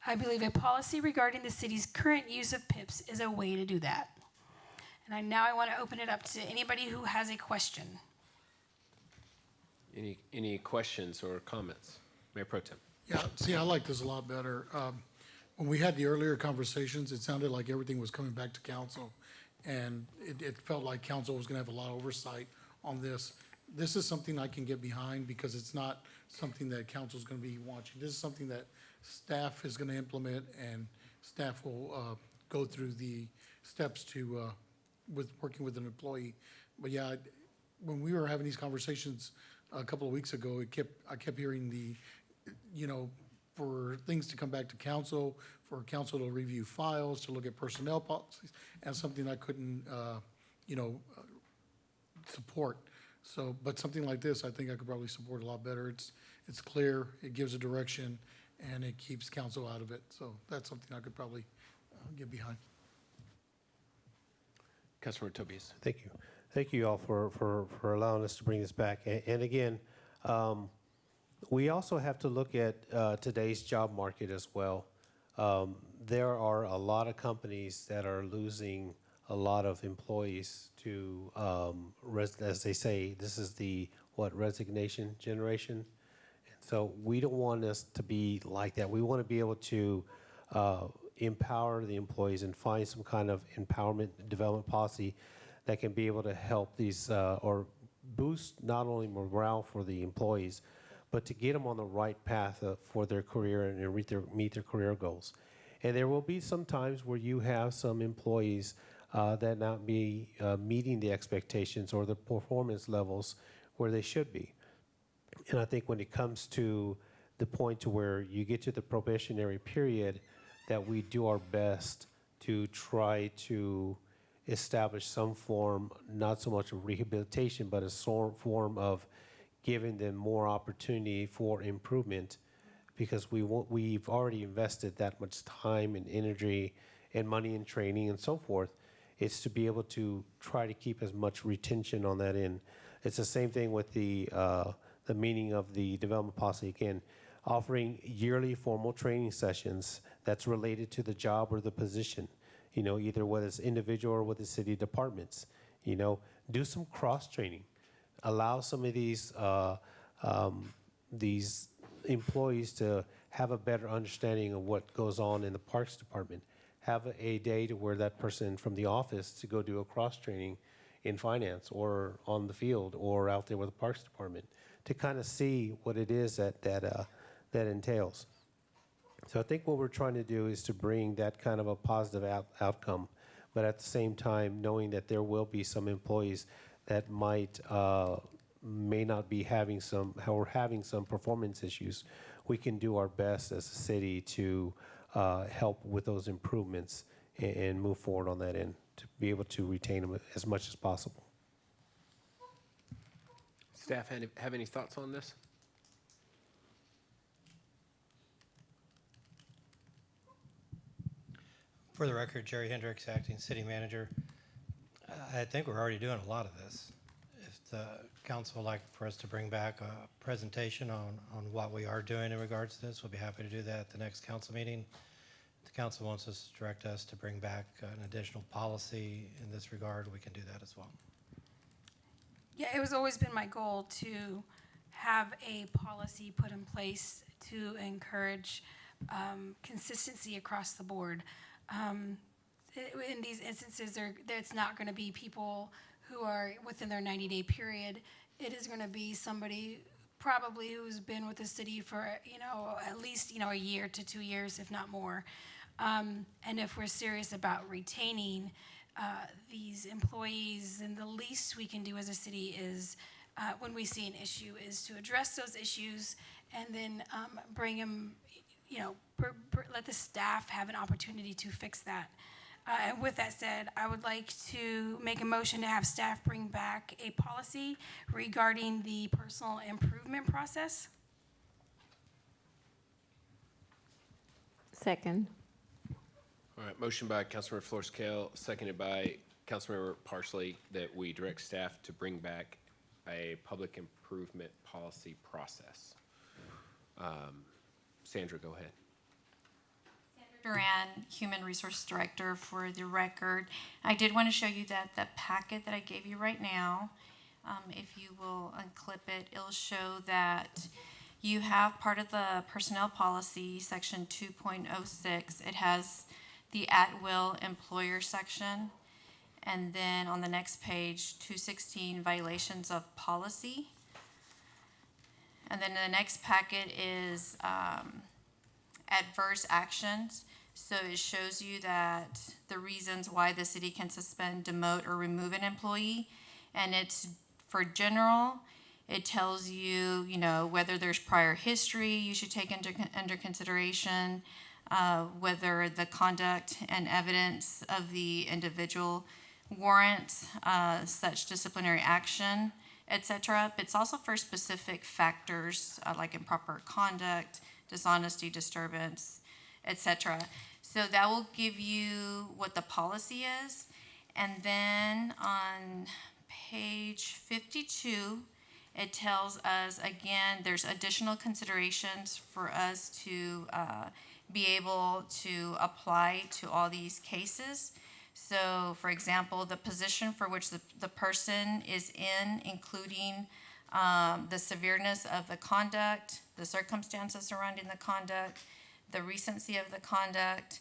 I believe a policy regarding the city's current use of PIPs is a way to do that. And now I want to open it up to anybody who has a question. Any questions or comments? Mayor Pro Tem. Yeah, see, I like this a lot better. When we had the earlier conversations, it sounded like everything was coming back to council, and it felt like council was gonna have a lot of oversight on this. This is something I can get behind because it's not something that council's gonna be watching. This is something that staff is gonna implement, and staff will go through the steps to, with working with an employee. But yeah, when we were having these conversations a couple of weeks ago, I kept hearing for things to come back to council, for council to review files, to look at personnel policies, and something I couldn't, support. So, but something like this, I think I could probably support a lot better. It's clear, it gives a direction, and it keeps council out of it. So that's something I could probably get behind. Councilor Tobias. Thank you. Thank you all for allowing us to bring this back. And again, we also have to look at today's job market as well. There are a lot of companies that are losing a lot of employees to, as they say, this is the, resignation generation. And so we don't want us to be like that. We want to be able to empower the employees and find some kind of empowerment development policy that can be able to help these or boost not only morale for the employees, but to get them on the right path for their career and meet their career goals. And there will be some times where you have some employees that not be meeting the expectations or the performance levels where they should be. And I think when it comes to the point to where you get to the probationary period, that we do our best to try to establish some form, not so much of rehabilitation, but a form of giving them more opportunity for improvement, because we've already invested that much time and energy and money in training and so forth. It's to be able to try to keep as much retention on that end. It's the same thing with the meaning of the development policy. Again, offering yearly formal training sessions that's related to the job or the position, either whether it's individual or with the city departments. Do some cross-training. Allow some of these employees to have a better understanding of what goes on in the Parks Department. Have a day to where that person from the office to go do a cross-training in finance or on the field or out there with the Parks Department to kind of see what it is that entails. So I think what we're trying to do is to bring that kind of a positive outcome, but at the same time, knowing that there will be some employees that may not be having some performance issues. We can do our best as a city to help with those improvements and move forward on that end to be able to retain them as much as possible. Staff have any thoughts on this? For the record, Jerry Hendrix, acting city manager. I think we're already doing a lot of this. If the council would like for us to bring back a presentation on what we are doing in regards to this, we'll be happy to do that at the next council meeting. If the council wants us to direct us to bring back an additional policy in this regard, we can do that as well. Yeah, it was always been my goal to have a policy put in place to encourage consistency across the board. In these instances, it's not going to be people who are within their 90-day period. It is going to be somebody probably who's been with the city for, at least, a year to 2 years, if not more. And if we're serious about retaining these employees, then the least we can do as a city is, when we see an issue, is to address those issues and then bring them, let the staff have an opportunity to fix that. And with that said, I would like to make a motion to have staff bring back a policy regarding the personal improvement process. Second. All right, motion by Councilmember Flores-Cale, seconded by Councilmember Parsley, that we direct staff to bring back a public improvement policy process. Sandra, go ahead. Duran, Human Resource Director, for the record. I did want to show you that the packet that I gave you right now, if you will unclip it, it'll show that you have part of the personnel policy, section 2.06. It has the at-will employer section. And then on the next page, 216, violations of policy. And then the next packet is adverse actions. So it shows you that the reasons why the city can suspend, demote, or remove an employee. And it's for general. It tells you, whether there's prior history you should take under consideration, whether the conduct and evidence of the individual warrants such disciplinary action, etc. But it's also for specific factors like improper conduct, dishonesty, disturbance, etc. So that will give you what the policy is. And then on page 52, it tells us, again, there's additional considerations for us to be able to apply to all these cases. So, for example, the position for which the person is in, including the severeness of the conduct, the circumstances surrounding the conduct, the recency of the conduct,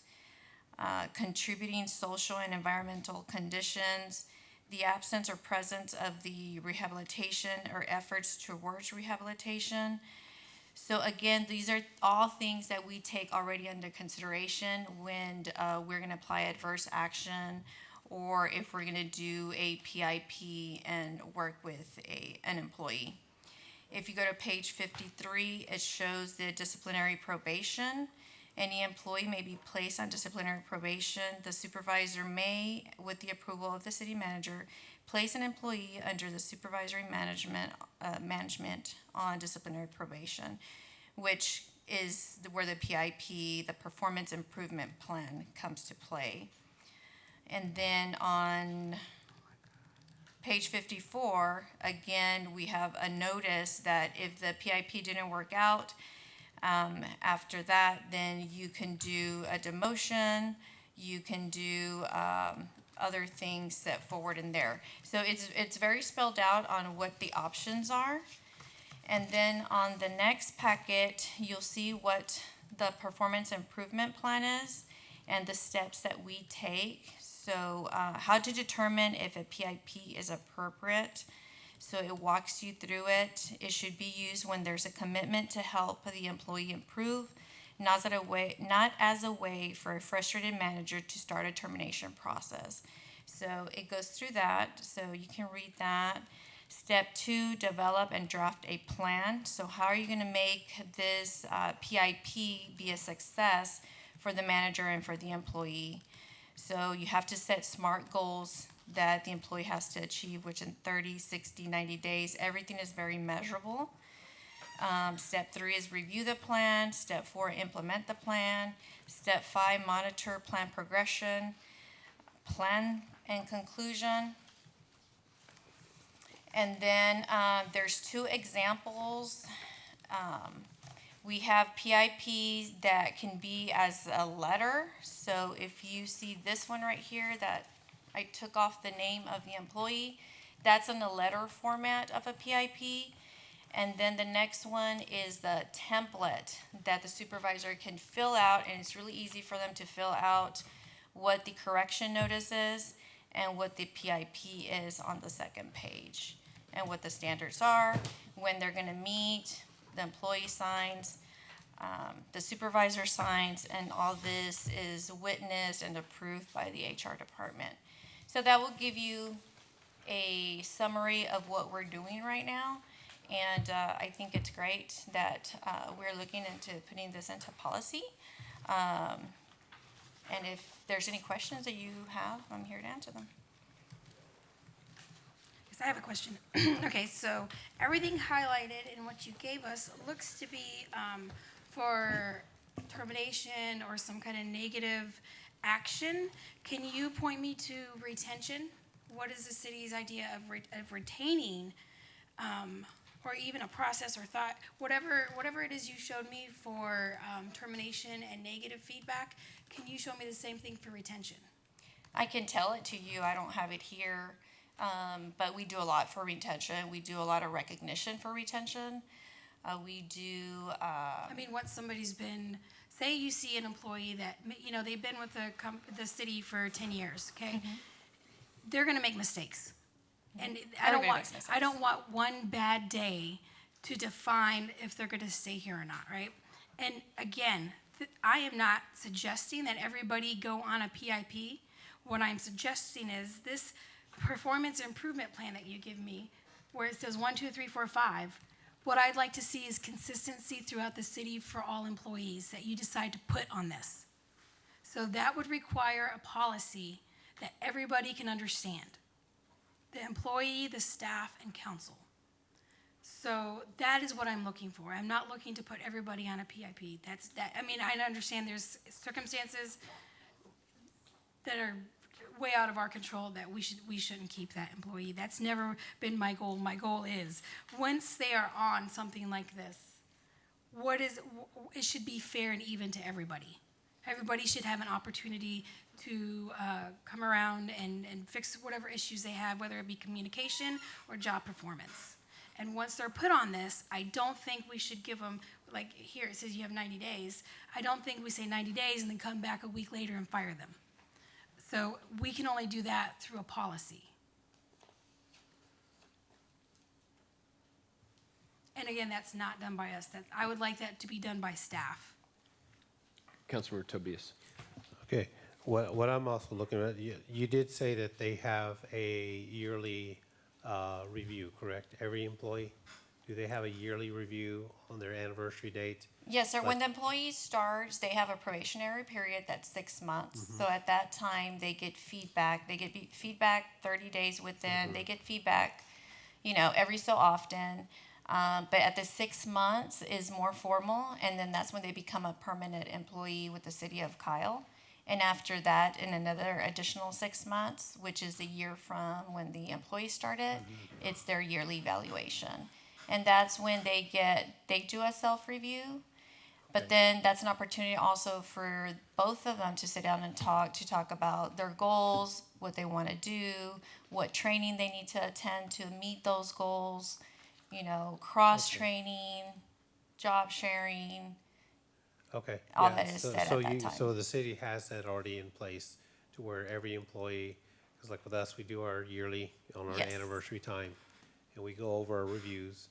contributing social and environmental conditions, the absence or presence of the rehabilitation or efforts towards rehabilitation. So again, these are all things that we take already under consideration when we're going to apply adverse action, or if we're going to do a PIP and work with an employee. If you go to page 53, it shows the disciplinary probation. Any employee may be placed on disciplinary probation. The supervisor may, with the approval of the city manager, place an employee under the supervisory management on disciplinary probation, which is where the PIP, the Performance Improvement Plan, comes to play. And then on page 54, again, we have a notice that if the PIP didn't work out, after that, then you can do a demotion, you can do other things set forward in there. So it's very spelled out on what the options are. And then on the next packet, you'll see what the performance improvement plan is and the steps that we take. So how to determine if a PIP is appropriate. So it walks you through it. It should be used when there's a commitment to help the employee improve, not as a way for a frustrated manager to start a termination process. So it goes through that, so you can read that. Step 2, develop and draft a plan. So how are you going to make this PIP be a success for the manager and for the employee? So you have to set SMART goals that the employee has to achieve, which in 30, 60, 90 days, everything is very measurable. Step 3 is review the plan. Step 4, implement the plan. Step 5, monitor plan progression. Plan and conclusion. And then there's 2 examples. We have PIPs that can be as a letter. So if you see this one right here that I took off the name of the employee, that's in the letter format of a PIP. And then the next one is the template that the supervisor can fill out, and it's really easy for them to fill out what the correction notice is and what the PIP is on the second page, and what the standards are, when they're going to meet, the employee signs, the supervisor signs, and all this is witnessed and approved by the HR department. So that will give you a summary of what we're doing right now. And I think it's great that we're looking into putting this into policy. And if there's any questions that you have, I'm here to answer them. Yes, I have a question. Okay, so everything highlighted in what you gave us looks to be for termination or some kind of negative action. Can you point me to retention? What is the city's idea of retaining, or even a process or thought, whatever it is you showed me for termination and negative feedback? Can you show me the same thing for retention? I can tell it to you. I don't have it here, but we do a lot for retention. We do a lot of recognition for retention. We do. I mean, once somebody's been, say you see an employee that, you know, they've been with the city for 10 years, okay? Mm-hmm. They're gonna make mistakes. And I don't want one bad day to define if they're gonna stay here or not, right? And again, I am not suggesting that everybody go on a PIP. What I'm suggesting is this performance improvement plan that you give me, where it says 1, 2, 3, 4, 5, what I'd like to see is consistency throughout the city for all employees that you decide to put on this. So that would require a policy that everybody can understand. The employee, the staff, and council. So that is what I'm looking for. I'm not looking to put everybody on a PIP. I mean, I understand there's circumstances that are way out of our control that we shouldn't keep that employee. That's never been my goal. My goal is, once they are on something like this, it should be fair and even to everybody. Everybody should have an opportunity to come around and fix whatever issues they have, whether it be communication or job performance. And once they're put on this, I don't think we should give them, like here it says you have 90 days. I don't think we say 90 days and then come back a week later and fire them. So we can only do that through a policy. And again, that's not done by us. I would like that to be done by staff. Councilmember Tobias. Okay, what I'm also looking at, you did say that they have a yearly review, correct? Every employee? Do they have a yearly review on their anniversary date? Yes, sir. When the employee starts, they have a probationary period that's 6 months. Mm-hmm. So at that time, they get feedback. They get feedback 30 days within. Mm-hmm. They get feedback, every so often. But at the 6 months is more formal, and then that's when they become a permanent employee with the city of Kyle. And after that, in another additional 6 months, which is a year from when the employee started, it's their yearly evaluation. And that's when they do a self-review. But then that's an opportunity also for both of them to sit down and talk about their goals, what they want to do, what training they need to attend to meet those goals, cross-training, job sharing. Okay. All that is said at that time. So the city has that already in place to where every employee, because like with us, we do our yearly on our Yes. anniversary time, and we go over our reviews.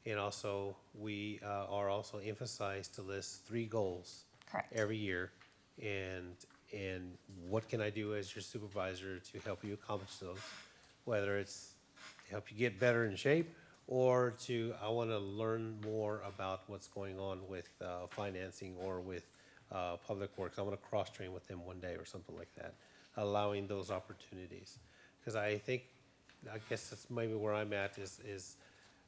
And also, we are also emphasized to list 3 goals. Correct. Every year, and what can I do as your supervisor to help you accomplish those? Whether it's to help you get better in shape, or I want to learn more about what's going on with financing or with public works. I want to cross-train with them one day or something like that, allowing those opportunities. Because I guess that's maybe where I'm at is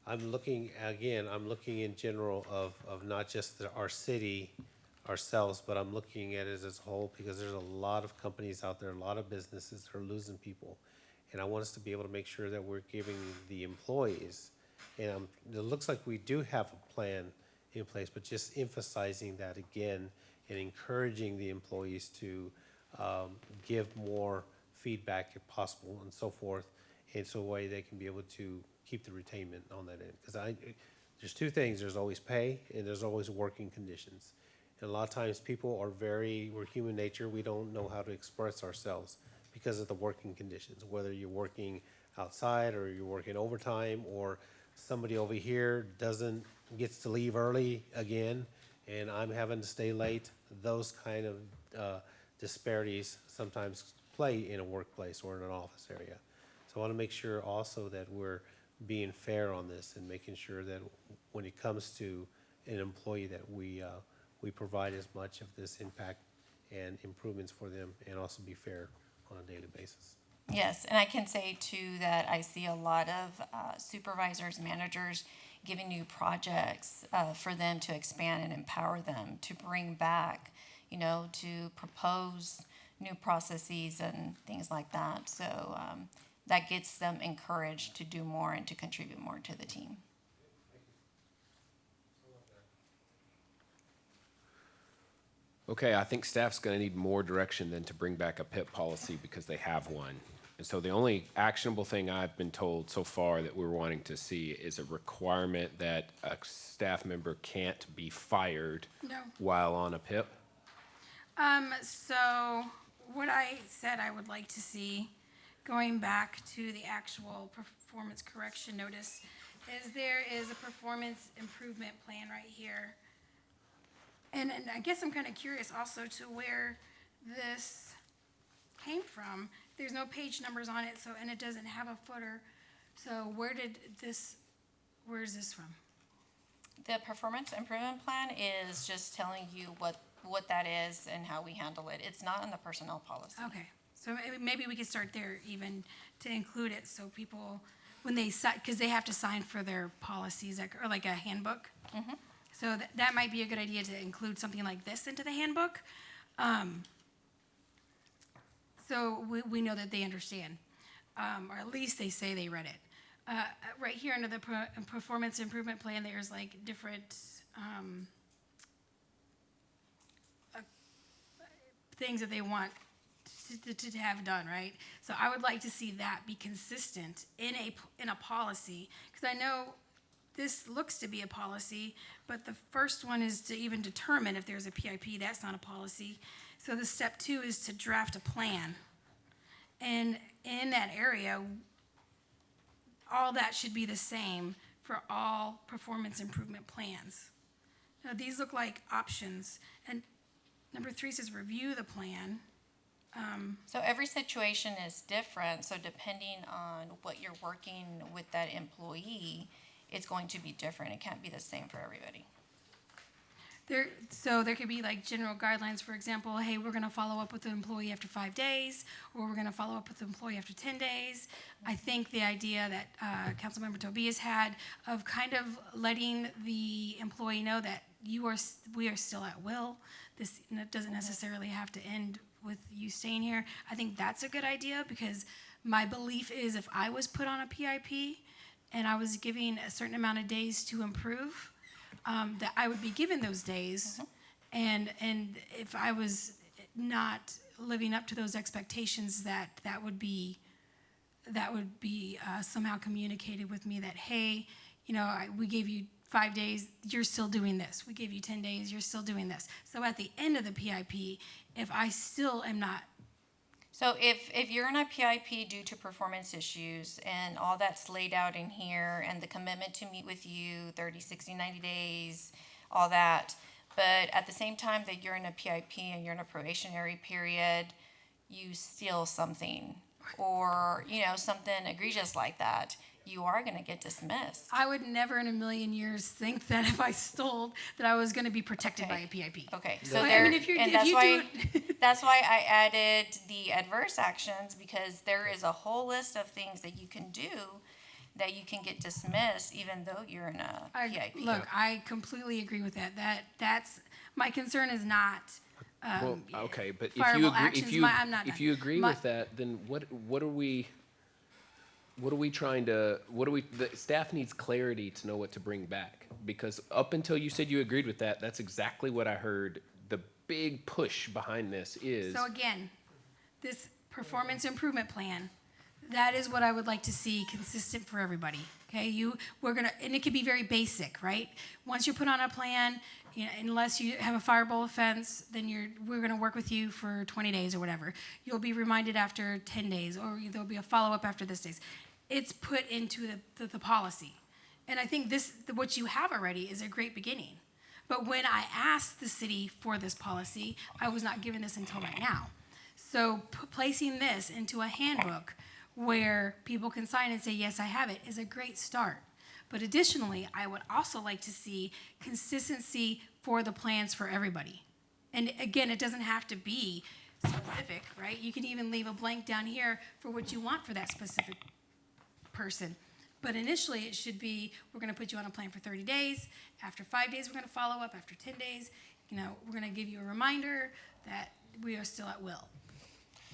I'm looking in general of not just our city ourselves, but I'm looking at it as a whole, because there's a lot of companies out there, a lot of businesses that are losing people. And I want us to be able to make sure that we're giving the employees, and it looks like we do have a plan in place, but just emphasizing that again and encouraging the employees to give more feedback if possible and so forth, and so a way they can be able to keep the retainment on that end. Because there's 2 things: there's always pay and there's always working conditions. And a lot of times people we're human nature, we don't know how to express ourselves because of the working conditions, whether you're working outside or you're working overtime, or somebody over here gets to leave early again and I'm having to stay late. Those kind of disparities sometimes play in a workplace or in an office area. So I want to make sure also that we're being fair on this and making sure that when it comes to an employee that we provide as much of this impact and improvements for them, and also be fair on a daily basis. Yes, and I can say too that I see a lot of supervisors, managers giving new projects for them to expand and empower them to bring back, to propose new processes and things like that. So that gets them encouraged to do more and to contribute more to the team. Okay, I think staff's going to need more direction than to bring back a PIP policy, because they have one. And so the only actionable thing I've been told so far that we're wanting to see is a requirement that a staff member can't be fired while on a PIP. So what I said I would like to see, going back to the actual performance correction notice, is there is a performance improvement plan right here. And I guess I'm kind of curious also to where this came from. There's no page numbers on it, and it doesn't have a footer. So where is this from? The performance improvement plan is just telling you what that is and how we handle it. It's not in the personnel policy. Okay, so maybe we could start there even to include it, so people, when they sign, because they have to sign for their policies, or like a handbook. Mm-hmm. So that might be a good idea to include something like this into the handbook. So we know that they understand, or at least they say they read it. Right here under the performance improvement plan, there's like different things that they want to have done, right? So I would like to see that be consistent in a policy, because I know this looks to be a policy, but the first one is to even determine if there's a PIP. That's not a policy. So the step 2 is to draft a plan. And in that area, all that should be the same for all performance improvement plans. Now, these look like options. And number 3 says review the plan. So every situation is different, so depending on what you're working with that employee, it's going to be different. It can't be the same for everybody. So there could be like general guidelines, for example, hey, we're gonna follow up with the employee after 5 days, or we're gonna follow up with the employee after 10 days. I think the idea that Councilmember Tobias had of kind of letting the employee know that we are still at will. This doesn't necessarily have to end with you staying here. I think that's a good idea, because my belief is if I was put on a PIP and I was giving a certain amount of days to improve, that I would be given those days, and if I was not living up to those expectations, that would be somehow communicated with me that, hey, we gave you 5 days, you're still doing this. We gave you 10 days, you're still doing this. So at the end of the PIP, if I still am not. So if you're in a PIP due to performance issues and all that's laid out in here and the commitment to meet with you 30, 60, 90 days, all that, but at the same time that you're in a PIP and you're in a probationary period, you steal something or, something egregious like that, you are going to get dismissed. I would never in a million years think that if I stole that I was going to be protected by a PIP. Okay, so that's why I added the adverse actions, because there is a whole list of things that you can do that you can get dismissed even though you're in a PIP. Look, I completely agree with that. That's my concern is not. Well, okay, but if you agree with that, then what are we trying to, the staff needs clarity to know what to bring back. Because up until you said you agreed with that, that's exactly what I heard. The big push behind this is. So again, this performance improvement plan, that is what I would like to see consistent for everybody. Okay, and it could be very basic, right? Once you're put on a plan, unless you have a fireable offense, then we're going to work with you for 20 days or whatever. You'll be reminded after 10 days, or there'll be a follow-up after this days. It's put into the policy. And I think what you have already is a great beginning. But when I asked the city for this policy, I was not given this until right now. So placing this into a handbook where people can sign and say, yes, I have it, is a great start. But additionally, I would also like to see consistency for the plans for everybody. And again, it doesn't have to be specific, right? You can even leave a blank down here for what you want for that specific person. But initially, it should be, we're going to put you on a plan for 30 days. After 5 days, we're going to follow up. After 10 days, we're going to give you a reminder that we are still at will.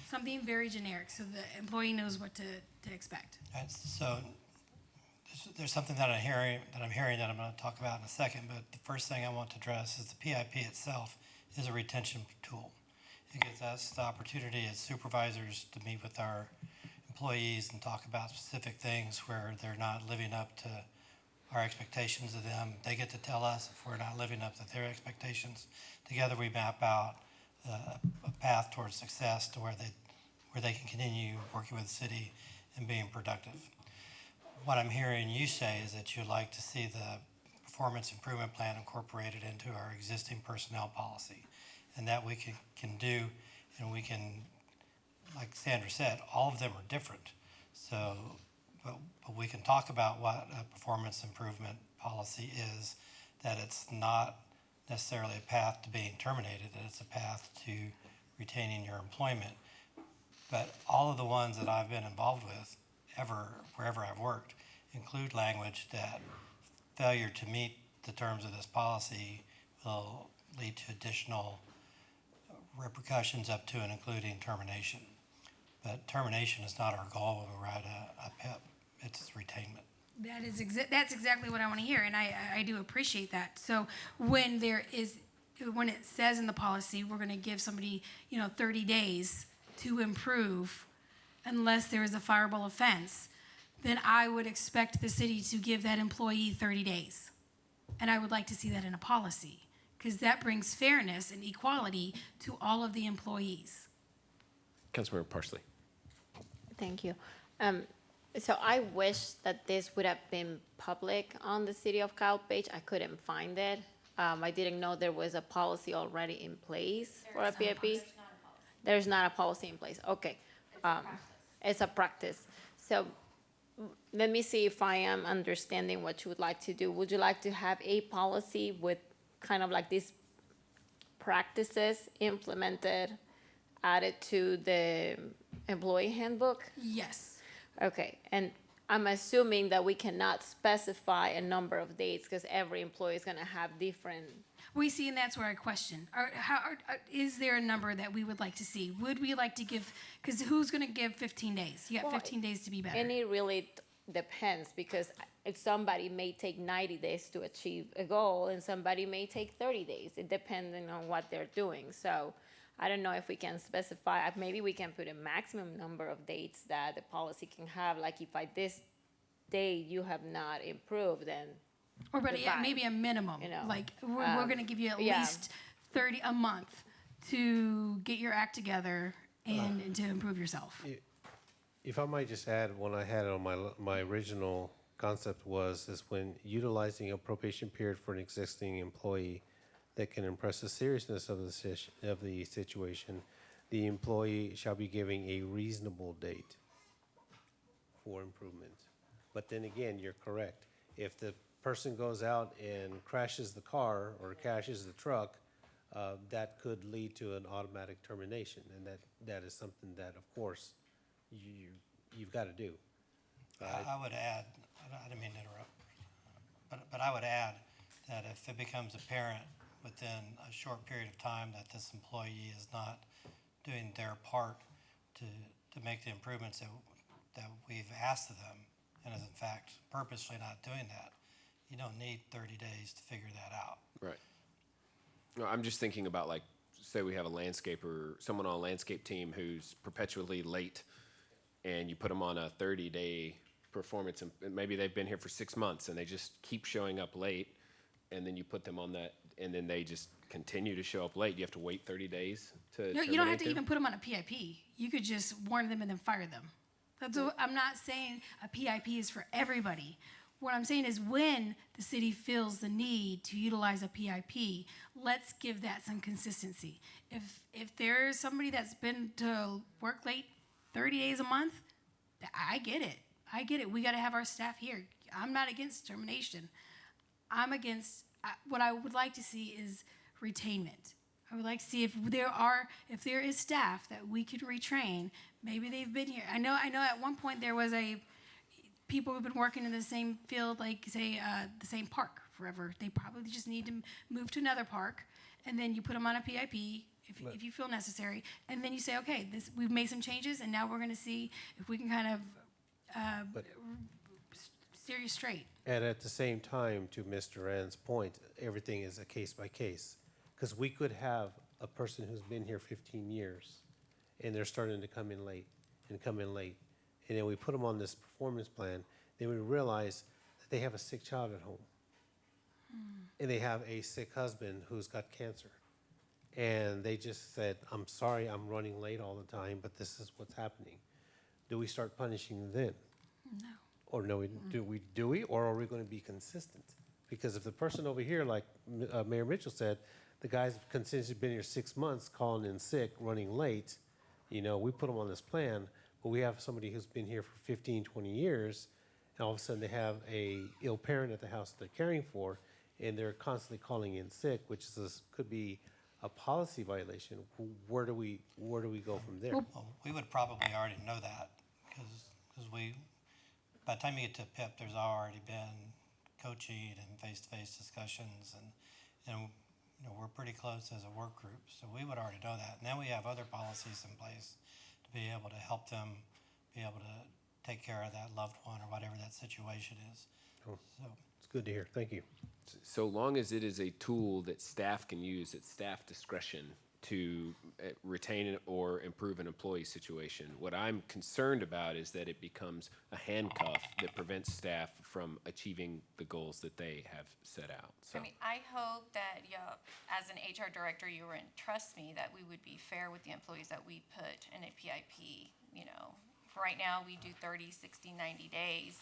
Something very generic so the employee knows what to expect. So there's something that I'm hearing that I'm going to talk about in a second, but the first thing I want to address is the PIP itself is a retention tool. It gives us the opportunity as supervisors to meet with our employees and talk about specific things where they're not living up to our expectations of them. They get to tell us if we're not living up to their expectations. Together we map out a path towards success to where they can continue working with the city and being productive. What I'm hearing you say is that you'd like to see the performance improvement plan incorporated into our existing personnel policy, and that we can do, and we can, like Sandra said, all of them are different. So, but we can talk about what a performance improvement policy is, that it's not necessarily a path to being terminated, that it's a path to retaining your employment. But all of the ones that I've been involved with, wherever I've worked, include language that failure to meet the terms of this policy will lead to additional repercussions up to and including termination. But termination is not our goal when we write a PIP, it's retainment. That's exactly what I want to hear, and I do appreciate that. So when it says in the policy, we're going to give somebody, 30 days to improve unless there is a fireable offense, then I would expect the city to give that employee 30 days. And I would like to see that in a policy, because that brings fairness and equality to all of the employees. Councilmember Parsley. Thank you. So I wish that this would have been public on the City of Kyle page. I couldn't find it. I didn't know there was a policy already in place for a PIP. There's not a policy in place. Okay. It's a practice. So let me see if I am understanding what you would like to do. Would you like to have a policy with kind of like these practices implemented, added to the employee handbook? Yes. Okay, and I'm assuming that we cannot specify a number of dates because every employee is gonna have different. We see, and that's where I question. Is there a number that we would like to see? Would we like to give, because who's going to give 15 days? You got 15 days to be better. And it really depends, because if somebody may take 90 days to achieve a goal and somebody may take 30 days, it depending on what they're doing. So I don't know if we can specify, maybe we can put a maximum number of dates that the policy can have, like if by this date you have not improved, then. Or but yeah, maybe a minimum, like we're going to give you at least 30 a month to get your act together and to improve yourself. If I might just add, when I had it on my original concept is when utilizing a probation period for an existing employee that can impress the seriousness of the situation, the employee shall be giving a reasonable date for improvement. But then again, you're correct. If the person goes out and crashes the car or crashes the truck, that could lead to an automatic termination, and that is something that, of course, you've got to do. I would add, I didn't mean to interrupt, but I would add that if it becomes apparent within a short period of time that this employee is not doing their part to make the improvements that we've asked of them, and is in fact purposely not doing that, you don't need 30 days to figure that out. Right. No, I'm just thinking about, like, say we have a landscaper, someone on a landscape team who's perpetually late, and you put them on a 30-day performance, and maybe they've been here for 6 months and they just keep showing up late, and then you put them on that, and then they just continue to show up late. You have to wait 30 days to You don't have to even put them on a PIP. You could just warn them and then fire them. I'm not saying a PIP is for everybody. What I'm saying is when the city feels the need to utilize a PIP, let's give that some consistency. If there's somebody that's been to work late 30 days a month, I get it. I get it. We got to have our staff here. I'm not against termination. I'm against, what I would like to see is retainment. I would like to see if there is staff that we could retrain. Maybe they've been here. I know at one point there was people who've been working in the same field, like say the same park forever. They probably just need to move to another park, and then you put them on a PIP if you feel necessary, and then you say, okay, we've made some changes, and now we're going to see if we can kind of steer you straight. And at the same time, to Mr. Rand's point, everything is a case by case, because we could have a person who's been here 15 years, and they're starting to come in late, and then we put them on this performance plan, then we realize that they have a sick child at home. And they have a sick husband who's got cancer. And they just said, I'm sorry, I'm running late all the time, but this is what's happening. Do we start punishing them then? No. Or no, do we, or are we going to be consistent? Because if the person over here, like Mayor Mitchell said, the guy's consistently been here 6 months, calling in sick, running late, we put them on this plan, but we have somebody who's been here for 15, 20 years, and all of a sudden they have a ill parent at the house that they're caring for, and they're constantly calling in sick, which could be a policy violation. Where do we go from there? Well, we would probably already know that, because by the time you get to PIP, there's already been coaching and face-to-face discussions, and we're pretty close as a work group, so we would already know that. And then we have other policies in place to to be able to help them be able to take care of that loved one or whatever that situation is. Oh, So, it's good to hear. Thank you. So long as it is a tool that staff can use at staff discretion to retain or improve an employee situation. What I'm concerned about is that it becomes a handcuff that prevents staff from achieving the goals that they have set out. So I mean, I hope that, as an HR director, you would trust me that we would be fair with the employees that we put in a PIP. For right now, we do 30, 60, 90 days.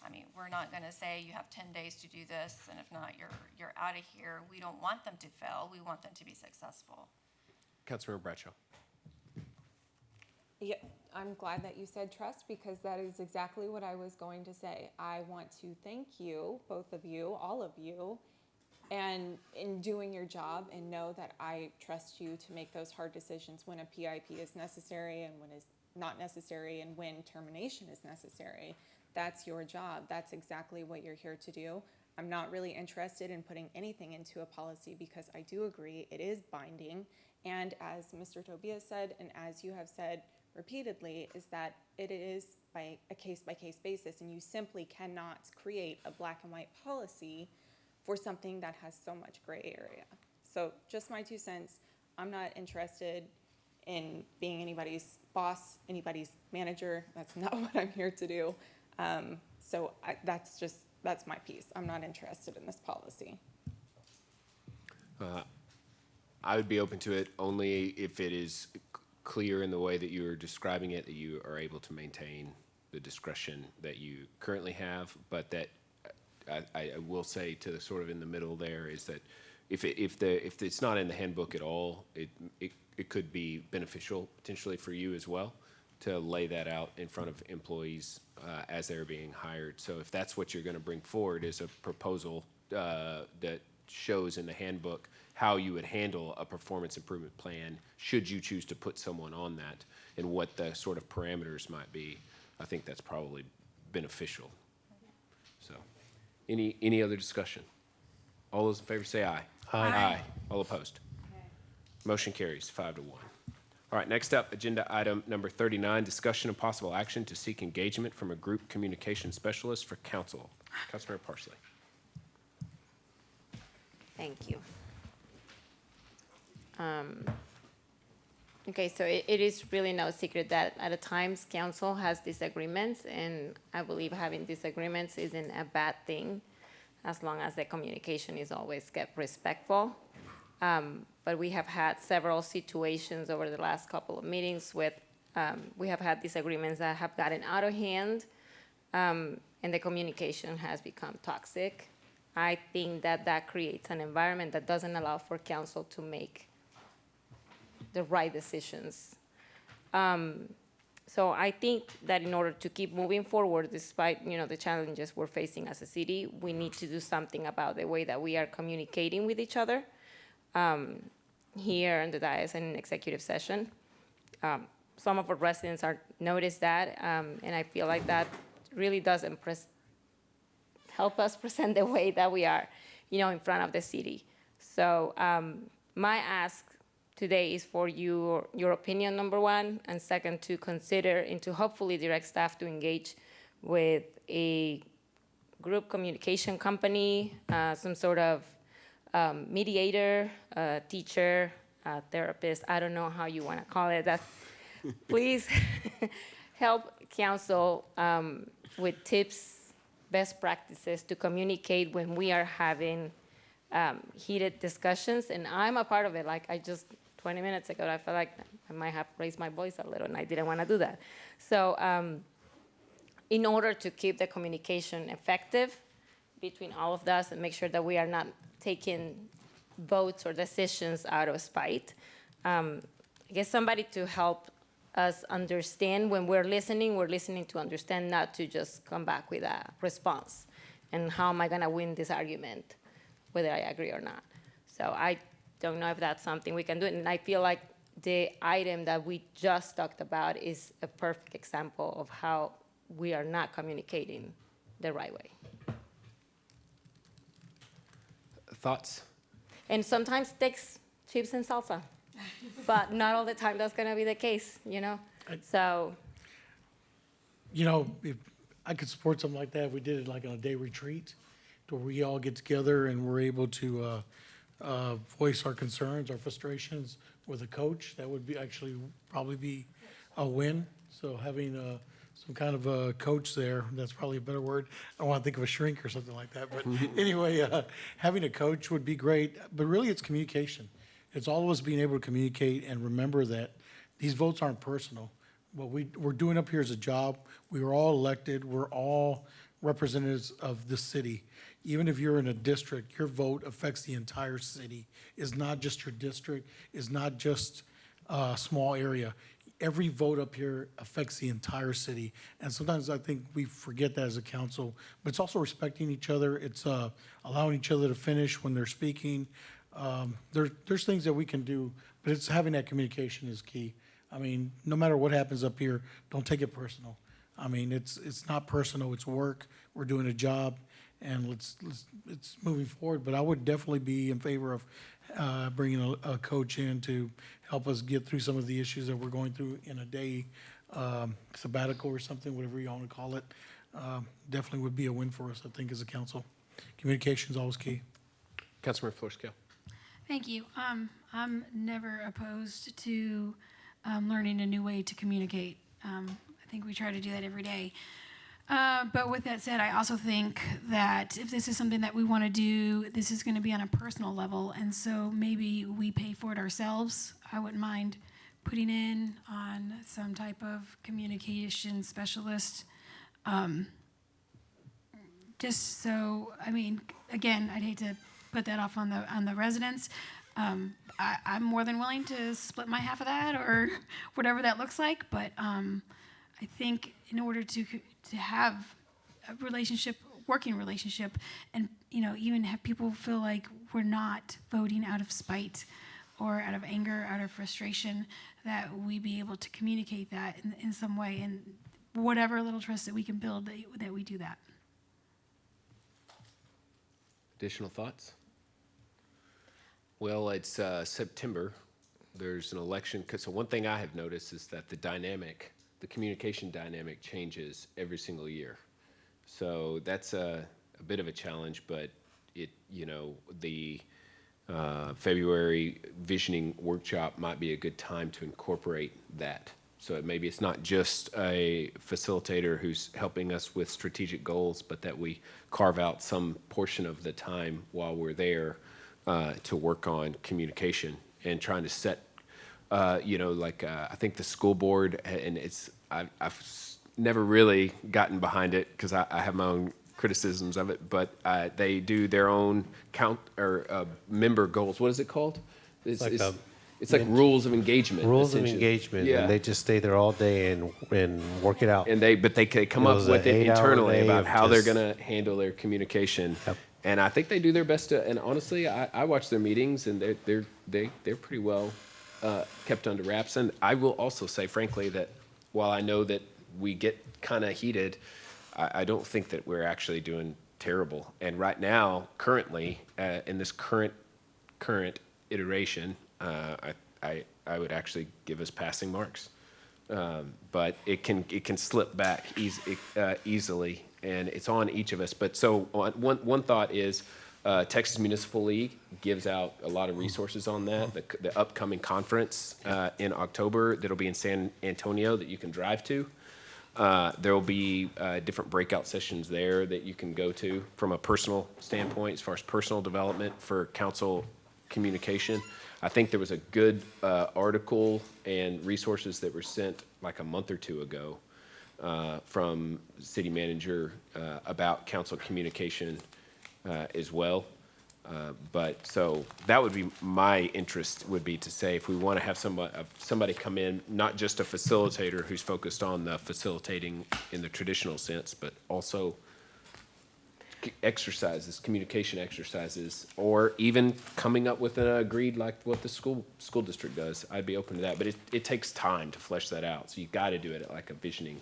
I mean, we're not going to say you have 10 days to do this, and if not, you're out of here. We don't want them to fail. We want them to be successful. Councilmember Bradshaw. Yeah, I'm glad that you said trust, because that is exactly what I was going to say. I want to thank you, both of you, all of you, and in doing your job, and know that I trust you to make those hard decisions when a PIP is necessary and when it's not necessary, and when termination is necessary. That's your job. That's exactly what you're here to do. I'm not really interested in putting anything into a policy, because I do agree it is binding. And as Mr. Tobias said, and as you have said repeatedly, is that it is by a case-by-case basis, and you simply cannot create a black and white policy for something that has so much gray area. So just my 2 cents. I'm not interested in being anybody's boss, anybody's manager. That's not what I'm here to do. That's my piece. I'm not interested in this policy. I would be open to it only if it is clear in the way that you are describing it, that you are able to maintain the discretion that you currently have. But that I will say to the sort of in the middle there is that if it's not in the handbook at all, it could be beneficial potentially for you as well to lay that out in front of employees as they're being hired. So if that's what you're going to bring forward is a proposal that shows in the handbook how you would handle a performance improvement plan should you choose to put someone on that, and what the sort of parameters might be, I think that's probably beneficial. So any other discussion? All those in favor say aye. Aye. Aye. All opposed? Motion carries 5-1. All right, next up, agenda item number 39, discussion and possible action to seek engagement from a group communication specialist for council. Councilmember Parsley. Thank you. Okay, so it is really no secret that at times council has disagreements, and I believe having disagreements isn't a bad thing as long as the communication is always kept respectful. But we have had several situations over the last couple of meetings with, we have had disagreements that have gotten out of hand, and the communication has become toxic. I think that creates an environment that doesn't allow for council to make the right decisions. So I think that in order to keep moving forward, despite the challenges we're facing as a city, we need to do something about the way that we are communicating with each other here in the dais and in executive session. Some of our residents noticed that, and I feel like that really does help us present the way that we are, in front of the city. So my ask today is for your opinion, number one, and second, to consider and to hopefully direct staff to engage with a group communication company, some sort of mediator, teacher, therapist, I don't know how you want to call it. Please help council with tips, best practices to communicate when we are having heated discussions. And I'm a part of it. Like 20 minutes ago, I felt like I might have raised my voice a little, and I didn't want to do that. So in order to keep the communication effective between all of us and make sure that we are not taking votes or decisions out of spite, I guess somebody to help us understand when we're listening to understand, not to just come back with a response. And how am I going to win this argument, whether I agree or not? So I don't know if that's something we can do. And I feel like the item that we just talked about is a perfect example of how we are not communicating the right way. Thoughts? And sometimes it takes chips and salsa, but not all the time that's going to be the case, So, You know, if I could support something like that, if we did it like on a day retreat, to where we all get together and we're able to voice our concerns, our frustrations with a coach, that would be actually probably be a win. So having some kind of a coach there, that's probably a better word. I don't want to think of a shrink or something like that. But anyway, having a coach would be great. But really, it's communication. It's all of us being able to communicate and remember that these votes aren't personal. What we're doing up here is a job. We were all elected. We're all representatives of the city. Even if you're in a district, your vote affects the entire city. It's not just your district. It's not just a small area. Every vote up here affects the entire city. And sometimes I think we forget that as a council, but it's also respecting each other. It's allowing each other to finish when they're speaking. There's things that we can do, but it's having that communication is key. I mean, no matter what happens up here, don't take it personal. I mean, it's not personal, it's work. We're doing a job, and it's moving forward. But I would definitely be in favor of bringing a coach in to help us get through some of the issues that we're going through in a day sabbatical or something, whatever you want to call it. Definitely would be a win for us, I think, as a council. Communication is always key. Councilmember Flores-Cale. Thank you. I'm never opposed to learning a new way to communicate. I think we try to do that every day. But with that said, I also think that if this is something that we want to do, this is going to be on a personal level, and so maybe we pay for it ourselves. I wouldn't mind putting in on some type of communication specialist. Just so, I mean, again, I'd hate to put that off on the residents. I'm more than willing to split my half of that or whatever that looks like, but I think in order to have a relationship, working relationship, and even have people feel like we're not voting out of spite or out of anger, out of frustration, that we be able to communicate that in some way, and whatever little trust that we can build, that we do that. Additional thoughts? Well, it's September. There's an election. So one thing I have noticed is that the communication dynamic changes every single year. So that's a bit of a challenge, but the February visioning workshop might be a good time to incorporate that. So maybe it's not just a facilitator who's helping us with strategic goals, but that we carve out some portion of the time while we're there to work on communication and trying to set, I think the school board, and I've never really gotten behind it because I have my own criticisms of it, but they do their own member goals. What is it called? It's like rules of engagement. Rules of engagement, yeah. And they just stay there all day and work it out. And they come up with it internally about how they're just going to handle their communication. Yep. And I think they do their best to. And honestly, I watch their meetings, and they're pretty well kept under wraps. And I will also say, frankly, that while I know that we get kind of heated, I don't think that we're actually doing terrible. And right now, currently, in this current iteration, I would actually give us passing marks, but it can slip back easily, and it's on each of us. But so one thought is Texas Municipal League gives out a lot of resources on that. The upcoming conference in October that'll be in San Antonio that you can drive to. There will be different breakout sessions there that you can go to from a personal standpoint, as far as personal development for council communication. I think there was a good article and resources that were sent like a month or two ago from city manager about council communication as well. But so that would be my interest, would be to say if we want to have somebody come in, not just a facilitator who's focused on the facilitating in the traditional sense, but also communication exercises, or even coming up with an agreed, like what the school district does. I'd be open to that, but it takes time to flesh that out. So you got to do it at like a visioning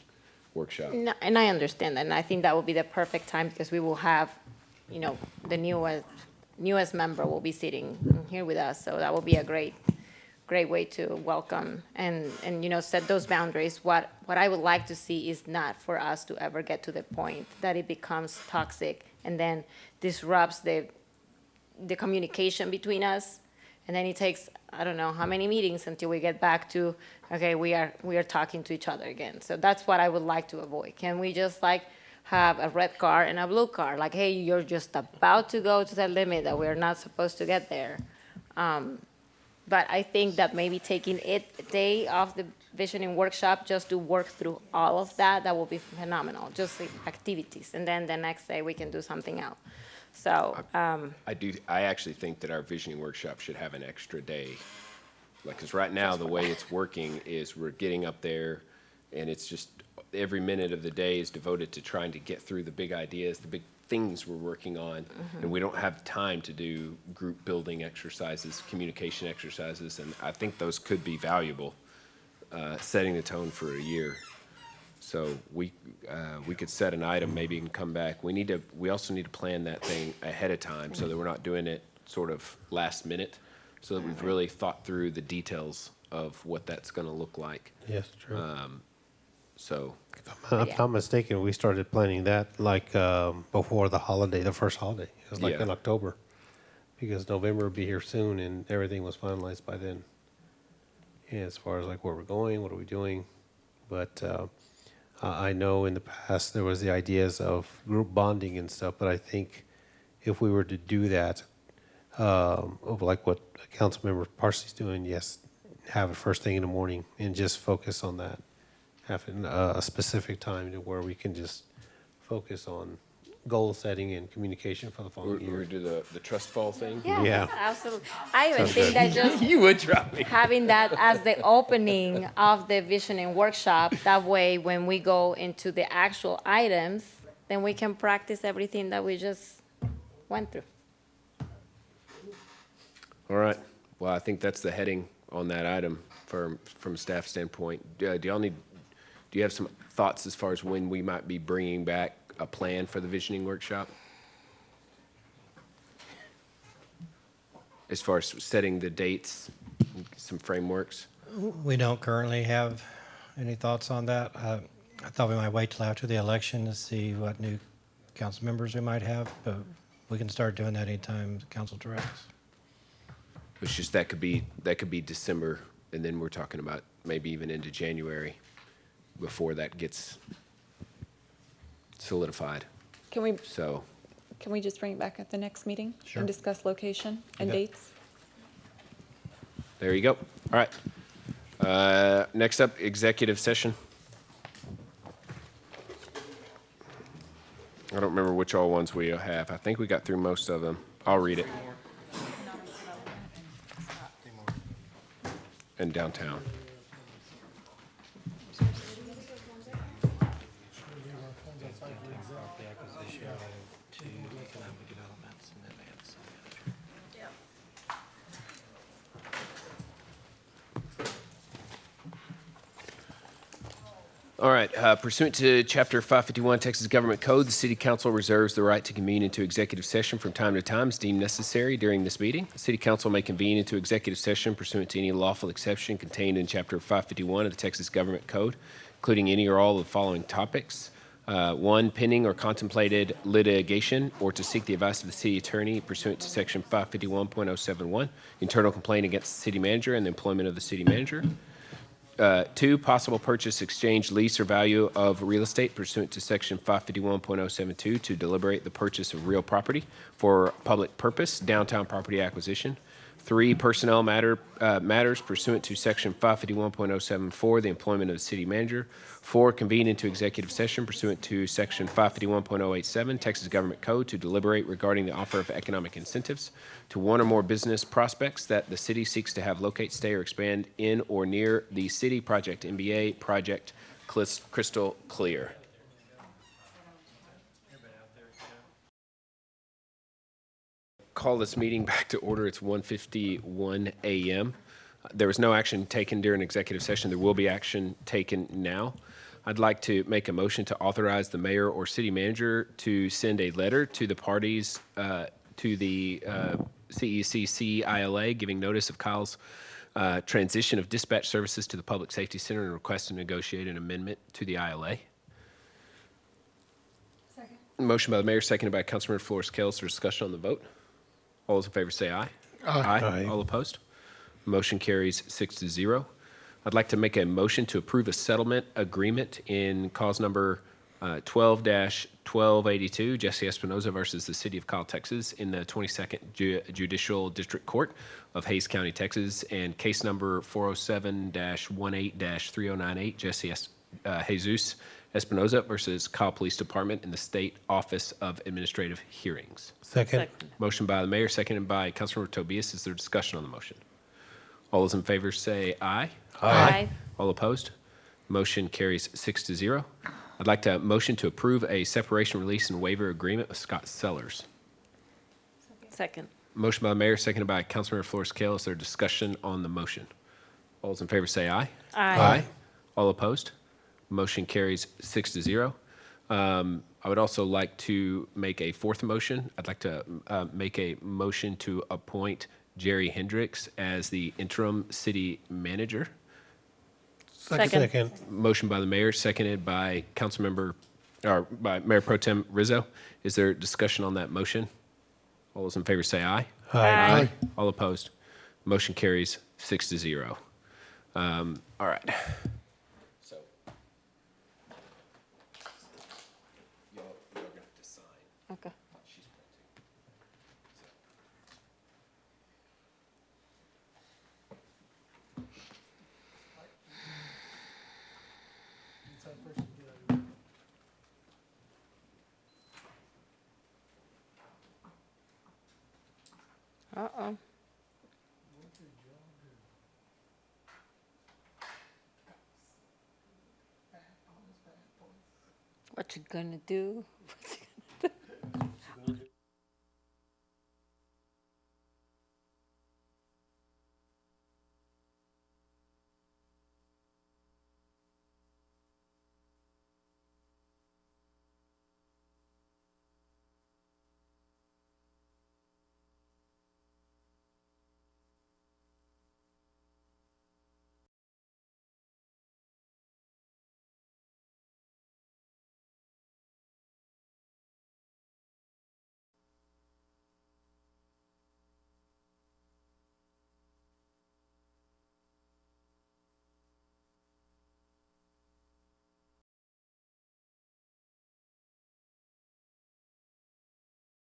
workshop. No, and I understand that, and I think that will be the perfect time because we will have, the newest member will be sitting here with us, so that will be a great great way to welcome and set those boundaries. What I would like to see is not for us to ever get to the point that it becomes toxic and then disrupts the communication between us. And then it takes, I don't know how many meetings until we get back to, okay, we are talking to each other again. So that's what I would like to avoid. Can we just have a red car and a blue car? Like, hey, you're just about to go to the limit that we're not supposed to get there. But I think that maybe taking a day off the visioning workshop just to work through all of that will be phenomenal, just like activities. And then the next day we can do something else. So I actually think that our visioning workshop should have an extra day. Because right now, the way it's working is we're getting up there, and it's just every minute of the day is devoted to trying to get through the big ideas, the big things we're working on, and we don't have time to do group building exercises, communication exercises, and I think those could be valuable, setting the tone for a year. So we could set an item, maybe and come back. We also need to plan that thing ahead of time so that we're not doing it sort of last minute, so that we've really thought through the details of what that's going to look like. Yes, true. So, if I'm not mistaken, we started planning that before the holiday, the first holiday. It was in October, because November would be here soon, and everything was finalized by then. Yeah, as far as where we're going, what are we doing, but I know in the past there was the ideas of group bonding and stuff, but I think if we were to do that, like what Councilmember Parsley's doing, yes, have it first thing in the morning and just focus on that. Having a specific time to where we can just focus on goal setting and communication for the following year. We're going to do the trust fall thing? Yeah, absolutely. I even think that just you would drop me. having that as the opening of the visioning workshop, that way when we go into the actual items, then we can practice everything that we just went through. All right. Well, I think that's the heading on that item from a staff standpoint. Do you have some thoughts as far as when we might be bringing back a plan for the visioning workshop? As far as setting the dates, some frameworks? We don't currently have any thoughts on that. I thought we might wait till after the election to see what new council members we might have, but we can start doing that anytime the council directs. It's just that could be December, and then we're talking about maybe even into January before that gets solidified. Can we just bring it back at the next meeting? Sure. And discuss location and Okay. dates? There you go. All right. Next up, executive session. I don't remember which all ones we have. I think we got through most of them. I'll read it. And downtown. All right, pursuant to Chapter 551 Texas Government Code, the City Council reserves the right to convene into executive session from time to time as deemed necessary during this meeting. The City Council may convene into executive session pursuant to any lawful exception contained in Chapter 551 of the Texas Government Code, including any or all of the following topics. 1, pending or contemplated litigation, or to seek the advice of the city attorney pursuant to Section 551.071, internal complaint against the city manager and the employment of the city manager. 2, possible purchase, exchange, lease, or value of real estate pursuant to Section 551.072 to deliberate the purchase of real property for public purpose, downtown property acquisition. 3, personnel matters pursuant to Section 551.074, the employment of the city manager. 4, convene into executive session pursuant to Section 551.087, Texas Government Code, to deliberate regarding the offer of economic incentives to one or more business prospects that the city seeks to have locate, stay, or expand in or near the city. Project MBA, Project Crystal Clear. Call this meeting back to order. It's 1:51 a.m. There was no action taken during executive session. There will be action taken now. I'd like to make a motion to authorize the mayor or city manager to send a letter to the parties to the CECC ILA giving notice of Kyle's transition of dispatch services to the Public Safety Center and request to negotiate an amendment to the ILA. Second. Motion by the mayor, seconded by Councilmember Flores-Cale. Is there discussion on the vote? All those in favor say aye. Aye. All opposed? Motion carries 6-0. I'd like to make a motion to approve a settlement agreement in cause number 12-1282, Jesse Espinoza versus the City of Kyle, Texas, in the 22nd Judicial District Court of Hays County, Texas, and case number 407-18-3098, Jesse Jesus Espinoza versus Kyle Police Department in the State Office of Administrative Hearings. Second. Motion by the mayor, seconded by Councilmember Tobias. Is there discussion on the motion? All those in favor say aye. Aye. All opposed? Motion carries 6-0. I'd like to motion to approve a separation, release, and waiver agreement with Scott Sellers. Second. Motion by the mayor, seconded by Councilmember Flores-Cale. Is there discussion on the motion? All those in favor say aye. Aye. All opposed? Motion carries 6-0. I would also like to make a fourth motion. I'd like to make a motion to appoint Jerry Hendrix as the interim city manager. Second. Motion by the mayor, seconded by by Mayor Pro Tem Rizo. Is there discussion on that motion? All those in favor say aye. Aye. All opposed? Motion carries 6-0. All right. So y'all are gonna have to sign. Okay. She's printing. Uh-oh. What you gonna do?